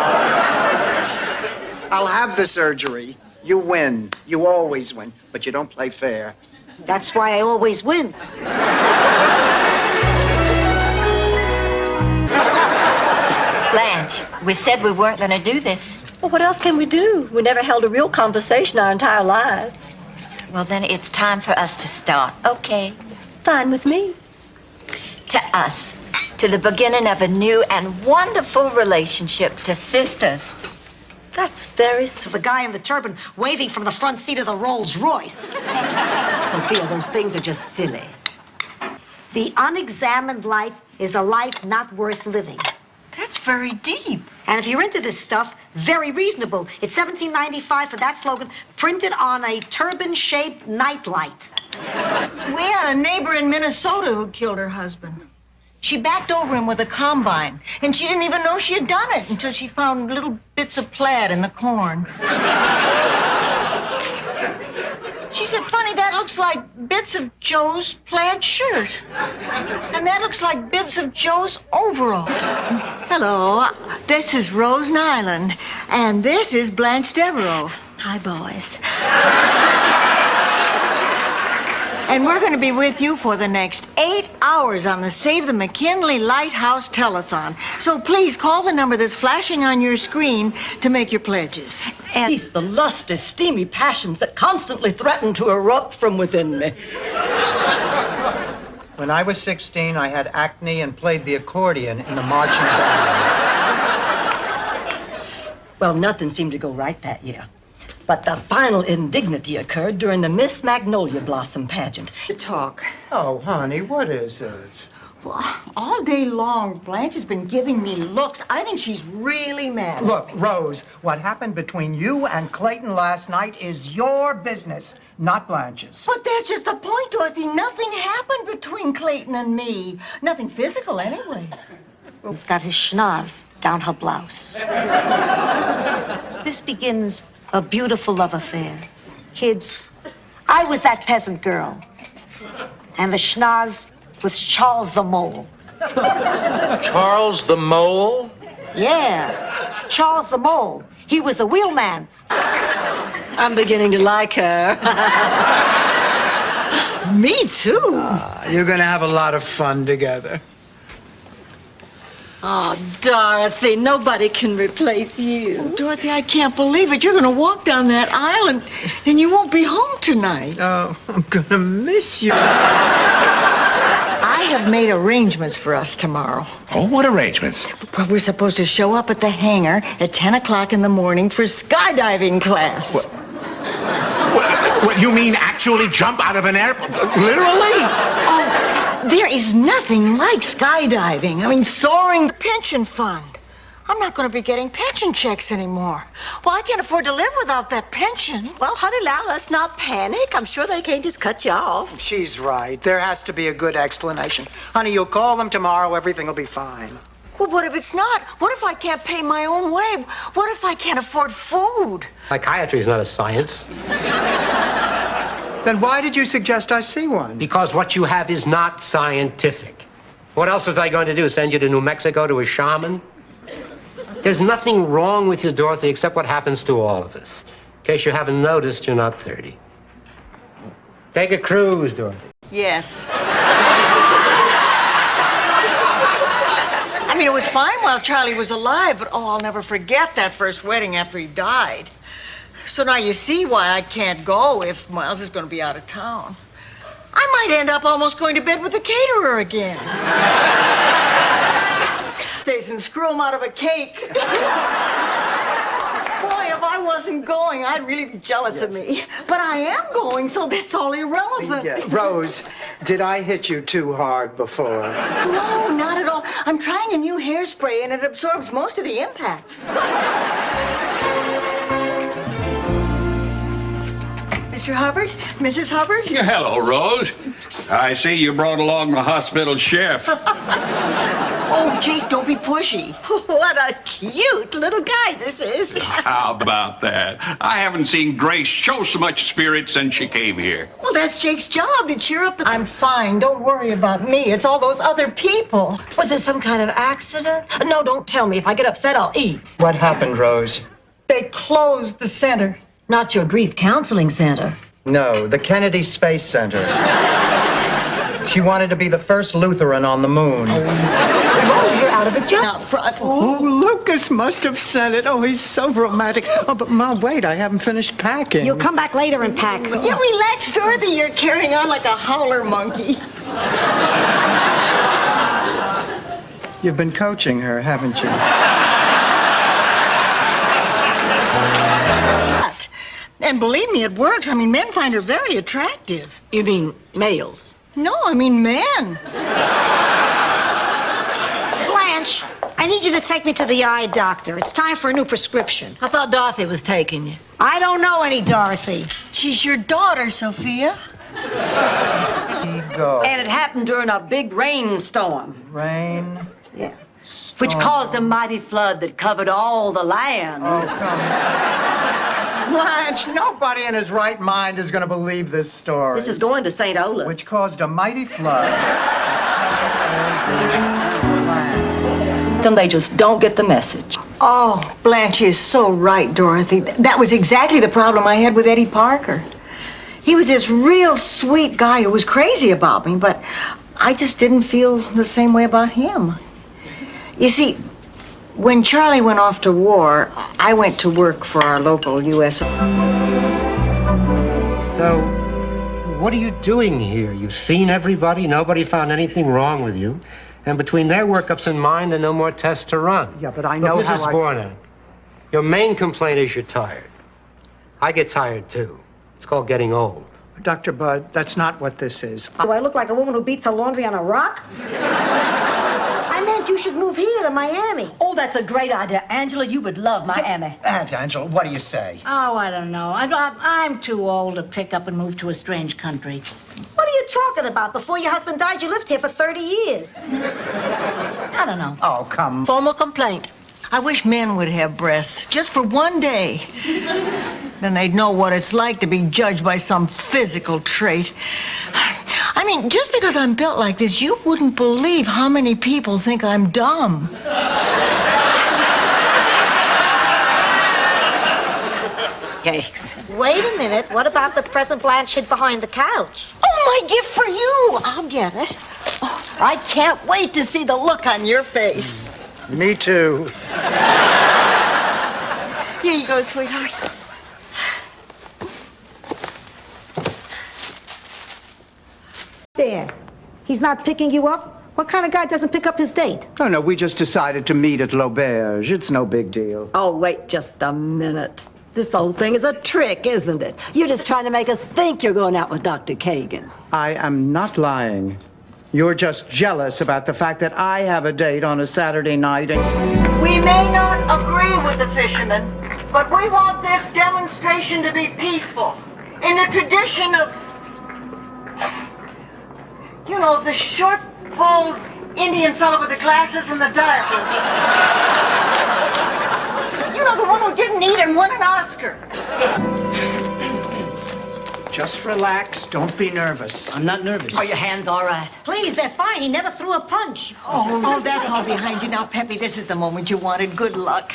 Speaker 2: I'll have the surgery. You win. You always win. But you don't play fair.
Speaker 4: That's why I always win.
Speaker 5: Blanche, we said we weren't going to do this.
Speaker 6: Well, what else can we do? We never held a real conversation our entire lives.
Speaker 5: Well, then it's time for us to start, okay?
Speaker 6: Fine with me.
Speaker 5: To us, to the beginning of a new and wonderful relationship, to sisters.
Speaker 6: That's very sweet.
Speaker 4: The guy in the turban waving from the front seat of the Rolls Royce.
Speaker 6: Sophia, those things are just silly.
Speaker 4: The unexamined life is a life not worth living.
Speaker 9: That's very deep.
Speaker 4: And if you're into this stuff, very reasonable. It's $17.95 for that slogan, printed on a turban-shaped nightlight.
Speaker 9: We had a neighbor in Minnesota who killed her husband. She backed over him with a combine, and she didn't even know she had done it until she found little bits of plaid in the corn. She said, funny, that looks like bits of Joe's plaid shirt. And that looks like bits of Joe's overall. Hello, this is Rose Nyland, and this is Blanche Devereaux.
Speaker 6: Hi, boys.
Speaker 9: And we're going to be with you for the next 8 hours on the Save the McKinley Lighthouse Telethon. So please call the number that's flashing on your screen to make your pledges.
Speaker 6: And cease the lusty, steamy passions that constantly threaten to erupt from within me.
Speaker 2: When I was 16, I had acne and played the accordion in the marching band.
Speaker 6: Well, nothing seemed to go right that year. But the final indignity occurred during the Miss Magnolia Blossom pageant.
Speaker 9: Talk.
Speaker 2: Oh, honey, what is it?
Speaker 9: Well, all day long, Blanche has been giving me looks. I think she's really mad.
Speaker 2: Look, Rose, what happened between you and Clayton last night is your business, not Blanche's.
Speaker 9: But that's just the point, Dorothy. Nothing happened between Clayton and me. Nothing physical, anyway.
Speaker 4: It's got his schnoz down her blouse. This begins a beautiful love affair. Kids, I was that peasant girl. And the schnoz was Charles the Mole.
Speaker 25: Charles the Mole?
Speaker 4: Yeah, Charles the Mole. He was the wheelman.
Speaker 6: I'm beginning to like her.
Speaker 9: Me too.
Speaker 2: You're gonna have a lot of fun together.
Speaker 6: Oh, Dorothy, nobody can replace you.
Speaker 9: Dorothy, I can't believe it. You're going to walk down that aisle and you won't be home tonight.
Speaker 2: Oh, I'm gonna miss you.
Speaker 9: I have made arrangements for us tomorrow.
Speaker 25: Oh, what arrangements?
Speaker 9: Well, we're supposed to show up at the hangar at 10 o'clock in the morning for skydiving class.
Speaker 25: What, you mean actually jump out of an airplane? Literally?
Speaker 9: Oh, there is nothing like skydiving. I mean, soaring pension fund. I'm not going to be getting pension checks anymore. Well, I can't afford to live without that pension.
Speaker 6: Well, honey, now let's not panic. I'm sure they can't just cut you off.
Speaker 2: She's right. There has to be a good explanation. Honey, you'll call them tomorrow. Everything will be fine.
Speaker 9: Well, what if it's not? What if I can't pay my own way? What if I can't afford food?
Speaker 3: Psychiatry is not a science.
Speaker 2: Then why did you suggest I see one?
Speaker 3: Because what you have is not scientific. What else was I going to do? Send you to New Mexico to a shaman? There's nothing wrong with you, Dorothy, except what happens to all of us. In case you haven't noticed, you're not 30. Take a cruise, Dorothy.
Speaker 9: Yes. I mean, it was fine while Charlie was alive, but oh, I'll never forget that first wedding after he died. So now you see why I can't go if Miles is going to be out of town. I might end up almost going to bed with the caterer again. And screw him out of a cake. Boy, if I wasn't going, I'd really be jealous of me. But I am going, so that's all irrelevant.
Speaker 2: Yeah. Rose, did I hit you too hard before?
Speaker 9: No, not at all. I'm trying a new hairspray, and it absorbs most of the impact. Mr. Hubbard? Mrs. Hubbard?
Speaker 7: Yeah, hello, Rose. I see you brought along the hospital chef.
Speaker 9: Oh, Jake, don't be pushy. What a cute little guy this is.
Speaker 7: How about that? I haven't seen Grace show so much spirit since she came here.
Speaker 9: Well, that's Jake's job to cheer up the... I'm fine. Don't worry about me. It's all those other people.
Speaker 6: Was it some kind of accident? No, don't tell me. If I get upset, I'll eat.
Speaker 2: What happened, Rose?
Speaker 9: They closed the center.
Speaker 6: Not your grief counseling center.
Speaker 2: No, the Kennedy Space Center. She wanted to be the first Lutheran on the moon.
Speaker 6: Oh, you're out of a job.
Speaker 9: Out front.
Speaker 2: Oh, Lucas must have sent it. Oh, he's so romantic. Oh, but Mom, wait, I haven't finished packing.
Speaker 4: You'll come back later and pack.
Speaker 9: Yeah, relax, Dorothy. You're carrying on like a howler monkey.
Speaker 2: You've been coaching her, haven't you?
Speaker 9: And believe me, it works. I mean, men find her very attractive.
Speaker 6: You mean males?
Speaker 9: No, I mean men.
Speaker 4: Blanche, I need you to take me to the eye doctor. It's time for a new prescription.
Speaker 6: I thought Dorothy was taking you.
Speaker 4: I don't know any Dorothy.
Speaker 9: She's your daughter, Sophia.
Speaker 2: There you go.
Speaker 6: And it happened during a big rainstorm.
Speaker 2: Rain.
Speaker 6: Yeah. Which caused a mighty flood that covered all the land.
Speaker 2: Oh, come on. Blanche, nobody in his right mind is going to believe this story.
Speaker 6: This is going to St. Olaf.
Speaker 2: Which caused a mighty flood.
Speaker 6: Then they just don't get the message.
Speaker 9: Oh, Blanche is so right, Dorothy. That was exactly the problem I had with Eddie Parker. He was this real sweet guy who was crazy about me, but I just didn't feel the same way about him. You see, when Charlie went off to war, I went to work for our local U.S.
Speaker 3: So, what are you doing here? You've seen everybody, nobody found anything wrong with you, and between their workups and mine, there are no more tests to run.
Speaker 2: Yeah, but I know
Speaker 3: Look,
Speaker 2: how
Speaker 3: Mrs. Borna, your main complaint is you're tired. I get tired, too. It's called getting old.
Speaker 2: Dr. Budd, that's not what this is.
Speaker 4: Do I look like a woman who beats her laundry on a rock? I meant you should move here to Miami.
Speaker 6: Oh, that's a great idea. Angela, you would love Miami.
Speaker 2: Aunt Angela, what do you say?
Speaker 8: Oh, I don't know. I'm too old to pick up and move to a strange country.
Speaker 4: What are you talking about? Before your husband died, you lived here for 30 years.
Speaker 8: I don't know.
Speaker 2: Oh, come.
Speaker 6: Formal complaint.
Speaker 9: I wish men would have breasts, just for one day. Then they'd know what it's like to be judged by some physical trait. I mean, just because I'm built like this, you wouldn't believe how many people think I'm dumb.
Speaker 6: cakes.
Speaker 4: Wait a minute. What about the present Blanche hid behind the couch?
Speaker 9: Oh, my gift for you. I'll get it. Oh, I can't wait to see the look on your face.
Speaker 2: Me too.
Speaker 9: Here you go, sweetheart.
Speaker 6: There. He's not picking you up? What kind of guy doesn't pick up his date?
Speaker 2: Oh, no, we just decided to meet at L'Auberge. It's no big deal.
Speaker 6: Oh, wait just a minute. This whole thing is a trick, isn't it? You're just trying to make us think you're going out with Dr. Kagan.
Speaker 2: I am not lying. You're just jealous about the fact that I have a date on a Saturday night and...
Speaker 9: We may not agree with the fishermen, but we want this demonstration to be peaceful. In the tradition of, you know, the short, bald Indian fellow with the glasses and the diaper. You know, the one who didn't eat and won an Oscar.
Speaker 2: Just relax. Don't be nervous.
Speaker 18: I'm not nervous.
Speaker 6: Are your hands all right?
Speaker 4: Please, they're fine. He never threw a punch.
Speaker 9: Oh, that's all behind you now, Peppy. This is the moment you wanted. Good luck.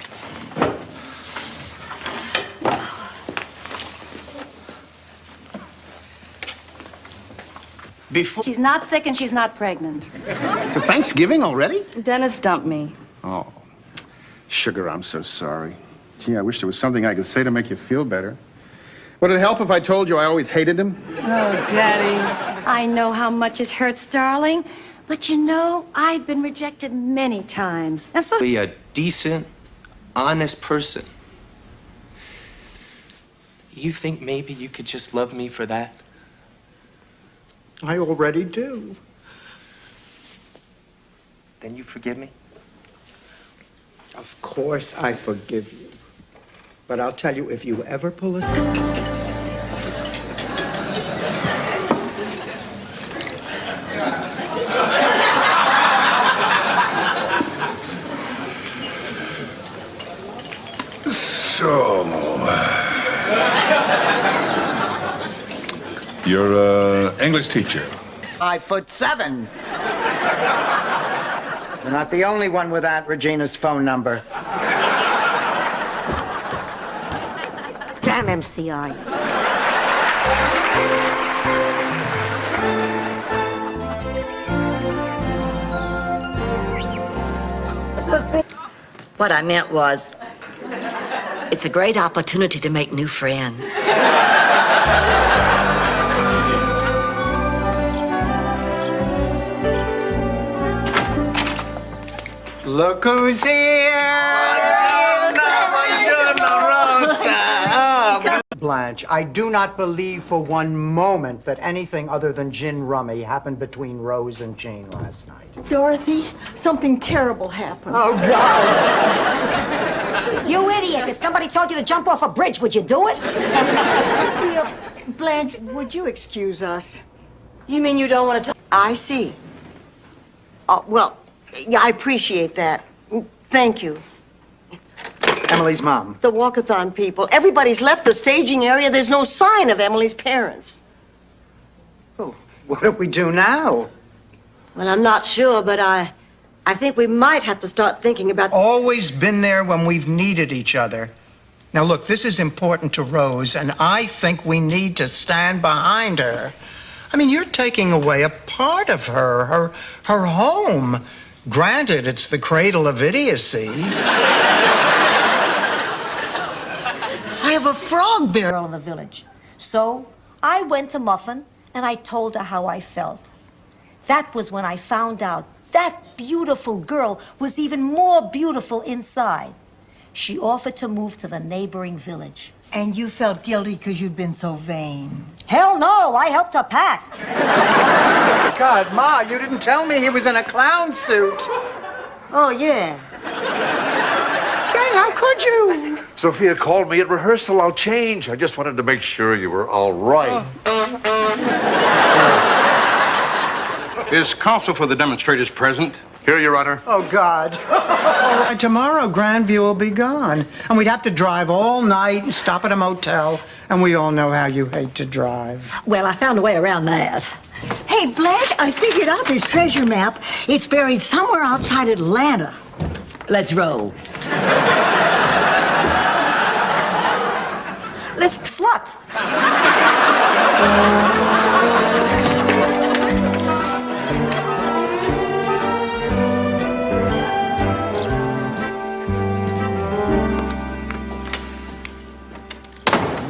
Speaker 11: Before.
Speaker 16: She's not sick and she's not pregnant.
Speaker 11: So Thanksgiving already?
Speaker 16: Dennis dumped me.
Speaker 11: Oh, sugar, I'm so sorry. Gee, I wish there was something I could say to make you feel better. Would it help if I told you I always hated him?
Speaker 16: Oh, Daddy. I know how much it hurts, darling. But you know, I've been rejected many times. And so...
Speaker 1: Be a decent, honest person. You think maybe you could just love me for that?
Speaker 2: I already do.
Speaker 1: Then you forgive me?
Speaker 2: Of course I forgive you. But I'll tell you, if you ever pull it...
Speaker 21: So, you're an English teacher.
Speaker 2: 5'7". You're not the only one without Regina's phone number.
Speaker 4: Damn MCI.
Speaker 6: What I meant was, it's a great opportunity to make new friends.
Speaker 2: Look who's here! Blanche, I do not believe for one moment that anything other than gin rummy happened between Rose and Jean last night.
Speaker 9: Dorothy, something terrible happened.
Speaker 2: Oh, God!
Speaker 4: You idiot. If somebody told you to jump off a bridge, would you do it?
Speaker 9: Sophia, Blanche, would you excuse us?
Speaker 6: You mean you don't want to talk?
Speaker 9: I see. Well, yeah, I appreciate that. Thank you.
Speaker 2: Emily's mom.
Speaker 9: The walkathon people. Everybody's left the staging area. There's no sign of Emily's parents.
Speaker 2: Oh, what do we do now?
Speaker 6: Well, I'm not sure, but I think we might have to start thinking about...
Speaker 2: Always been there when we've needed each other. Now, look, this is important to Rose, and I think we need to stand behind her. I mean, you're taking away a part of her home. Granted, it's the cradle of idiocy.
Speaker 9: I have a frog barrel
Speaker 4: In the village. So I went to Muffin and I told her how I felt. That was when I found out that beautiful girl was even more beautiful inside. She offered to move to the neighboring village.
Speaker 9: And you felt guilty because you'd been so vain.
Speaker 4: Hell no, I helped her pack.
Speaker 2: God, Ma, you didn't tell me he was in a clown suit.
Speaker 9: Oh, yeah.
Speaker 2: Ken, how could you?
Speaker 13: Sophia called me at rehearsal. I'll change. I just wanted to make sure you were all right.
Speaker 25: Is counsel for the demonstrators present?
Speaker 13: Here, Your Honor.
Speaker 2: Oh, God. And tomorrow, Grandview will be gone. And we'd have to drive all night and stop at a motel. And we all know how you hate to drive.
Speaker 6: Well, I found a way around that.
Speaker 9: Hey, Blanche, I figured out this treasure map. It's buried somewhere outside Atlanta.
Speaker 6: Let's roll.
Speaker 9: Let's
Speaker 6: Slut.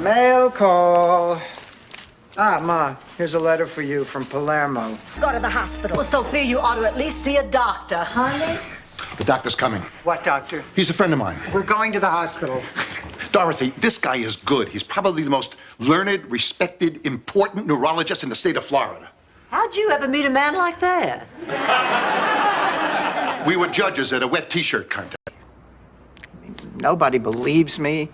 Speaker 2: Mail call. Ah, Ma, here's a letter for you from Palermo.
Speaker 4: Go to the hospital. Well, Sophia, you ought to at least see a doctor, honey.
Speaker 21: The doctor's coming.
Speaker 2: What doctor?
Speaker 21: He's a friend of mine.
Speaker 2: We're going to the hospital.
Speaker 21: Dorothy, this guy is good. He's probably the most learned, respected, important neurologist in the state of Florida.
Speaker 6: How'd you ever meet a man like that?
Speaker 21: We were judges at a wet t-shirt contest.
Speaker 2: Nobody believes me.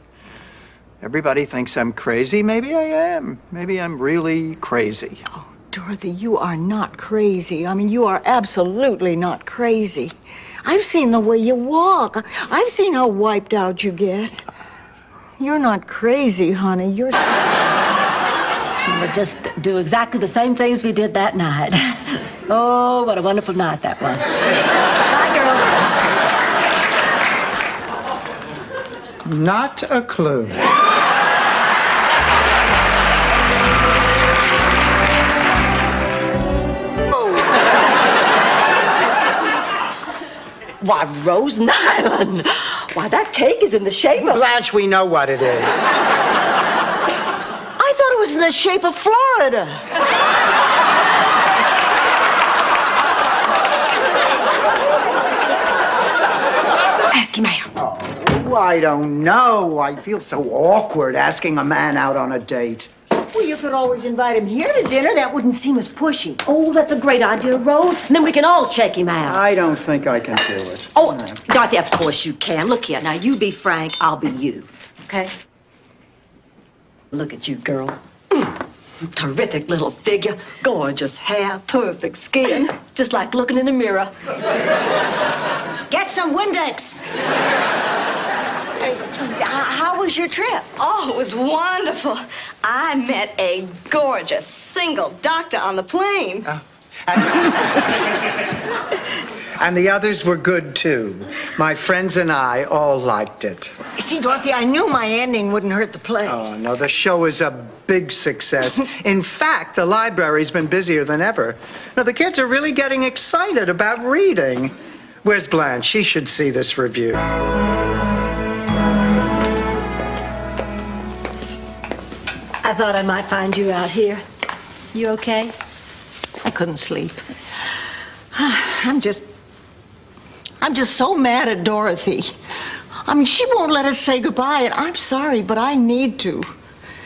Speaker 2: Everybody thinks I'm crazy. Maybe I am. Maybe I'm really crazy.
Speaker 9: Oh, Dorothy, you are not crazy. I mean, you are absolutely not crazy. I've seen the way you walk. I've seen how wiped out you get. You're not crazy, honey. You're...
Speaker 6: We'll just do exactly the same things we did that night. Oh, what a wonderful night that was. Bye, girl.
Speaker 2: Not a clue.
Speaker 6: Why, Rose Nyland. Why, that cake is in the shape of...
Speaker 2: Blanche, we know what it is.
Speaker 9: I thought it was in the shape of Florida.
Speaker 16: Ask him out.
Speaker 2: Oh, I don't know. I feel so awkward asking a man out on a date.
Speaker 9: Well, you could always invite him here to dinner. That wouldn't seem as pushy.
Speaker 4: Oh, that's a great idea, Rose. And then we can all check him out.
Speaker 2: I don't think I can do it.
Speaker 6: Oh, Dorothy, of course you can. Look here. Now, you be Frank, I'll be you. Okay? Look at you, girl. Terrific little figure. Gorgeous hair, perfect skin. Just like looking in a mirror.
Speaker 4: Get some Windex.
Speaker 9: How was your trip?
Speaker 10: Oh, it was wonderful. I met a gorgeous single doctor on the plane.
Speaker 2: And the others were good, too. My friends and I all liked it.
Speaker 9: See, Dorothy, I knew my ending wouldn't hurt the play.
Speaker 2: Oh, no, the show is a big success. In fact, the library's been busier than ever. Now, the kids are really getting excited about reading. Where's Blanche? She should see this review.
Speaker 6: I thought I might find you out here. You okay?
Speaker 9: I couldn't sleep. I'm just so mad at Dorothy. I mean, she won't let us say goodbye, and I'm sorry, but I need to.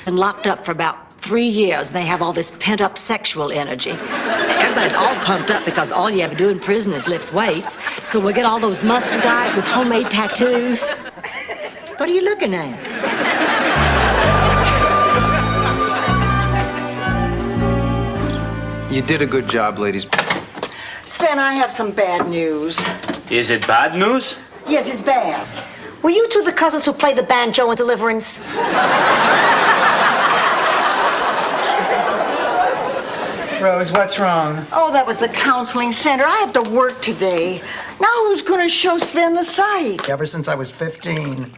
Speaker 6: And locked up for about 3 years, and they have all this pent-up sexual energy. Everybody's all pumped up because all you ever do in prison is lift weights. So we'll get all those muscle guys with homemade tattoos. What are you looking at?
Speaker 14: You did a good job, ladies.
Speaker 9: Sven, I have some bad news.
Speaker 12: Is it bad news?
Speaker 9: Yes, it's bad.
Speaker 4: Were you two the cousins who played the banjo in Deliverance?
Speaker 2: Rose, what's wrong?
Speaker 9: Oh, that was the counseling center. I have to work today. Now who's going to show Sven the site?
Speaker 2: Ever since I was 15.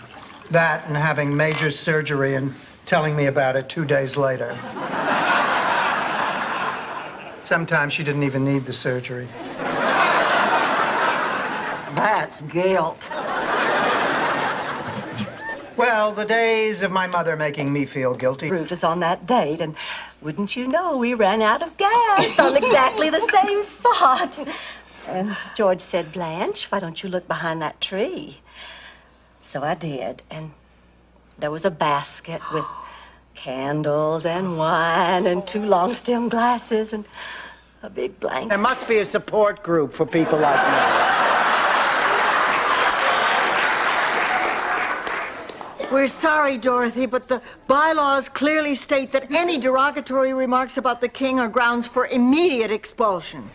Speaker 2: That and having major surgery and telling me about it 2 days later. Sometimes she didn't even need the surgery.
Speaker 6: That's guilt.
Speaker 2: Well, the days of my mother making me feel guilty.
Speaker 6: Brutus on that date, and wouldn't you know, we ran out of gas on exactly the same spot. And George said, Blanche, why don't you look behind that tree? So I did, and there was a basket with candles and wine and 2 long-stem glasses and a big blanket.
Speaker 2: There must be a support group for people like me.
Speaker 9: We're sorry, Dorothy, but the bylaws clearly state that any derogatory remarks about the king are grounds for immediate expulsion.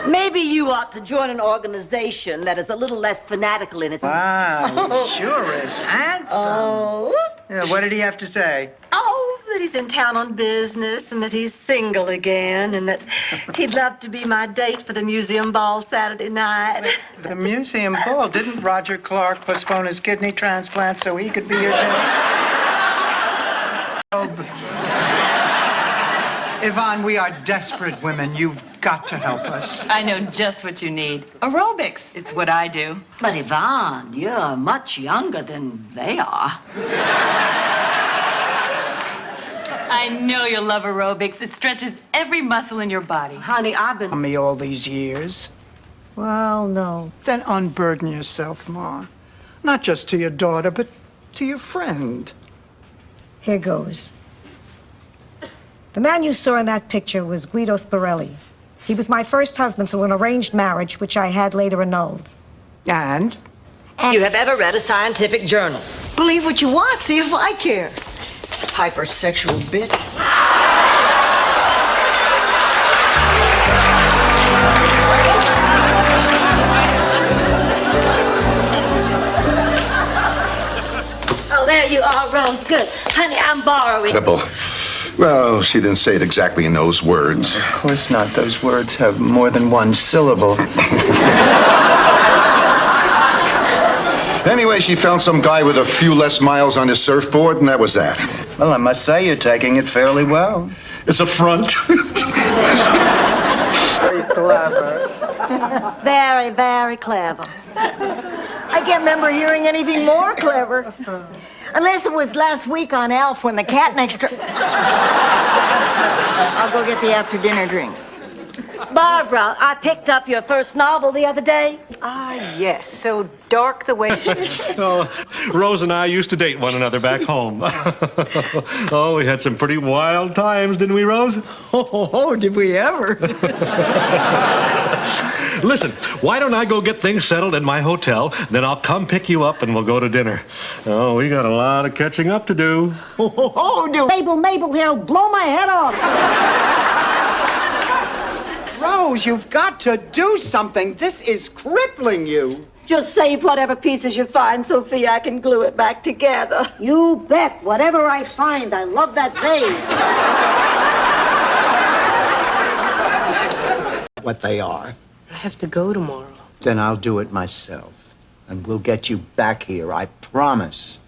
Speaker 6: Maybe you ought to join an organization that is a little less fanatical in its...
Speaker 2: Wow, he sure is handsome.
Speaker 6: Oh.
Speaker 2: Yeah, what did he have to say?
Speaker 6: Oh, that he's in town on business and that he's single again and that he'd love to be my date for the museum ball Saturday night.
Speaker 2: The museum ball? Didn't Roger Clark postpone his kidney transplant so he could be your date? robe. Yvonne, we are desperate women. You've got to help us.
Speaker 15: I know just what you need. Aerobics. It's what I do.
Speaker 6: But Yvonne, you're much younger than they are.
Speaker 15: I know you'll love aerobics. It stretches every muscle in your body.
Speaker 6: Honey, I've been...
Speaker 2: Me all these years.
Speaker 4: Well, no.
Speaker 2: Then unburden yourself, Ma. Not just to your daughter, but to your friend.
Speaker 4: Here goes. The man you saw in that picture was Guido Spirelli. He was my first husband through an arranged marriage, which I had later annulled.
Speaker 2: And?
Speaker 6: You have ever read a scientific journal?
Speaker 9: Believe what you want, see if I care. Hypersexual bitch.
Speaker 6: Oh, there you are, Rose. Good. Honey, I'm borrowing.
Speaker 21: Edible. Well, she didn't say it exactly in those words.
Speaker 2: Of course not. Those words have more than one syllable.
Speaker 21: Anyway, she found some guy with a few less miles on his surfboard, and that was that.
Speaker 2: Well, I must say you're taking it fairly well.
Speaker 21: It's a front.
Speaker 2: Very clever.
Speaker 4: Very, very clever.
Speaker 9: I can't remember hearing anything more clever. Unless it was last week on Alf when the cat next door... I'll go get the after-dinner drinks.
Speaker 4: Barbara, I picked up your first novel the other day.
Speaker 9: Ah, yes, so dark the way it is.
Speaker 17: Oh, Rose and I used to date one another back home. Oh, we had some pretty wild times, didn't we, Rose?
Speaker 2: Oh, did we ever?
Speaker 17: Listen, why don't I go get things settled in my hotel, then I'll come pick you up and we'll go to dinner. Oh, we got a lot of catching up to do.
Speaker 4: Mabel, he'll blow my head off.
Speaker 2: Rose, you've got to do something. This is crippling you.
Speaker 4: Just save whatever pieces you find, Sophia. I can glue it back together. You bet. Whatever I find, I love that vase.
Speaker 2: What they are.
Speaker 15: I have to go tomorrow.
Speaker 2: Then I'll do it myself. And we'll get you back here, I promise.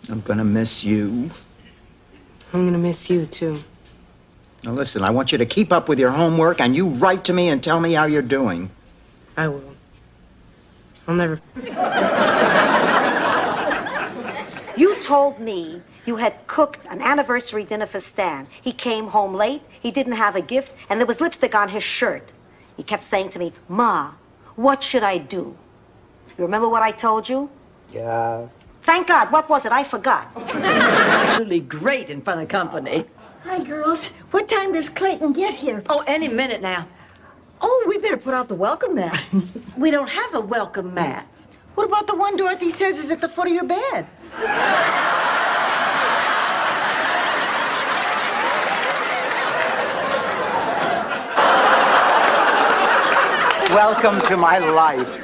Speaker 2: I'm gonna miss you.
Speaker 15: I'm gonna miss you, too.
Speaker 2: Now listen, I want you to keep up with your homework and you write to me and tell me how you're doing.
Speaker 15: I will. I'll never...
Speaker 4: You told me you had cooked an anniversary dinner for Stan. He came home late, he didn't have a gift, and there was lipstick on his shirt. He kept saying to me, Ma, what should I do? You remember what I told you?
Speaker 2: Yeah.
Speaker 4: Thank God. What was it? I forgot.
Speaker 6: Absolutely great in front of company.
Speaker 9: Hi, girls. What time does Clayton get here?
Speaker 6: Oh, any minute now.
Speaker 9: Oh, we better put out the welcome mat.
Speaker 6: We don't have a welcome mat.
Speaker 9: What about the one Dorothy says is at the foot of your bed?
Speaker 2: Welcome to my life.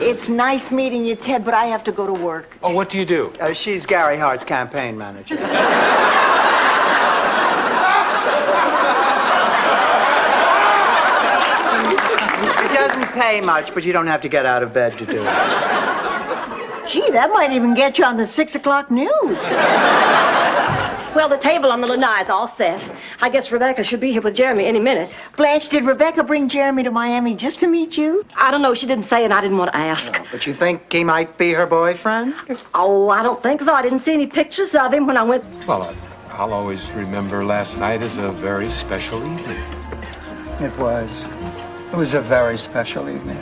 Speaker 9: It's nice meeting you, Ted, but I have to go to work.
Speaker 14: Oh, what do you do?
Speaker 2: She's Gary Hart's campaign manager. It doesn't pay much, but you don't have to get out of bed to do it.
Speaker 9: Gee, that might even get you on the 6 o'clock news.
Speaker 4: Well, the table on the lanai is all set. I guess Rebecca should be here with Jeremy any minute.
Speaker 9: Blanche, did Rebecca bring Jeremy to Miami just to meet you?
Speaker 4: I don't know. She didn't say, and I didn't want to ask.
Speaker 2: Oh, but you think he might be her boyfriend?
Speaker 4: Oh, I don't think so. I didn't see any pictures of him when I went...
Speaker 14: Well, I'll always remember last night as a very special evening.
Speaker 2: It was. It was a very special evening.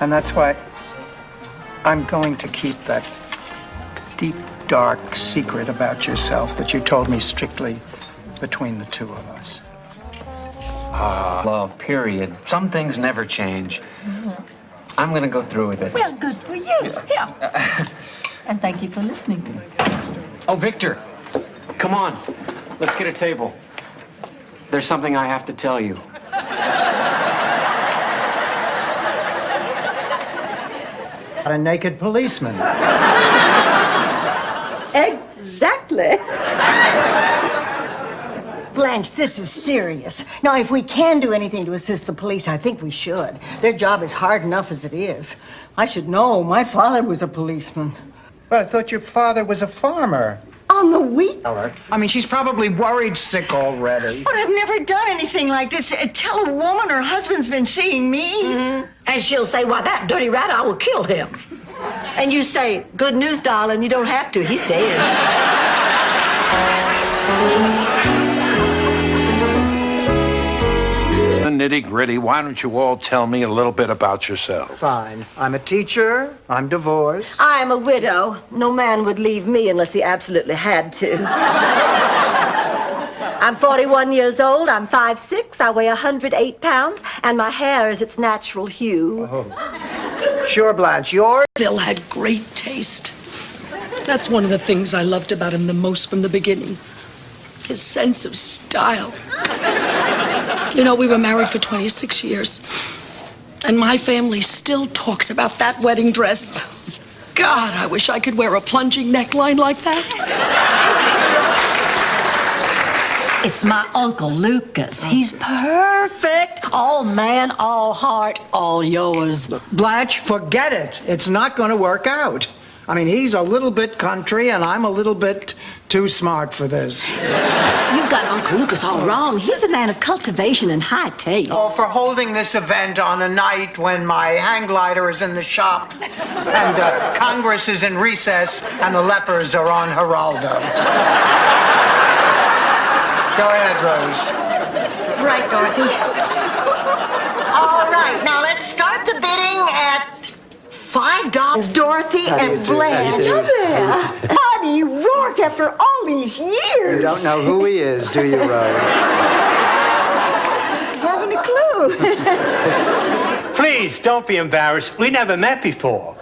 Speaker 2: And that's why I'm going to keep that deep, dark secret about yourself that you told me strictly between the two of us.
Speaker 14: Love, period. Some things never change. I'm gonna go through with it.
Speaker 6: Well, good for you. Yeah. And thank you for listening to me.
Speaker 14: Oh, Victor, come on. Let's get a table. There's something I have to tell you.
Speaker 2: A naked policeman.
Speaker 4: Exactly.
Speaker 9: Blanche, this is serious. Now, if we can do anything to assist the police, I think we should. Their job is hard enough as it is. I should know. My father was a policeman.
Speaker 2: But I thought your father was a farmer.
Speaker 9: A On the week?
Speaker 2: I mean, she's probably worried sick already.
Speaker 9: But I've never done anything like this. Tell a woman her husband's been seeing me.
Speaker 6: And she'll say, why, that dirty rat, I will kill him. And you say, good news, darling, you don't have to. He's dead.
Speaker 25: The nitty-gritty, why don't you all tell me a little bit about yourself?
Speaker 2: Fine. I'm a teacher. I'm divorced.
Speaker 6: I am a widow. No man would leave me unless he absolutely had to. I'm 41 years old. I'm 5'6". I weigh 108 pounds, and my hair is its natural hue.
Speaker 2: Sure, Blanche. Yours?
Speaker 19: Phil had great taste. That's one of the things I loved about him the most from the beginning. His sense of style. You know, we were married for 26 years. And my family still talks about that wedding dress. God, I wish I could wear a plunging neckline like that.
Speaker 6: It's my Uncle Lucas. He's perfect. All man, all heart, all yours.
Speaker 2: Blanche, forget it. It's not going to work out. I mean, he's a little bit country, and I'm a little bit too smart for this.
Speaker 6: You've got Uncle Lucas all wrong. He's a man of cultivation and high taste.
Speaker 2: Oh, for holding this event on a night when my hang glider is in the shop, and Congress is in recess, and the lepers are on Geraldo. Go ahead, Rose.
Speaker 9: Right, Dorothy. All right, now let's start the bidding at $5. Dorothy and Blanche. Honey Rourke, after all these years.
Speaker 2: You don't know who he is, do you, Rose?
Speaker 6: Haven't a clue.
Speaker 12: Please, don't be embarrassed. We never met before.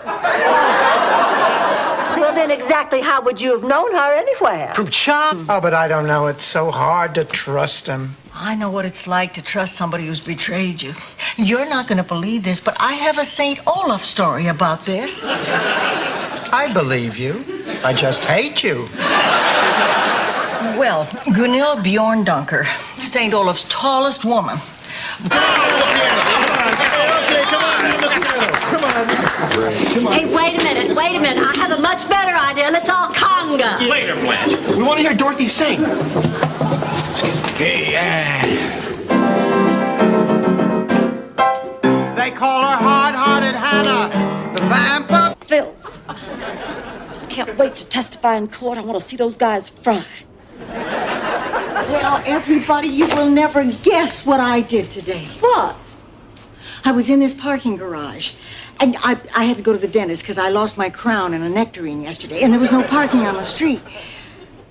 Speaker 6: Well, then exactly how would you have known her anywhere?
Speaker 12: From Chum.
Speaker 2: Oh, but I don't know. It's so hard to trust him.
Speaker 9: I know what it's like to trust somebody who's betrayed you. You're not going to believe this, but I have a St. Olaf story about this.
Speaker 2: I believe you. I just hate you.
Speaker 9: Well, Gunhild Bjorndunker, St. Olaf's tallest woman.
Speaker 6: Hey, wait a minute. I have a much better idea. Let's all conga.
Speaker 7: Later, Blanche.
Speaker 21: We want to hear Dorothy sing.
Speaker 2: They call her hard-hearted Hannah, the vampire.
Speaker 6: Phil, just can't wait to testify in court. I want to see those guys fry.
Speaker 9: Well, everybody, you will never guess what I did today.
Speaker 6: What?
Speaker 9: I was in this parking garage, and I had to go to the dentist because I lost my crown and a nectarine yesterday, and there was no parking on the street.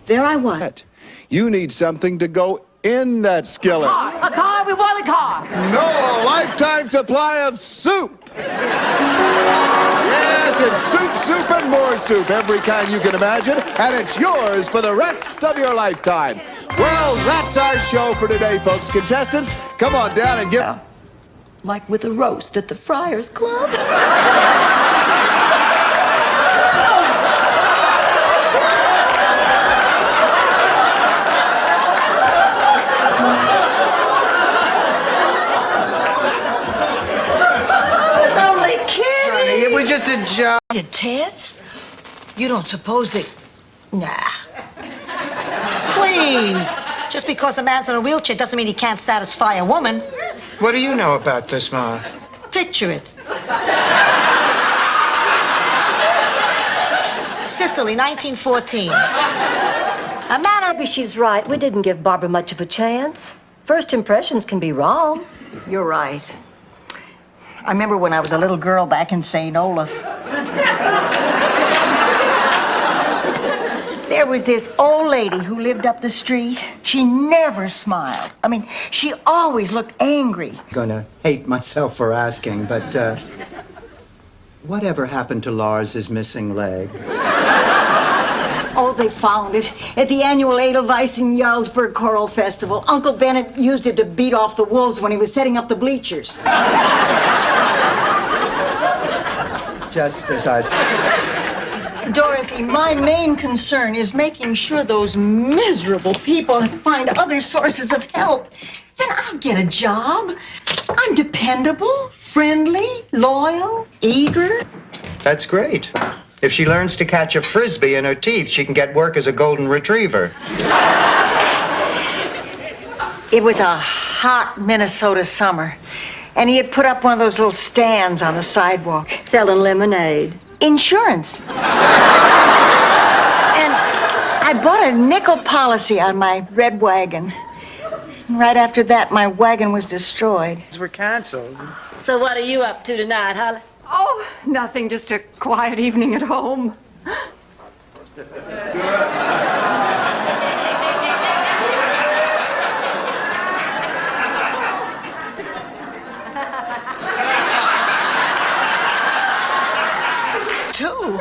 Speaker 9: There I was.
Speaker 20: You need something to go in that skillet.
Speaker 6: A car? We want a car.
Speaker 20: No, a lifetime supply of soup. Yes, it's soup, and more soup, every kind you can imagine, and it's yours for the rest of your lifetime. Well, that's our show for today, folks. Contestants, come on down and give...
Speaker 6: Like with a roast at the Friars Club.
Speaker 2: It was just a joke.
Speaker 9: Your tits? You don't suppose that... Nah.
Speaker 6: Please. Just because a man's in a wheelchair doesn't mean he can't satisfy a woman.
Speaker 2: What do you know about this, Ma?
Speaker 6: Picture it. Sicily, 1914. Maybe she's right. We didn't give Barbara much of a chance. First impressions can be wrong.
Speaker 9: You're right. I remember when I was a little girl back in St. Olaf. There was this old lady who lived up the street. She never smiled. I mean, she always looked angry.
Speaker 2: Gonna hate myself for asking, but whatever happened to Lars's missing leg?
Speaker 9: Oh, they found it at the annual Edelweiss in Jarlsberg Choral Festival. Uncle Bennett used it to beat off the wolves when he was setting up the bleachers.
Speaker 2: Just as I said.
Speaker 9: Dorothy, my main concern is making sure those miserable people find other sources of help. Then I'll get a job. I'm dependable, friendly, loyal, eager.
Speaker 2: That's great. If she learns to catch a frisbee in her teeth, she can get work as a golden retriever.
Speaker 9: It was a hot Minnesota summer, and he had put up one of those little stands on the sidewalk.
Speaker 6: Selling lemonade.
Speaker 9: Insurance. And I bought a nickel policy on my red wagon. Right after that, my wagon was destroyed.
Speaker 2: We're canceled.
Speaker 6: So what are you up to tonight, Holly?
Speaker 16: Oh, nothing, just a quiet evening at home.
Speaker 9: Too.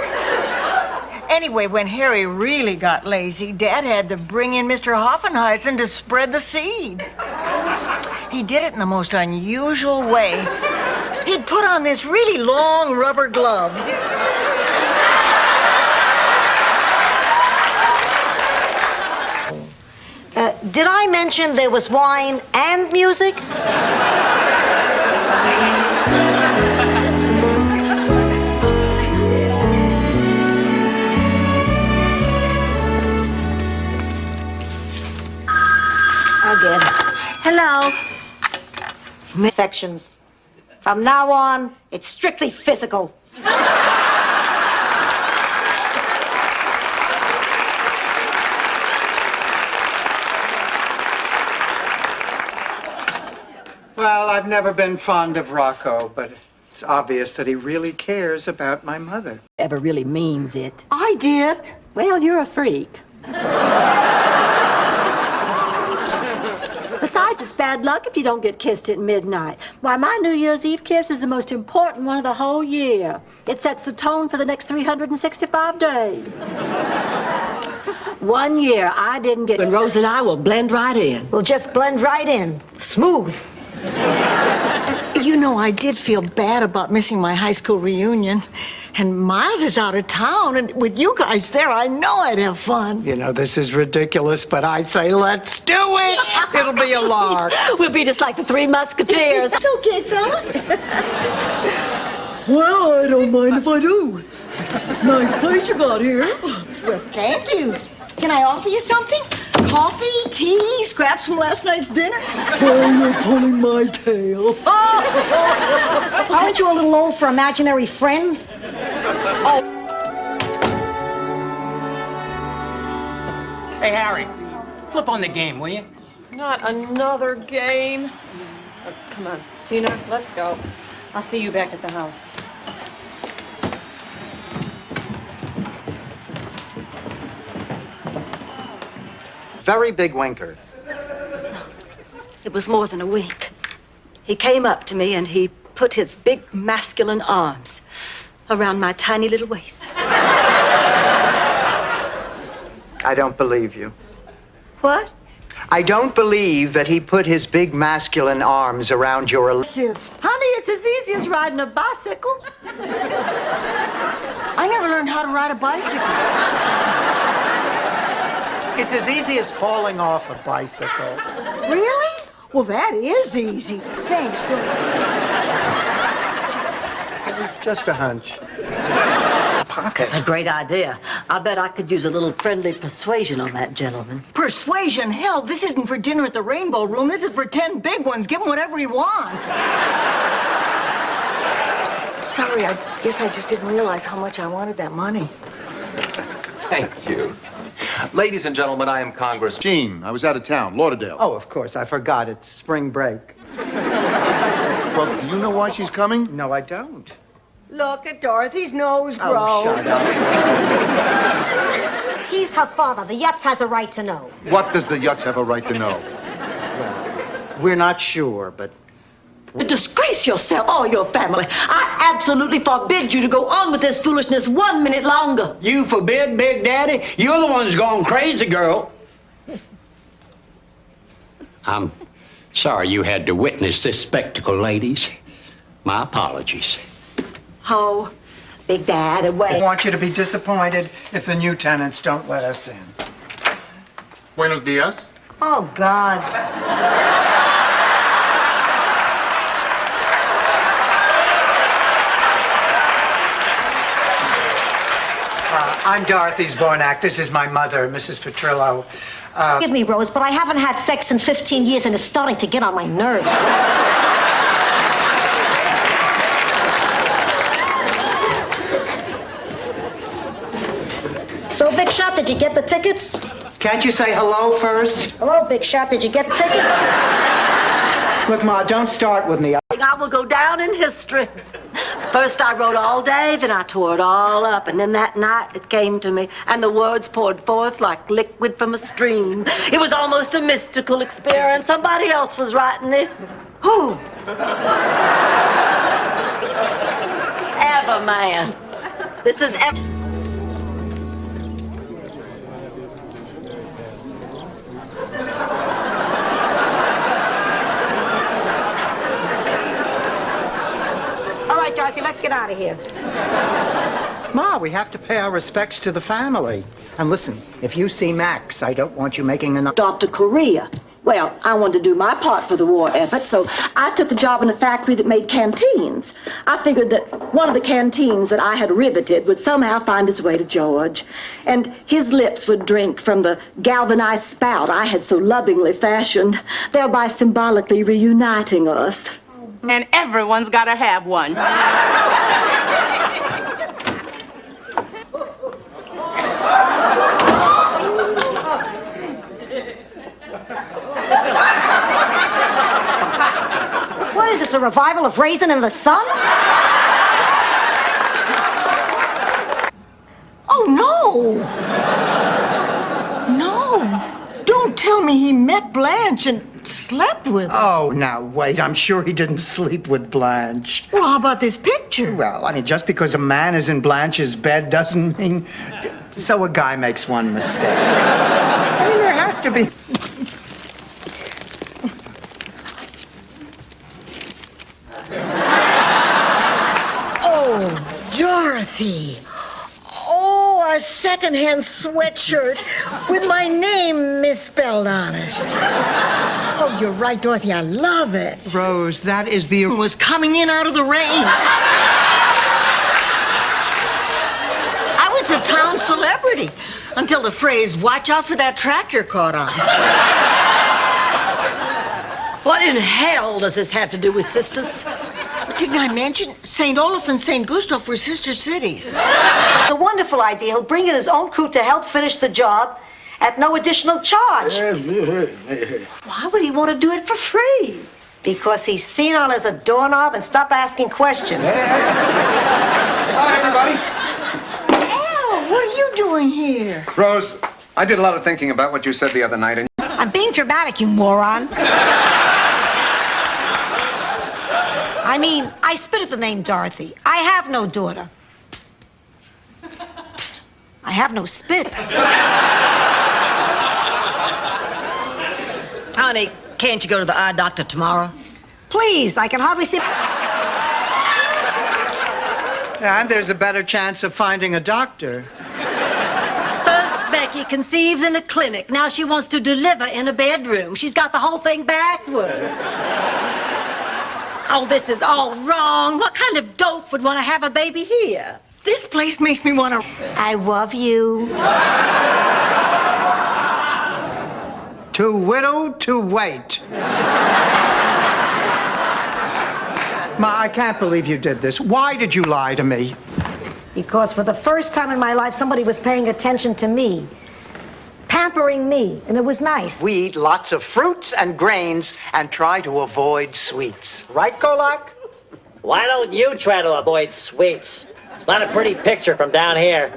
Speaker 9: Anyway, when Harry really got lazy, Dad had to bring in Mr. Hoffenheisen to spread the seed. He did it in the most unusual way. He'd put on this really long rubber glove.
Speaker 4: Did I mention there was wine and music? Again. Hello. Infections. From now on, it's strictly physical.
Speaker 2: Well, I've never been fond of Rocco, but it's obvious that he really cares about my mother.
Speaker 6: Ever really means it.
Speaker 9: I did.
Speaker 6: Well, you're a freak. Besides, it's bad luck if you don't get kissed at midnight. Why, my New Year's Eve kiss is the most important one of the whole year. It sets the tone for the next 365 days. 1 year I didn't get... And Rose and I will blend right in.
Speaker 4: We'll just blend right in. Smooth.
Speaker 9: You know, I did feel bad about missing my high school reunion. And Miles is out of town, and with you guys there, I know I'd have fun.
Speaker 2: You know, this is ridiculous, but I say let's do it. It'll be a lark.
Speaker 6: We'll be just like the Three Musketeers.
Speaker 9: That's okay, fella. Well, I don't mind if I do. Nice place you got here. Well, thank you. Can I offer you something? Coffee, tea, scraps from last night's dinner?
Speaker 19: Oh, you're pulling my tail.
Speaker 4: Aren't you a little old for imaginary friends? Oh.
Speaker 14: Hey, Harry, flip on the game, will you?
Speaker 15: Not another game. Oh, come on, Tina, let's go. I'll see you back at the house.
Speaker 2: Very big winker.
Speaker 6: It was more than a wink. He came up to me and he put his big masculine arms around my tiny little waist.
Speaker 2: I don't believe you.
Speaker 6: What?
Speaker 2: I don't believe that he put his big masculine arms around your...
Speaker 6: Honey, it's as easy as riding a bicycle.
Speaker 9: I never learned how to ride a bicycle.
Speaker 2: It's as easy as falling off a bicycle.
Speaker 9: Really? Well, that is easy. Thanks, Phil.
Speaker 2: It was just a hunch.
Speaker 6: That's a great idea. I bet I could use a little friendly persuasion on that gentleman.
Speaker 9: Persuasion? Hell, this isn't for dinner at the Rainbow Room. This is for 10 big ones. Give him whatever he wants. Sorry, I guess I just didn't realize how much I wanted that money.
Speaker 3: Thank you. Ladies and gentlemen, I am Congress.
Speaker 21: Gene, I was out of town, Lauderdale.
Speaker 2: Oh, of course. I forgot. It's spring break.
Speaker 21: Well, do you know why she's coming?
Speaker 2: No, I don't.
Speaker 9: Look at Dorothy's nose grow.
Speaker 2: Oh, shut up.
Speaker 4: He's her father. The Yutz has a right to know.
Speaker 21: What does the Yutz have a right to know?
Speaker 2: We're not sure, but...
Speaker 6: Disgrace yourself, all your family. I absolutely forbid you to go on with this foolishness 1 minute longer.
Speaker 14: You forbid, Big Daddy? You're the one who's gone crazy, girl. I'm sorry you had to witness this spectacle, ladies. My apologies.
Speaker 6: Oh, Big Dad, away.
Speaker 2: I want you to be disappointed if the new tenants don't let us in.
Speaker 21: Buenos dias.
Speaker 4: Oh, God.
Speaker 2: I'm Dorothy Zbornak. This is my mother, Mrs. Petrillo.
Speaker 4: Forgive me, Rose, but I haven't had sex in 15 years and it's starting to get on my nerves. So, Big Shot, did you get the tickets?
Speaker 2: Can't you say hello first?
Speaker 4: Hello, Big Shot, did you get the tickets?
Speaker 2: Look, Ma, don't start with me.
Speaker 6: I will go down in history. First I wrote all day, then I tore it all up, and then that night it came to me, and the words poured forth like liquid from a stream. It was almost a mystical experience. Somebody else was writing this. Who? Everman. This is
Speaker 4: All right, Dorothy, let's get out of here.
Speaker 2: Ma, we have to pay our respects to the family. And listen, if you see Max, I don't want you making enough.
Speaker 6: off to Korea. Well, I wanted to do my part for the war effort, so I took a job in a factory that made canteens. I figured that one of the canteens that I had riveted would somehow find its way to George, and his lips would drink from the galvanized spout I had so lovingly fashioned, thereby symbolically reuniting us.
Speaker 5: And everyone's got to have one.
Speaker 4: What is this, a revival of Raisin in the Sun?
Speaker 9: Oh, no! No! Don't tell me he met Blanche and slept with her.
Speaker 2: Oh, now, wait. I'm sure he didn't sleep with Blanche.
Speaker 9: Well, how about this picture?
Speaker 2: Well, I mean, just because a man is in Blanche's bed doesn't mean... So a guy makes one mistake. I mean, there has to be...
Speaker 9: Oh, Dorothy. Oh, a secondhand sweatshirt with my name misspelled on it. Oh, you're right, Dorothy. I love it.
Speaker 2: Rose, that is the...
Speaker 9: Was coming in out of the rain. I was the town celebrity until the phrase, "watch out for that tractor," caught on.
Speaker 6: What in hell does this have to do with sisters?
Speaker 9: Didn't I mention St. Olaf and St. Gustav were sister cities?
Speaker 4: A wonderful idea. He'll bring in his own crew to help finish the job at no additional charge.
Speaker 6: Why would he want to do it for free?
Speaker 4: Because he's senile as a doorknob and stop asking questions.
Speaker 11: Hi, everybody.
Speaker 9: Al, what are you doing here?
Speaker 11: Rose, I did a lot of thinking about what you said the other night, and
Speaker 9: I'm being dramatic, you moron.
Speaker 4: I mean, I spit at the name Dorothy. I have no daughter. I have no spit.
Speaker 6: Honey, can't you go to the eye doctor tomorrow?
Speaker 4: Please, I can hardly see.
Speaker 2: And there's a better chance of finding a doctor.
Speaker 6: First, Becky conceives in a clinic. Now she wants to deliver in a bedroom. She's got the whole thing backwards. Oh, this is all wrong. What kind of dope would want to have a baby here?
Speaker 9: This place makes me want to...
Speaker 4: I love you.
Speaker 2: Too widowed to wait. Ma, I can't believe you did this. Why did you lie to me?
Speaker 4: Because for the first time in my life, somebody was paying attention to me, pampering me, and it was nice.
Speaker 2: We eat lots of fruits and grains and try to avoid sweets. Right, Kolak?
Speaker 8: Why don't you try to avoid sweets? It's not a pretty picture from down here.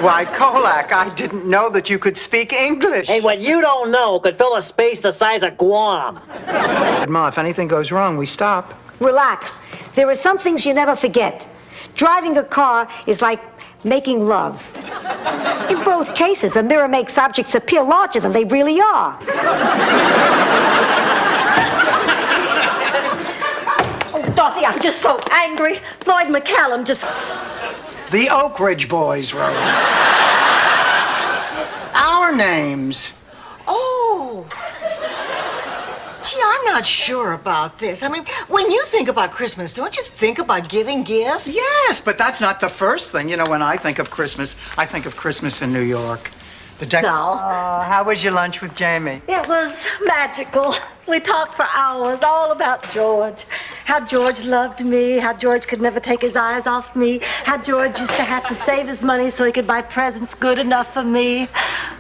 Speaker 2: Why, Kolak, I didn't know that you could speak English.
Speaker 8: Hey, what you don't know could fill a space the size of Guam.
Speaker 2: Ma, if anything goes wrong, we stop.
Speaker 4: Relax. There are some things you never forget. Driving a car is like making love. In both cases, a mirror makes objects appear larger than they really are.
Speaker 6: Oh, Dorothy, I'm just so angry. Floyd McCallum just...
Speaker 2: The Oak Ridge Boys, Rose. Our names.
Speaker 9: Oh. Gee, I'm not sure about this. I mean, when you think about Christmas, don't you think about giving gifts?
Speaker 2: Yes, but that's not the first thing. You know, when I think of Christmas, I think of Christmas in New York. How was your lunch with Jamie?
Speaker 6: It was magical. We talked for hours all about George. How George loved me, how George could never take his eyes off me, how George used to have to save his money so he could buy presents good enough for me.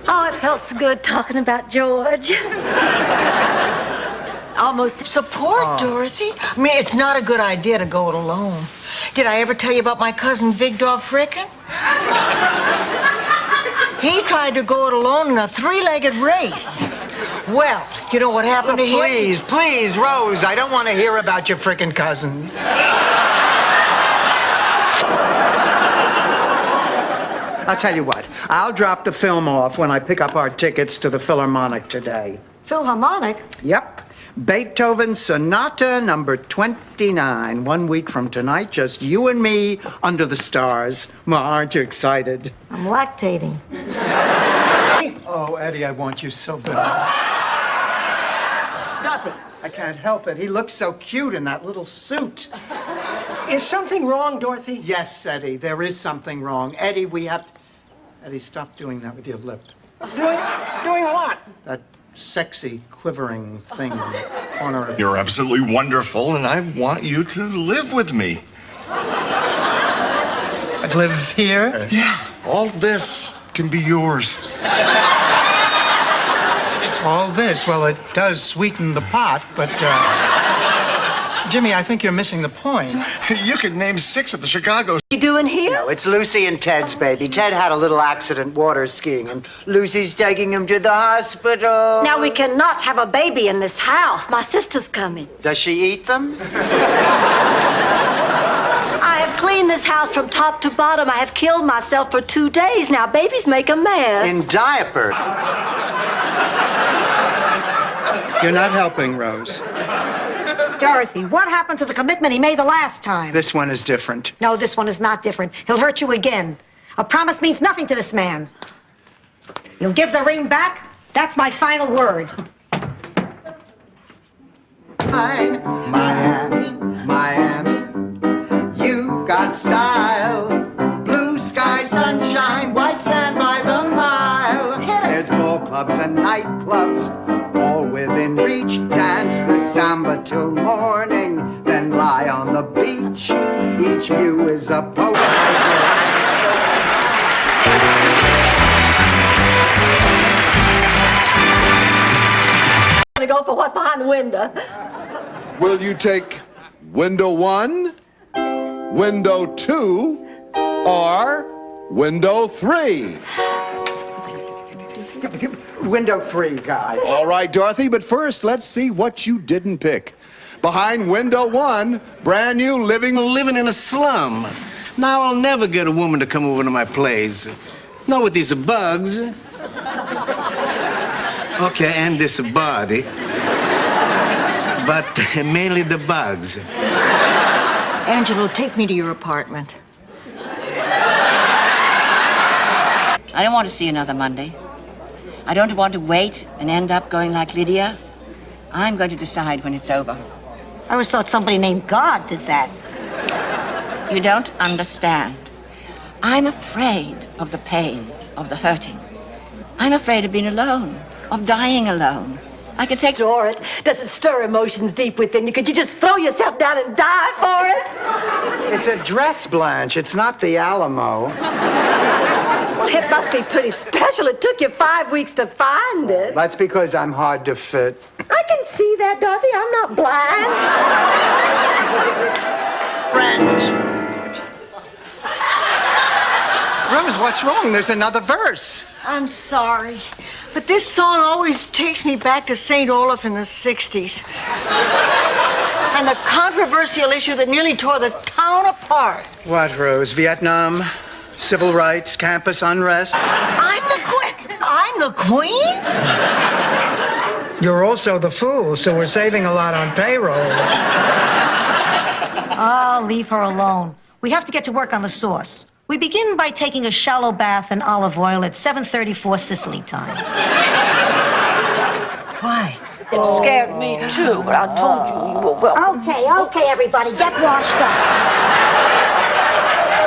Speaker 6: Oh, it felt so good talking about George. Almost
Speaker 9: support, Dorothy. I mean, it's not a good idea to go it alone. Did I ever tell you about my cousin Victor Frickin? He tried to go it alone in a three-legged race. Well, you know what happened to him?
Speaker 2: Please, Rose, I don't want to hear about your frickin' cousin. I'll tell you what, I'll drop the film off when I pick up our tickets to the Philharmonic today.
Speaker 4: Philharmonic?
Speaker 2: Yep. Beethoven Sonata number 29. 1 week from tonight, just you and me under the stars. Well, aren't you excited?
Speaker 4: I'm lactating.
Speaker 2: Oh, Eddie, I want you so bad.
Speaker 4: Dorothy.
Speaker 2: I can't help it. He looks so cute in that little suit.
Speaker 1: Is something wrong, Dorothy?
Speaker 2: Yes, Eddie, there is something wrong. Eddie, we have to... Eddie, stop doing that with your lip.
Speaker 1: Doing what?
Speaker 2: That sexy, quivering thing in the corner of...
Speaker 18: You're absolutely wonderful, and I want you to live with me.
Speaker 2: Live here?
Speaker 18: Yeah, all this can be yours.
Speaker 2: All this? Well, it does sweeten the pot, but, Jimmy, I think you're missing the point.
Speaker 18: You could name 6 at the Chicago...
Speaker 6: What you doing here?
Speaker 2: No, it's Lucy and Ted's baby. Ted had a little accident water skiing, and Lucy's taking him to the hospital.
Speaker 6: Now we cannot have a baby in this house. My sister's coming.
Speaker 2: Does she eat them?
Speaker 6: I have cleaned this house from top to bottom. I have killed myself for 2 days now. Babies make a mess.
Speaker 2: In diapers. You're not helping, Rose.
Speaker 4: Dorothy, what happened to the commitment he made the last time?
Speaker 2: This one is different.
Speaker 4: No, this one is not different. He'll hurt you again. A promise means nothing to this man. You'll give the ring back? That's my final word.
Speaker 2: Miami, Miami, you got style. Blue sky, sunshine, white sand by the mile. There's ball clubs and nightclubs, all within reach. Dance the samba till morning, then lie on the beach. Each view is a postcard.
Speaker 6: I'm gonna go for what's behind the window.
Speaker 20: Will you take window 1, window 2, or window 3?
Speaker 2: Window 3, guy.
Speaker 20: All right, Dorothy, but first, let's see what you didn't pick. Behind window 1, brand new living
Speaker 22: in a slum. Now I'll never get a woman to come over to my place. Not with these bugs. Okay, and this body. But mainly the bugs.
Speaker 9: Angelo, take me to your apartment.
Speaker 23: I don't want to see another Monday. I don't want to wait and end up going like Lydia. I'm going to decide when it's over.
Speaker 4: I always thought somebody named God did that.
Speaker 23: You don't understand. I'm afraid of the pain, of the hurting. I'm afraid of being alone, of dying alone. I can take...
Speaker 6: Doris, does it stir emotions deep within you? Could you just throw yourself down and die for it?
Speaker 2: It's a dress, Blanche. It's not the Alamo.
Speaker 6: Well, it must be pretty special. It took you 5 weeks to find it.
Speaker 2: That's because I'm hard to fit.
Speaker 6: I can see that, Dorothy. I'm not blind.
Speaker 2: Friends. Rose, what's wrong? There's another verse.
Speaker 9: I'm sorry, but this song always takes me back to St. Olaf in the 60s. And the controversial issue that nearly tore the town apart.
Speaker 2: What, Rose? Vietnam? Civil rights? Campus unrest?
Speaker 9: I'm the queen?
Speaker 2: You're also the fool, so we're saving a lot on payroll.
Speaker 4: Oh, leave her alone. We have to get to work on the sauce. We begin by taking a shallow bath in olive oil at 7:34 Sicily time.
Speaker 9: Why?
Speaker 4: It
Speaker 23: scared me too, but I told you you were welcome.
Speaker 4: Okay, everybody, get washed up.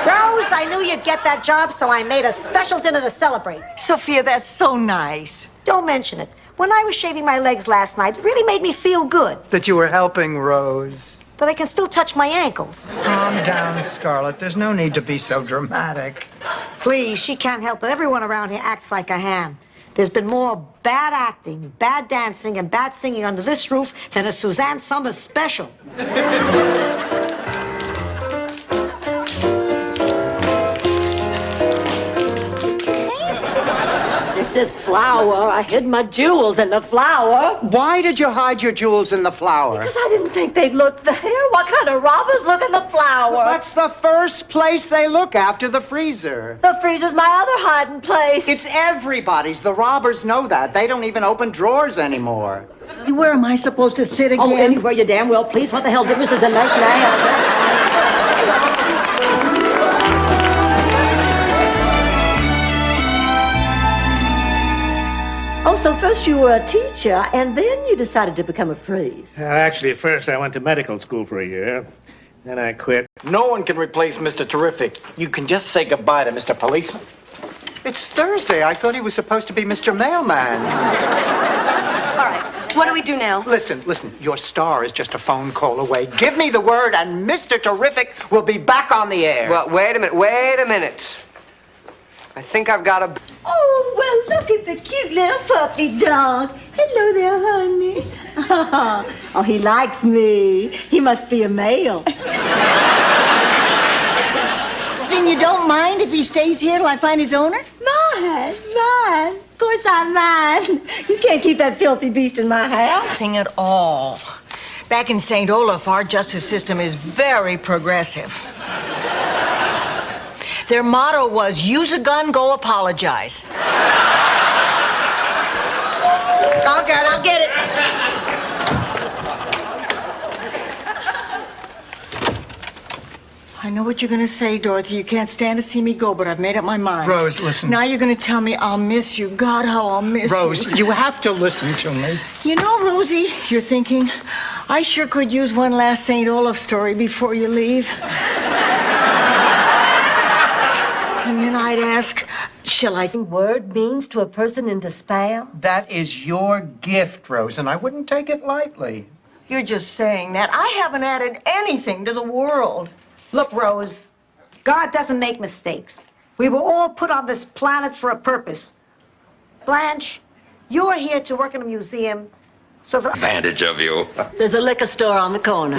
Speaker 4: Rose, I knew you'd get that job, so I made a special dinner to celebrate.
Speaker 9: Sophia, that's so nice.
Speaker 4: Don't mention it. When I was shaving my legs last night, it really made me feel good.
Speaker 2: That you were helping Rose.
Speaker 4: That I can still touch my ankles.
Speaker 2: Calm down, Scarlett. There's no need to be so dramatic.
Speaker 4: Please, she can't help it. Everyone around here acts like a ham. There's been more bad acting, bad dancing, and bad singing under this roof than a Suzanne Summers special.
Speaker 6: This is flour. I hid my jewels in the flour.
Speaker 2: Why did you hide your jewels in the flour?
Speaker 6: Because I didn't think they'd look there. What kind of robbers look in the flour?
Speaker 2: That's the first place they look after the freezer.
Speaker 6: The freezer's my other hiding place.
Speaker 2: It's everybody's. The robbers know that. They don't even open drawers anymore.
Speaker 9: Where am I supposed to sit again?
Speaker 6: Oh, anywhere you damn well please. What the hell difference does it make now? Oh, so first you were a teacher, and then you decided to become a priest.
Speaker 12: Actually, at first I went to medical school for a year. Then I quit.
Speaker 14: No one can replace Mr. Terrific. You can just say goodbye to Mr. Policeman.
Speaker 2: It's Thursday. I thought he was supposed to be Mr. Mailman.
Speaker 15: All right, what do we do now?
Speaker 2: Listen. Your star is just a phone call away. Give me the word, and Mr. Terrific will be back on the air.
Speaker 10: Well, wait a minute. I think I've got a...
Speaker 6: Oh, well, look at the cute little puppy dog. Hello there, honey. Oh, he likes me. He must be a male.
Speaker 9: Then you don't mind if he stays here till I find his owner?
Speaker 6: Mine. Of course I'm mine. You can't keep that filthy beast in my house.
Speaker 9: Nothing at all. Back in St. Olaf, our justice system is very progressive. Their motto was, use a gun, go apologize. I'll get it. I know what you're going to say, Dorothy. You can't stand to see me go, but I've made up my mind.
Speaker 2: Rose, listen.
Speaker 9: Now you're going to tell me I'll miss you. God, how I'll miss you.
Speaker 2: Rose, you have to listen to me.
Speaker 9: You know, Rosie, you're thinking, I sure could use one last St. Olaf story before you leave. And then I'd ask, shall I...
Speaker 6: Word means to a person in despair?
Speaker 2: That is your gift, Rose, and I wouldn't take it lightly.
Speaker 9: You're just saying that. I haven't added anything to the world.
Speaker 4: Look, Rose, God doesn't make mistakes. We were all put on this planet for a purpose. Blanche, you're here to work in a museum so that...
Speaker 3: Advantage of you.
Speaker 6: There's a liquor store on the corner.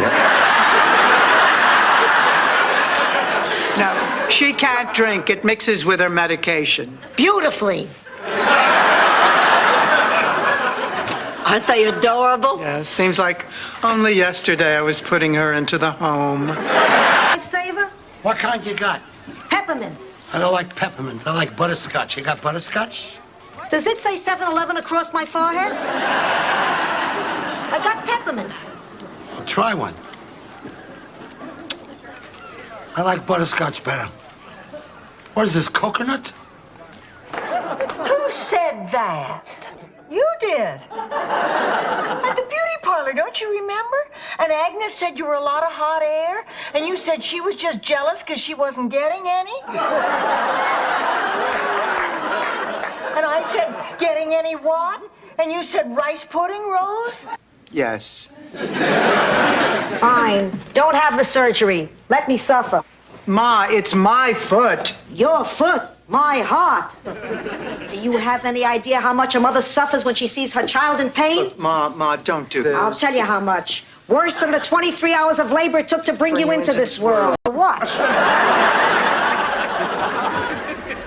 Speaker 2: Now, she can't drink. It mixes with her medication.
Speaker 4: Beautifully.
Speaker 6: Aren't they adorable?
Speaker 2: Yeah, seems like only yesterday I was putting her into the home.
Speaker 4: Lifesaver?
Speaker 1: What kind you got?
Speaker 4: Peppermint.
Speaker 1: I don't like peppermint. I like butterscotch. You got butterscotch?
Speaker 4: Does it say 7-Eleven across my forehead? I got peppermint.
Speaker 1: I'll try one. I like butterscotch better. What is this, coconut?
Speaker 9: Who said that? You did. At the beauty parlor, don't you remember? And Agnes said you were a lot of hot air, and you said she was just jealous because she wasn't getting any? And I said, getting any what? And you said rice pudding, Rose?
Speaker 2: Yes.
Speaker 4: Fine. Don't have the surgery. Let me suffer.
Speaker 2: Ma, it's my foot.
Speaker 4: Your foot, my heart. Do you have any idea how much a mother suffers when she sees her child in pain?
Speaker 2: Ma, don't do this.
Speaker 4: I'll tell you how much. Worse than the 23 hours of labor it took to bring you into this world. Watch.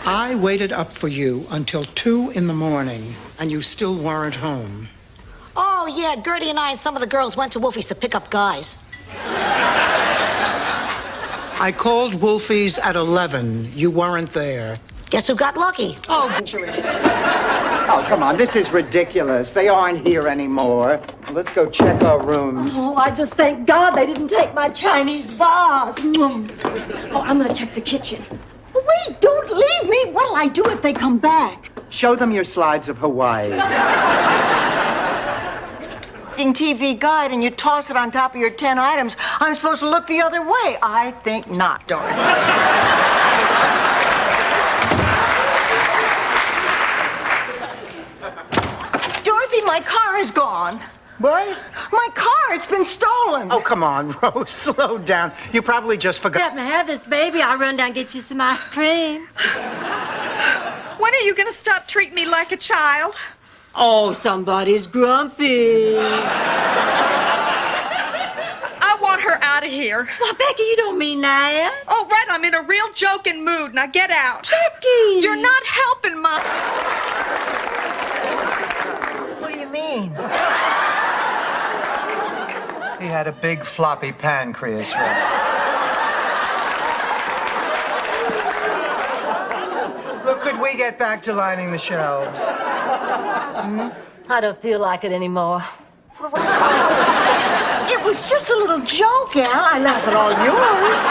Speaker 2: I waited up for you until 2 in the morning, and you still weren't home.
Speaker 4: Oh, yeah, Gertie and I and some of the girls went to Wolfie's to pick up guys.
Speaker 2: I called Wolfie's at 11. You weren't there.
Speaker 4: Guess who got lucky?
Speaker 2: Oh, come on. This is ridiculous. They aren't here anymore. Let's go check our rooms.
Speaker 6: Oh, I just thank God they didn't take my Chinese vase. Oh, I'm gonna check the kitchen.
Speaker 9: Wait, don't leave me. What'll I do if they come back?
Speaker 2: Show them your slides of Hawaii.
Speaker 9: f***ing TV guide and you toss it on top of your 10 items, I'm supposed to look the other way. I think not, Dorothy. Dorothy, my car is gone.
Speaker 2: What?
Speaker 9: My car, it's been stolen.
Speaker 2: Oh, come on, Rose, slow down. You probably just forgot.
Speaker 6: Let me have this, baby. I'll run down and get you some ice cream.
Speaker 7: When are you going to stop treating me like a child?
Speaker 6: Oh, somebody's grumpy.
Speaker 7: I want her out of here.
Speaker 6: Well, Becky, you don't mean that.
Speaker 7: Oh, right. I'm in a real joking mood. Now get out.
Speaker 6: Becky!
Speaker 7: You're not helping, Mom.
Speaker 9: What do you mean?
Speaker 2: He had a big floppy pancreas, right? Look, could we get back to lining the shelves?
Speaker 6: I don't feel like it anymore.
Speaker 9: It was just a little joke, Al. I laugh at all yours.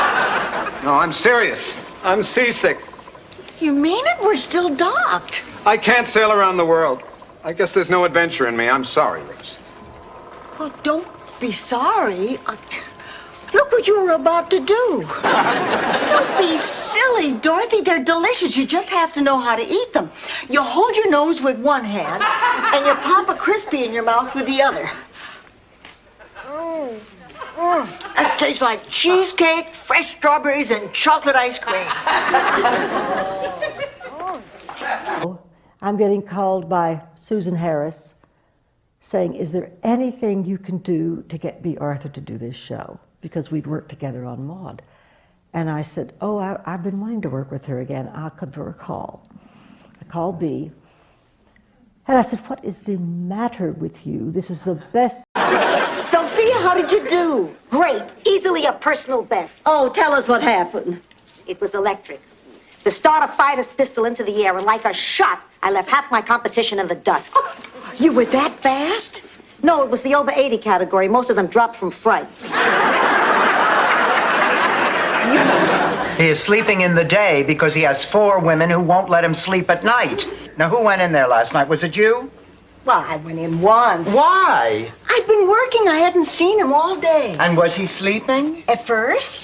Speaker 11: No, I'm serious. I'm seasick.
Speaker 9: You mean it? We're still docked.
Speaker 11: I can't sail around the world. I guess there's no adventure in me. I'm sorry, Rose.
Speaker 9: Well, don't be sorry. Look what you were about to do. Don't be silly, Dorothy. They're delicious. You just have to know how to eat them. You hold your nose with one hand, and you pop a Crispy in your mouth with the other. That tastes like cheesecake, fresh strawberries, and chocolate ice cream.
Speaker 13: I'm getting called by Susan Harris saying, is there anything you can do to get B. Arthur to do this show? Because we'd worked together on Maude. And I said, oh, I've been wanting to work with her again. I'll give her a call. I called B. And I said, what is the matter with you? This is the best.
Speaker 4: Sophia, how did you do? Great. Easily a personal best.
Speaker 6: Oh, tell us what happened.
Speaker 4: It was electric. The starter fired his pistol into the air, and like a shot, I left half my competition in the dust.
Speaker 9: You were that fast?
Speaker 4: No, it was the over 80 category. Most of them dropped from fright.
Speaker 2: He is sleeping in the day because he has 4 women who won't let him sleep at night. Now, who went in there last night? Was it you?
Speaker 9: Well, I went in once.
Speaker 2: Why?
Speaker 9: I'd been working. I hadn't seen him all day.
Speaker 2: And was he sleeping?
Speaker 9: At first?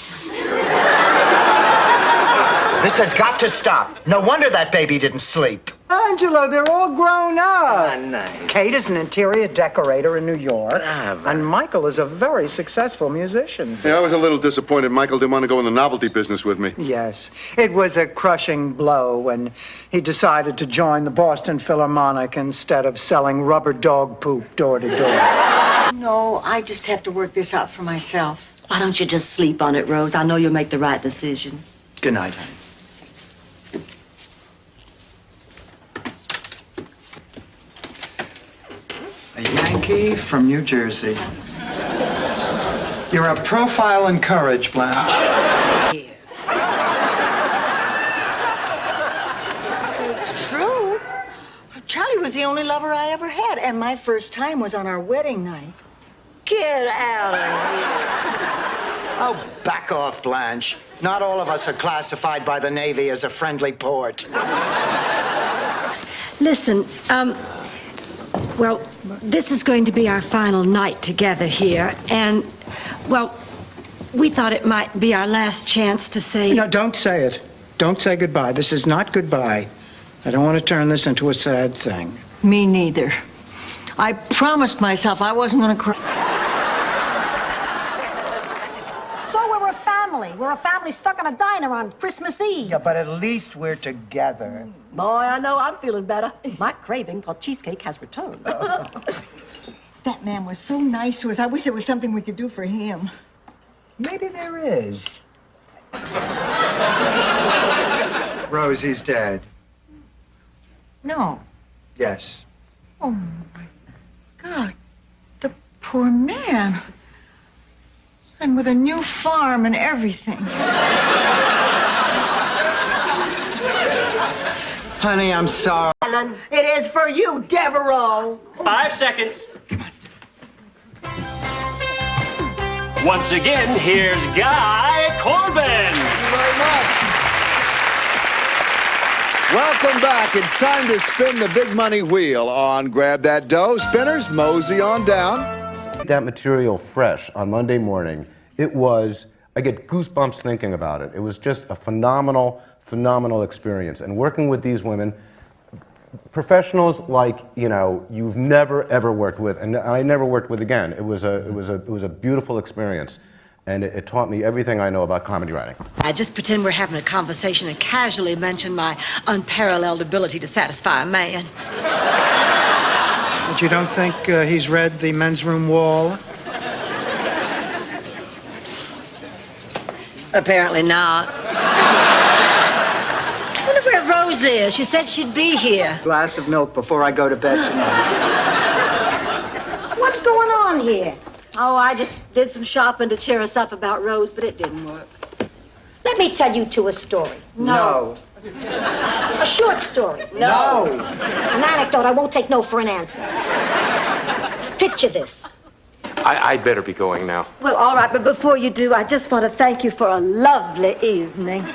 Speaker 2: This has got to stop. No wonder that baby didn't sleep. Angelo, they're all grown up.
Speaker 22: Nice.
Speaker 2: Kate is an interior decorator in New York, and Michael is a very successful musician.
Speaker 11: Yeah, I was a little disappointed Michael didn't want to go in the novelty business with me.
Speaker 2: Yes, it was a crushing blow when he decided to join the Boston Philharmonic instead of selling rubber dog poop door to door.
Speaker 9: No, I just have to work this out for myself.
Speaker 6: Why don't you just sleep on it, Rose? I know you'll make the right decision.
Speaker 2: Good night, honey. A Yankee from New Jersey. You're a profile in courage, Blanche.
Speaker 9: It's true. Charlie was the only lover I ever had, and my first time was on our wedding night.
Speaker 6: Get out of here.
Speaker 2: Oh, back off, Blanche. Not all of us are classified by the Navy as a friendly port.
Speaker 6: Listen, well, this is going to be our final night together here, and, well, we thought it might be our last chance to say...
Speaker 2: No, don't say it. Don't say goodbye. This is not goodbye. I don't want to turn this into a sad thing.
Speaker 9: Me neither. I promised myself I wasn't going to cry.
Speaker 4: So we're a family. We're a family stuck in a diner on Christmas Eve.
Speaker 2: Yeah, but at least we're together.
Speaker 6: Boy, I know I'm feeling better. My craving for cheesecake has returned.
Speaker 9: That man was so nice to us. I wish there was something we could do for him.
Speaker 2: Maybe there is. Rosie's dead.
Speaker 9: No.
Speaker 2: Yes.
Speaker 9: Oh, my God. The poor man. And with a new farm and everything.
Speaker 2: Honey, I'm sorry.
Speaker 9: It is for you, Devereaux.
Speaker 14: 5 seconds. Once again, here's Guy Corbin.
Speaker 20: Thank you very much. Welcome back. It's time to spin the big money wheel on Grab That Dough. Spinners, mosey on down.
Speaker 16: That material fresh on Monday morning, I get goosebumps thinking about it. It was just a phenomenal, phenomenal experience. And working with these women, professionals like, you've never ever worked with, and I never worked with again. It was a beautiful experience. And it taught me everything I know about comedy writing.
Speaker 6: I just pretend we're having a conversation and casually mention my unparalleled ability to satisfy a man.
Speaker 2: But you don't think he's read the men's room wall?
Speaker 6: Apparently not. I wonder where Rose is. She said she'd be here.
Speaker 2: Glass of milk before I go to bed tonight.
Speaker 4: What's going on here?
Speaker 6: Oh, I just did some shopping to cheer us up about Rose, but it didn't work.
Speaker 4: Let me tell you two a story.
Speaker 2: No.
Speaker 4: A short story.
Speaker 2: No.
Speaker 4: An anecdote I won't take no for an answer. Picture this.
Speaker 14: I'd better be going now.
Speaker 6: Well, all right, but before you do, I just want to thank you for a lovely evening.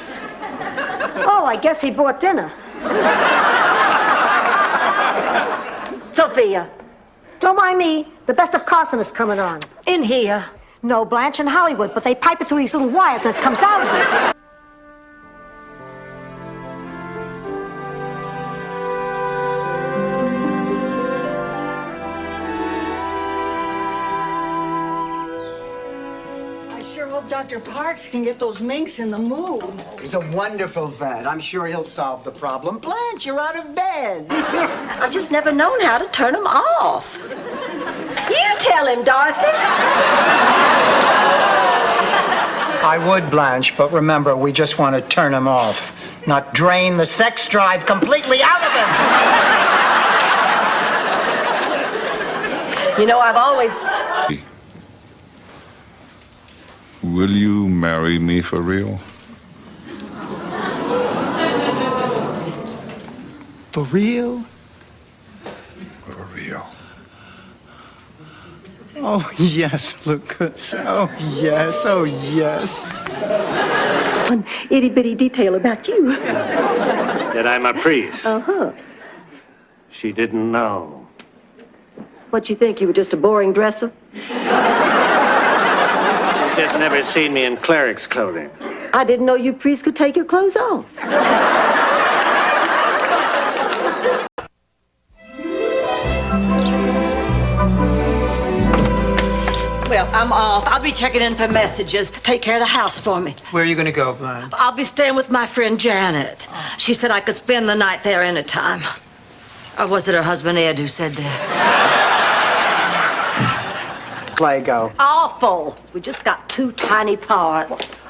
Speaker 4: Oh, I guess he bought dinner.
Speaker 6: Sophia.
Speaker 4: Don't mind me. The Best of Carson is coming on.
Speaker 6: In here.
Speaker 4: No, Blanche, in Hollywood, but they pipe it through these little wires and it comes out of it.
Speaker 9: I sure hope Dr. Parks can get those minks in the mood.
Speaker 2: He's a wonderful vet. I'm sure he'll solve the problem. Blanche, you're out of bed.
Speaker 6: I've just never known how to turn them off. You tell him, Dorothy.
Speaker 2: I would, Blanche, but remember, we just want to turn him off, not drain the sex drive completely out of him.
Speaker 6: You know, I've always...
Speaker 17: Will you marry me for real?
Speaker 2: For real?
Speaker 17: For real.
Speaker 2: Oh, yes, Lucas. Oh, yes. Oh, yes.
Speaker 6: One itty-bitty detail about you.
Speaker 12: That I'm a priest.
Speaker 6: Uh-huh.
Speaker 12: She didn't know.
Speaker 6: What'd you think? You were just a boring dresser?
Speaker 12: She's just never seen me in cleric's clothing.
Speaker 6: I didn't know you priests could take your clothes off. Well, I'm off. I'll be checking in for messages. Take care of the house for me.
Speaker 2: Where are you going to go, Blanche?
Speaker 6: I'll be staying with my friend Janet. She said I could spend the night there anytime. Or was it her husband Ed who said that?
Speaker 2: Play go.
Speaker 6: Awful. We just got 2 tiny parts.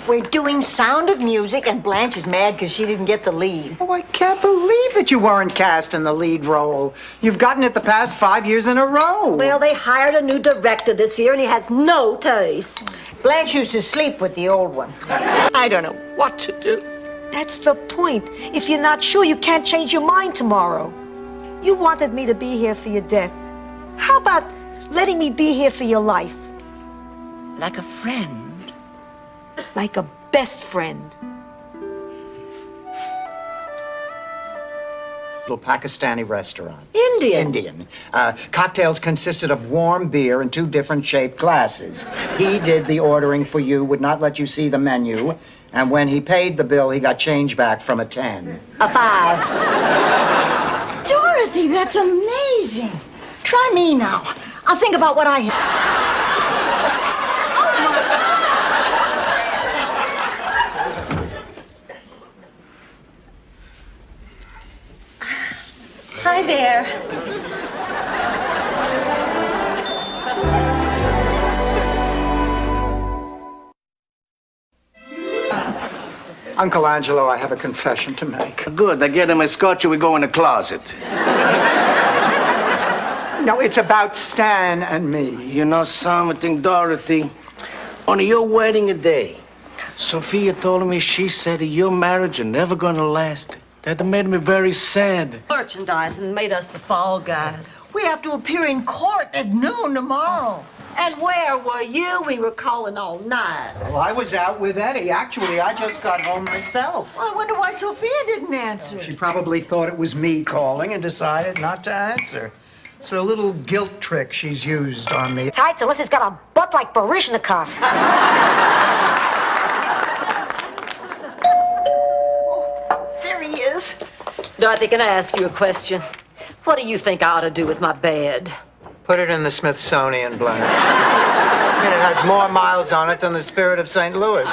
Speaker 9: We're doing Sound of Music, and Blanche is mad because she didn't get the lead.
Speaker 2: Oh, I can't believe that you weren't cast in the lead role. You've gotten it the past 5 years in a row.
Speaker 6: Well, they hired a new director this year, and he has no taste.
Speaker 9: Blanche used to sleep with the old one.
Speaker 6: I don't know what to do.
Speaker 4: That's the point. If you're not sure, you can't change your mind tomorrow. You wanted me to be here for your death. How about letting me be here for your life?
Speaker 23: Like a friend.
Speaker 4: Like a best friend.
Speaker 2: Little Pakistani restaurant.
Speaker 6: Indian.
Speaker 2: Indian. Cocktails consisted of warm beer in 2 different shaped glasses. He did the ordering for you, would not let you see the menu, and when he paid the bill, he got change back from a 10.
Speaker 6: A 5.
Speaker 9: Dorothy, that's amazing. Try me now. I'll think about what I have.
Speaker 4: Hi there.
Speaker 2: Uncle Angelo, I have a confession to make.
Speaker 22: Good. I get him a scotch and we go in the closet.
Speaker 2: No, it's about Stan and me.
Speaker 22: You know something, Dorothy? On your wedding day, Sophia told me she said your marriage is never gonna last. That made me very sad.
Speaker 6: Merchandising made us the fall guys.
Speaker 9: We have to appear in court at noon tomorrow.
Speaker 6: And where were you? We were calling all night.
Speaker 2: Well, I was out with Eddie. Actually, I just got home myself.
Speaker 9: I wonder why Sophia didn't answer.
Speaker 2: She probably thought it was me calling and decided not to answer. It's a little guilt trick she's used on me.
Speaker 4: Tights, unless he's got a butt like Baryshnikov.
Speaker 9: There he is.
Speaker 6: Dorothy, can I ask you a question? What do you think I ought to do with my bed?
Speaker 2: Put it in the Smithsonian, Blanche. I mean, it has more miles on it than the Spirit of St. Louis.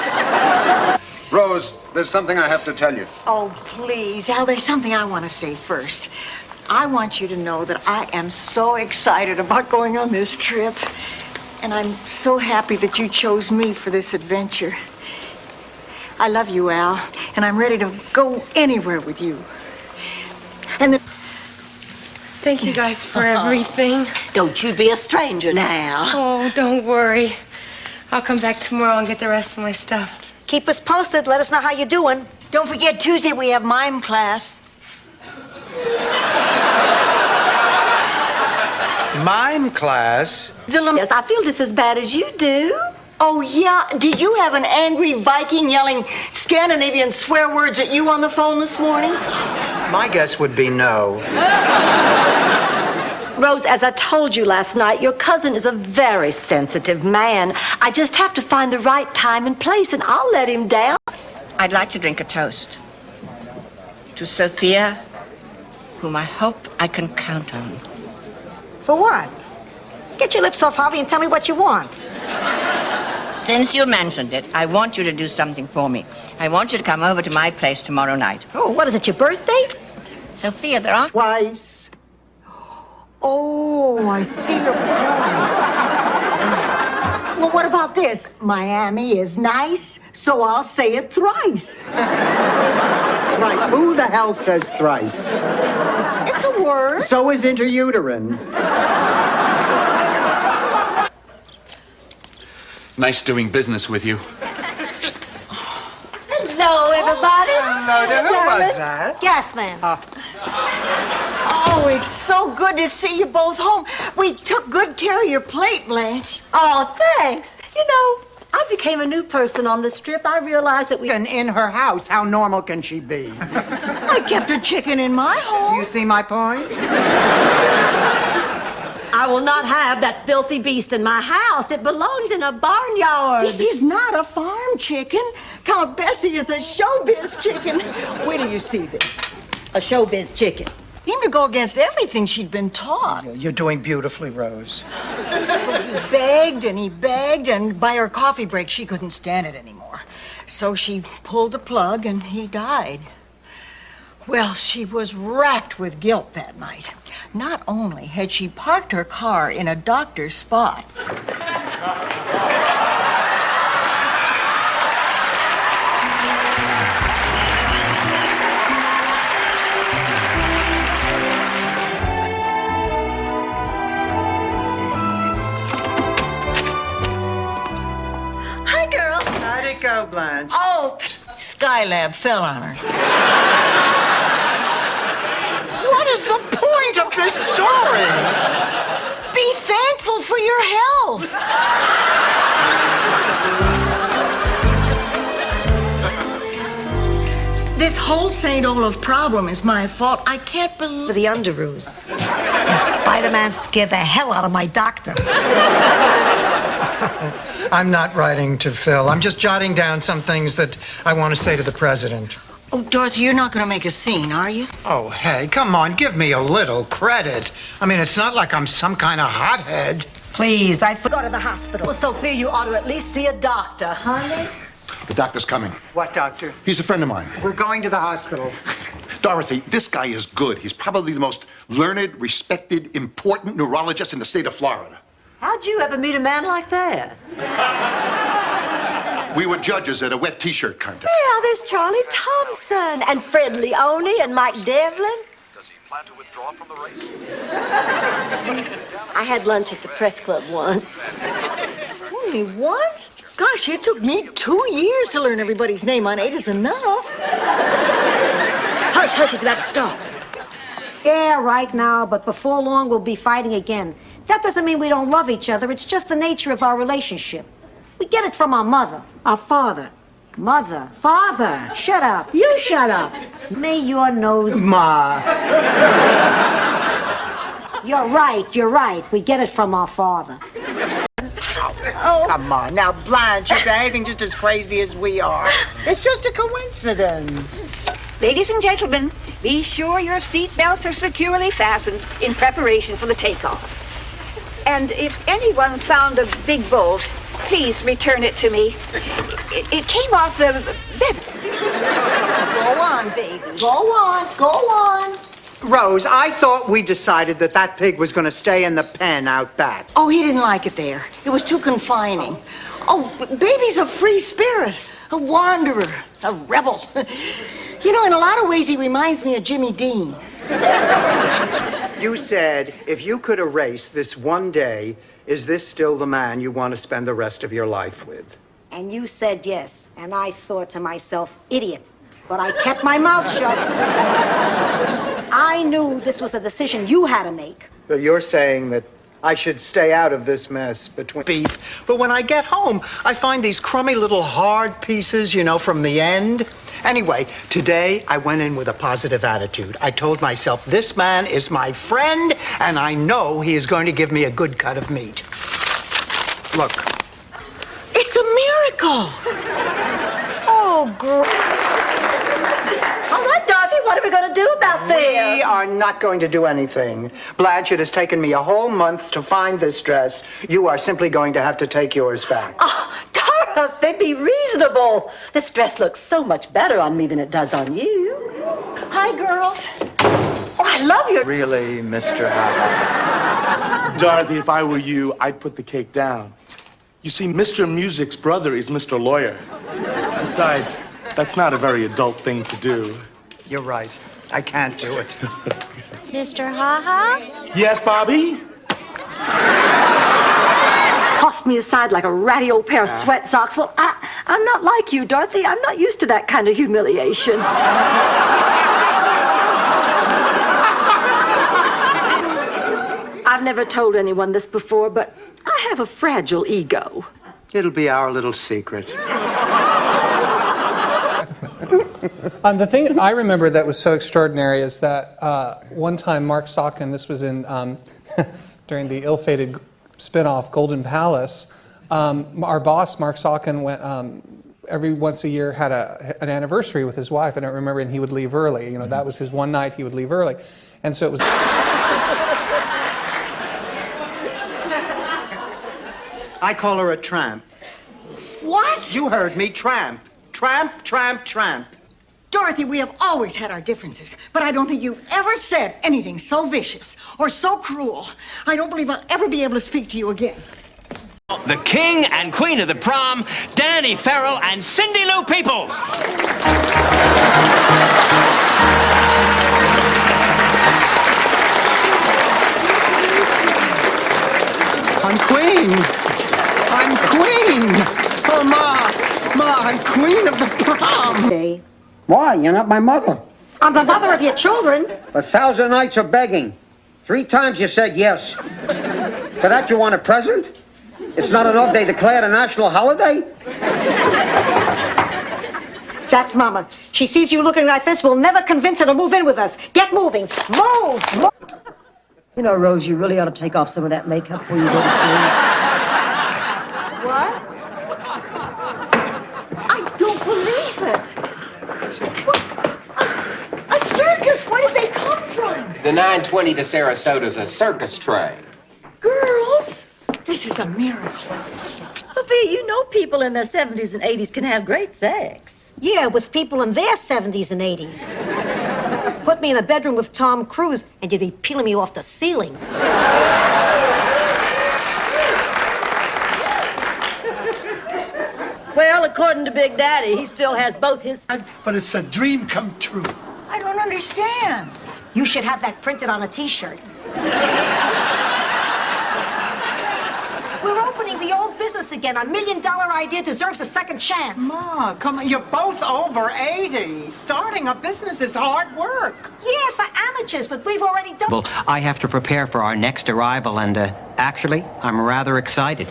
Speaker 11: Rose, there's something I have to tell you.
Speaker 9: Oh, please, Al, there's something I want to say first. I want you to know that I am so excited about going on this trip. And I'm so happy that you chose me for this adventure. I love you, Al, and I'm ready to go anywhere with you. And
Speaker 15: Thank you guys for everything.
Speaker 6: Don't you be a stranger now.
Speaker 15: Oh, don't worry. I'll come back tomorrow and get the rest of my stuff.
Speaker 4: Keep us posted. Let us know how you're doing.
Speaker 9: don't forget, Tuesday we have mime class.
Speaker 2: Mime class?
Speaker 6: Yes, I feel just as bad as you do.
Speaker 9: Oh, yeah? Did you have an angry Viking yelling Scandinavian swear words at you on the phone this morning?
Speaker 2: My guess would be no.
Speaker 6: Rose, as I told you last night, your cousin is a very sensitive man. I just have to find the right time and place, and I'll let him down.
Speaker 23: I'd like to drink a toast to Sophia, whom I hope I can count on.
Speaker 4: For what? Get your lips off, Harvey, and tell me what you want.
Speaker 23: Since you mentioned it, I want you to do something for me. I want you to come over to my place tomorrow night.
Speaker 4: Oh, what is it, your birthday?
Speaker 23: Sophia, there are...
Speaker 9: Twice. Oh, I see your point. Well, what about this? Miami is nice, so I'll say it thrice.
Speaker 2: Right, who the hell says thrice?
Speaker 9: It's a word.
Speaker 2: So is interuterine.
Speaker 18: Nice doing business with you.
Speaker 6: Hello, everybody.
Speaker 2: Hello there. Who was that?
Speaker 4: Gas man.
Speaker 9: Oh, it's so good to see you both home. We took good care of your plate, Blanche.
Speaker 6: Oh, thanks. You know, I became a new person on this trip. I realized that we...
Speaker 2: And in her house, how normal can she be?
Speaker 9: I kept her chicken in my home.
Speaker 2: You see my point?
Speaker 6: I will not have that filthy beast in my house. It belongs in a barnyard.
Speaker 9: This is not a farm chicken. Count Bessie is a showbiz chicken. Wait till you see this.
Speaker 6: A showbiz chicken.
Speaker 9: Seemed to go against everything she'd been taught.
Speaker 2: You're doing beautifully, Rose.
Speaker 9: He begged, and by her coffee break, she couldn't stand it anymore. So she pulled the plug, and he died. Well, she was racked with guilt that night. Not only had she parked her car in a doctor's spot,
Speaker 6: Hi, girls.
Speaker 2: How'd it go, Blanche?
Speaker 6: Oh,
Speaker 9: Skylab fell on her.
Speaker 2: What is the point of this story?
Speaker 9: Be thankful for your health. This whole St. Olaf problem is my fault. I can't believe...
Speaker 4: The Underoos. And Spider-Man scared the hell out of my doctor.
Speaker 2: I'm not writing to Phil. I'm just jotting down some things that I want to say to the president.
Speaker 9: Oh, Dorothy, you're not going to make a scene, are you?
Speaker 2: Oh, hey, come on, give me a little credit. I mean, it's not like I'm some kind of hothead.
Speaker 4: Please,
Speaker 6: go to the hospital. Well, Sophia, you ought to at least see a doctor, honey.
Speaker 11: The doctor's coming.
Speaker 2: What doctor?
Speaker 11: He's a friend of mine.
Speaker 2: We're going to the hospital.
Speaker 11: Dorothy, this guy is good. He's probably the most learned, respected, important neurologist in the state of Florida.
Speaker 6: How'd you ever meet a man like that?
Speaker 11: We were judges at a wet T-shirt contest.
Speaker 6: Yeah, there's Charlie Thompson and Fred Leone and Mike Devlin.
Speaker 5: Does he plan to withdraw from the race?
Speaker 6: I had lunch at the press club once.
Speaker 9: Only once? Gosh, it took me 2 years to learn everybody's name on 8 is enough.
Speaker 6: Hush, hush, it's about to start.
Speaker 4: Yeah, right now, but before long we'll be fighting again. That doesn't mean we don't love each other. It's just the nature of our relationship. We get it from our mother.
Speaker 9: Our father.
Speaker 4: Mother. Father. Shut up.
Speaker 9: You shut up.
Speaker 4: May your nose...
Speaker 2: Ma.
Speaker 4: You're right. We get it from our father.
Speaker 2: Oh, come on. Now, Blanche, you're behaving just as crazy as we are. It's just a coincidence.
Speaker 8: Ladies and gentlemen, be sure your seat belts are securely fastened in preparation for the takeoff. And if anyone found a big bolt, please return it to me. It came off the bed.
Speaker 9: Go on, baby. Go on.
Speaker 2: Rose, I thought we decided that pig was going to stay in the pen out back.
Speaker 9: Oh, he didn't like it there. It was too confining. Oh, baby's a free spirit, a wanderer, a rebel. You know, in a lot of ways, he reminds me of Jimmy Dean.
Speaker 2: You said if you could erase this one day, is this still the man you want to spend the rest of your life with?
Speaker 4: And you said yes. And I thought to myself, idiot. But I kept my mouth shut. I knew this was a decision you had to make.
Speaker 2: So you're saying that I should stay out of this mess between beef. But when I get home, I find these crummy little hard pieces, you know, from the end. Anyway, today I went in with a positive attitude. I told myself, this man is my friend, and I know he is going to give me a good cut of meat. Look.
Speaker 9: It's a miracle.
Speaker 4: Oh, great.
Speaker 6: All right, Dorothy, what are we going to do about this?
Speaker 2: We are not going to do anything. Blanche, it has taken me a whole month to find this dress. You are simply going to have to take yours back.
Speaker 6: Oh, Dorothy, be reasonable. This dress looks so much better on me than it does on you. Hi, girls. Oh, I love your...
Speaker 2: Really, Mr. Howard?
Speaker 19: Dorothy, if I were you, I'd put the cake down. You see, Mr. Music's brother is Mr. Lawyer. Besides, that's not a very adult thing to do.
Speaker 2: You're right. I can't do it.
Speaker 4: Mr. Ha-Ha?
Speaker 19: Yes, Bobby?
Speaker 6: Tossed me aside like a ratty old pair of sweat socks. Well, I'm not like you, Dorothy. I'm not used to that kind of humiliation. I've never told anyone this before, but I have a fragile ego.
Speaker 2: It'll be our little secret.
Speaker 21: The thing I remember that was so extraordinary is that one time Mark Saucon, this was in during the ill-fated spin-off Golden Palace, our boss, Mark Saucon, went every once a year had an anniversary with his wife, and I remember, and he would leave early. You know, that was his one night he would leave early. And so it was...
Speaker 2: I call her a tramp.
Speaker 9: What?
Speaker 2: You heard me, tramp. Tramp, tramp, tramp.
Speaker 9: Dorothy, we have always had our differences, but I don't think you've ever said anything so vicious or so cruel. I don't believe I'll ever be able to speak to you again.
Speaker 24: The king and queen of the prom, Danny Farrell and Cindy Lou Peoples.
Speaker 2: I'm queen. I'm queen. Oh, Ma, I'm queen of the prom.
Speaker 25: Why? You're not my mother.
Speaker 4: I'm the mother of your children.
Speaker 25: 1,000 nights of begging. 3 times you said yes. For that you want a present? It's not enough they declared a national holiday?
Speaker 4: That's Mama. She sees you looking like this, we'll never convince her to move in with us. Get moving. Move!
Speaker 6: You know, Rose, you really ought to take off some of that makeup before you go to sleep.
Speaker 9: What? I don't believe it. A circus? Where did they come from?
Speaker 3: The 920 to Sarasota's a circus train.
Speaker 9: Girls, this is a miracle.
Speaker 6: Sophia, you know people in their 70s and 80s can have great sex.
Speaker 4: Yeah, with people in their 70s and 80s. Put me in a bedroom with Tom Cruise, and you'd be peeling me off the ceiling.
Speaker 6: Well, according to Big Daddy, he still has both his...
Speaker 1: But it's a dream come true.
Speaker 9: I don't understand.
Speaker 4: You should have that printed on a T-shirt. We're opening the old business again. $1 million idea deserves a second chance.
Speaker 2: Ma, come on. You're both over 80. Starting a business is hard work.
Speaker 4: Yeah, for amateurs, but we've already done...
Speaker 26: Well, I have to prepare for our next arrival, and actually, I'm rather excited.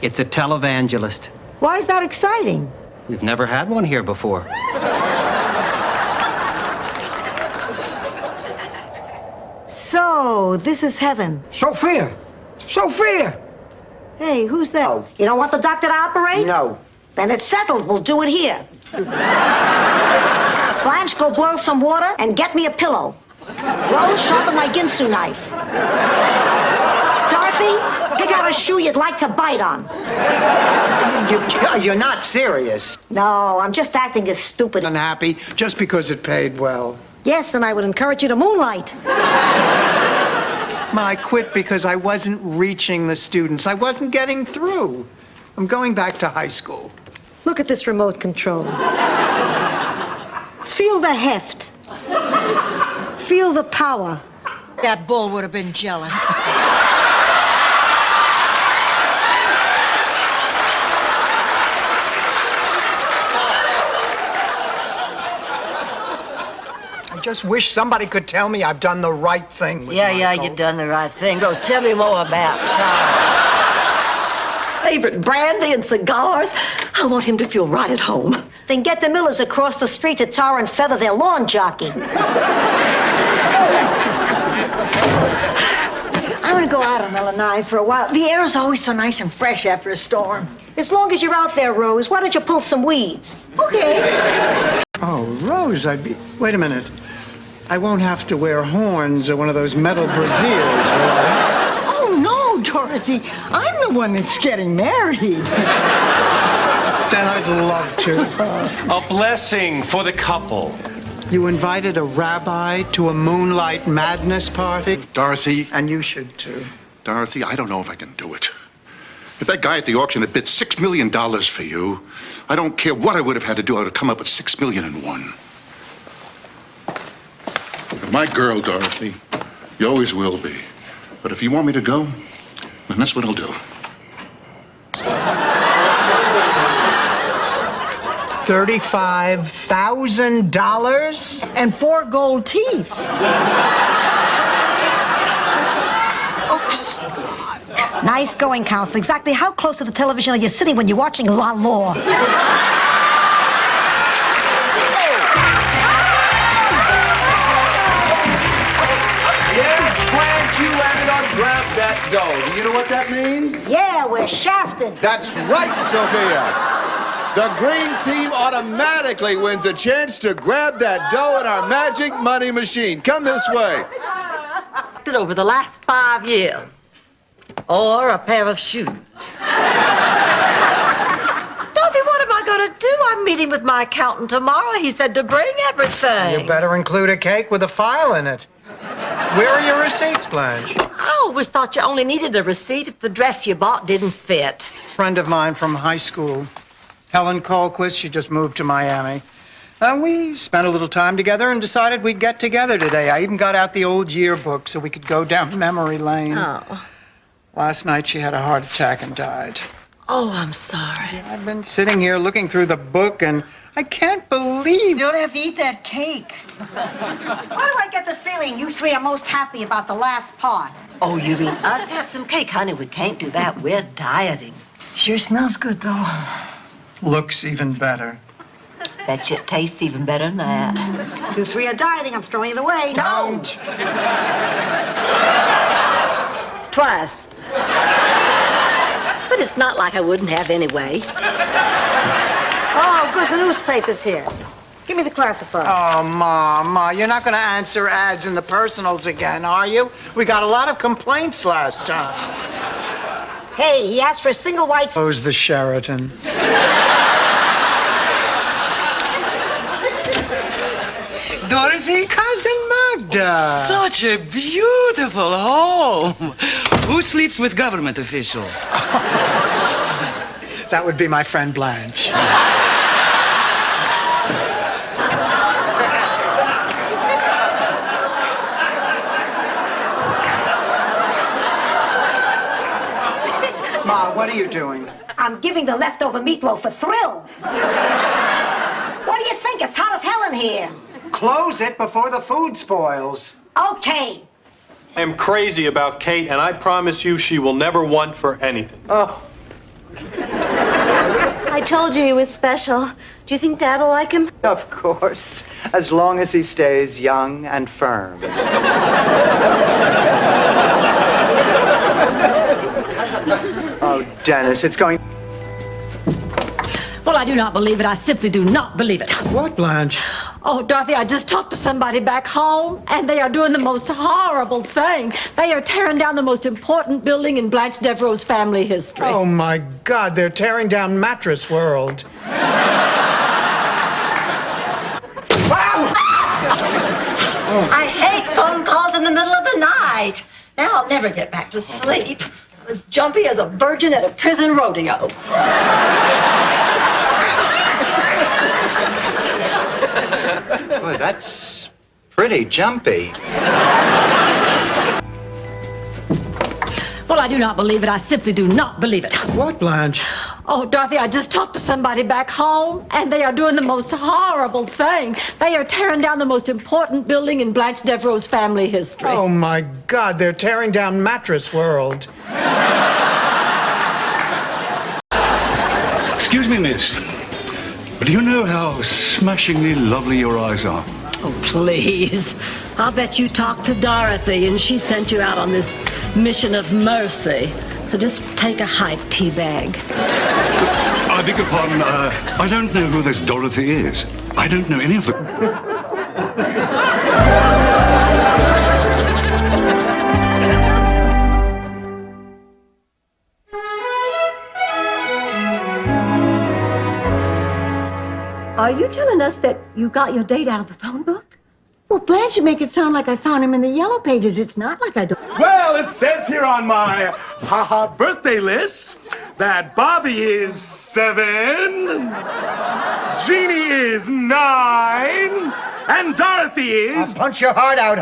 Speaker 26: It's a televangelist.
Speaker 4: Why is that exciting?
Speaker 26: We've never had one here before.
Speaker 4: So, Oh, this is heaven.
Speaker 2: Sophia! Sophia!
Speaker 4: Hey, who's that? You don't want the doctor to operate?
Speaker 2: No.
Speaker 4: Then it's settled. We'll do it here. Blanche, go boil some water and get me a pillow. Rose, sharpen my Ginsu knife. Dorothy, pick out a shoe you'd like to bite on.
Speaker 2: You're not serious.
Speaker 4: No, I'm just acting as stupid.
Speaker 2: Unhappy just because it paid well.
Speaker 4: Yes, and I would encourage you to moonlight.
Speaker 2: I quit because I wasn't reaching the students. I wasn't getting through. I'm going back to high school.
Speaker 4: Look at this remote control. Feel the heft. Feel the power.
Speaker 9: That bull would have been jealous.
Speaker 2: I just wish somebody could tell me I've done the right thing with
Speaker 6: Yeah,
Speaker 2: Michael.
Speaker 6: you've done the right thing. Rose, tell me more about Charlie. Favorite brandy and cigars? I want him to feel right at home.
Speaker 4: Then get the Millers across the street to tar and feather their lawn jockey.
Speaker 9: I want to go out on Illinois for a while. The air is always so nice and fresh after a storm.
Speaker 4: As long as you're out there, Rose, why don't you pull some weeds?
Speaker 9: Okay.
Speaker 2: Oh, Rose, Wait a minute. I won't have to wear horns or one of those metal brassieres, will I?
Speaker 9: Oh, no, Dorothy. I'm the one that's getting married.
Speaker 2: Then I'd love to.
Speaker 7: A blessing for the couple.
Speaker 2: You invited a rabbi to a moonlight madness party?
Speaker 11: Dorothy.
Speaker 2: And you should, too.
Speaker 11: Dorothy, I don't know if I can do it. If that guy at the auction had bid $6 million for you, I don't care what I would have had to do. I would have come up with $6 million and won. You're my girl, Dorothy. You always will be. But if you want me to go, then that's what I'll do.
Speaker 2: $35,000?
Speaker 9: And 4 gold teeth. Oops.
Speaker 4: Nice going, Counsel. Exactly how close to the television are you sitting when you're watching La Law?
Speaker 10: Yes, Blanche, you landed on Grab That Dough. Do you know what that means?
Speaker 4: Yeah, we're shafted.
Speaker 10: That's right, Sophia. The green team automatically wins a chance to grab that dough in our magic money machine. Come this way.
Speaker 6: Over the last 5 years. Or a pair of shoes. Dorothy, what am I going to do? I'm meeting with my accountant tomorrow. He said to bring everything.
Speaker 2: You better include a cake with a file in it. Where are your receipts, Blanche?
Speaker 6: I always thought you only needed a receipt if the dress you bought didn't fit.
Speaker 2: Friend of mine from high school, Helen Colquist, she just moved to Miami. We spent a little time together and decided we'd get together today. I even got out the old yearbook so we could go down memory lane.
Speaker 6: Oh.
Speaker 2: Last night she had a heart attack and died.
Speaker 6: Oh, I'm sorry.
Speaker 2: I've been sitting here looking through the book and I can't believe...
Speaker 9: You don't have to eat that cake.
Speaker 4: Why do I get the feeling you three are most happy about the last part?
Speaker 6: Oh, you mean us have some cake? Honey, we can't do that. We're dieting.
Speaker 9: Sure smells good, though.
Speaker 2: Looks even better.
Speaker 6: Bet you it tastes even better than that.
Speaker 4: You three are dieting. I'm throwing it away.
Speaker 2: Don't.
Speaker 6: Twice. But it's not like I wouldn't have anyway.
Speaker 4: Oh, good. The newspaper's here. Give me the classified.
Speaker 2: Oh, Ma, you're not going to answer ads in the personals again, are you? We got a lot of complaints last time.
Speaker 4: Hey, he asked for a single white...
Speaker 2: Who's the Sheraton?
Speaker 13: Dorothy?
Speaker 2: Cousin Magda.
Speaker 13: Such a beautiful home. Who sleeps with government officials?
Speaker 2: That would be my friend Blanche. Ma, what are you doing?
Speaker 4: I'm giving the leftover meatloaf a thrill. What do you think? It's hot as hell in here.
Speaker 2: Close it before the food spoils.
Speaker 4: Okay.
Speaker 14: I am crazy about Kate, and I promise you she will never want for anything.
Speaker 2: Oh.
Speaker 4: I I told you he was special. Do you think Dad will like him?
Speaker 2: Of course, as long as he stays young and firm. Oh, Dennis, it's going...
Speaker 6: Well, I do not believe it. I simply do not believe it.
Speaker 2: What, Blanche?
Speaker 6: Oh, Dorothy, I just talked to somebody back home, and they are doing the most horrible thing. They are tearing down the most important building in Blanche Devereaux's family history.
Speaker 2: Oh, my God, they're tearing down Mattress World.
Speaker 6: I hate phone calls in the middle of the night. Now I'll never get back to sleep. I'm as jumpy as a virgin at a prison rodeo.
Speaker 2: Boy, that's pretty jumpy.
Speaker 6: Well, I do not believe it. I simply do not believe it.
Speaker 2: What, Blanche?
Speaker 6: Oh, Dorothy, I just talked to somebody back home, and they are doing the most horrible thing. They are tearing down the most important building in Blanche Devereaux's family history.
Speaker 2: Oh, my God, they're tearing down Mattress World.
Speaker 12: Excuse me, miss. But do you know how smashingly lovely your eyes are?
Speaker 6: Oh, please. I'll bet you talked to Dorothy, and she sent you out on this mission of mercy. So just take a hike, Teabag.
Speaker 12: I beg your pardon, I don't know who this Dorothy is. I don't know any of them.
Speaker 6: Are you telling us that you got your date out of the phone book?
Speaker 9: Well, Blanche should make it sound like I found him in the yellow pages. It's not like I don't.
Speaker 19: Well, it says here on my birthday list that Bobby is 7, Jeannie is 9, and Dorothy is...
Speaker 2: I'll punch your heart out,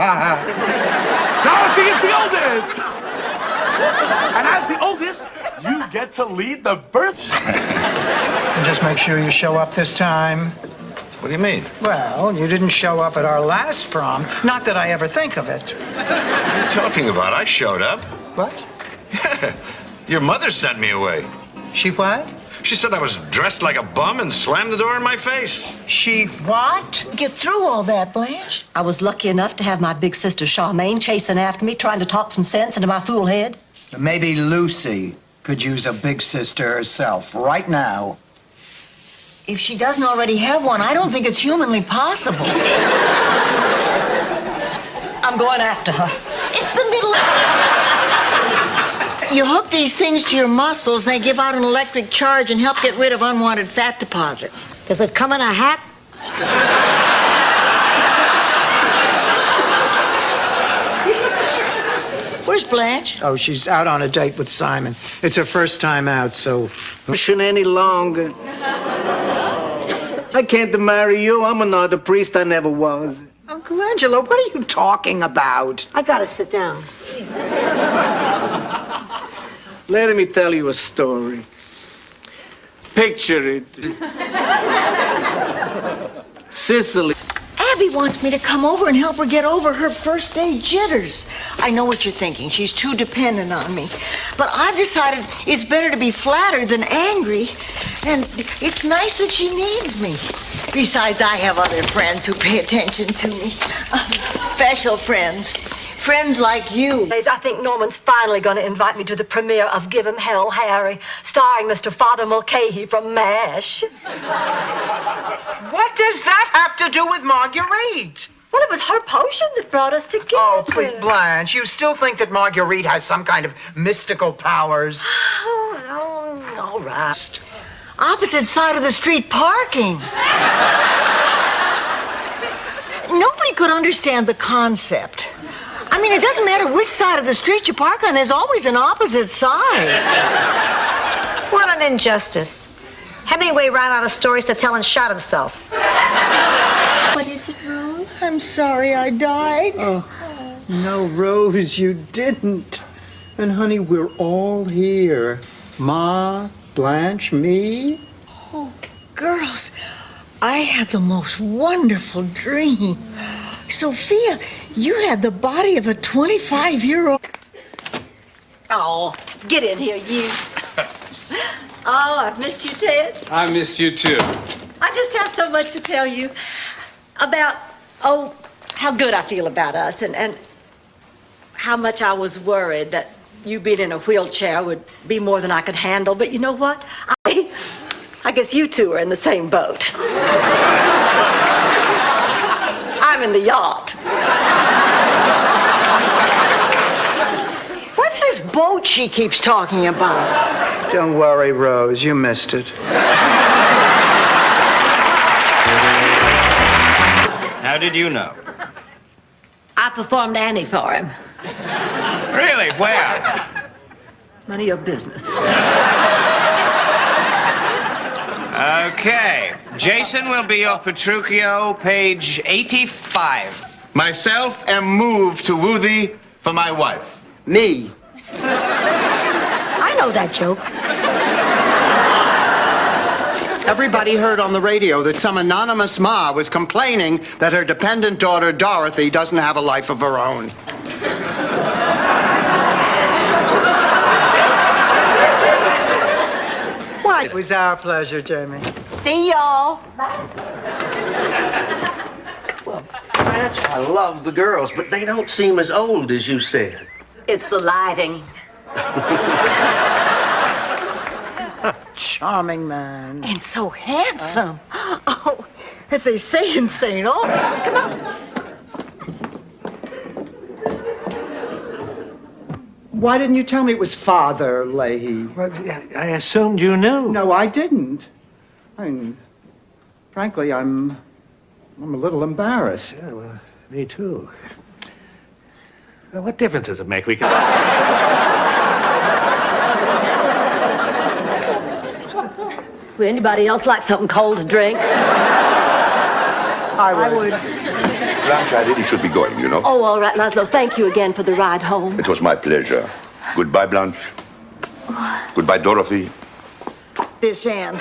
Speaker 19: Dorothy is the oldest! And as the oldest, you get to lead the birth...
Speaker 2: Just make sure you show up this time.
Speaker 18: What do you mean?
Speaker 2: Well, you didn't show up at our last prom. Not that I ever think of it.
Speaker 18: What are you talking about? I showed up.
Speaker 2: What?
Speaker 18: Your mother sent me away.
Speaker 2: She what?
Speaker 18: She said I was dressed like a bum and slammed the door in my face.
Speaker 2: She what?
Speaker 9: Get through all that, Blanche.
Speaker 6: I was lucky enough to have my big sister Charmaine chasing after me, trying to talk some sense into my fool head.
Speaker 2: Maybe Lucy could use a big sister herself right now.
Speaker 9: If she doesn't already have one, I don't think it's humanly possible.
Speaker 6: I'm going after her.
Speaker 9: It's the middle of... You hook these things to your muscles, they give out an electric charge and help get rid of unwanted fat deposits.
Speaker 4: Does it come in a hat?
Speaker 9: Where's Blanche?
Speaker 2: Oh, she's out on a date with Simon. It's her first time out, so...
Speaker 15: Pushing any longer. I can't marry you. I'm not a priest. I never was.
Speaker 2: Uncle Angelo, what are you talking about?
Speaker 4: I gotta sit down.
Speaker 15: Let me tell you a story. Picture it. Sicily.
Speaker 9: Abby wants me to come over and help her get over her first day jitters. I know what you're thinking. She's too dependent on me. But I've decided it's better to be flattered than angry. And it's nice that she needs me. Besides, I have other friends who pay attention to me. Special friends. Friends like you.
Speaker 6: I think Norman's finally going to invite me to the premiere of Give 'Em Hell, Harry, starring Mr. Father Mulcahy from MASH.
Speaker 2: What does that have to do with Marguerite?
Speaker 6: Well, it was her potion that brought us together.
Speaker 2: Oh, please, Blanche, you still think that Marguerite has some kind of mystical powers?
Speaker 6: Oh, all right.
Speaker 9: Opposite side of the street parking. Nobody could understand the concept. I mean, it doesn't matter which side of the street you park on, there's always an opposite side.
Speaker 4: What an injustice. Hemingway ran out of stories to tell and shot himself.
Speaker 9: What is it, Rose? I'm sorry I died.
Speaker 2: Oh, no, Rose, you didn't. And, honey, we're all here. Ma, Blanche, me.
Speaker 9: Oh, girls, I had the most wonderful dream. Sophia, you had the body of a 25-year-old.
Speaker 6: Oh, get in here, you. Oh, I've missed you, Ted.
Speaker 13: I missed you too.
Speaker 6: I just have so much to tell you about, oh, how good I feel about us and how much I was worried that you being in a wheelchair would be more than I could handle. But you know what? I guess you two are in the same boat. I'm in the yacht.
Speaker 9: What's this boat she keeps talking about?
Speaker 2: Don't worry, Rose. You missed it.
Speaker 24: How did you know?
Speaker 6: I performed Annie for him.
Speaker 24: Really? Where?
Speaker 6: None of your business.
Speaker 24: Okay. Jason will be your Petruchio, page 85.
Speaker 10: Myself am moved to woo thee for my wife.
Speaker 2: Me.
Speaker 4: I know that joke.
Speaker 2: Everybody heard on the radio that some anonymous ma was complaining that her dependent daughter, Dorothy, doesn't have a life of her own.
Speaker 4: What?
Speaker 2: It was our pleasure, Jamie.
Speaker 4: See y'all.
Speaker 15: Blanche, I love the girls, but they don't seem as old as you said.
Speaker 6: It's the lighting.
Speaker 2: Charming man.
Speaker 9: And so handsome. Oh, as they say in St. Albans. Come on.
Speaker 2: Why didn't you tell me it was Father Leahy?
Speaker 15: Well, I assumed you knew.
Speaker 2: No, I didn't. I mean, frankly, I'm a little embarrassed.
Speaker 15: Yeah, well, me too. Well, what difference does it make? We can.
Speaker 6: Would anybody else like something cold to drink?
Speaker 2: I would.
Speaker 5: Blanche, I really should be going, you know.
Speaker 6: Oh, all right, Laszlo. Thank you again for the ride home.
Speaker 5: It was my pleasure. Goodbye, Blanche. Goodbye, Dorothy.
Speaker 9: This Anne.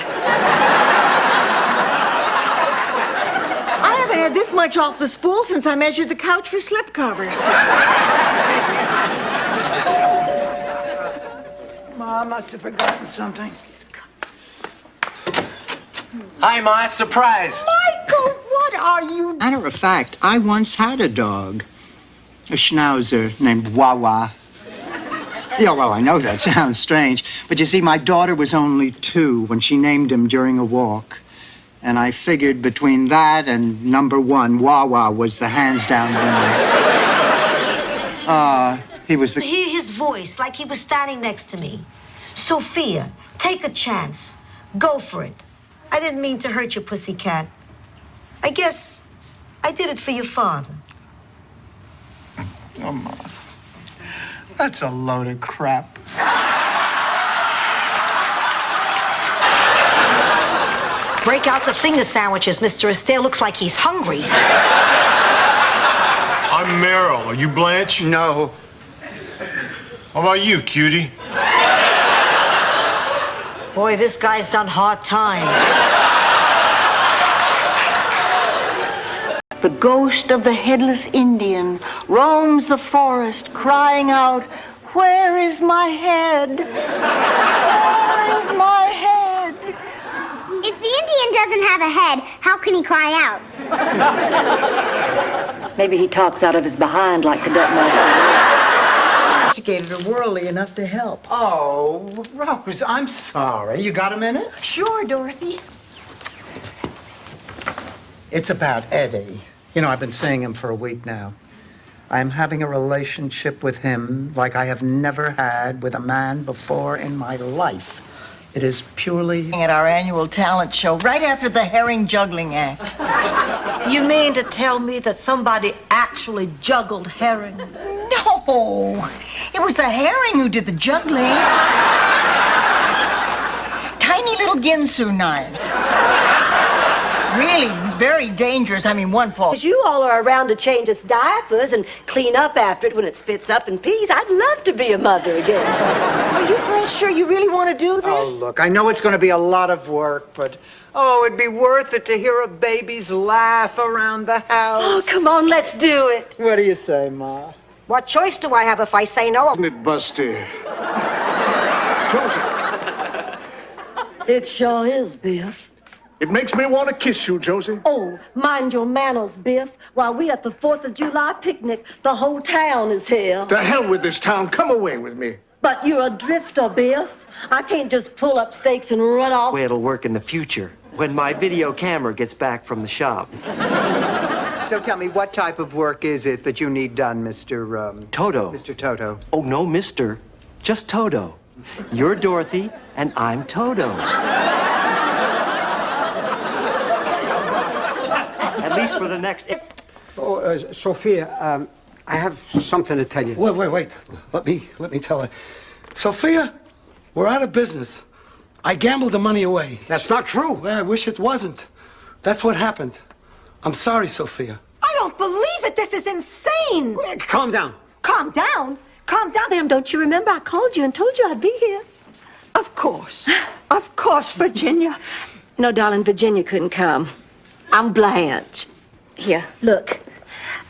Speaker 9: I haven't had this much off the spool since I measured the couch for slipcovers.
Speaker 2: Ma must have forgotten something.
Speaker 24: Hi, Ma. Surprise.
Speaker 9: Michael, what are you?
Speaker 2: Matter of fact, I once had a dog. A schnauzer named Wawa. Yeah, well, I know that sounds strange, but you see, my daughter was only 2 when she named him during a walk. And I figured between that and number 1, Wawa was the hands-down winner. He was the...
Speaker 4: Hear his voice like he was standing next to me. Sophia, take a chance. Go for it. I didn't mean to hurt you, pussycat. I guess I did it for your father.
Speaker 2: Oh, Ma. That's a load of crap.
Speaker 4: Break out the finger sandwiches. Mr. Astaire looks like he's hungry.
Speaker 14: I'm Meryl. Are you Blanche?
Speaker 2: No.
Speaker 14: How about you, cutie?
Speaker 4: Boy, this guy's done hard time.
Speaker 9: The ghost of the headless Indian roams the forest, crying out, "Where is my head? Where is my head?"
Speaker 16: If the Indian doesn't have a head, how can he cry out?
Speaker 6: Maybe he talks out of his behind like Cadet Master.
Speaker 9: Educated or worldly enough to help.
Speaker 2: Oh, Rose, I'm sorry. You got a minute?
Speaker 9: Sure, Dorothy.
Speaker 2: It's about Eddie. You know, I've been seeing him for a week now. I'm having a relationship with him like I have never had with a man before in my life. It is purely...
Speaker 9: At our annual talent show, right after the herring juggling act.
Speaker 6: You mean to tell me that somebody actually juggled herring?
Speaker 9: No, it was the herring who did the juggling. Tiny little Ginsu knives. Really very dangerous. I mean, one fall.
Speaker 6: Because you all are around to change its diapers and clean up after it when it spits up and pees. I'd love to be a mother again.
Speaker 9: Are you girls sure you really want to do this?
Speaker 2: Oh, look, I know it's going to be a lot of work, but, oh, it'd be worth it to hear a baby's laugh around the house.
Speaker 6: Oh, come on, let's do it.
Speaker 2: What do you say, Ma?
Speaker 4: What choice do I have if I say no?
Speaker 11: Isn't it busty?
Speaker 6: It sure is, Biff.
Speaker 19: It makes me want to kiss you, Josie.
Speaker 6: Oh, mind your manners, Biff. While we at the 4th of July picnic, the whole town is here.
Speaker 19: To hell with this town. Come away with me.
Speaker 6: But you're a drifter, Biff. I can't just pull up stakes and run off.
Speaker 8: Way it'll work in the future, when my video camera gets back from the shop.
Speaker 2: So tell me, what type of work is it that you need done, Mr.
Speaker 8: Toto.
Speaker 2: Mr. Toto?
Speaker 8: Oh, no, Mr. Just Toto. You're Dorothy, and I'm Toto. At least for the next...
Speaker 25: Oh, Sophia, I have something to tell you.
Speaker 1: Wait. Let me tell her. Sophia, we're out of business. I gambled the money away.
Speaker 25: That's not true.
Speaker 1: Well, I wish it wasn't. That's what happened. I'm sorry, Sophia.
Speaker 4: I don't believe it. This is insane.
Speaker 25: Calm down.
Speaker 4: Calm down.
Speaker 6: Calm down, ma'am. Don't you remember I called you and told you I'd be here?
Speaker 17: Of course. Of course, Virginia.
Speaker 6: No, darling, Virginia couldn't come. I'm Blanche. Here, look.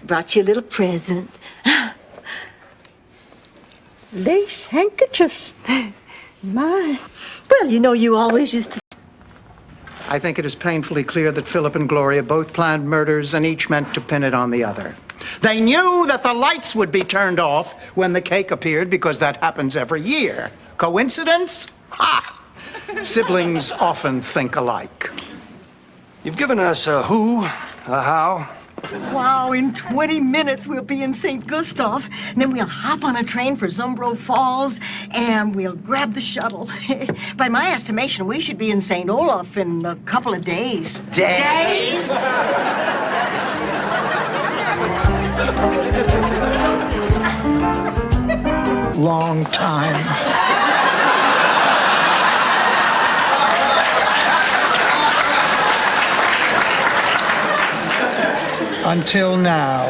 Speaker 6: Brought you a little present.
Speaker 17: Lace handkerchiefs. My.
Speaker 6: Well, you know you always used to...
Speaker 2: I think it is painfully clear that Philip and Gloria both planned murders and each meant to pin it on the other. They knew that the lights would be turned off when the cake appeared because that happens every year. Coincidence? Ha! Siblings often think alike.
Speaker 8: You've given us a who, a how.
Speaker 9: Wow, in 20 minutes we'll be in St. Gustav. And then we'll hop on a train for Zumbro Falls and we'll grab the shuttle. By my estimation, we should be in St. Olaf in a couple of days.
Speaker 2: Days? Long time. Until now.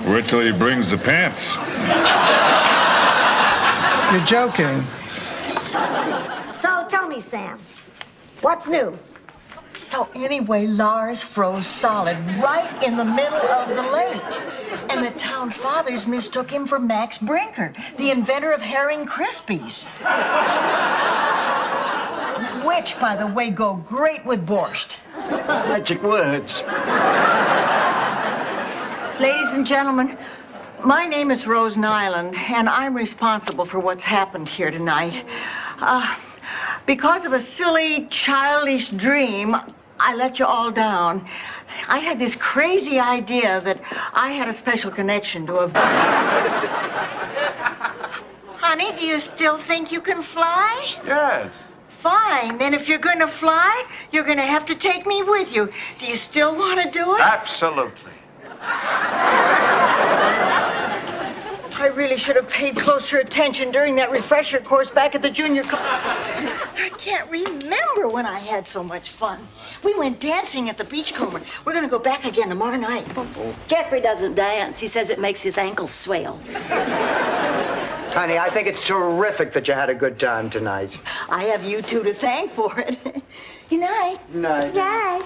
Speaker 14: Wait till he brings the pants.
Speaker 2: You're joking.
Speaker 4: So tell me, Sam, what's new?
Speaker 9: So anyway, Lars froze solid right in the middle of the lake. And the town fathers mistook him for Max Brinker, the inventor of herring Krispies. Which, by the way, go great with borscht.
Speaker 15: Magic words.
Speaker 9: Ladies and gentlemen, my name is Rose Nyland, and I'm responsible for what's happened here tonight. Because of a silly, childish dream, I let you all down. I had this crazy idea that I had a special connection to a... Honey, do you still think you can fly?
Speaker 14: Yes.
Speaker 9: Fine. Then if you're going to fly, you're going to have to take me with you. Do you still want to do it?
Speaker 14: Absolutely.
Speaker 9: I really should have paid closer attention during that refresher course back at the junior I can't remember when I had so much fun. We went dancing at the Beachcomber. We're going to go back again tomorrow night.
Speaker 6: Jeffrey doesn't dance. He says it makes his ankles swell.
Speaker 2: Honey, I think it's terrific that you had a good time tonight.
Speaker 9: I have you two to thank for it. Good night.
Speaker 2: Night.
Speaker 9: Night.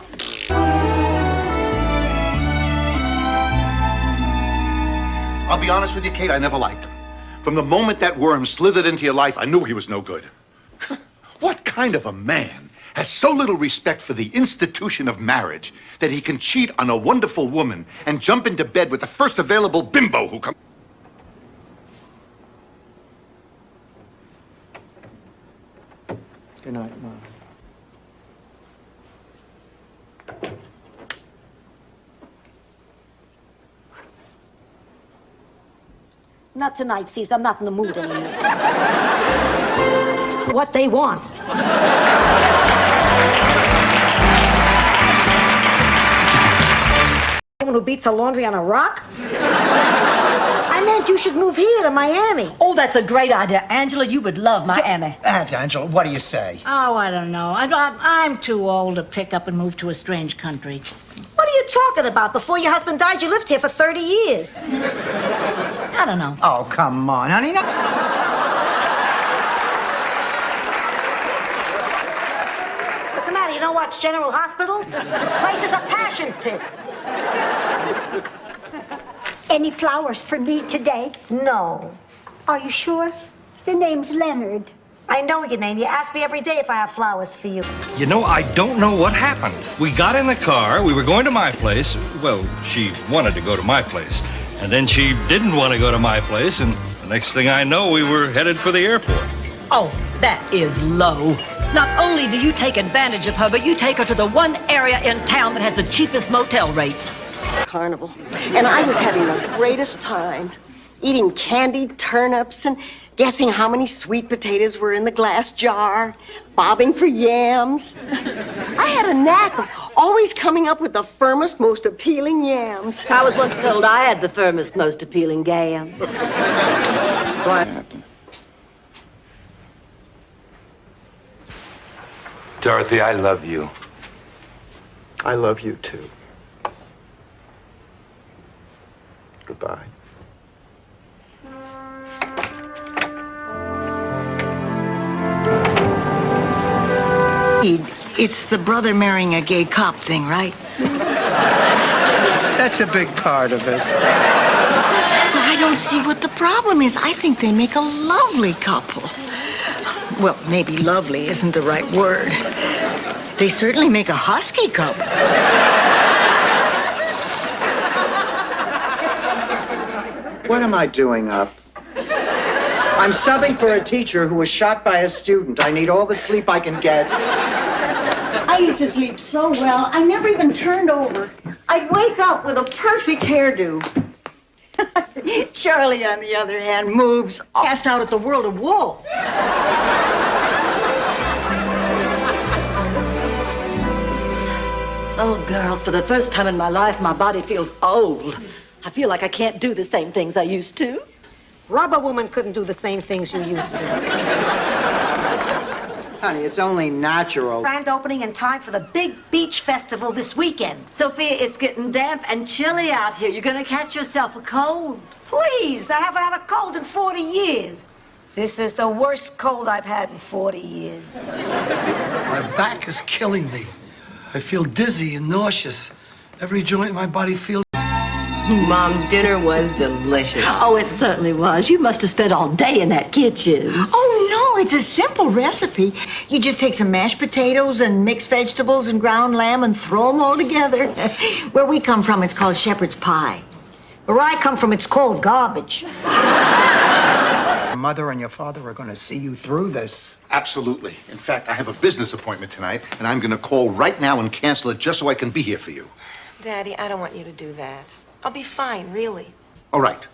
Speaker 5: I'll be honest with you, Kate, I never liked him. From the moment that worm slithered into your life, I knew he was no good. What kind of a man has so little respect for the institution of marriage that he can cheat on a wonderful woman and jump into bed with the first available bimbo who comes...
Speaker 2: Good night, Mom.
Speaker 4: Not tonight, Cece. I'm not in the mood anymore. What they want. Someone who beats her laundry on a rock? I meant you should move here to Miami.
Speaker 6: Oh, that's a great idea. Angela, you would love Miami.
Speaker 2: Aunt Angela, what do you say?
Speaker 17: Oh, I don't know. I'm too old to pick up and move to a strange country.
Speaker 4: What are you talking about? Before your husband died, you lived here for 30 years.
Speaker 17: I don't know.
Speaker 2: Oh, come on, honey. No.
Speaker 4: What's the matter? You don't watch General Hospital? This place is a passion pit.
Speaker 20: Any flowers for me today?
Speaker 4: No.
Speaker 20: Are you sure? The name's Leonard.
Speaker 4: I know your name. You ask me every day if I have flowers for you.
Speaker 3: You know, I don't know what happened. We got in the car, we were going to my place. Well, she wanted to go to my place. And then she didn't want to go to my place, and the next thing I know, we were headed for the airport.
Speaker 6: Oh, that is low. Not only do you take advantage of her, but you take her to the one area in town that has the cheapest motel rates.
Speaker 9: Carnival. And I was having the greatest time eating candied turnips and guessing how many sweet potatoes were in the glass jar, bobbing for yams. I had a knack of always coming up with the firmest, most appealing yams.
Speaker 6: I was once told I had the firmest, most appealing yam.
Speaker 7: Dorothy, I love you.
Speaker 8: I love you too. Goodbye.
Speaker 9: It's the brother marrying a gay cop thing, right?
Speaker 2: That's a big part of it.
Speaker 9: Well, I don't see what the problem is. I think they make a lovely couple. Well, maybe lovely isn't the right word. They certainly make a husky couple.
Speaker 2: What am I doing up? I'm subbing for a teacher who was shot by a student. I need all the sleep I can get.
Speaker 9: I used to sleep so well, I never even turned over. I'd wake up with a perfect hairdo. Charlie, on the other hand, moves cast out at the world of wool.
Speaker 6: Oh, girls, for the first time in my life, my body feels old. I feel like I can't do the same things I used to.
Speaker 4: Rubber woman couldn't do the same things you used to.
Speaker 2: Honey, it's only natural.
Speaker 4: Grand opening in time for the big beach festival this weekend.
Speaker 6: Sophia, it's getting damp and chilly out here. You're gonna catch yourself a cold.
Speaker 4: Please, I haven't had a cold in 40 years. This is the worst cold I've had in 40 years.
Speaker 1: My back is killing me. I feel dizzy and nauseous. Every joint in my body feels...
Speaker 20: Mom, dinner was delicious.
Speaker 6: Oh, it certainly was. You must have spent all day in that kitchen.
Speaker 9: Oh, no, it's a simple recipe. You just take some mashed potatoes and mixed vegetables and ground lamb and throw them all together. Where we come from, it's called shepherd's pie.
Speaker 4: Where I come from, it's called garbage.
Speaker 2: Your mother and your father are going to see you through this.
Speaker 5: Absolutely. In fact, I have a business appointment tonight, and I'm going to call right now and cancel it just so I can be here for you.
Speaker 20: Daddy, I don't want you to do that. I'll be fine, really.
Speaker 5: All right.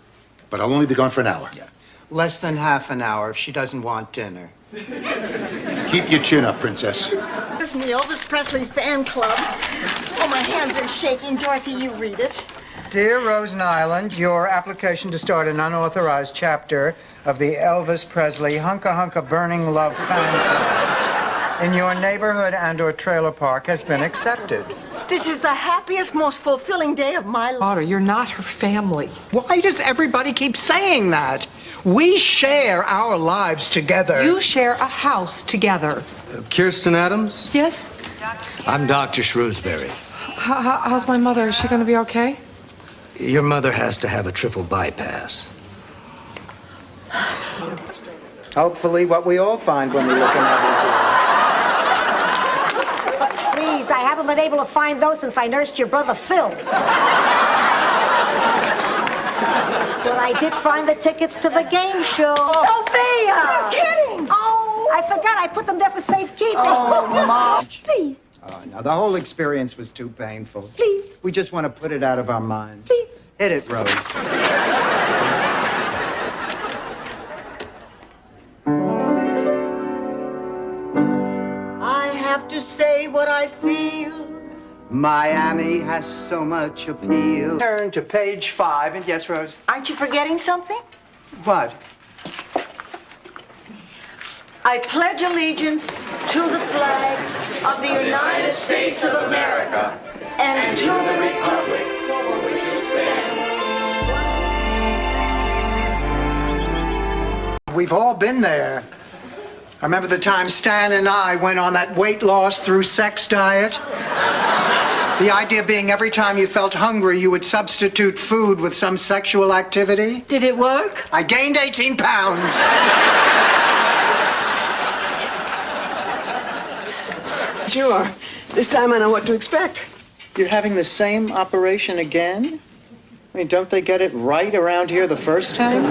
Speaker 5: But I'll only be gone for an hour.
Speaker 2: Yeah. Less than half an hour if she doesn't want dinner.
Speaker 5: Keep your chin up, Princess.
Speaker 9: From the Elvis Presley fan club. Oh, my hands are shaking. Dorothy, you read it.
Speaker 2: Dear Rosen Island, your application to start an unauthorized chapter of the Elvis Presley Hunka Hunka Burning Love fan club in your neighborhood and/or trailer park has been accepted.
Speaker 9: This is the happiest, most fulfilling day of my life.
Speaker 21: Daughter, you're not her family.
Speaker 2: Why does everybody keep saying that? We share our lives together.
Speaker 21: You share a house together.
Speaker 22: Kirsten Adams?
Speaker 21: Yes?
Speaker 22: I'm Dr. Shrewsbury.
Speaker 21: How's my mother? Is she going to be okay?
Speaker 22: Your mother has to have a triple bypass.
Speaker 2: Hopefully what we all find when we look in others'
Speaker 4: Please, I haven't been able to find those since I nursed your brother Phil. But I did find the tickets to the game show.
Speaker 9: Sophia! You're kidding!
Speaker 4: Oh, I forgot. I put them there for safekeeping.
Speaker 2: Oh, Mom.
Speaker 4: Please.
Speaker 2: No, the whole experience was too painful.
Speaker 4: Please.
Speaker 2: We just want to put it out of our minds.
Speaker 4: Please.
Speaker 2: Hit it, Rose.
Speaker 9: I have to say what I feel.
Speaker 2: Miami has so much appeal. Turn to page 5, and yes, Rose.
Speaker 9: Aren't you forgetting something?
Speaker 2: What?
Speaker 9: I pledge allegiance to the flag of the United States of America and to the republic for which it stands.
Speaker 2: We've all been there. I remember the time Stan and I went on that weight loss through sex diet. The idea being every time you felt hungry, you would substitute food with some sexual activity.
Speaker 6: Did it work?
Speaker 2: I gained 18 pounds.
Speaker 10: Sure. This time I know what to expect.
Speaker 2: You're having the same operation again? I mean, don't they get it right around here the first time?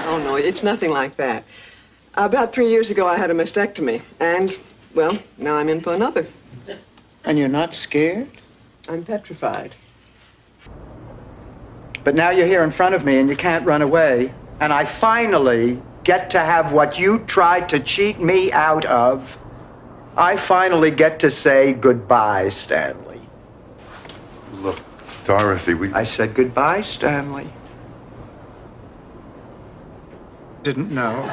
Speaker 10: Oh, no, it's nothing like that. About 3 years ago, I had a mastectomy. And, well, now I'm in for another.
Speaker 2: And you're not scared?
Speaker 10: I'm petrified.
Speaker 2: But now you're here in front of me and you can't run away. And I finally get to have what you tried to cheat me out of. I finally get to say goodbye, Stanley.
Speaker 5: Look, Dorothy,
Speaker 2: I said goodbye, Stanley. Didn't know.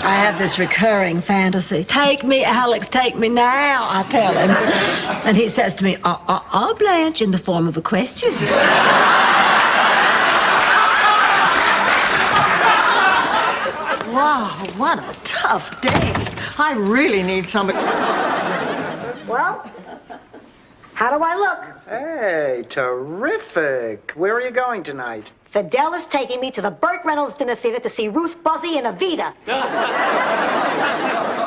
Speaker 6: I have this recurring fantasy. Take me, Alex, take me now, I tell him. And he says to me, Blanche, in the form of a question.
Speaker 9: Wow, what a tough day. I really need somebody.
Speaker 4: Well, how do I look?
Speaker 2: Hey, terrific. Where are you going tonight?
Speaker 4: Fidel is taking me to the Burt Reynolds Dinner Theater to see Ruth Buzzy and Evita.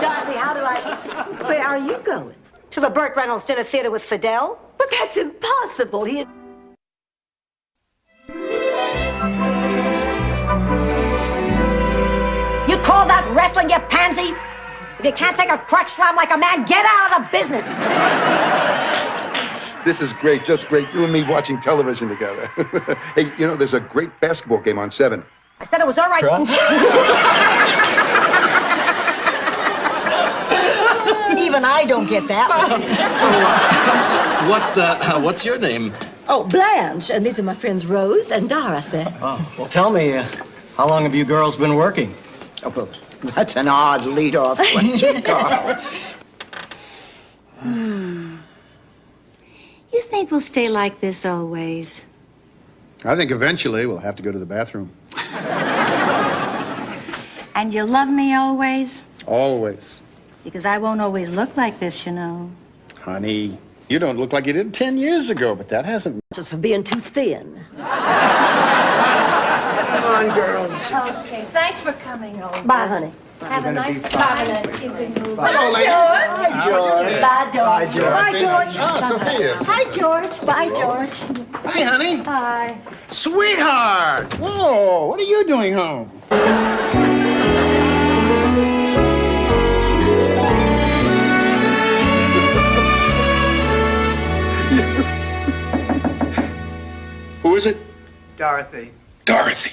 Speaker 4: Dorothy, how do I...
Speaker 6: Where are you going?
Speaker 4: To the Burt Reynolds Dinner Theater with Fidel.
Speaker 6: But that's impossible.
Speaker 4: You call that wrestling, you pansy? If you can't take a crutch slam like a man, get out of the business.
Speaker 5: This is great, just great. You and me watching television together. Hey, you know, there's a great basketball game on 7.
Speaker 4: I said it was all right.
Speaker 9: Even I don't get that one.
Speaker 8: What's your name?
Speaker 6: Oh, Blanche. And these are my friends Rose and Dorothy.
Speaker 22: Oh, well, tell me, how long have you girls been working?
Speaker 2: Oh, well, that's an odd lead-off question, Carl.
Speaker 12: You think we'll stay like this always?
Speaker 11: I think eventually we'll have to go to the bathroom.
Speaker 12: And you'll love me always?
Speaker 11: Always.
Speaker 12: Because I won't always look like this, you know.
Speaker 11: Honey, you don't look like you did 10 years ago, but that hasn't...
Speaker 6: Just for being too thin.
Speaker 2: Come on, girls.
Speaker 12: Okay, thanks for coming over.
Speaker 6: Bye, honey.
Speaker 12: Have a nice time and keep it moving.
Speaker 2: Hello, ladies. Hi, George.
Speaker 6: Bye, George.
Speaker 2: Bye,
Speaker 12: Bye, George.
Speaker 11: Ah, Sophia.
Speaker 12: Hi, George. Bye, George.
Speaker 11: Hi, honey.
Speaker 12: Hi.
Speaker 11: Sweetheart! Whoa, what are you doing home?
Speaker 5: Who is it?
Speaker 2: Dorothy.
Speaker 5: Dorothy.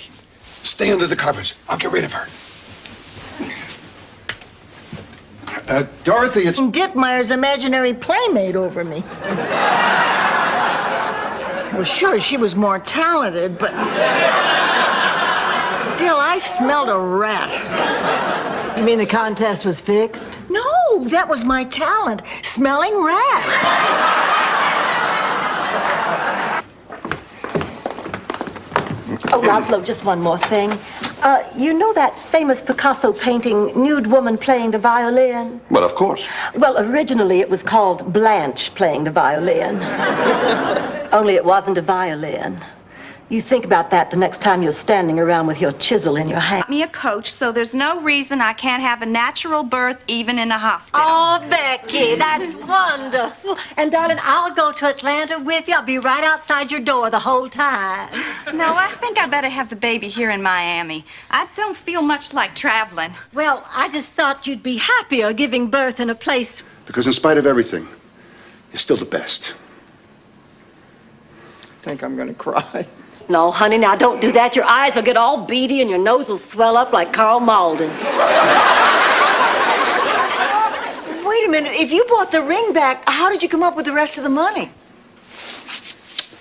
Speaker 5: Stay under the covers. I'll get rid of her. Dorothy, it's...
Speaker 9: Dittmeyer's imaginary playmate over me. Well, sure, she was more talented, but... Still, I smelled a rat.
Speaker 6: You mean the contest was fixed?
Speaker 9: No, that was my talent, smelling rats.
Speaker 6: Oh, Laszlo, just one more thing. You know that famous Picasso painting, Nude Woman Playing the Violin?
Speaker 5: Well, of course.
Speaker 6: Well, originally it was called Blanche Playing the Violin. Only it wasn't a violin. You think about that the next time you're standing around with your chisel in your hand.
Speaker 13: Me a coach, so there's no reason I can't have a natural birth even in a hospital.
Speaker 6: Oh, Becky, that's wonderful. And darling, I'll go to Atlanta with you. I'll be right outside your door the whole time.
Speaker 13: No, I think I better have the baby here in Miami. I don't feel much like traveling.
Speaker 6: Well, I just thought you'd be happier giving birth in a place.
Speaker 5: Because in spite of everything, you're still the best.
Speaker 2: I think I'm gonna cry.
Speaker 6: No, honey, now don't do that. Your eyes will get all beady and your nose will swell up like Carl Malden.
Speaker 9: Wait a minute, if you bought the ring back, how did you come up with the rest of the money?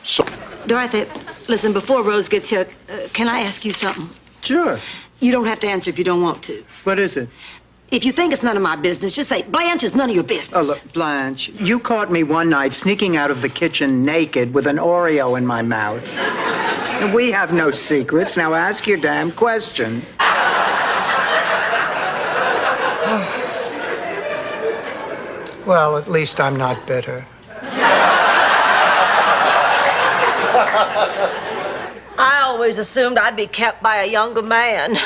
Speaker 5: So...
Speaker 6: Dorothy, listen, before Rose gets here, can I ask you something?
Speaker 2: Sure.
Speaker 6: You don't have to answer if you don't want to.
Speaker 2: What is it?
Speaker 6: If you think it's none of my business, just say, Blanche, it's none of your business.
Speaker 2: Oh, look, Blanche, you caught me one night sneaking out of the kitchen naked with an Oreo in my mouth. And we have no secrets. Now ask your damn question. Well, at least I'm not bitter.
Speaker 6: I always assumed I'd be kept by a younger man.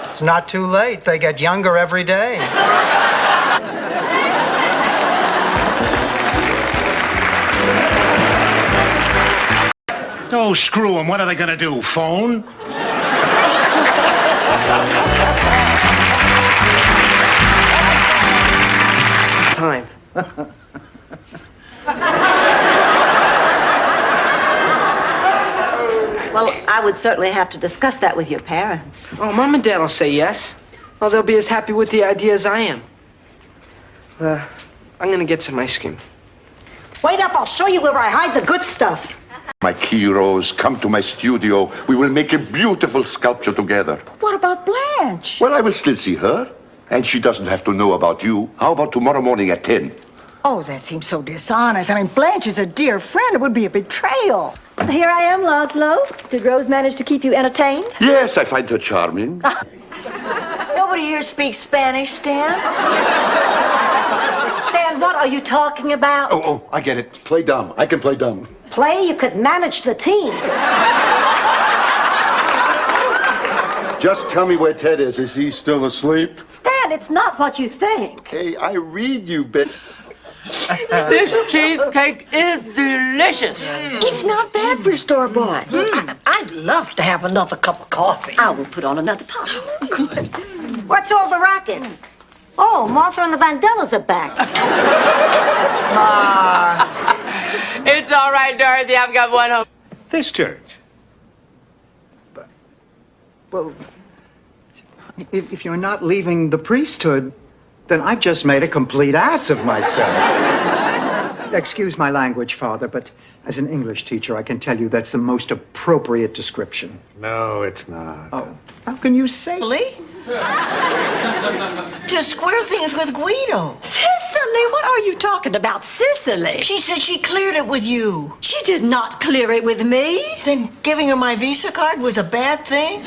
Speaker 2: It's not too late. They get younger every day.
Speaker 5: Oh, screw them. What are they going to do? Phone?
Speaker 10: Time.
Speaker 6: Well, I would certainly have to discuss that with your parents.
Speaker 10: Oh, Mom and Dad will say yes. Well, they'll be as happy with the idea as I am. I'm gonna get some ice cream.
Speaker 4: Wait up, I'll show you where I hide the good stuff.
Speaker 5: My heroes, come to my studio. We will make a beautiful sculpture together.
Speaker 9: What about Blanche?
Speaker 5: Well, I will still see her. And she doesn't have to know about you. How about tomorrow morning at 10?
Speaker 9: Oh, that seems so dishonest. I mean, Blanche is a dear friend. It would be a betrayal.
Speaker 6: Here I am, Laszlo. Did Rose manage to keep you entertained?
Speaker 5: Yes, I find her charming.
Speaker 9: Nobody here speaks Spanish, Stan.
Speaker 4: Stan, what are you talking about?
Speaker 5: Oh, I get it. Play dumb. I can play dumb.
Speaker 4: Play? You could manage the team.
Speaker 5: Just tell me where Ted is. Is he still asleep?
Speaker 4: Stan, it's not what you think.
Speaker 5: Hey, I read you, but...
Speaker 10: This cheesecake is delicious.
Speaker 9: It's not bad for store-bought.
Speaker 17: I'd love to have another cup of coffee.
Speaker 6: I will put on another pot.
Speaker 17: Good.
Speaker 4: What's all the racket? Oh, Martha and the Vandellas are back.
Speaker 10: It's all right, Dorothy. I've got one home.
Speaker 2: This church. Well, if you're not leaving the priesthood, then I've just made a complete ass of myself. Excuse my language, Father, but as an English teacher, I can tell you that's the most appropriate description.
Speaker 5: No, it's not.
Speaker 2: Oh, how can you say?
Speaker 9: Really? To square things with Guido.
Speaker 6: Cicely, what are you talking about, Cicely?
Speaker 9: She said she cleared it with you.
Speaker 6: She did not clear it with me.
Speaker 9: Then giving her my Visa card was a bad thing?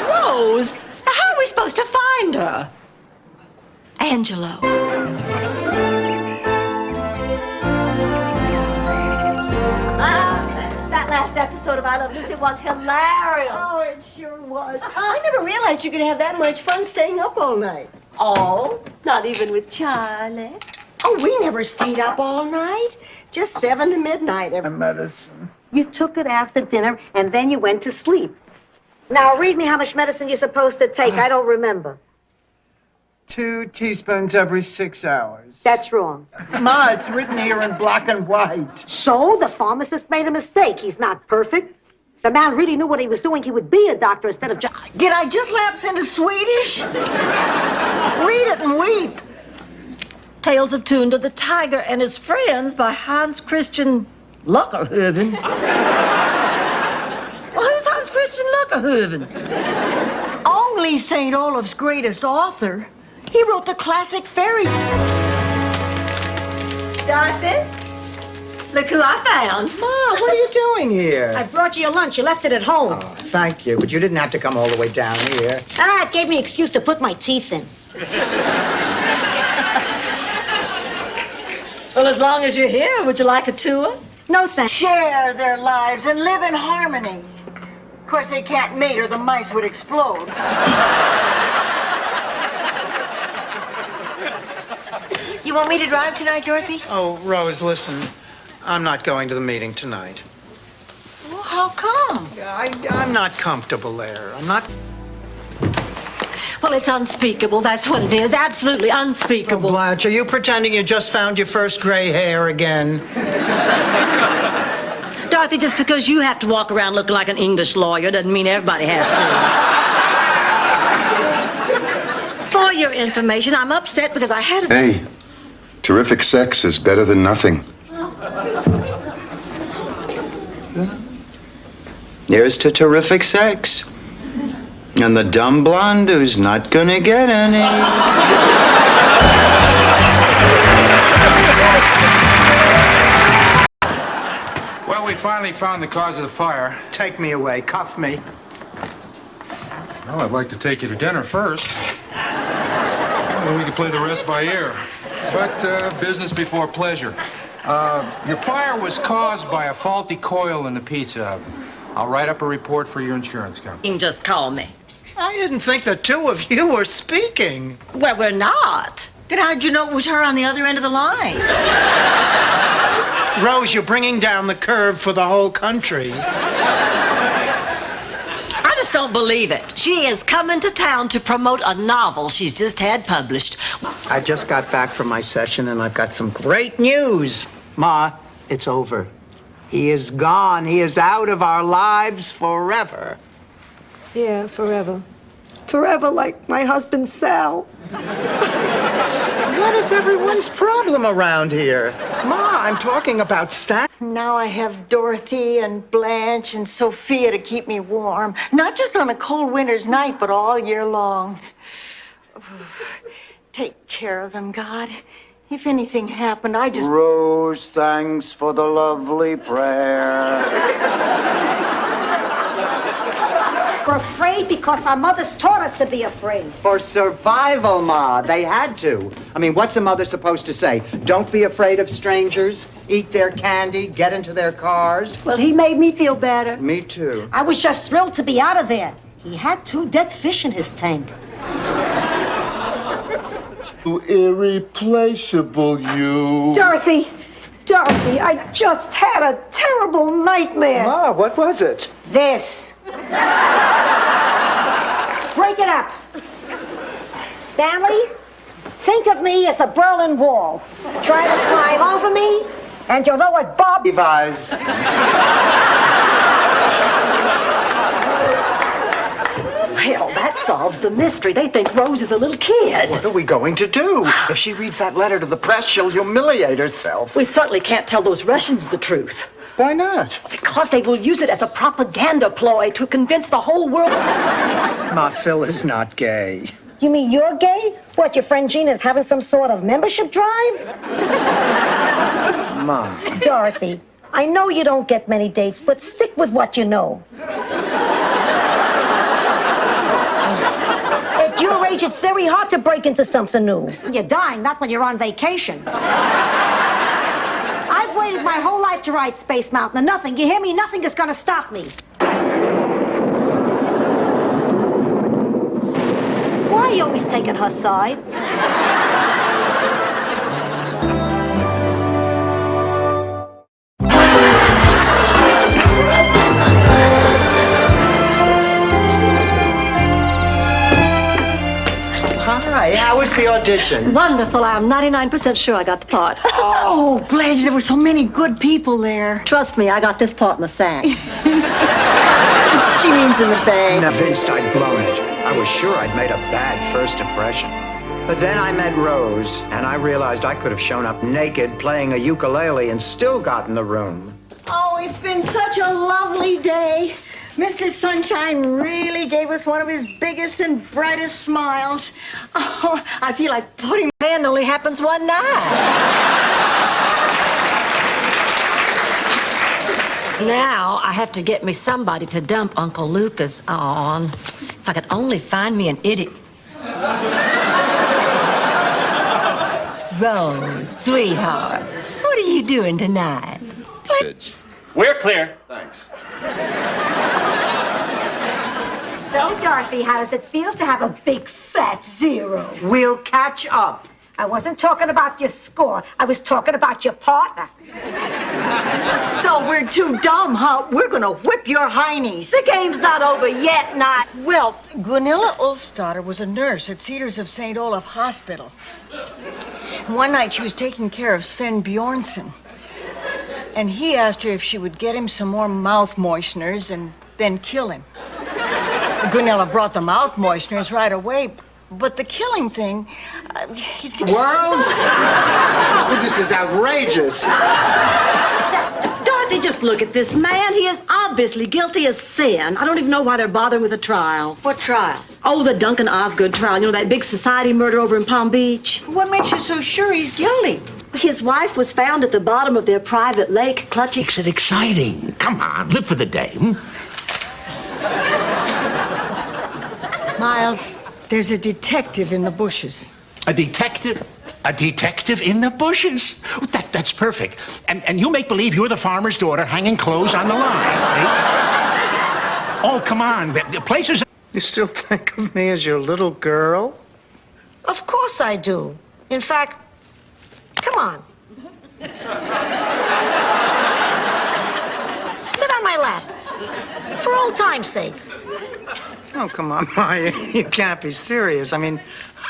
Speaker 6: Rose, how are we supposed to find her? Angelo. That last episode of I Love Lucy was hilarious.
Speaker 9: Oh, it sure was. I never realized you could have that much fun staying up all night.
Speaker 6: Oh, not even with Charlie.
Speaker 9: Oh, we never stayed up all night. Just 7 to midnight every
Speaker 2: Medicine.
Speaker 4: You took it after dinner, and then you went to sleep. Now, read me how much medicine you're supposed to take. I don't remember.
Speaker 2: 2 teaspoons every 6 hours.
Speaker 4: That's wrong.
Speaker 2: Ma, it's written here in black and white.
Speaker 4: So, the pharmacist made a mistake. He's not perfect. If the man really knew what he was doing, he would be a doctor instead of just...
Speaker 9: Did I just lapse into Swedish? Read it and weep.
Speaker 6: Tales of Tunda the Tiger and His Friends by Hans Christian Luckerhoven. Well, who's Hans Christian Luckerhoven?
Speaker 9: Only St. Olaf's greatest author. He wrote the classic fairy.
Speaker 6: Dorothy, look who I found.
Speaker 2: Ma, what are you doing here?
Speaker 4: I brought you your lunch. You left it at home.
Speaker 2: Oh, thank you, but you didn't have to come all the way down here.
Speaker 4: Ah, it gave me an excuse to put my teeth in.
Speaker 6: Well, as long as you're here, would you like a tour?
Speaker 4: No, thanks.
Speaker 9: Share their lives and live in harmony. Of course, they can't mate or the mice would explode. You want me to drive tonight, Dorothy?
Speaker 2: Oh, Rose, listen. I'm not going to the meeting tonight.
Speaker 9: Well, how come?
Speaker 2: I'm not comfortable there. I'm not...
Speaker 6: Well, it's unspeakable. That's what it is. Absolutely unspeakable.
Speaker 2: Blanche, are you pretending you just found your first gray hair again?
Speaker 6: Dorothy, just because you have to walk around looking like an English lawyer doesn't mean everybody has to. For your information, I'm upset because I had a...
Speaker 5: Hey, terrific sex is better than nothing.
Speaker 2: Here's to terrific sex. And the dumb blonde who's not gonna get any.
Speaker 7: Well, we finally found the cause of the fire.
Speaker 2: Take me away. Cuff me.
Speaker 14: Well, I'd like to take you to dinner first. Well, we can play the rest by ear. But business before pleasure. Your fire was caused by a faulty coil in the pizza oven. I'll write up a report for your insurance company.
Speaker 6: You can just call me.
Speaker 2: I didn't think the two of you were speaking.
Speaker 6: Well, we're not.
Speaker 9: Then how'd you know it was her on the other end of the line?
Speaker 2: Rose, you're bringing down the curve for the whole country.
Speaker 6: I just don't believe it. She is coming to town to promote a novel she's just had published.
Speaker 2: I just got back from my session and I've got some great news. Ma, it's over. He is gone. He is out of our lives forever.
Speaker 6: Yeah, forever. Forever like my husband Sal.
Speaker 2: What is everyone's problem around here? Ma, I'm talking about Stan.
Speaker 9: Now I have Dorothy and Blanche and Sophia to keep me warm. Not just on a cold winter's night, but all year long. Take care of them, God. If anything happened, I just...
Speaker 2: Rose, thanks for the lovely prayer.
Speaker 4: We're afraid because our mothers taught us to be afraid.
Speaker 2: For survival, Ma. They had to. I mean, what's a mother supposed to say? Don't be afraid of strangers. Eat their candy. Get into their cars.
Speaker 4: Well, he made me feel better.
Speaker 2: Me too.
Speaker 4: I was just thrilled to be out of there. He had 2 dead fish in his tank.
Speaker 5: Irreplaceable, you.
Speaker 4: Dorothy, I just had a terrible nightmare.
Speaker 2: Ma, what was it?
Speaker 4: This. Break it up. Stanley, think of me as the Berlin Wall. Try to climb over me, and you'll know what Bob...
Speaker 2: Levi's.
Speaker 6: Hell, that solves the mystery. They think Rose is a little kid.
Speaker 2: What are we going to do? If she reads that letter to the press, she'll humiliate herself.
Speaker 6: We certainly can't tell those Russians the truth.
Speaker 2: Why not?
Speaker 6: Because they will use it as a propaganda ploy to convince the whole world.
Speaker 2: Ma, Phil is not gay.
Speaker 4: You mean you're gay? What, your friend Gina's having some sort of membership drive?
Speaker 2: Ma.
Speaker 4: Dorothy, I know you don't get many dates, but stick with what you know. At your age, it's very hard to break into something new. You're dying, not when you're on vacation. I've waited my whole life to ride Space Mountain, and nothing, you hear me? Nothing is gonna stop me. Why are you always taking her side?
Speaker 2: Hi, how was the audition?
Speaker 6: Wonderful. I'm 99% sure I got the part.
Speaker 9: Oh, Blanche, there were so many good people there.
Speaker 6: Trust me, I got this part in the sack.
Speaker 9: She means in the bag.
Speaker 2: Convinced I'd blown it. I was sure I'd made a bad first impression. But then I met Rose, and I realized I could have shown up naked playing a ukulele and still gotten the room.
Speaker 9: Oh, it's been such a lovely day. Mr. Sunshine really gave us one of his biggest and brightest smiles. Oh, I feel like putting...
Speaker 6: And only happens one night. Now I have to get me somebody to dump Uncle Lucas on. If I could only find me an idiot. Rose, sweetheart, what are you doing tonight?
Speaker 16: We're clear.
Speaker 5: Thanks.
Speaker 4: So, Dorothy, how does it feel to have a big fat 0?
Speaker 2: We'll catch up.
Speaker 4: I wasn't talking about your score. I was talking about your partner.
Speaker 9: So we're too dumb, huh? We're gonna whip your heinies.
Speaker 4: The game's not over yet, not.
Speaker 9: Well, Gunilla Ulfsdotter was a nurse at Cedars of St. Olaf Hospital. One night she was taking care of Sven Bjornsson. And he asked her if she would get him some more mouth moisteners and then kill him. Gunilla brought the mouth moisteners right away, but the killing thing, it's...
Speaker 2: World? This is outrageous.
Speaker 6: Dorothy, just look at this man. He is obviously guilty as sin. I don't even know why they're bothering with a trial.
Speaker 9: What trial?
Speaker 6: Oh, the Duncan Osgood trial. You know, that big society murder over in Palm Beach?
Speaker 9: What makes you so sure he's guilty?
Speaker 6: His wife was found at the bottom of their private lake clutching...
Speaker 16: Makes it exciting. Come on, live for the day.
Speaker 9: Miles, there's a detective in the bushes.
Speaker 16: A detective? A detective in the bushes? That's perfect. And you make believe you're the farmer's daughter hanging clothes on the line, eh? Oh, come on. The place is...
Speaker 2: You still think of me as your little girl?
Speaker 4: Of course I do. In fact, come on. for old time's sake.
Speaker 2: Oh, come on, Ma. You can't be serious. I mean,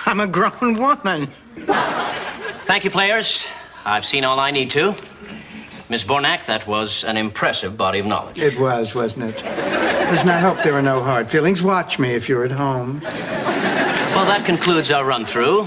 Speaker 2: I'm a grown woman.
Speaker 18: Thank you, players. I've seen all I need to. Miss Bornak, that was an impressive body of knowledge.
Speaker 2: It was, wasn't it? Listen, I hope there were no hard feelings. Watch me if you're at home.
Speaker 18: Well, that concludes our run-through.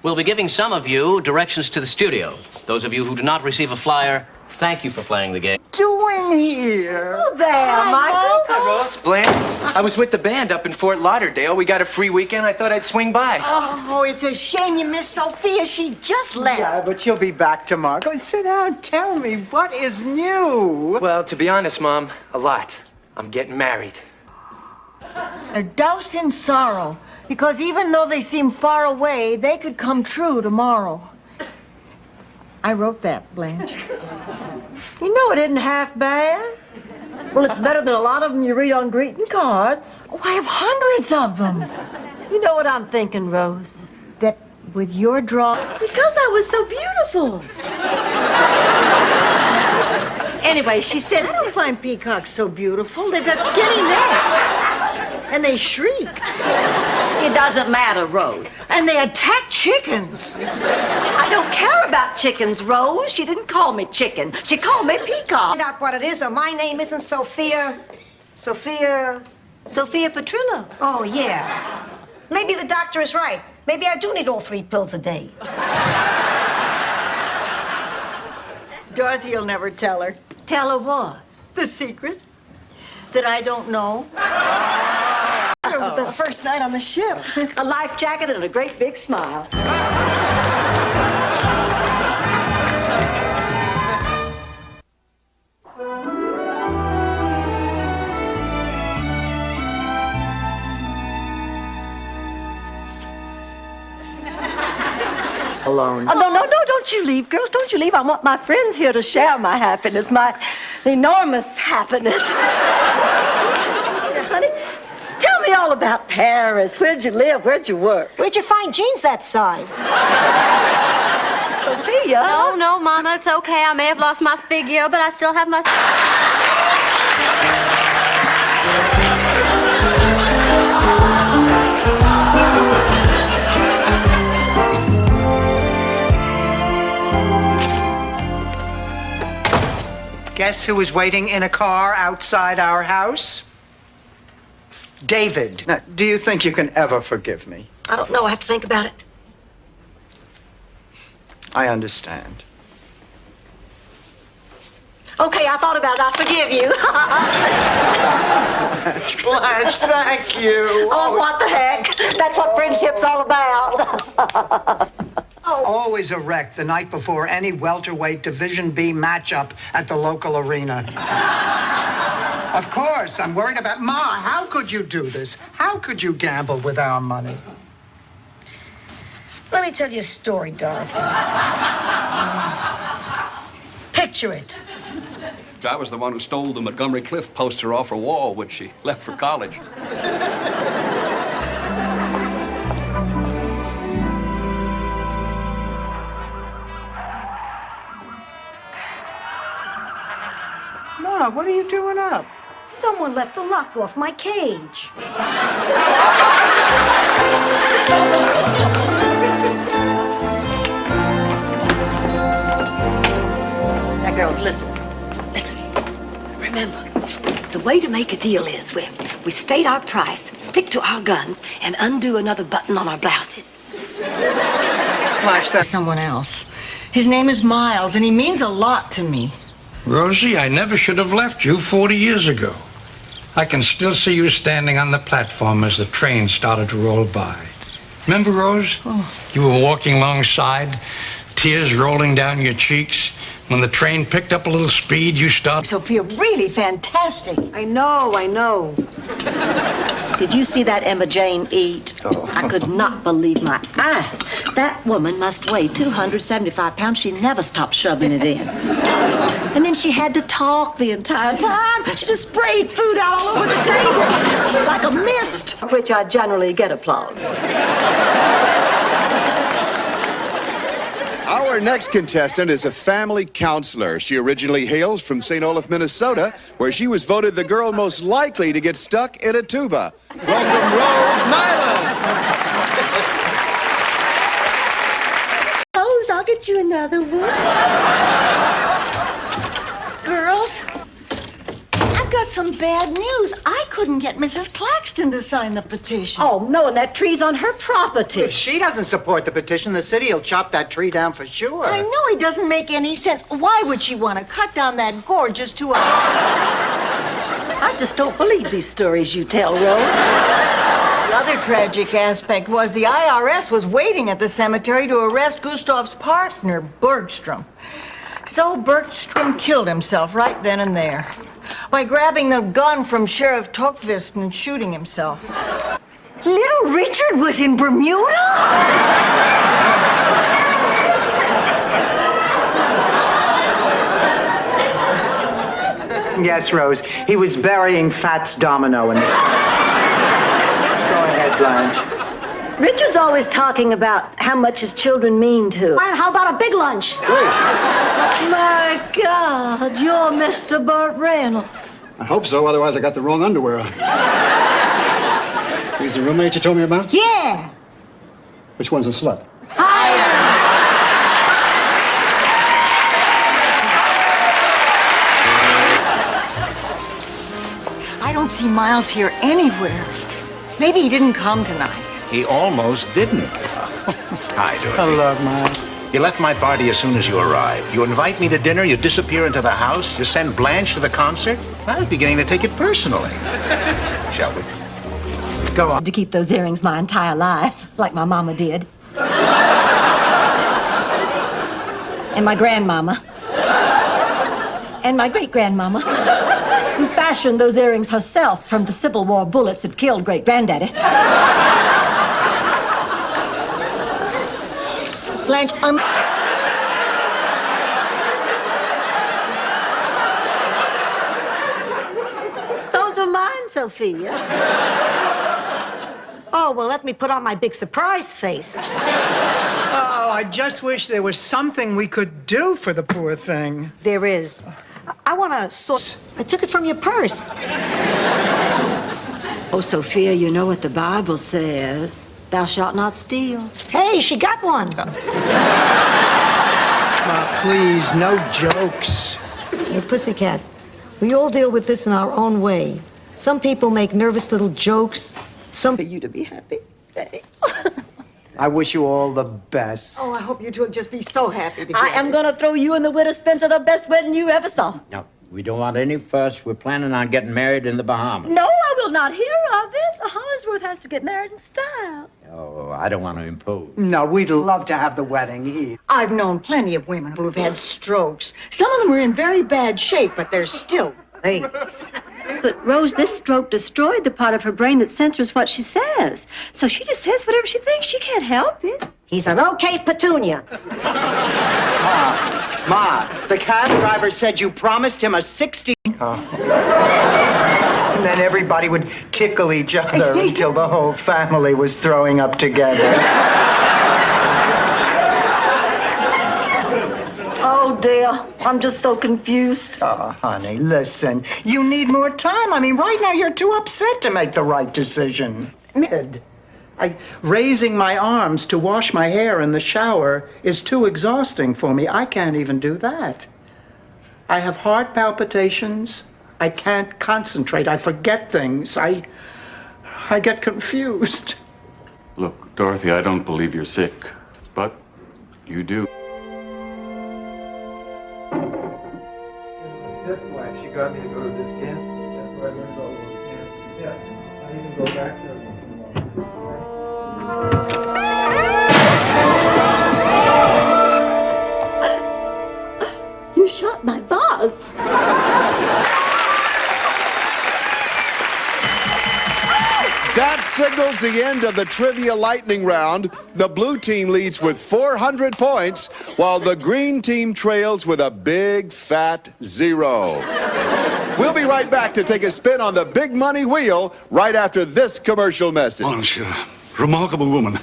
Speaker 18: We'll be giving some of you directions to the studio. Those of you who do not receive a flyer, thank you for playing the game.
Speaker 2: Doing here?
Speaker 6: Oh, there, Michael.
Speaker 8: Hi, Rose, Blanche. I was with the band up in Fort Lauderdale. We got a free weekend. I thought I'd swing by.
Speaker 9: Oh, it's a shame you missed Sophia. She just left.
Speaker 2: Yeah, but she'll be back tomorrow. Go sit down. Tell me, what is new?
Speaker 8: Well, to be honest, Mom, a lot. I'm getting married.
Speaker 9: They're doused in sorrow, because even though they seem far away, they could come true tomorrow. I wrote that, Blanche.
Speaker 6: You know it isn't half bad. Well, it's better than a lot of them you read on greeting cards.
Speaker 9: Oh, I have hundreds of them.
Speaker 6: You know what I'm thinking, Rose?
Speaker 9: That with your draw...
Speaker 6: Because I was so beautiful. Anyway, she said...
Speaker 9: I don't find peacocks so beautiful. They've got skinny necks. And they shriek.
Speaker 6: It doesn't matter, Rose.
Speaker 9: And they attack chickens.
Speaker 6: I don't care about chickens, Rose. She didn't call me chicken. She called me peacock.
Speaker 4: Find out what it is, or my name isn't Sophia. Sophia
Speaker 6: Petrillo.
Speaker 4: Oh, yeah. Maybe the doctor is right. Maybe I do need all 3 pills a day.
Speaker 9: Dorothy will never tell her.
Speaker 6: Tell her what?
Speaker 9: The secret that I don't know. The first night on the ship.
Speaker 6: A life jacket and a great big smile.
Speaker 2: Alone.
Speaker 6: Oh, no, don't you leave, girls. Don't you leave. I want my friends here to share my happiness, my enormous happiness. Honey, tell me all about Paris. Where'd you live? Where'd you work?
Speaker 4: Where'd you find jeans that size?
Speaker 6: Sophia?
Speaker 12: No, Mama, it's okay. I may have lost my figure, but I still have my...
Speaker 2: Guess who was waiting in a car outside our house? David. Now, do you think you can ever forgive me?
Speaker 6: I don't know. I have to think about it.
Speaker 2: I understand.
Speaker 6: Okay, I thought about it. I forgive you.
Speaker 2: Blanche, thank you.
Speaker 6: Oh, what the heck? That's what friendship's all about.
Speaker 2: Always a wreck the night before any welterweight Division B matchup at the local arena. Of course, I'm worried about... Ma, how could you do this? How could you gamble with our money?
Speaker 4: Let me tell you a story, Dorothy. Picture it.
Speaker 19: I was the one who stole the Montgomery Clift poster off her wall when she left for college.
Speaker 2: Ma, what are you doing up?
Speaker 4: Someone left the lock off my cage.
Speaker 6: Now, girls, listen. Remember, the way to make a deal is we state our price, stick to our guns, and undo another button on our blouses.
Speaker 9: Watch that. Someone else. His name is Miles, and he means a lot to me.
Speaker 7: Rosie, I never should have left you 40 years ago. I can still see you standing on the platform as the train started to roll by. Remember, Rose?
Speaker 9: Oh.
Speaker 7: You were walking alongside, tears rolling down your cheeks. When the train picked up a little speed, you started...
Speaker 9: Sophia, really fantastic.
Speaker 6: I know. Did you see that Emma Jane eat?
Speaker 2: Oh.
Speaker 6: I could not believe my eyes. That woman must weigh 275 pounds. She never stopped shoving it in. And then she had to talk the entire time. She just sprayed food all over the table like a mist, which I generally get applause.
Speaker 3: Our next contestant is a family counselor. She originally hails from St. Olaf, Minnesota, where she was voted the girl most likely to get stuck in a tuba. Welcome, Rose Nyland.
Speaker 9: Rose, I'll get you another one. Girls, I've got some bad news. I couldn't get Mrs. Claxton to sign the petition.
Speaker 6: Oh, no, and that tree's on her property.
Speaker 2: If she doesn't support the petition, the city will chop that tree down for sure.
Speaker 9: I know it doesn't make any sense. Why would she want to cut down that gorgeous to a...
Speaker 6: I just don't believe these stories you tell, Rose.
Speaker 9: The other tragic aspect was the IRS was waiting at the cemetery to arrest Gustav's partner, Bergstrom. So Bergstrom killed himself right then and there by grabbing the gun from Sheriff Tokvist and shooting himself. Little Richard was in Bermuda?
Speaker 2: Yes, Rose. He was burying Fats Domino in the Go ahead, Blanche.
Speaker 6: Richard's always talking about how much his children mean to him.
Speaker 4: And how about a big lunch?
Speaker 6: My God, you're Mr. Burt Reynolds.
Speaker 15: I hope so, otherwise I got the wrong underwear on. He's the roommate you told me about?
Speaker 6: Yeah.
Speaker 15: Which one's a slut?
Speaker 9: I don't see Miles here anywhere. Maybe he didn't come tonight.
Speaker 16: He almost didn't. Hi, Dorothy.
Speaker 2: Hello, Miles.
Speaker 16: You left my party as soon as you arrived. You invite me to dinner, you disappear into the house, you send Blanche to the concert. I was beginning to take it personally. Shall we?
Speaker 2: Go on.
Speaker 6: To keep those earrings my entire life, like my mama did. And my grandmama. And my great-grandmama, who fashioned those earrings herself from the Civil War bullets that killed great-granddaddy.
Speaker 9: Blanche,
Speaker 6: Those are mine, Sophia.
Speaker 4: Oh, well, let me put on my big surprise face.
Speaker 2: Oh, I just wish there was something we could do for the poor thing.
Speaker 4: There is. I want to sort... I took it from your purse.
Speaker 6: Oh, Sophia, you know what the Bible says. Thou shalt not steal.
Speaker 4: Hey, she got one.
Speaker 2: Please, no jokes.
Speaker 4: Hey, Pussycat, we all deal with this in our own way. Some people make nervous little jokes. Some...
Speaker 6: For you to be happy.
Speaker 2: I wish you all the best.
Speaker 4: Oh, I hope you two will just be so happy together.
Speaker 6: I am going to throw you and the widow Spencer the best wedding you ever saw.
Speaker 23: No, we don't want any fuss. We're planning on getting married in the Bahamas.
Speaker 6: No, I will not hear of it. Hollingsworth has to get married in style.
Speaker 23: Oh, I don't want to impose.
Speaker 2: No, we'd love to have the wedding here.
Speaker 9: I've known plenty of women who have had strokes. Some of them are in very bad shape, but they're still ladies.
Speaker 6: But, Rose, this stroke destroyed the part of her brain that censors what she says. So she just says whatever she thinks. She can't help it.
Speaker 4: He's an okay petunia.
Speaker 2: Ma, the cab driver said you promised him a 60... Oh. And then everybody would tickle each other until the whole family was throwing up together.
Speaker 6: Oh, dear. I'm just so confused.
Speaker 2: Oh, honey, listen. You need more time. I mean, right now you're too upset to make the right decision. Raising my arms to wash my hair in the shower is too exhausting for me. I can't even do that. I have heart palpitations. I can't concentrate. I forget things. I get confused.
Speaker 24: Look, Dorothy, I don't believe you're sick, but you do.
Speaker 14: That's why she got me to go to this dance. That's why I learned all those dances. Yeah, I even go back there once in a while.
Speaker 6: You shot my vase.
Speaker 3: That signals the end of the trivia lightning round. The blue team leads with 400 points, while the green team trails with a big fat 0. We'll be right back to take a spin on the big money wheel right after this commercial message.
Speaker 1: Blanche, remarkable woman.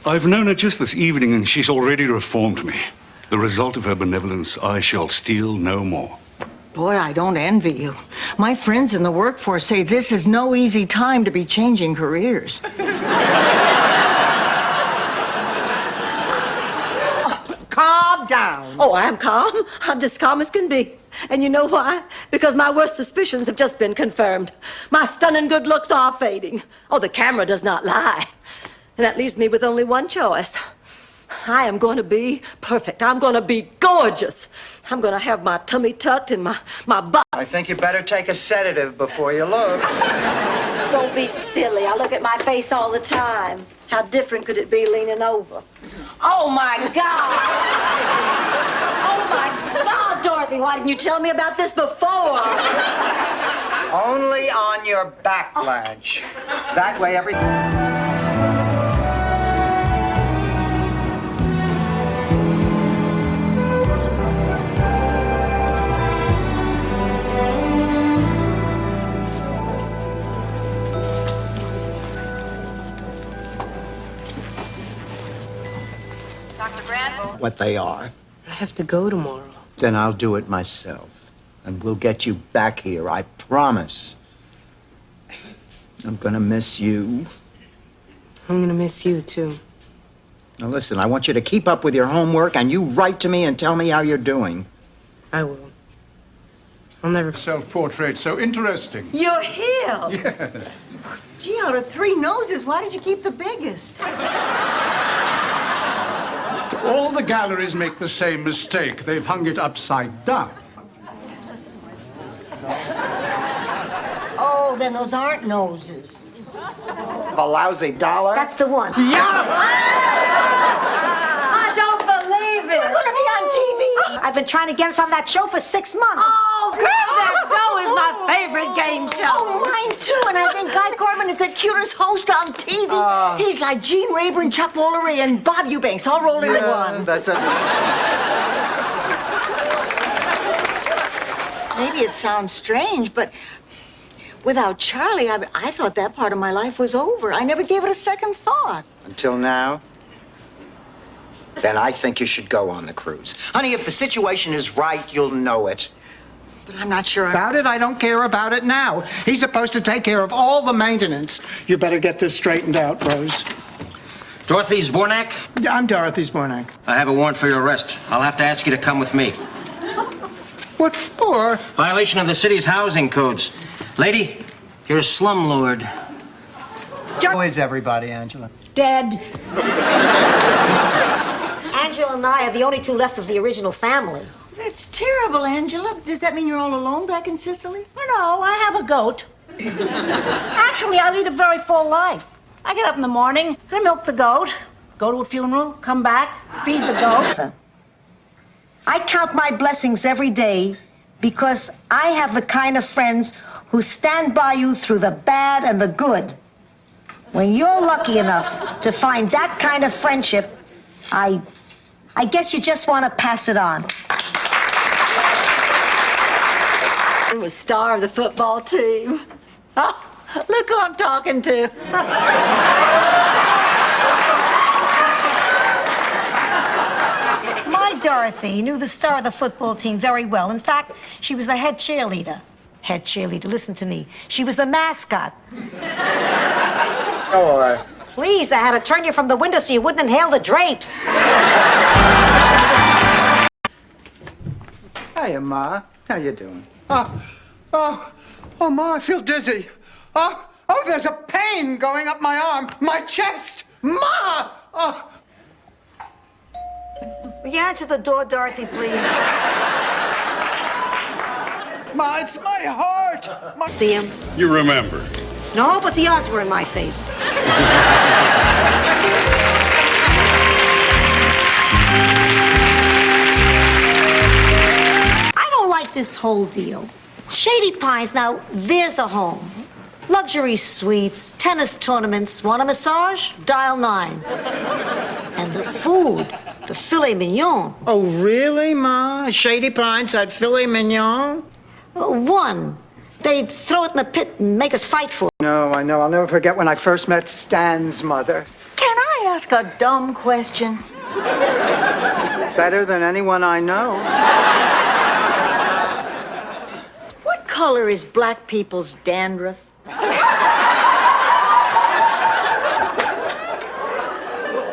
Speaker 11: I've known her just this evening, and she's already reformed me. The result of her benevolence, I shall steal no more.
Speaker 9: Boy, I don't envy you. My friends in the workforce say this is no easy time to be changing careers.
Speaker 6: Calm down. Oh, I'm calm. I'm just calm as can be. And you know why? Because my worst suspicions have just been confirmed. My stunning good looks are fading. Oh, the camera does not lie. And that leaves me with only one choice. I am going to be perfect. I'm going to be gorgeous. I'm going to have my tummy tucked and my butt.
Speaker 2: I think you better take a sedative before you look.
Speaker 6: Don't be silly. I look at my face all the time. How different could it be leaning over? Oh, my God! Oh, my God, Dorothy, why didn't you tell me about this before?
Speaker 2: Only on your back, Blanche. That way everything... what they are.
Speaker 20: I have to go tomorrow.
Speaker 2: Then I'll do it myself. And we'll get you back here, I promise. I'm gonna miss you.
Speaker 20: I'm gonna miss you, too.
Speaker 2: Now listen, I want you to keep up with your homework and you write to me and tell me how you're doing.
Speaker 20: I will. I'll never...
Speaker 11: Self-portrait, so interesting.
Speaker 6: You're healed.
Speaker 11: Yes.
Speaker 9: Gee, out of 3 noses, why did you keep the biggest?
Speaker 11: All the galleries make the same mistake. They've hung it upside down.
Speaker 9: Oh, then those aren't noses.
Speaker 2: A lousy dollar?
Speaker 4: That's the one.
Speaker 2: Yeah!
Speaker 6: I don't believe it.
Speaker 4: We're gonna be on TV. I've been trying to get us on that show for 6 months.
Speaker 6: Oh, Grab That Dough is my favorite game show.
Speaker 9: Oh, mine too. And I think Guy Corbin is the cutest host on TV. He's like Gene Rayburn, Chuck Woolery, and Bob Eubanks all rolled into one.
Speaker 2: That's it.
Speaker 9: Maybe it sounds strange, but without Charlie, I thought that part of my life was over. I never gave it a second thought.
Speaker 2: Until now? Then I think you should go on the cruise. Honey, if the situation is right, you'll know it.
Speaker 9: But I'm not sure
Speaker 2: About it? I don't care about it now. He's supposed to take care of all the maintenance. You better get this straightened out, Rose.
Speaker 21: Dorothy Zbornak?
Speaker 2: Yeah, I'm Dorothy Zbornak.
Speaker 21: I have a warrant for your arrest. I'll have to ask you to come with me.
Speaker 2: What for?
Speaker 21: Violation of the city's housing codes. Lady, you're a slumlord.
Speaker 2: How is everybody, Angela?
Speaker 4: Dead. Angela and I are the only 2 left of the original family.
Speaker 9: That's terrible, Angela. Does that mean you're all alone back in Sicily?
Speaker 17: No, I have a goat. Actually, I lead a very full life. I get up in the morning, I milk the goat, go to a funeral, come back, feed the goat.
Speaker 4: I count my blessings every day because I have the kind of friends who stand by you through the bad and the good. When you're lucky enough to find that kind of friendship, I guess you just want to pass it on.
Speaker 6: I was star of the football team. Oh, look who I'm talking to.
Speaker 4: My Dorothy knew the star of the football team very well. In fact, she was the head cheerleader. Head cheerleader, listen to me. She was the mascot.
Speaker 2: Oh,
Speaker 4: Please, I had to turn you from the window so you wouldn't inhale the drapes.
Speaker 2: Hiya, Ma. How you doing? Oh, Ma, I feel dizzy. Oh, there's a pain going up my arm, my chest. Ma! Oh.
Speaker 4: Will you answer the door, Dorothy, please?
Speaker 2: Ma, it's my heart.
Speaker 4: See him?
Speaker 24: You remember.
Speaker 4: No, but the odds were in my favor. I don't like this whole deal. Shady Pines, now, there's a home. Luxury suites, tennis tournaments. Want a massage? Dial 9. And the food, the filet mignon.
Speaker 2: Oh, really, Ma? Shady Pines had filet mignon?
Speaker 4: One. They'd throw it in the pit and make us fight for it.
Speaker 2: No, I know. I'll never forget when I first met Stan's mother.
Speaker 9: Can I I ask a dumb question?
Speaker 2: Better than anyone I know.
Speaker 9: What color is black people's dandruff?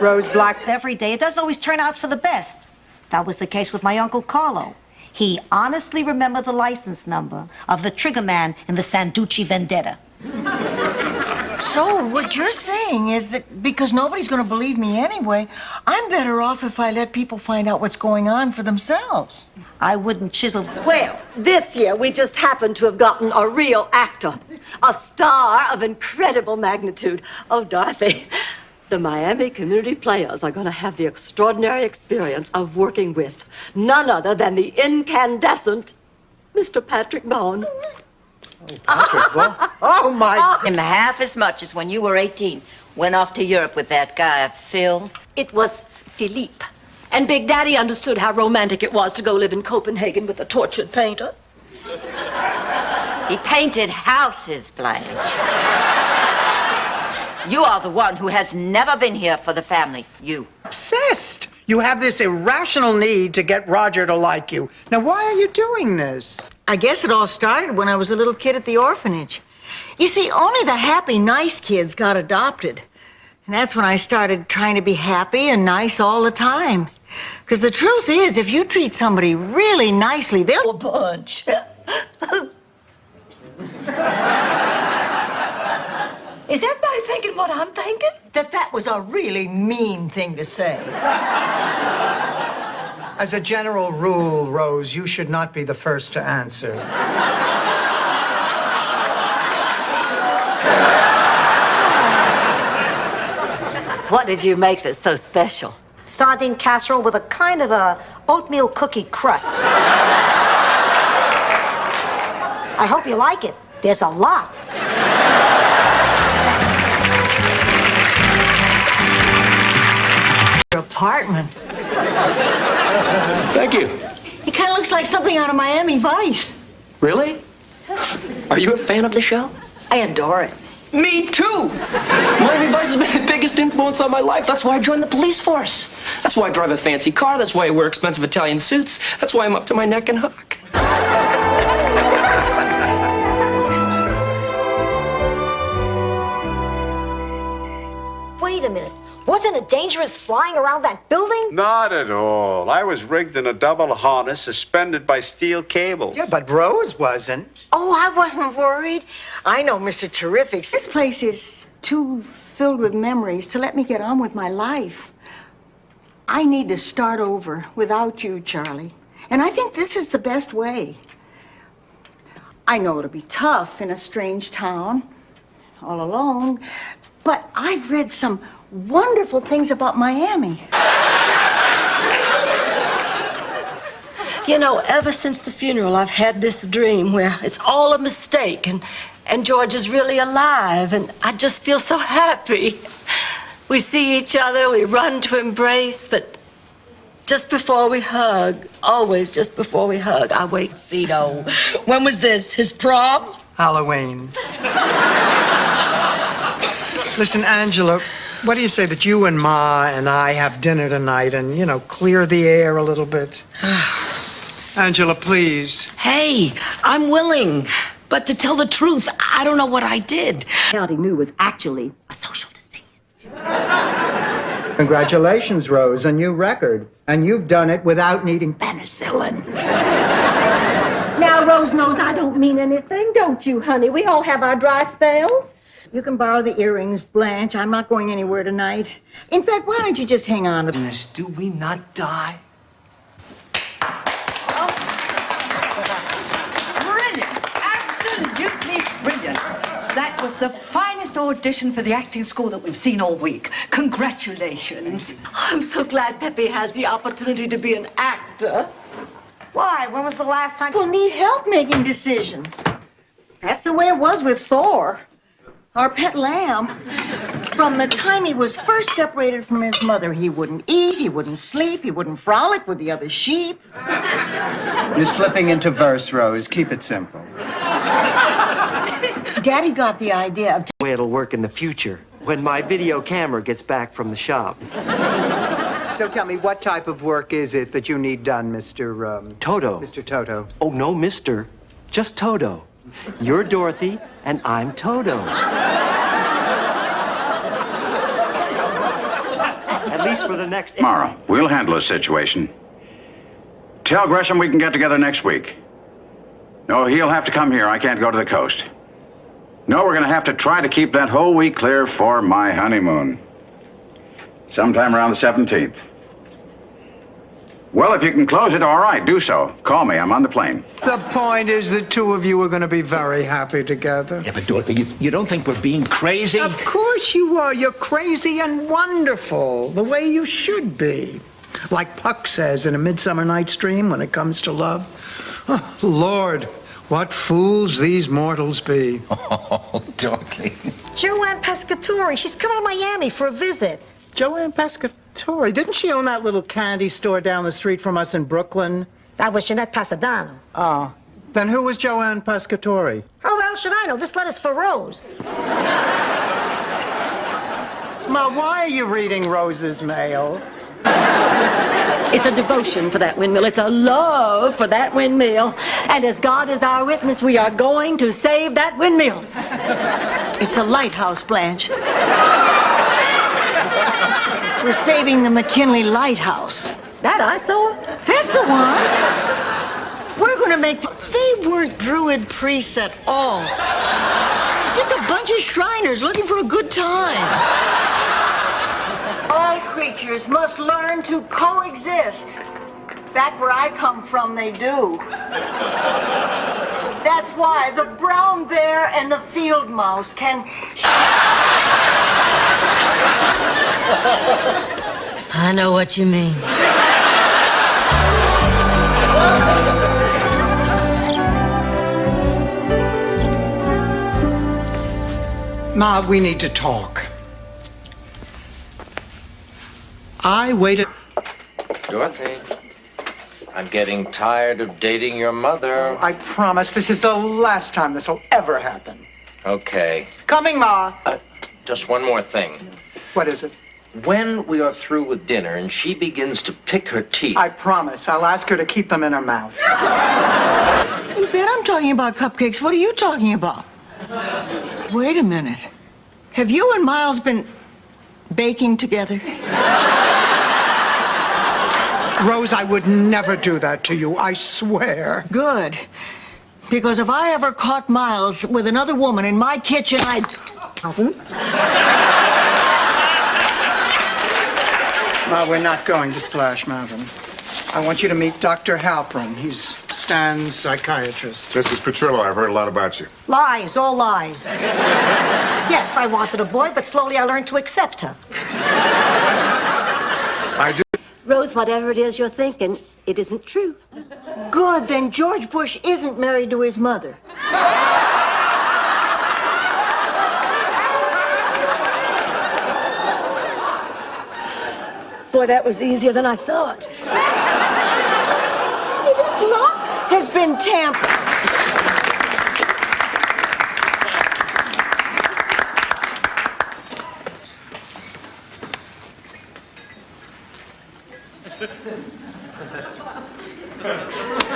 Speaker 2: Rose black.
Speaker 4: Every day, it doesn't always turn out for the best. That was the case with my Uncle Carlo. He honestly remembered the license number of the trigger man in the Sanducci Vendetta.
Speaker 9: So what you're saying is that because nobody's going to believe me anyway, I'm better off if I let people find out what's going on for themselves.
Speaker 4: I wouldn't chisel.
Speaker 6: Well, this year we just happened to have gotten a real actor, a star of incredible magnitude. Oh, Dorothy, the Miami Community Players are going to have the extraordinary experience of working with none other than the incandescent Mr. Patrick Bone.
Speaker 2: Oh, my.
Speaker 5: Him half as much as when you were 18. Went off to Europe with that guy, Phil.
Speaker 6: It was Philippe. And Big Daddy understood how romantic it was to go live in Copenhagen with a tortured painter.
Speaker 5: He painted houses, Blanche. You are the one who has never been here for the family. You.
Speaker 2: Obsessed. You have this irrational need to get Roger to like you. Now, why are you doing this?
Speaker 9: I guess it all started when I was a little kid at the orphanage. You see, only the happy, nice kids got adopted. And that's when I started trying to be happy and nice all the time. Because the truth is, if you treat somebody really nicely, they'll...
Speaker 6: A bunch. Is everybody thinking what I'm thinking?
Speaker 9: That was a really mean thing to say.
Speaker 2: As a general rule, Rose, you should not be the first to answer.
Speaker 6: What did you make that's so special?
Speaker 4: Sardine casserole with a kind of a oatmeal cookie crust. I hope you like it. There's a lot.
Speaker 9: Your apartment.
Speaker 10: Thank you.
Speaker 9: It kind of looks like something out of Miami Vice.
Speaker 10: Really? Are you a fan of the show?
Speaker 9: I adore it.
Speaker 10: Me too! Miami Vice has been the biggest influence on my life. That's why I joined the police force. That's why I drive a fancy car. That's why I wear expensive Italian suits. That's why I'm up to my neck in hock.
Speaker 4: Wait a minute. Wasn't it dangerous flying around that building?
Speaker 3: Not at all. I was rigged in a double harness suspended by steel cables.
Speaker 2: Yeah, but Rose wasn't.
Speaker 9: Oh, I wasn't worried. I know Mr. Terrific. This place is too filled with memories to let me get on with my life. I need to start over without you, Charlie. And I think this is the best way. I know it'll be tough in a strange town, all alone, but I've read some wonderful things about Miami.
Speaker 6: You know, ever since the funeral, I've had this dream where it's all a mistake and George is really alive, and I just feel so happy. We see each other, we run to embrace, but just before we hug, always just before we hug, I wake Zito. When was this? His prom?
Speaker 2: Halloween. Listen, Angela, what do you say that you and Ma and I have dinner tonight and, clear the air a little bit? Angela, please.
Speaker 10: Hey, I'm willing. But to tell the truth, I don't know what I did.
Speaker 6: County knew was actually a social disease.
Speaker 2: Congratulations, Rose, a new record. And you've done it without needing penicillin.
Speaker 4: Now, Rose knows I don't mean anything, don't you, honey? We all have our dry spells.
Speaker 9: You can borrow the earrings, Blanche. I'm not going anywhere tonight. In fact, why don't you just hang on to them?
Speaker 10: Do we not die?
Speaker 13: Brilliant. Absolutely brilliant. That was the finest audition for the acting school that we've seen all week. Congratulations.
Speaker 6: I'm so glad Pepe has the opportunity to be an actor.
Speaker 4: Why? When was the last time?
Speaker 9: People need help making decisions. That's the way it was with Thor. Our pet lamb. From the time he was first separated from his mother, he wouldn't eat, he wouldn't sleep, he wouldn't frolic with the other sheep.
Speaker 2: You're slipping into verse, Rose. Keep it simple.
Speaker 9: Daddy got the idea of...
Speaker 8: The way it'll work in the future. when my video camera gets back from the shop.
Speaker 2: So tell me, what type of work is it that you need done, Mr.
Speaker 8: Toto.
Speaker 2: Mr. Toto?
Speaker 8: Oh, no, mister. Just Toto. You're Dorothy, and I'm Toto. At least for the next...
Speaker 12: Tomorrow, we'll handle the situation. Tell Gresham we can get together next week. No, he'll have to come here. I can't go to the coast. No, we're going to have to try to keep that whole week clear for my honeymoon. Sometime around the 17th. Well, if you can close it, all right, do so. Call me. I'm on the plane.
Speaker 2: The point is the two of you are going to be very happy together.
Speaker 16: Yeah, but Dorothy, you don't think we're being crazy?
Speaker 2: Of course you are. You're crazy and wonderful, the way you should be. Like Puck says in A Midsummer Night's Dream when it comes to love. Oh, Lord, what fools these mortals be.
Speaker 16: Oh, Dorothy.
Speaker 4: Joanne Pescatori, she's coming to Miami for a visit.
Speaker 2: Joanne Pescatori, didn't she own that little candy store down the street from us in Brooklyn?
Speaker 4: That was Jeanette Pasadano.
Speaker 2: Oh, then who was Joanne Pescatori?
Speaker 4: How the hell should I know? This letter's for Rose.
Speaker 2: Ma, why are you reading Rose's mail?
Speaker 6: It's a devotion for that windmill. It's a love for that windmill. And as God is our witness, we are going to save that windmill.
Speaker 9: It's a lighthouse, Blanche. We're saving the McKinley Lighthouse.
Speaker 6: That I saw.
Speaker 9: That's the one. We're going to make... They weren't Druid priests at all. Just a bunch of Shriners looking for a good time. All creatures must learn to coexist. Back where I come from, they do. That's why the brown bear and the field mouse can...
Speaker 6: I know what you mean.
Speaker 2: Ma, we need to talk. I waited...
Speaker 18: Dorothy, I'm getting tired of dating your mother.
Speaker 2: I promise this is the last time this will ever happen.
Speaker 18: Okay.
Speaker 2: Coming, Ma.
Speaker 18: Just one more thing.
Speaker 2: What is it?
Speaker 18: When we are through with dinner and she begins to pick her teeth...
Speaker 2: I promise. I'll ask her to keep them in her mouth.
Speaker 9: You bet I'm talking about cupcakes. What are you talking about? Wait a minute. Have you and Miles been baking together?
Speaker 2: Rose, I would never do that to you, I swear.
Speaker 9: Good. Because if I ever caught Miles with another woman in my kitchen, I'd...
Speaker 2: Ma, we're not going to Splash Mountain. I want you to meet Dr. Halpern. He's Stan's psychiatrist.
Speaker 19: Mrs. Petrillo, I've heard a lot about you.
Speaker 4: Lies, all lies. Yes, I wanted a boy, but slowly I learned to accept her.
Speaker 19: I do.
Speaker 6: Rose, whatever it is you're thinking, it isn't true.
Speaker 9: Good, then George Bush isn't married to his mother.
Speaker 6: Boy, that was easier than I thought.
Speaker 9: This lock has been tampered.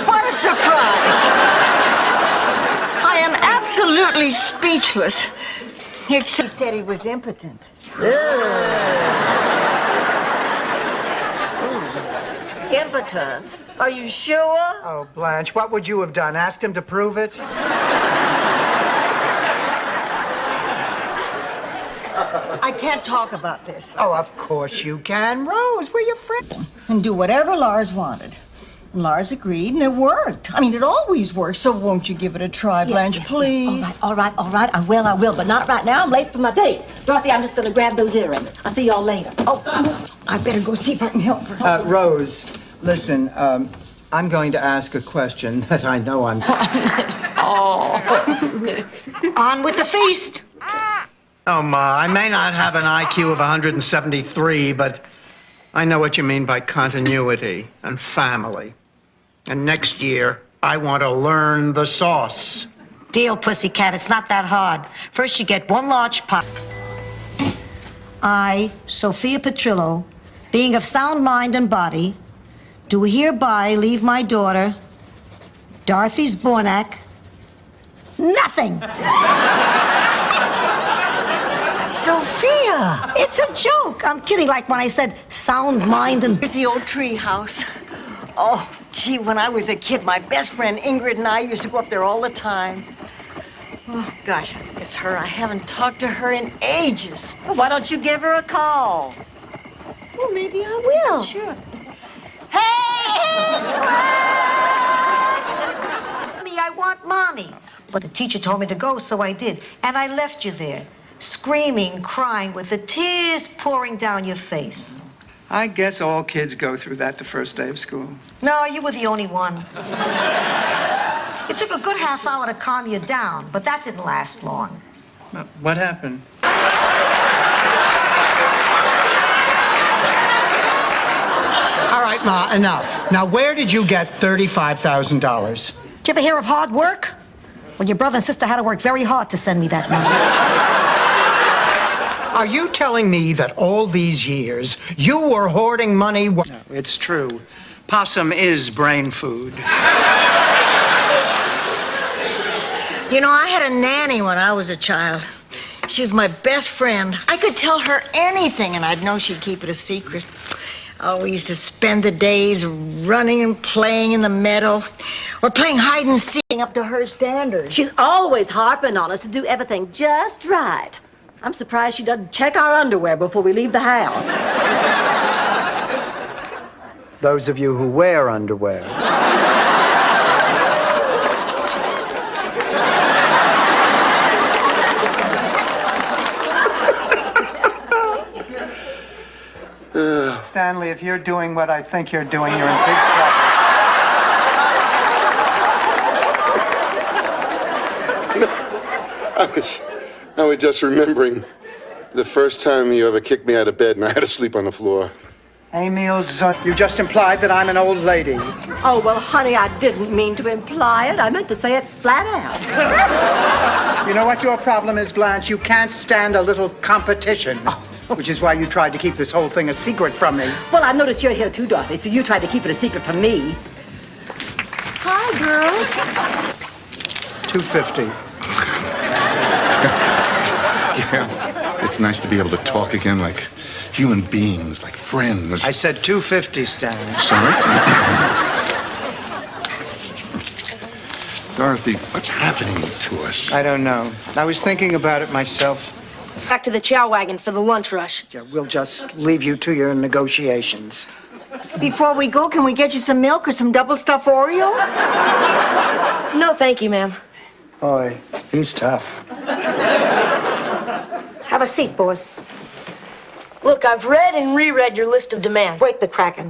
Speaker 9: What a surprise! I am absolutely speechless. Except he said he was impotent.
Speaker 6: Impotent? Are you sure?
Speaker 2: Oh, Blanche, what would you have done? Asked him to prove it?
Speaker 9: I can't talk about this.
Speaker 2: Oh, of course you can. Rose, we're your friends.
Speaker 9: And do whatever Lars wanted. And Lars agreed, and it worked. I mean, it always works, so won't you give it a try, Blanche, please?
Speaker 6: Yes. All right, I will, but not right now. I'm late for my date. Dorothy, I'm just gonna grab those earrings. I'll see y'all later.
Speaker 9: Oh, I better go see if I can help her.
Speaker 2: Rose, listen, I'm going to ask a question that I know I'm...
Speaker 9: On with the feast.
Speaker 2: Oh, Ma, I may not have an IQ of 173, but I know what you mean by continuity and family. And next year, I want to learn the sauce.
Speaker 4: Deal, pussycat. It's not that hard. First, you get one large pot. I, Sophia Petrillo, being of sound mind and body, do hereby leave my daughter, Dorothy Zbornak, nothing.
Speaker 9: Sophia!
Speaker 4: It's a joke. I'm kidding, like when I said sound mind and...
Speaker 9: It's the old tree house. Oh, gee, when I was a kid, my best friend Ingrid and I used to go up there all the time. Oh, gosh, I miss her. I haven't talked to her in ages.
Speaker 6: Well, why don't you give her a call?
Speaker 9: Well, maybe I will.
Speaker 6: Sure.
Speaker 4: Mommy, I want Mommy. But the teacher told me to go, so I did. And I left you there, screaming, crying, with the tears pouring down your face.
Speaker 2: I guess all kids go through that the first day of school.
Speaker 4: No, you were the only one. It took a good half hour to calm you down, but that didn't last long.
Speaker 2: What happened? All right, Ma, enough. Now, where did you get $35,000?
Speaker 4: Did you ever hear of hard work? Well, your brother and sister had to work very hard to send me that money.
Speaker 2: Are you telling me that all these years you were hoarding money? No, it's true. Possum is brain food.
Speaker 9: You know, I had a nanny when I was a child. She was my best friend. I could tell her anything, and I'd know she'd keep it a secret. Oh, we used to spend the days running and playing in the meadow, or playing hide and seek up to her standards.
Speaker 6: She's always harping on us to do everything just right. I'm surprised she doesn't check our underwear before we leave the house.
Speaker 2: Those of you who wear underwear. Stanley, if you're doing what I think you're doing, you're in big trouble.
Speaker 7: I was just remembering the first time you ever kicked me out of bed and I had to sleep on the floor.
Speaker 2: Emil Zunt, you just implied that I'm an old lady.
Speaker 6: Oh, well, honey, I didn't mean to imply it. I meant to say it flat out.
Speaker 2: You know what your problem is, Blanche? You can't stand a little competition. Which is why you tried to keep this whole thing a secret from me.
Speaker 6: Well, I noticed you're here too, Dorothy, so you tried to keep it a secret from me.
Speaker 9: Hi, girls.
Speaker 2: $250.
Speaker 7: Yeah, it's nice to be able to talk again like human beings, like friends.
Speaker 2: I said $250, Stanley.
Speaker 7: Sorry? Dorothy, what's happening to us?
Speaker 2: I don't know. I was thinking about it myself.
Speaker 15: Back to the chow wagon for the lunch rush.
Speaker 2: Yeah, we'll just leave you to your negotiations.
Speaker 9: Before we go, can we get you some milk or some double stuffed Oreos?
Speaker 15: No, thank you, ma'am.
Speaker 2: Boy, he's tough.
Speaker 4: Have a seat, boys.
Speaker 15: Look, I've read and reread your list of demands.
Speaker 4: Break the Kraken.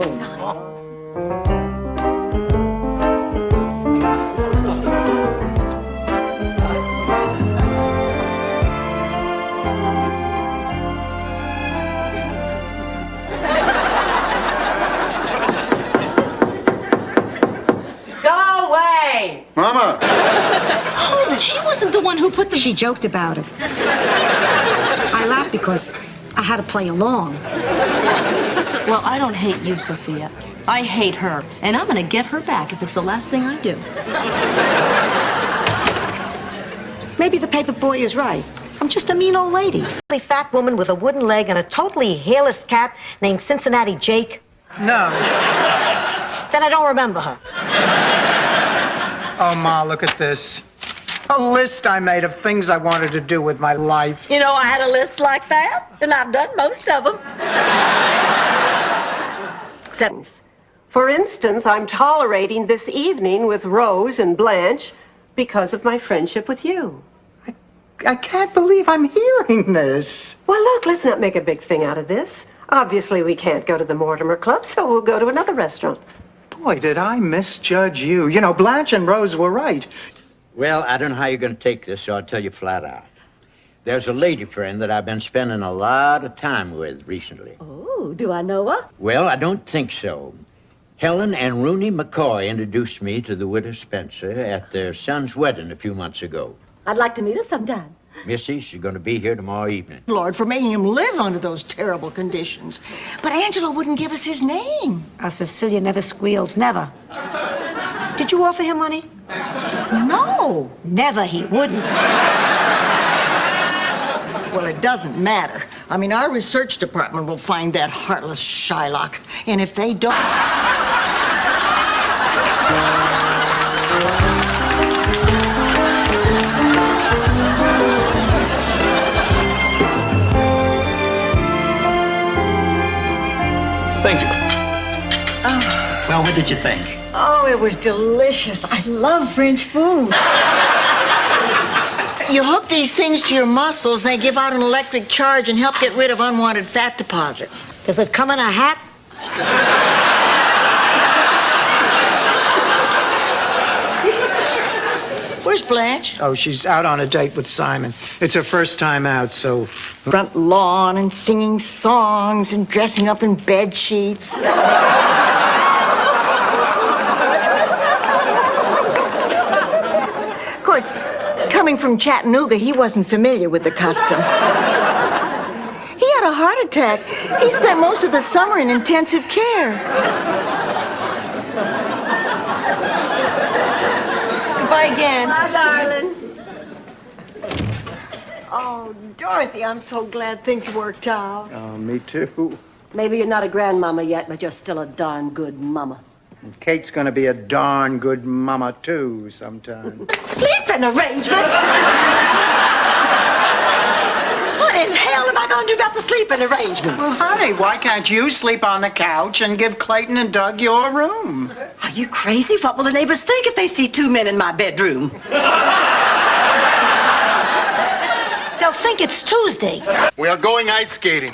Speaker 7: Mama!
Speaker 4: Hold it, she wasn't the one who put the... She joked about it. I laughed because I had to play along.
Speaker 20: Well, I don't hate you, Sophia. I hate her, and I'm gonna get her back if it's the last thing I do.
Speaker 4: Maybe the paper boy is right. I'm just a mean old lady. A fat woman with a wooden leg and a totally hairless cat named Cincinnati Jake.
Speaker 2: No.
Speaker 4: Then I don't remember her.
Speaker 2: Oh, Ma, look at this. A list I made of things I wanted to do with my life.
Speaker 6: You know, I had a list like that, and I've done most of them.
Speaker 22: Except, for instance, I'm tolerating this evening with Rose and Blanche because of my friendship with you.
Speaker 2: I can't believe I'm hearing this.
Speaker 22: Well, look, let's not make a big thing out of this. Obviously, we can't go to the Mortimer Club, so we'll go to another restaurant.
Speaker 2: Boy, did I misjudge you. You know, Blanche and Rose were right.
Speaker 23: Well, I don't know how you're going to take this, so I'll tell you flat out. There's a lady friend that I've been spending a lot of time with recently.
Speaker 6: Oh, do I know her?
Speaker 23: Well, I don't think so. Helen and Rooney McCoy introduced me to the widow Spencer at their son's wedding a few months ago.
Speaker 6: I'd like to meet her sometime.
Speaker 23: Missy, she's going to be here tomorrow evening.
Speaker 9: Lord, for making him live under those terrible conditions. But Angelo wouldn't give us his name.
Speaker 4: Our Cecilia never squeals, never. Did you offer him money?
Speaker 9: No.
Speaker 4: Never, he wouldn't.
Speaker 9: Well, it doesn't matter. I mean, our research department will find that heartless Shylock. And if they don't...
Speaker 8: Thank you. Well, what did you think?
Speaker 9: Oh, it was delicious. I love French food. You hook these things to your muscles, they give out an electric charge and help get rid of unwanted fat deposits.
Speaker 4: Does it come in a hat?
Speaker 9: Where's Blanche?
Speaker 2: Oh, she's out on a date with Simon. It's her first time out, so...
Speaker 9: Front lawn and singing songs and dressing up in bed sheets. Of course, coming from Chattanooga, he wasn't familiar with the custom. He had a heart attack. He spent most of the summer in intensive care.
Speaker 4: Goodbye again.
Speaker 9: Bye, darling. Oh, Dorothy, I'm so glad things worked out.
Speaker 2: Oh, me too.
Speaker 20: Maybe you're not a grandmama yet, but you're still a darn good mama.
Speaker 2: And Kate's gonna be a darn good mama, too, sometime.
Speaker 6: Sleeping arrangements? What in hell am I going to do about the sleeping arrangements?
Speaker 2: Well, honey, why can't you sleep on the couch and give Clayton and Doug your room?
Speaker 6: Are you crazy? What will the neighbors think if they see two men in my bedroom?
Speaker 4: They'll think it's Tuesday.
Speaker 7: We are going ice skating.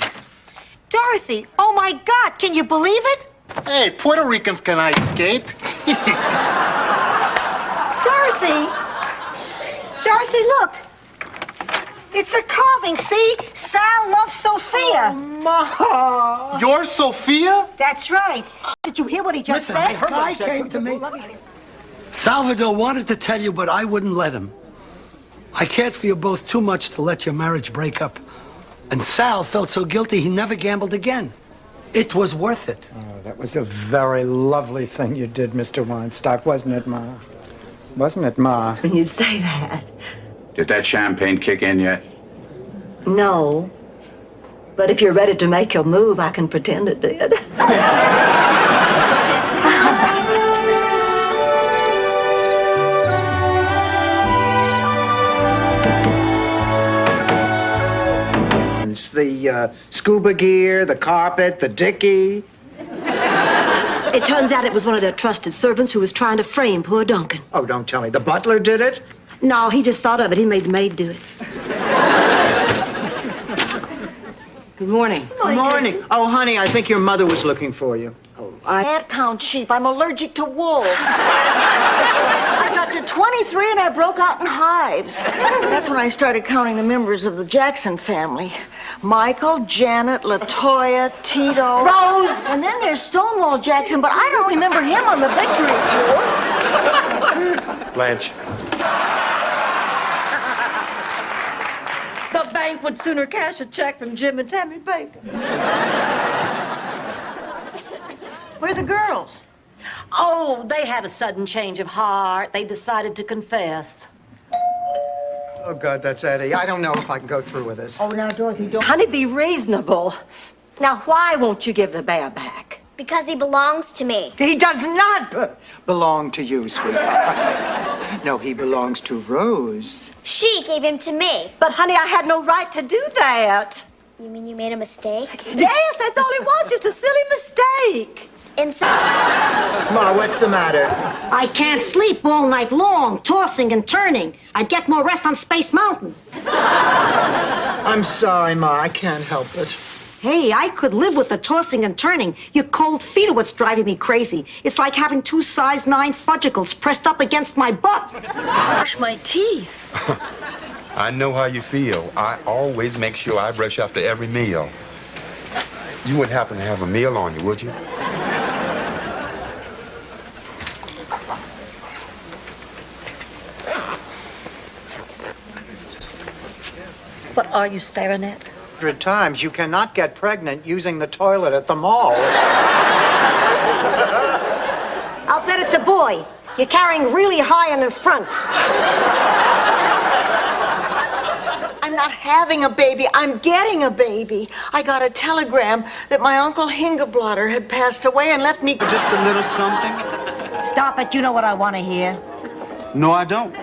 Speaker 4: Dorothy, oh my God, can you believe it?
Speaker 7: Hey, Puerto Ricans can ice skate.
Speaker 4: Dorothy! Dorothy, look. It's the carving, see? Sal loves Sophia.
Speaker 2: Ma!
Speaker 7: You're Sophia?
Speaker 4: That's right. Did you hear what he just
Speaker 1: Listen, I
Speaker 4: said?
Speaker 1: heard what he said. Came to me. Salvador wanted to tell you, but I wouldn't let him. I cared for you both too much to let your marriage break up. And Sal felt so guilty he never gambled again. It was worth it.
Speaker 2: Oh, that was a very lovely thing you did, Mr. Weinstock, wasn't it, Ma? Wasn't it, Ma?
Speaker 6: When you say that.
Speaker 12: Did that champagne kick in yet?
Speaker 6: No. But if you're ready to make your move, I can pretend it did.
Speaker 2: The scuba gear, the carpet, the dicky.
Speaker 6: It turns out it was one of their trusted servants who was trying to frame poor Duncan.
Speaker 2: Oh, don't tell me. The butler did it?
Speaker 6: No, he just thought of it. He made the maid do it. Good morning.
Speaker 2: Good morning. Oh, honey, I think your mother was looking for you.
Speaker 9: I can't count sheep. I'm allergic to wool. I got to 23 and I broke out in hives. That's when I started counting the members of the Jackson family. Michael, Janet, LaToya, Tito, Rose, and then there's Stonewall Jackson, but I don't remember him on the victory tour.
Speaker 19: Blanche.
Speaker 6: The bank would sooner cash a check from Jim and Tammy Baker.
Speaker 9: Where are the girls?
Speaker 6: Oh, they had a sudden change of heart. They decided to confess.
Speaker 2: Oh, God, that's Eddie. I don't know if I can go through with this.
Speaker 9: Oh, now, Dorothy, don't...
Speaker 6: Honey, be reasonable. Now, why won't you give the bear back?
Speaker 11: Because he belongs to me.
Speaker 2: He does not belong to you, sweetheart. No, he belongs to Rose.
Speaker 11: She gave him to me.
Speaker 6: But, honey, I had no right to do that.
Speaker 11: You mean you made a mistake?
Speaker 6: Yes, that's all it was, just a silly mistake.
Speaker 2: Ma, what's the matter?
Speaker 4: I can't sleep all night long, tossing and turning. I'd get more rest on Space Mountain.
Speaker 2: I'm sorry, Ma. I can't help it.
Speaker 4: Hey, I could live with the tossing and turning. Your cold feet are what's driving me crazy. It's like having two size 9 fudgicles pressed up against my butt.
Speaker 9: Brush my teeth.
Speaker 19: I know how you feel. I always make sure I brush after every meal. You wouldn't happen to have a meal on you, would you?
Speaker 6: What are you staring at?
Speaker 2: 100 times you cannot get pregnant using the toilet at the mall.
Speaker 4: I'll bet it's a boy. You're carrying really high on the front.
Speaker 9: I'm not having a baby. I'm getting a baby. I got a telegram that my Uncle Hingablotter had passed away and left me
Speaker 8: Just a little something?
Speaker 4: Stop it. You know what I want to hear.
Speaker 8: No, I don't.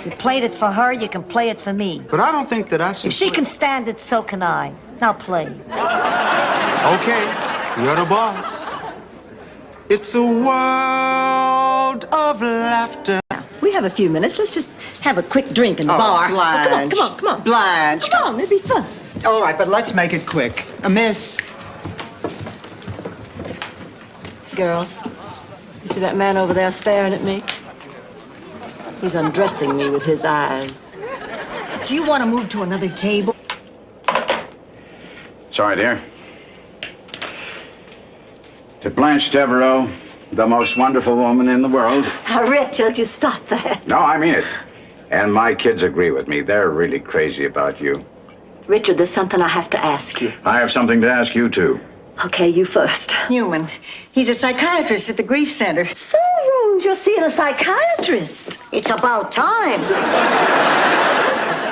Speaker 4: You played it for her, you can play it for me.
Speaker 8: But I don't think that I should.
Speaker 4: If she can stand it, so can I. Now play.
Speaker 8: Okay, you're the boss. It's a world of laughter.
Speaker 6: We have a few minutes. Let's just have a quick drink in the bar.
Speaker 2: Blanche.
Speaker 6: Come on.
Speaker 2: Blanche.
Speaker 6: Come on, it'll be fun.
Speaker 2: All right, but let's make it quick. Miss.
Speaker 6: Girls, you see that man over there staring at me? He's undressing me with his eyes.
Speaker 9: Do you want to move to another table?
Speaker 12: Sorry, dear. To Blanche Devereaux, the most wonderful woman in the world.
Speaker 6: Now, Richard, you stop that.
Speaker 12: No, I mean it. And my kids agree with me. They're really crazy about you.
Speaker 6: Richard, there's something I have to ask you.
Speaker 12: I have something to ask you, too.
Speaker 6: Okay, you first.
Speaker 9: Newman. He's a psychiatrist at the Grief Center.
Speaker 6: So, Rose, you're seeing a psychiatrist.
Speaker 4: It's about time.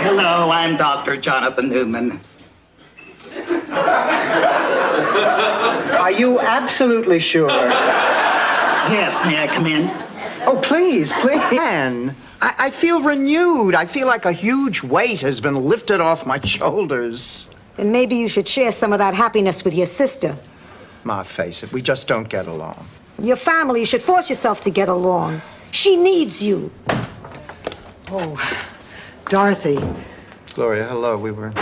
Speaker 14: Hello, I'm Dr. Jonathan Newman.
Speaker 2: Are you absolutely sure?
Speaker 14: Yes, may I come in?
Speaker 2: Oh, please. Anne, I feel renewed. I feel like a huge weight has been lifted off my shoulders.
Speaker 4: Then maybe you should share some of that happiness with your sister.
Speaker 2: Ma, face it, we just don't get along.
Speaker 4: Your family, you should force yourself to get along. She needs you.
Speaker 2: Oh, Dorothy. Gloria, hello. We were...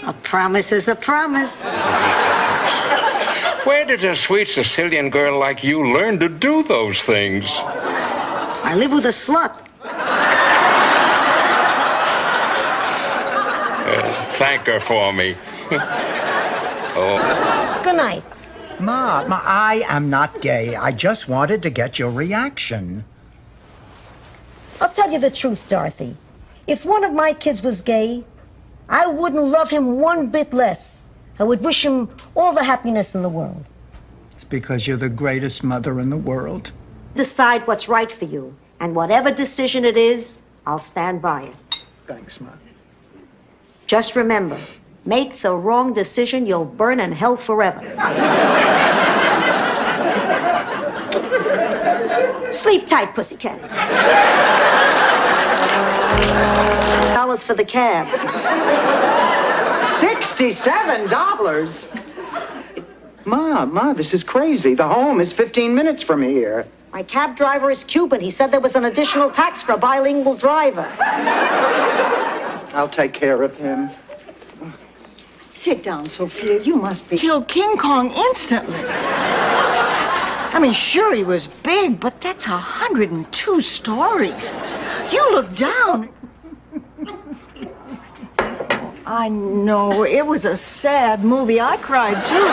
Speaker 4: A promise is a promise.
Speaker 17: Where did a sweet Sicilian girl like you learn to do those things?
Speaker 4: I live with a slut.
Speaker 17: Thank her for me. Oh.
Speaker 4: Good night.
Speaker 2: Ma, I am not gay. I just wanted to get your reaction.
Speaker 4: I'll tell you the truth, Dorothy. If one of my kids was gay, I wouldn't love him one bit less. I would wish him all the happiness in the world.
Speaker 2: It's because you're the greatest mother in the world.
Speaker 4: Decide what's right for you. And whatever decision it is, I'll stand by it.
Speaker 2: Thanks, Ma.
Speaker 4: Just remember, make the wrong decision, you'll burn in hell forever. Sleep tight, pussycat. $1 for the cab.
Speaker 2: $67? Ma, this is crazy. The home is 15 minutes from here.
Speaker 4: My cab driver is Cuban. He said there was an additional tax for a bilingual driver.
Speaker 2: I'll take care of him.
Speaker 9: Sit down, Sophia. You must be... Killed King Kong instantly. I mean, sure, he was big, but that's 102 stories. You look down. I know. It was a sad movie. I cried, too.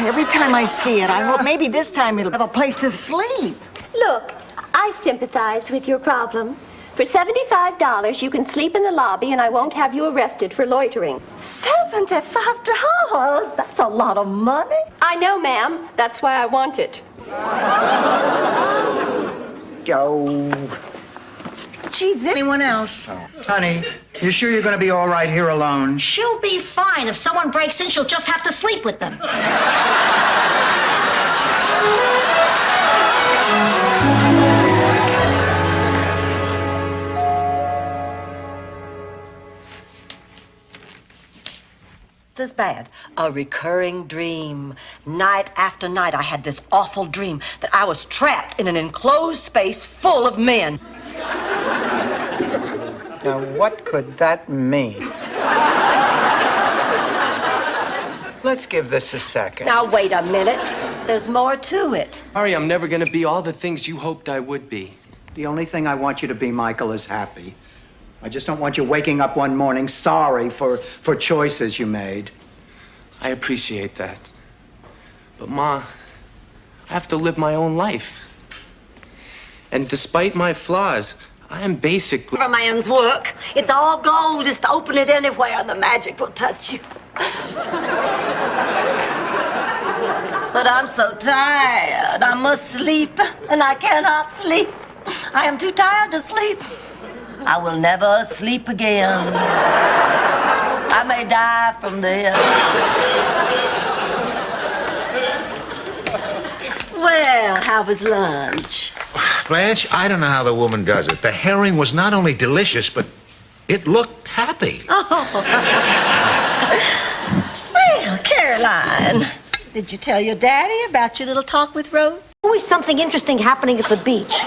Speaker 9: Every time I see it, I hope maybe this time it'll have a place to sleep.
Speaker 21: Look, I sympathize with your problem. For $75, you can sleep in the lobby and I won't have you arrested for loitering.
Speaker 6: $75? That's a lot of money.
Speaker 21: I know, ma'am. That's why I want it.
Speaker 2: Go.
Speaker 9: Gee, anyone else?
Speaker 2: Honey, you sure you're going to be all right here alone?
Speaker 4: She'll be fine. If someone breaks in, she'll just have to sleep with them.
Speaker 6: As bad. A recurring dream. Night after night, I had this awful dream that I was trapped in an enclosed space full of men.
Speaker 2: Now, what could that mean? Let's give this a second.
Speaker 6: Now, wait a minute. There's more to it.
Speaker 10: Sorry, I'm never gonna be all the things you hoped I would be.
Speaker 2: The only thing I want you to be, Michael, is happy. I just don't want you waking up one morning sorry for choices you made.
Speaker 10: I appreciate that. But, Ma, I have to live my own life. And despite my flaws, I am basically...
Speaker 4: A man's work. It's all gold. Just open it anywhere and the magic will touch you. But I'm so tired. I must sleep, and I cannot sleep. I am too tired to sleep. I will never sleep again. I may die from this. Well, how was lunch?
Speaker 16: Blanche, I don't know how the woman does it. The herring was not only delicious, but it looked happy.
Speaker 4: Oh. Well, Caroline, did you tell your daddy about your little talk with Rose? Always something interesting happening at the beach.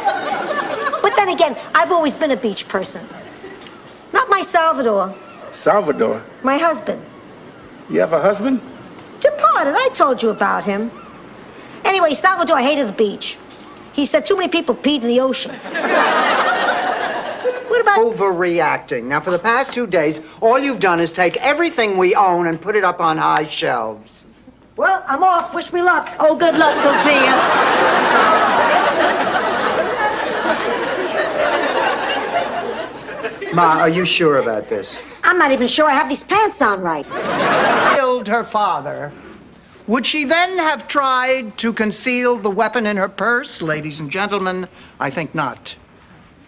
Speaker 4: But then again, I've always been a beach person. Not my Salvador.
Speaker 1: Salvador?
Speaker 4: My husband.
Speaker 1: You have a husband?
Speaker 4: Departed. I told you about him. Anyway, Salvador hated the beach. He said too many people peed in the ocean. What about...
Speaker 2: Overreacting. Now, for the past 2 days, all you've done is take everything we own and put it up on high shelves.
Speaker 4: Well, I'm off. Wish me luck. Oh, good luck, Sophia.
Speaker 2: Ma, are you sure about this?
Speaker 4: I'm not even sure I have these pants on right.
Speaker 2: Killed her father. Would she then have tried to conceal the weapon in her purse? Ladies and gentlemen, I think not.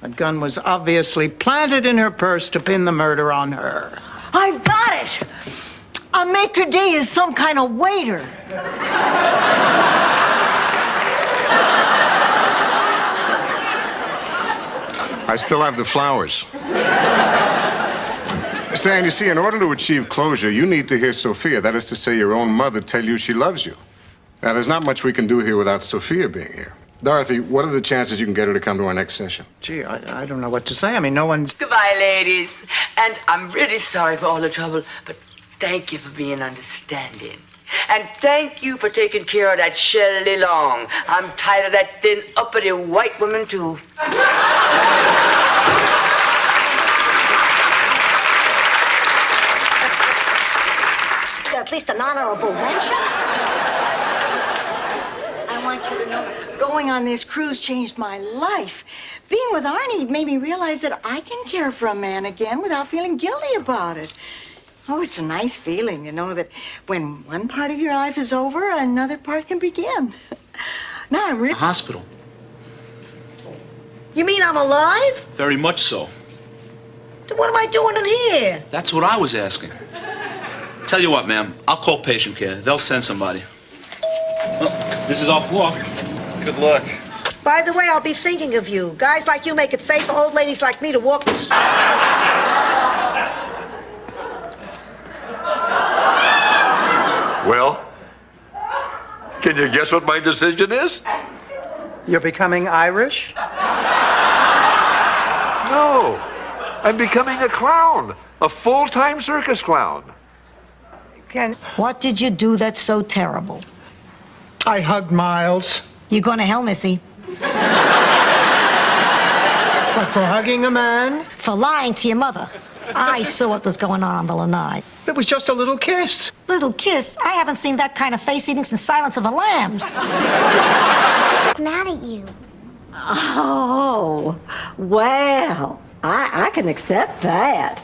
Speaker 2: That gun was obviously planted in her purse to pin the murder on her.
Speaker 9: I've got it! A maitre d' is some kind of waiter.
Speaker 19: I still have the flowers. Stan, you see, in order to achieve closure, you need to hear Sophia. That is to say, your own mother tell you she loves you. Now, there's not much we can do here without Sophia being here. Dorothy, what are the chances you can get her to come to our next session?
Speaker 2: Gee, I don't know what to say. I mean, no one's...
Speaker 3: Goodbye, ladies. And I'm really sorry for all the trouble, but thank you for being understanding. And thank you for taking care of that Shelley Long. I'm tired of that thin, uppity white woman, too.
Speaker 4: At least an honorable mention.
Speaker 9: I want you to know, going on this cruise changed my life. Being with Arnie made me realize that I can care for a man again without feeling guilty about it. Oh, it's a nice feeling, you know, that when one part of your life is over, another part can begin. Now I'm really...
Speaker 5: Hospital.
Speaker 4: You mean I'm alive?
Speaker 5: Very much so.
Speaker 4: Then what am I doing in here?
Speaker 5: That's what I was asking. Tell you what, ma'am. I'll call patient care. They'll send somebody. Well, this is our floor. Good luck.
Speaker 4: By the way, I'll be thinking of you. Guys like you make it safe for old ladies like me to walk the...
Speaker 13: Well, can you guess what my decision is?
Speaker 2: You're becoming Irish?
Speaker 13: No, I'm becoming a clown, a full-time circus clown.
Speaker 4: What did you do that's so terrible?
Speaker 2: I hugged Miles.
Speaker 4: You're going to hell, Missy.
Speaker 2: What, for hugging a man?
Speaker 4: For lying to your mother. I saw what was going on the lanai.
Speaker 2: It was just a little kiss.
Speaker 4: Little kiss? I haven't seen that kind of face eating since Silence of the Lambs.
Speaker 11: What's mad at you?
Speaker 6: Oh, well, I can accept that.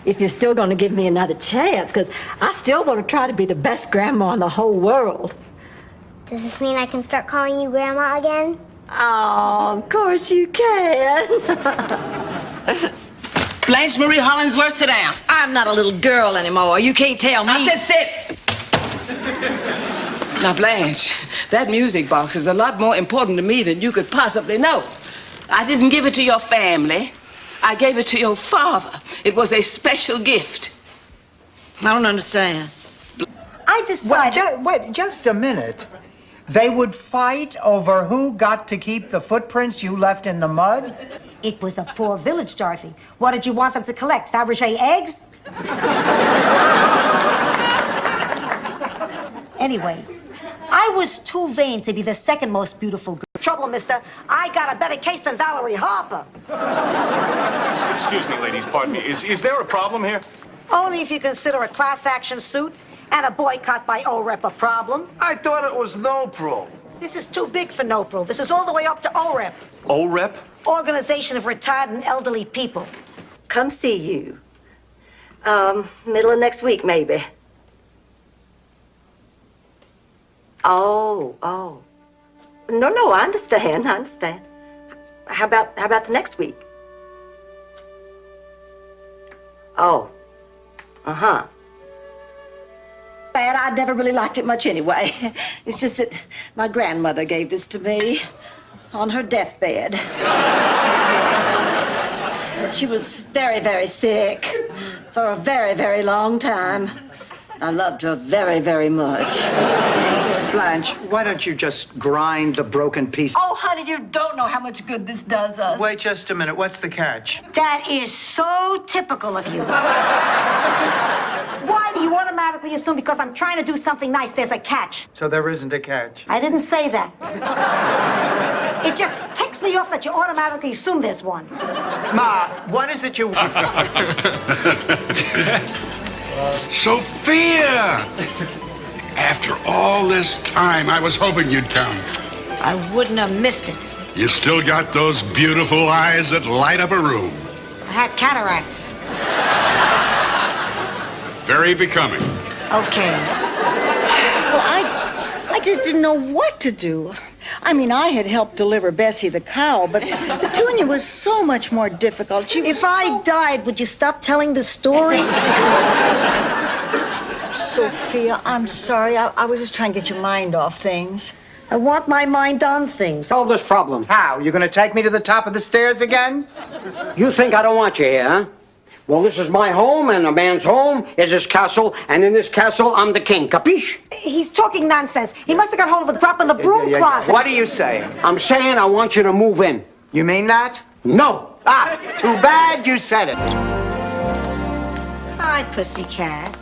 Speaker 6: If you're still going to give me another chance, because I still want to try to be the best grandma in the whole world.
Speaker 11: Does this mean I can start calling you Grandma again?
Speaker 6: Oh, of course you can.
Speaker 3: Blanche Marie Hollingsworth, sit down.
Speaker 6: I'm not a little girl anymore. You can't tell me.
Speaker 3: I said sit. Now, Blanche, that music box is a lot more important to me than you could possibly know. I didn't give it to your family. I gave it to your father. It was a special gift. I don't understand.
Speaker 4: I decided...
Speaker 2: Wait, just a minute. They would fight over who got to keep the footprints you left in the mud?
Speaker 4: It was a poor village, Dorothy. What did you want them to collect? Fabergé eggs? Anyway, I was too vain to be the second most beautiful girl. trouble, mister. I got a better case than Valerie Harper.
Speaker 15: Excuse me, ladies, pardon me. Is there a problem here?
Speaker 4: Only if you consider a class action suit and a boycott by OREP a problem.
Speaker 15: I thought it was NOPRO.
Speaker 4: This is too big for NOPRO. This is all the way up to OREP.
Speaker 15: OREP?
Speaker 4: Organization of Retired and Elderly People.
Speaker 6: Come see you. Middle of next week, maybe. Oh. No, I understand. How about the next week? Oh. Uh-huh. Bad, I never really liked it much anyway. It's just that my grandmother gave this to me on her deathbed. She was very, very sick for a very, very long time. I loved her very, very much.
Speaker 2: Blanche, why don't you just grind the broken piece?
Speaker 6: Oh, honey, you don't know how much good this does us.
Speaker 2: Wait just a minute. What's the catch?
Speaker 4: That is so typical of you. Why do you automatically assume because I'm trying to do something nice, there's a catch?
Speaker 2: So there isn't a catch.
Speaker 4: I didn't say that. It just ticks me off that you automatically assume there's one.
Speaker 2: Ma, what is it you...
Speaker 7: Sophia! After all this time, I was hoping you'd come.
Speaker 4: I wouldn't have missed it.
Speaker 7: You still got those beautiful eyes that light up a room.
Speaker 4: I had cataracts.
Speaker 7: Very becoming.
Speaker 9: Okay. Well, I just didn't know what to do. I mean, I had helped deliver Bessie the cow, but Petunia was so much more difficult.
Speaker 4: If I died, would you stop telling the story?
Speaker 9: Sophia, I'm sorry. I was just trying to get your mind off things.
Speaker 4: I want my mind on things.
Speaker 8: Solve this problem.
Speaker 2: How? You gonna take me to the top of the stairs again?
Speaker 8: You think I don't want you here, huh? Well, this is my home, and a man's home is his castle, and in this castle, I'm the king. Capiche?
Speaker 4: He's talking nonsense. He must have got hold of the drop in the broom closet.
Speaker 2: What are you saying?
Speaker 8: I'm saying I want you to move in.
Speaker 2: You mean that?
Speaker 8: No.
Speaker 2: Ah, too bad you said it.
Speaker 4: Hi, pussycat.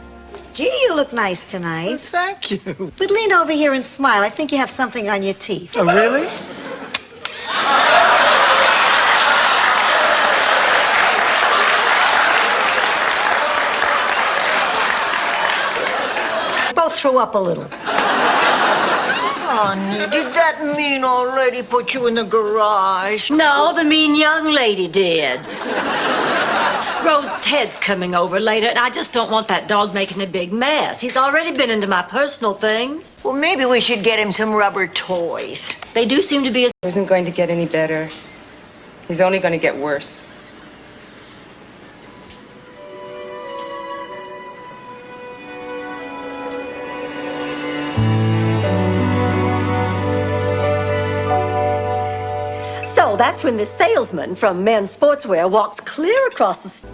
Speaker 4: Gee, you look nice tonight.
Speaker 2: Thank you.
Speaker 4: But lean over here and smile. I think you have something on your teeth.
Speaker 2: Oh, really?
Speaker 4: Both threw up a little.
Speaker 9: Honey, did that mean old lady put you in the garage?
Speaker 6: No, the mean young lady did. Rose Ted's coming over later, and I just don't want that dog making a big mess. He's already been into my personal things.
Speaker 9: Well, maybe we should get him some rubber toys.
Speaker 6: They do seem to be...
Speaker 3: It isn't going to get any better. He's only going to get worse.
Speaker 6: So that's when the salesman from Men's Sportswear walks clear across the...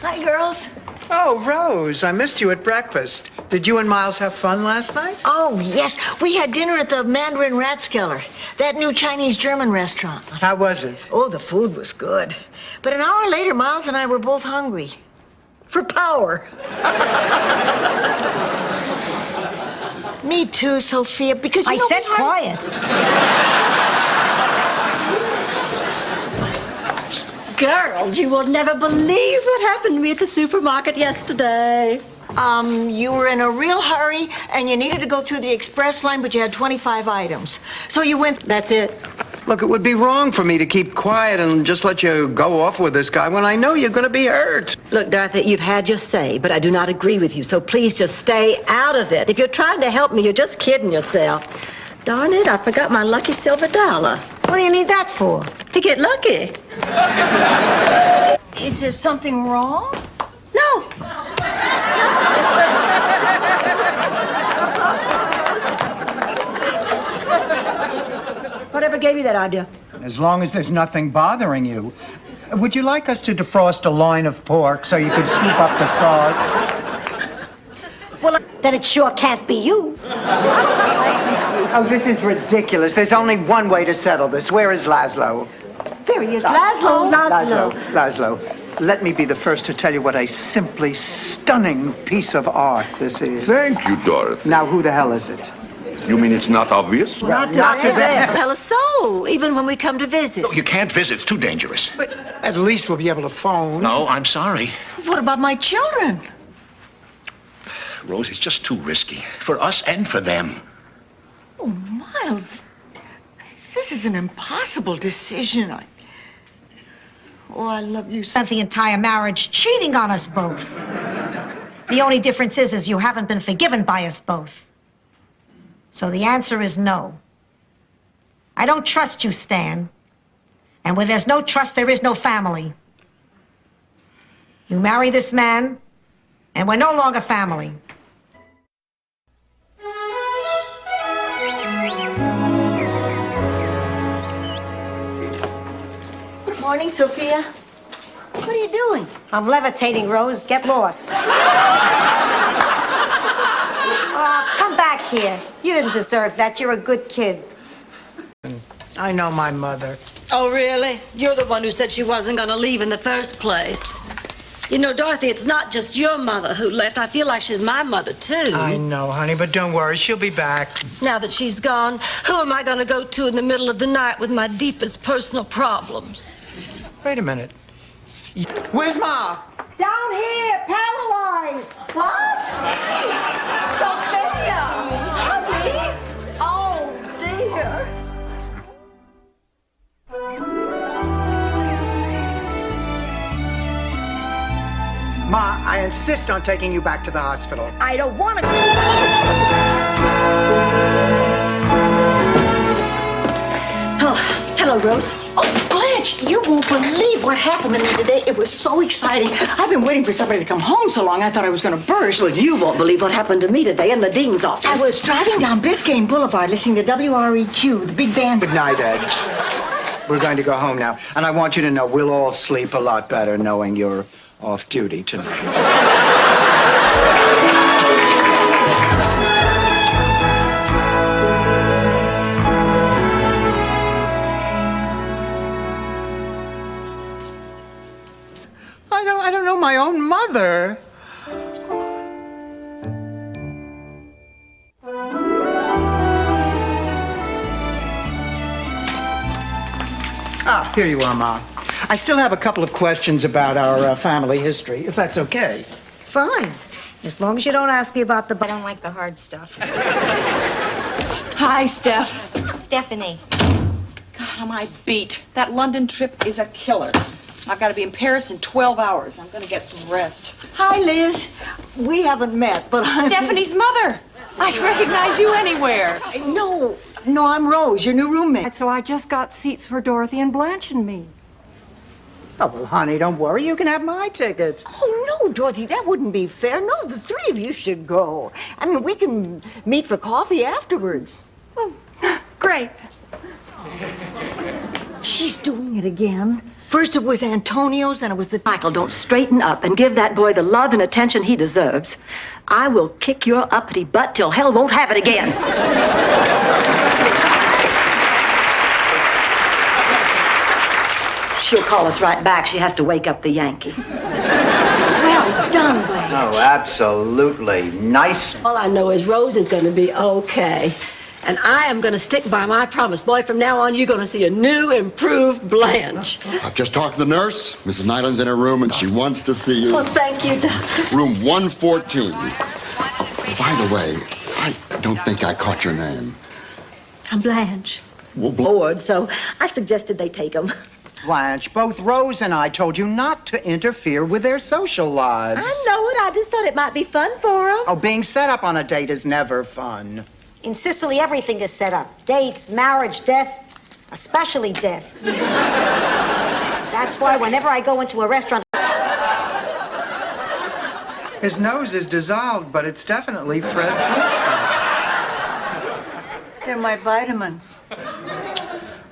Speaker 9: Hi, girls.
Speaker 2: Oh, Rose, I missed you at breakfast. Did you and Miles have fun last night?
Speaker 9: Oh, yes. We had dinner at the Mandarin Ratskeller, that new Chinese-German restaurant.
Speaker 2: How was it?
Speaker 9: Oh, the food was good. But an hour later, Miles and I were both hungry. For power. Me too, Sophia, because you
Speaker 4: I
Speaker 9: know
Speaker 4: said quiet.
Speaker 6: Girls, you will never believe what happened to me at the supermarket yesterday.
Speaker 9: You were in a real hurry, and you needed to go through the express line, but you had 25 items. So you went...
Speaker 6: That's it.
Speaker 2: Look, it would be wrong for me to keep quiet and just let you go off with this guy when I know you're gonna be hurt.
Speaker 6: Look, Dorothy, you've had your say, but I do not agree with you, so please just stay out of it. If you're trying to help me, you're just kidding yourself. Darn it, I forgot my lucky silver dollar.
Speaker 4: What do you need that for?
Speaker 6: To get lucky.
Speaker 9: Is there something wrong?
Speaker 6: No. Whatever gave you that idea?
Speaker 2: As long as there's nothing bothering you. Would you like us to defrost a loin of pork so you could scoop up the sauce?
Speaker 4: Well, then it sure can't be you.
Speaker 2: Oh, this is ridiculous. There's only one way to settle this. Where is Laszlo?
Speaker 6: There he is. Laszlo.
Speaker 2: Laszlo, let me be the first to tell you what a simply stunning piece of art this is.
Speaker 13: Thank you, Dorothy.
Speaker 2: Now, who the hell is it?
Speaker 13: You mean it's not obvious?
Speaker 6: Not to them. Tell us so, even when we come to visit.
Speaker 16: No, you can't visit. It's too dangerous.
Speaker 2: But at least we'll be able to phone.
Speaker 16: No, I'm sorry.
Speaker 9: What about my children?
Speaker 16: Rose, it's just too risky. For us and for them.
Speaker 9: Oh, Miles, this is an impossible decision. I love you so.
Speaker 4: Spent the entire marriage cheating on us both. The only difference is you haven't been forgiven by us both. So the answer is no. I don't trust you, Stan. And where there's no trust, there is no family. You marry this man, and we're no longer family.
Speaker 9: Morning, Sophia. What are you doing?
Speaker 4: I'm levitating, Rose. Get lost. Come back here. You didn't deserve that. You're a good kid.
Speaker 2: I know my mother.
Speaker 6: Oh, really? You're the one who said she wasn't going to leave in the first place. You know, Dorothy, it's not just your mother who left. I feel like she's my mother, too.
Speaker 2: I know, honey, but don't worry. She'll be back.
Speaker 6: Now that she's gone, who am I going to go to in the middle of the night with my deepest personal problems?
Speaker 2: Wait a minute. Where's Ma?
Speaker 4: Down here, paralyzed. What? Sophia! Honey! Oh, dear.
Speaker 2: Ma, I insist on taking you back to the hospital.
Speaker 4: I don't want to.
Speaker 6: Oh, hello, Rose.
Speaker 9: Oh, Blanche, you won't believe what happened to me today. It was so exciting. I've been waiting for somebody to come home so long, I thought I was going to burst.
Speaker 6: Well, you won't believe what happened to me today in the dean's office.
Speaker 9: I was driving down Biscayne Boulevard listening to WREQ, the big band.
Speaker 2: Good night, Ed. We're going to go home now. And I want you to know we'll all sleep a lot better knowing you're off duty tonight. I don't know my own mother. Ah, here you are, Ma. I still have a couple of questions about our family history, if that's okay.
Speaker 4: Fine. As long as you don't ask me about the...
Speaker 18: I don't like the hard stuff.
Speaker 22: Hi, Steph.
Speaker 18: Stephanie.
Speaker 22: God, am I beat. That London trip is a killer. I've got to be in Paris in 12 hours. I'm going to get some rest.
Speaker 9: Hi, Liz. We haven't met, but I'm...
Speaker 22: Stephanie's mother. I'd recognize you anywhere.
Speaker 9: No, I'm Rose, your new roommate.
Speaker 18: So I just got seats for Dorothy and Blanche and me.
Speaker 2: Oh, well, honey, don't worry. You can have my ticket.
Speaker 9: Oh, no, Dorothy, that wouldn't be fair. No, the three of you should go. I mean, we can meet for coffee afterwards.
Speaker 18: Oh, great.
Speaker 9: She's doing it again. First it was Antonio's, then it was the...
Speaker 6: Michael, don't straighten up and give that boy the love and attention he deserves. I will kick your uppity butt till hell won't have it again. She'll call us right back. She has to wake up the Yankee.
Speaker 9: Well done, Blanche.
Speaker 2: Oh, absolutely. Nice.
Speaker 6: All I know is Rose is going to be okay. And I am going to stick by my promise. Boy, from now on, you're going to see a new, improved Blanche.
Speaker 23: I've just talked to the nurse. Mrs. Nyland's in her room, and she wants to see you.
Speaker 6: Well, thank you, Doctor.
Speaker 23: Room 114. Oh, by the way, I don't think I caught your name.
Speaker 6: I'm Blanche.
Speaker 23: Well,
Speaker 6: Bored, so I suggested they take them.
Speaker 2: Blanche, both Rose and I told you not to interfere with their social lives.
Speaker 6: I know it. I just thought it might be fun for them.
Speaker 2: Oh, being set up on a date is never fun.
Speaker 4: In Sicily, everything is set up. Dates, marriage, death, especially death. That's why whenever I go into a restaurant...
Speaker 2: His nose is dissolved, but it's definitely Fred Flintstone.
Speaker 9: They're my vitamins.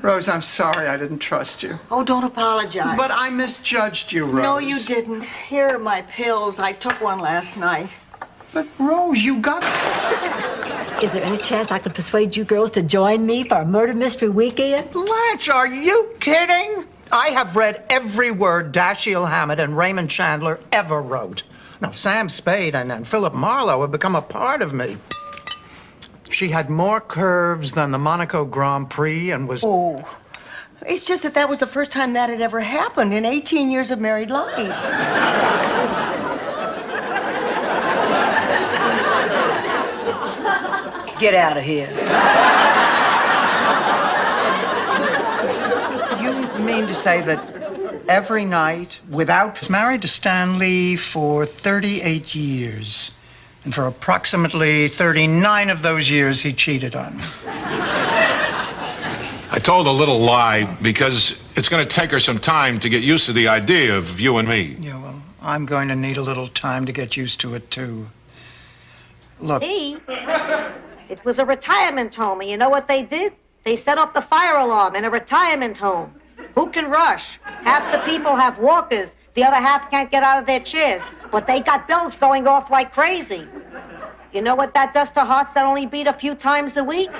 Speaker 2: Rose, I'm sorry I didn't trust you.
Speaker 9: Oh, don't apologize.
Speaker 2: But I misjudged you, Rose.
Speaker 9: No, you didn't. Here are my pills. I took one last night.
Speaker 2: But, Rose, you got...
Speaker 6: Is there any chance I could persuade you girls to join me for a murder mystery weekend?
Speaker 2: Blanche, are you kidding? I have read every word Dashiell Hammett and Raymond Chandler ever wrote. Now, Sam Spade and Philip Marlowe have become a part of me. She had more curves than the Monaco Grand Prix and was...
Speaker 9: Oh, it's just that was the first time that had ever happened in 18 years of married life.
Speaker 3: Get out of here.
Speaker 2: You mean to say that every night, without... Was married to Stanley for 38 years. And for approximately 39 of those years, he cheated on me.
Speaker 13: I told a little lie because it's going to take her some time to get used to the idea of you and me.
Speaker 2: Yeah, well, I'm going to need a little time to get used to it, too. Look.
Speaker 4: Me? It was a retirement home, and you know what they did? They set off the fire alarm in a retirement home. Who can rush? Half the people have walkers. The other half can't get out of their chairs. But they got bells going off like crazy. You know what that does to hearts that only beat a few times a week?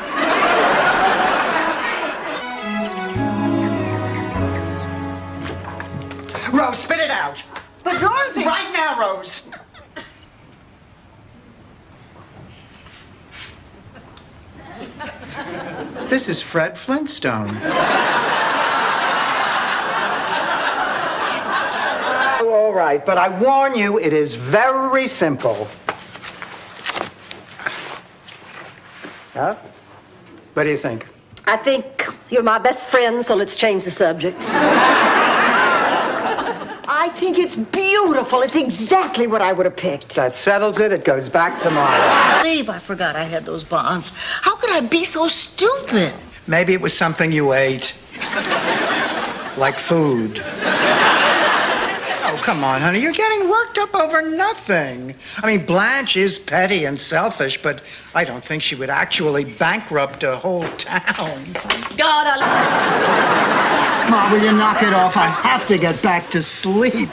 Speaker 2: Rose, spit it out.
Speaker 9: But Dorothy...
Speaker 2: Right now, Rose. This is Fred Flintstone. All right, but I warn you, it is very simple. Huh? What do you think?
Speaker 6: I think you're my best friend, so let's change the subject.
Speaker 9: I think it's beautiful. It's exactly what I would have picked.
Speaker 2: That settles it. It goes back tomorrow.
Speaker 9: Believe I forgot I had those bonds. How could I be so stupid?
Speaker 2: Maybe it was something you ate. Like food. Oh, come on, honey. You're getting worked up over nothing. I mean, Blanche is petty and selfish, but I don't think she would actually bankrupt a whole town.
Speaker 6: God,
Speaker 2: Ma, will you knock it off? I have to get back to sleep.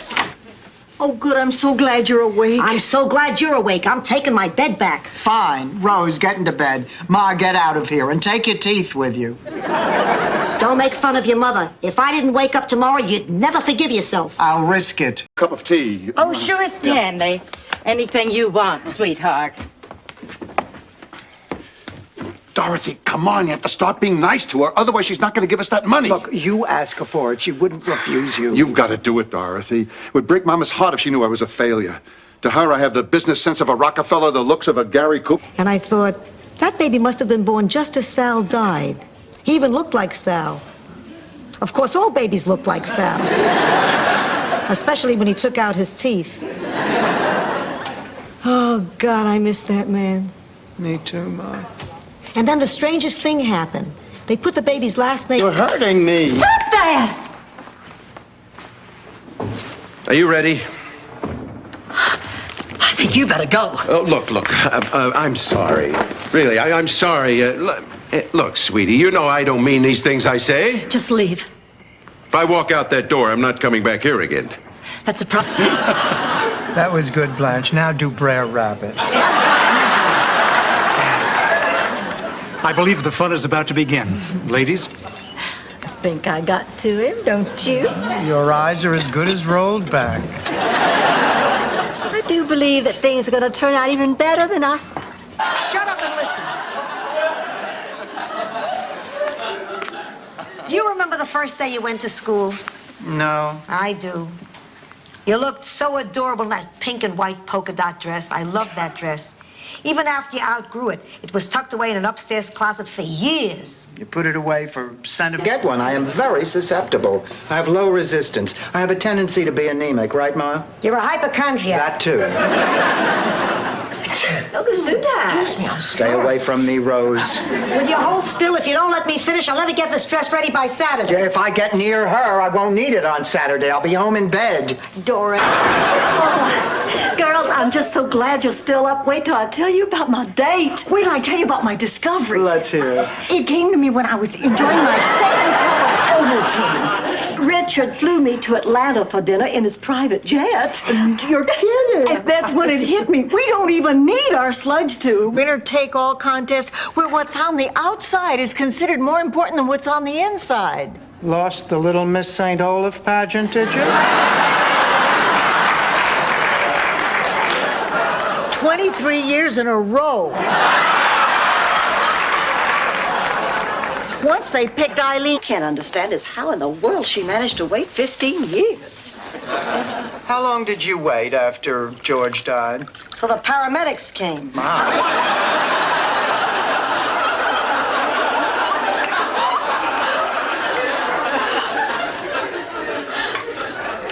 Speaker 9: Oh, good. I'm so glad you're awake.
Speaker 4: I'm so glad you're awake. I'm taking my bed back.
Speaker 2: Fine. Rose, get into bed. Ma, get out of here and take your teeth with you.
Speaker 4: Don't make fun of your mother. If I didn't wake up tomorrow, you'd never forgive yourself.
Speaker 2: I'll risk it.
Speaker 23: Cup of tea.
Speaker 18: Oh, sure, Stanley. Anything you want, sweetheart.
Speaker 23: Dorothy, come on. You have to start being nice to her. Otherwise, she's not going to give us that money.
Speaker 2: Look, you ask her for it. She wouldn't refuse you.
Speaker 23: You've got to do it, Dorothy. It would break Mama's heart if she knew I was a failure. To her, I have the business sense of a Rockefeller, the looks of a Gary Cooper.
Speaker 4: And I thought, that baby must have been born just as Sal died. He even looked like Sal. Of course, all babies look like Sal. Especially when he took out his teeth. Oh, God, I miss that man.
Speaker 2: Me too, Ma.
Speaker 4: And then the strangest thing happened. They put the baby's last name...
Speaker 2: You're hurting me.
Speaker 4: Stop that!
Speaker 12: Are you ready?
Speaker 6: I think you better go.
Speaker 12: Oh, look. I'm sorry. Really, I'm sorry. Look, sweetie, you know I don't mean these things I say.
Speaker 6: Just leave.
Speaker 12: If I walk out that door, I'm not coming back here again.
Speaker 6: That's a problem.
Speaker 2: That was good, Blanche. Now do Brer Rabbit.
Speaker 14: I believe the fun is about to begin. Ladies?
Speaker 6: I think I got to him, don't you?
Speaker 2: Your eyes are as good as rolled back.
Speaker 6: I do believe that things are going to turn out even better than I...
Speaker 4: Shut up and listen. Do you remember the first day you went to school?
Speaker 2: No.
Speaker 4: I do. You looked so adorable in that pink and white polka dot dress. I loved that dress. Even after you outgrew it, it was tucked away in an upstairs closet for years.
Speaker 2: You put it away for sentiment. Get one. I am very susceptible. I have low resistance. I have a tendency to be anemic, right, Ma?
Speaker 4: You're a hypochondriac.
Speaker 2: That too.
Speaker 4: Oh, Gesundheit.
Speaker 2: Stay away from me, Rose.
Speaker 4: Will you hold still? If you don't let me finish, I'll never get this dress ready by Saturday.
Speaker 2: Yeah, if I get near her, I won't need it on Saturday. I'll be home in bed.
Speaker 6: Dora. Oh, girls, I'm just so glad you're still up. Wait till I tell you about my date.
Speaker 9: Wait till I tell you about my discovery.
Speaker 2: Let's hear it.
Speaker 9: It came to me when I was enjoying my second cup of Ovaltine.
Speaker 6: Richard flew me to Atlanta for dinner in his private jet.
Speaker 9: You're kidding.
Speaker 6: And that's when it hit me. We don't even need our sludge tube.
Speaker 9: Winner-take-all contest where what's on the outside is considered more important than what's on the inside.
Speaker 2: Lost the Little Miss St. Olaf pageant, did you?
Speaker 9: 23 years in a row. Once they picked Eileen.
Speaker 6: Can't understand is how in the world she managed to wait 15 years.
Speaker 2: How long did you wait after George died?
Speaker 4: So the paramedics came.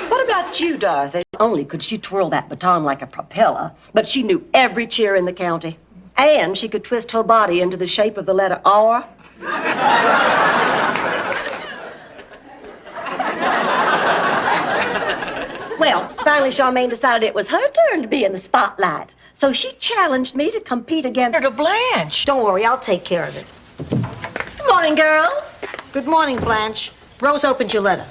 Speaker 6: What about you, Dorothy? Only could she twirl that baton like a propeller, but she knew every cheer in the county. And she could twist her body into the shape of the letter R. Well, finally Charmaine decided it was her turn to be in the spotlight. So she challenged me to compete against
Speaker 9: To Blanche.
Speaker 4: Don't worry, I'll take care of it.
Speaker 6: Good morning, girls.
Speaker 4: Good morning, Blanche. Rose opened your letter.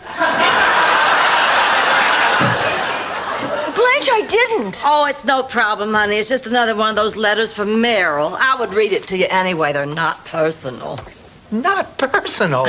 Speaker 9: Blanche, I didn't.
Speaker 6: Oh, it's no problem, honey. It's just another one of those letters from Meryl. I would read it to you anyway. They're not personal.
Speaker 2: Not personal.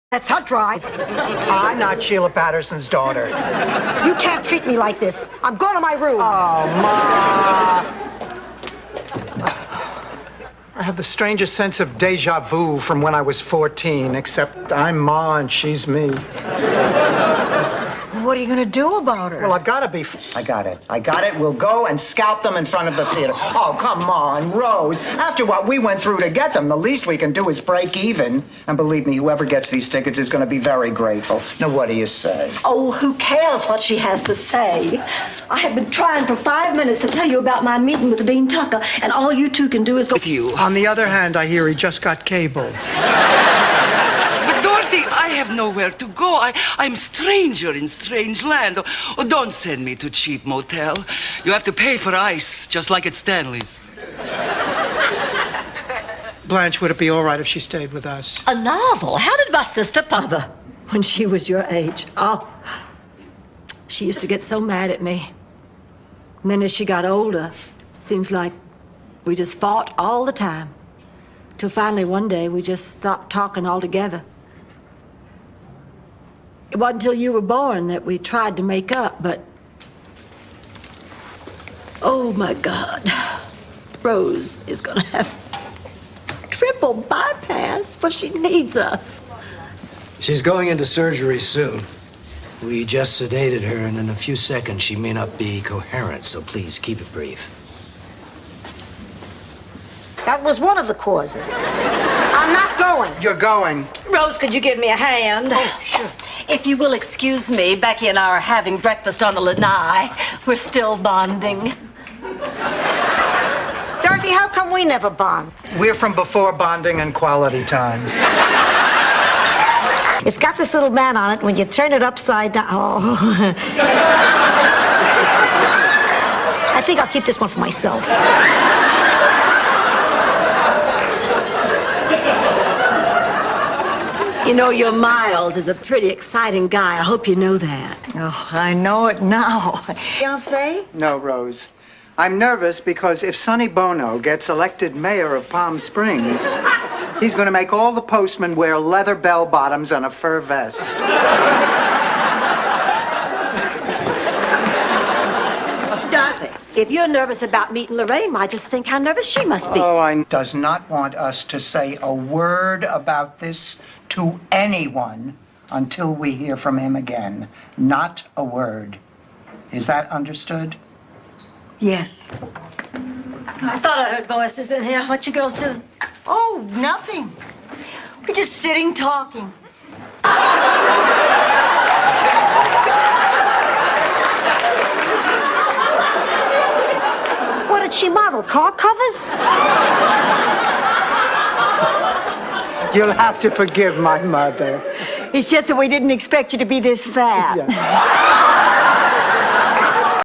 Speaker 4: That's her drive.
Speaker 2: I'm not Sheila Patterson's daughter.
Speaker 4: You can't treat me like this. I'm going to my room.
Speaker 2: Oh, Ma. I have the strangest sense of deja vu from when I was 14, except I'm Ma and she's me.
Speaker 9: What are you going to do about her?
Speaker 2: Well, I've got to be. I got it. We'll go and scalp them in front of the theater. Oh, come on, Rose. After what we went through to get them, the least we can do is break even. And believe me, whoever gets these tickets is going to be very grateful. Now, what do you say?
Speaker 6: Oh, who cares what she has to say? I have been trying for 5 minutes to tell you about my meeting with Dean Tucker, and all you two can do is go with you.
Speaker 2: On the other hand, I hear he just got cable.
Speaker 17: But Dorothy, I have nowhere to go. I'm stranger in strange land. Oh, don't send me to cheap motel. You have to pay for ice, just like at Stanley's.
Speaker 2: Blanche, would it be all right if she stayed with us?
Speaker 6: A novel? How did my sister mother when she was your age? Oh, she used to get so mad at me. And then as she got older, seems like we just fought all the time. Till finally one day we just stopped talking altogether. It wasn't until you were born that we tried to make up, but... Oh, my God. Rose is gonna have triple bypass, but she needs us.
Speaker 10: She's going into surgery soon. We just sedated her, and in a few seconds she may not be coherent, so please keep it brief.
Speaker 4: That was one of the causes. I'm not going.
Speaker 2: You're going.
Speaker 6: Rose, could you give me a hand?
Speaker 2: Oh, sure.
Speaker 6: If you will excuse me, Becky and I are having breakfast on the lanai. We're still bonding.
Speaker 4: Dorothy, how come we never bond?
Speaker 2: We're from before bonding and quality time.
Speaker 4: It's got this little man on it. When you turn it upside down. Oh. I think I'll keep this one for myself.
Speaker 6: You know, your Miles is a pretty exciting guy. I hope you know that.
Speaker 9: Oh, I know it now. Fiancé?
Speaker 2: No, Rose. I'm nervous because if Sonny Bono gets elected mayor of Palm Springs, he's going to make all the postmen wear leather bell-bottoms and a fur vest.
Speaker 6: Dorothy, if you're nervous about meeting Lorraine, I just think how nervous she must be.
Speaker 2: Oh, I does not want us to say a word about this to anyone until we hear from him again. Not a word. Is that understood?
Speaker 6: Yes. I thought I heard voices in here. What you girls doing?
Speaker 9: Oh, nothing. We're just sitting talking.
Speaker 4: What did she model? Car covers?
Speaker 2: You'll have to forgive my mother.
Speaker 9: It's just that we didn't expect you to be this fat.
Speaker 2: Yeah.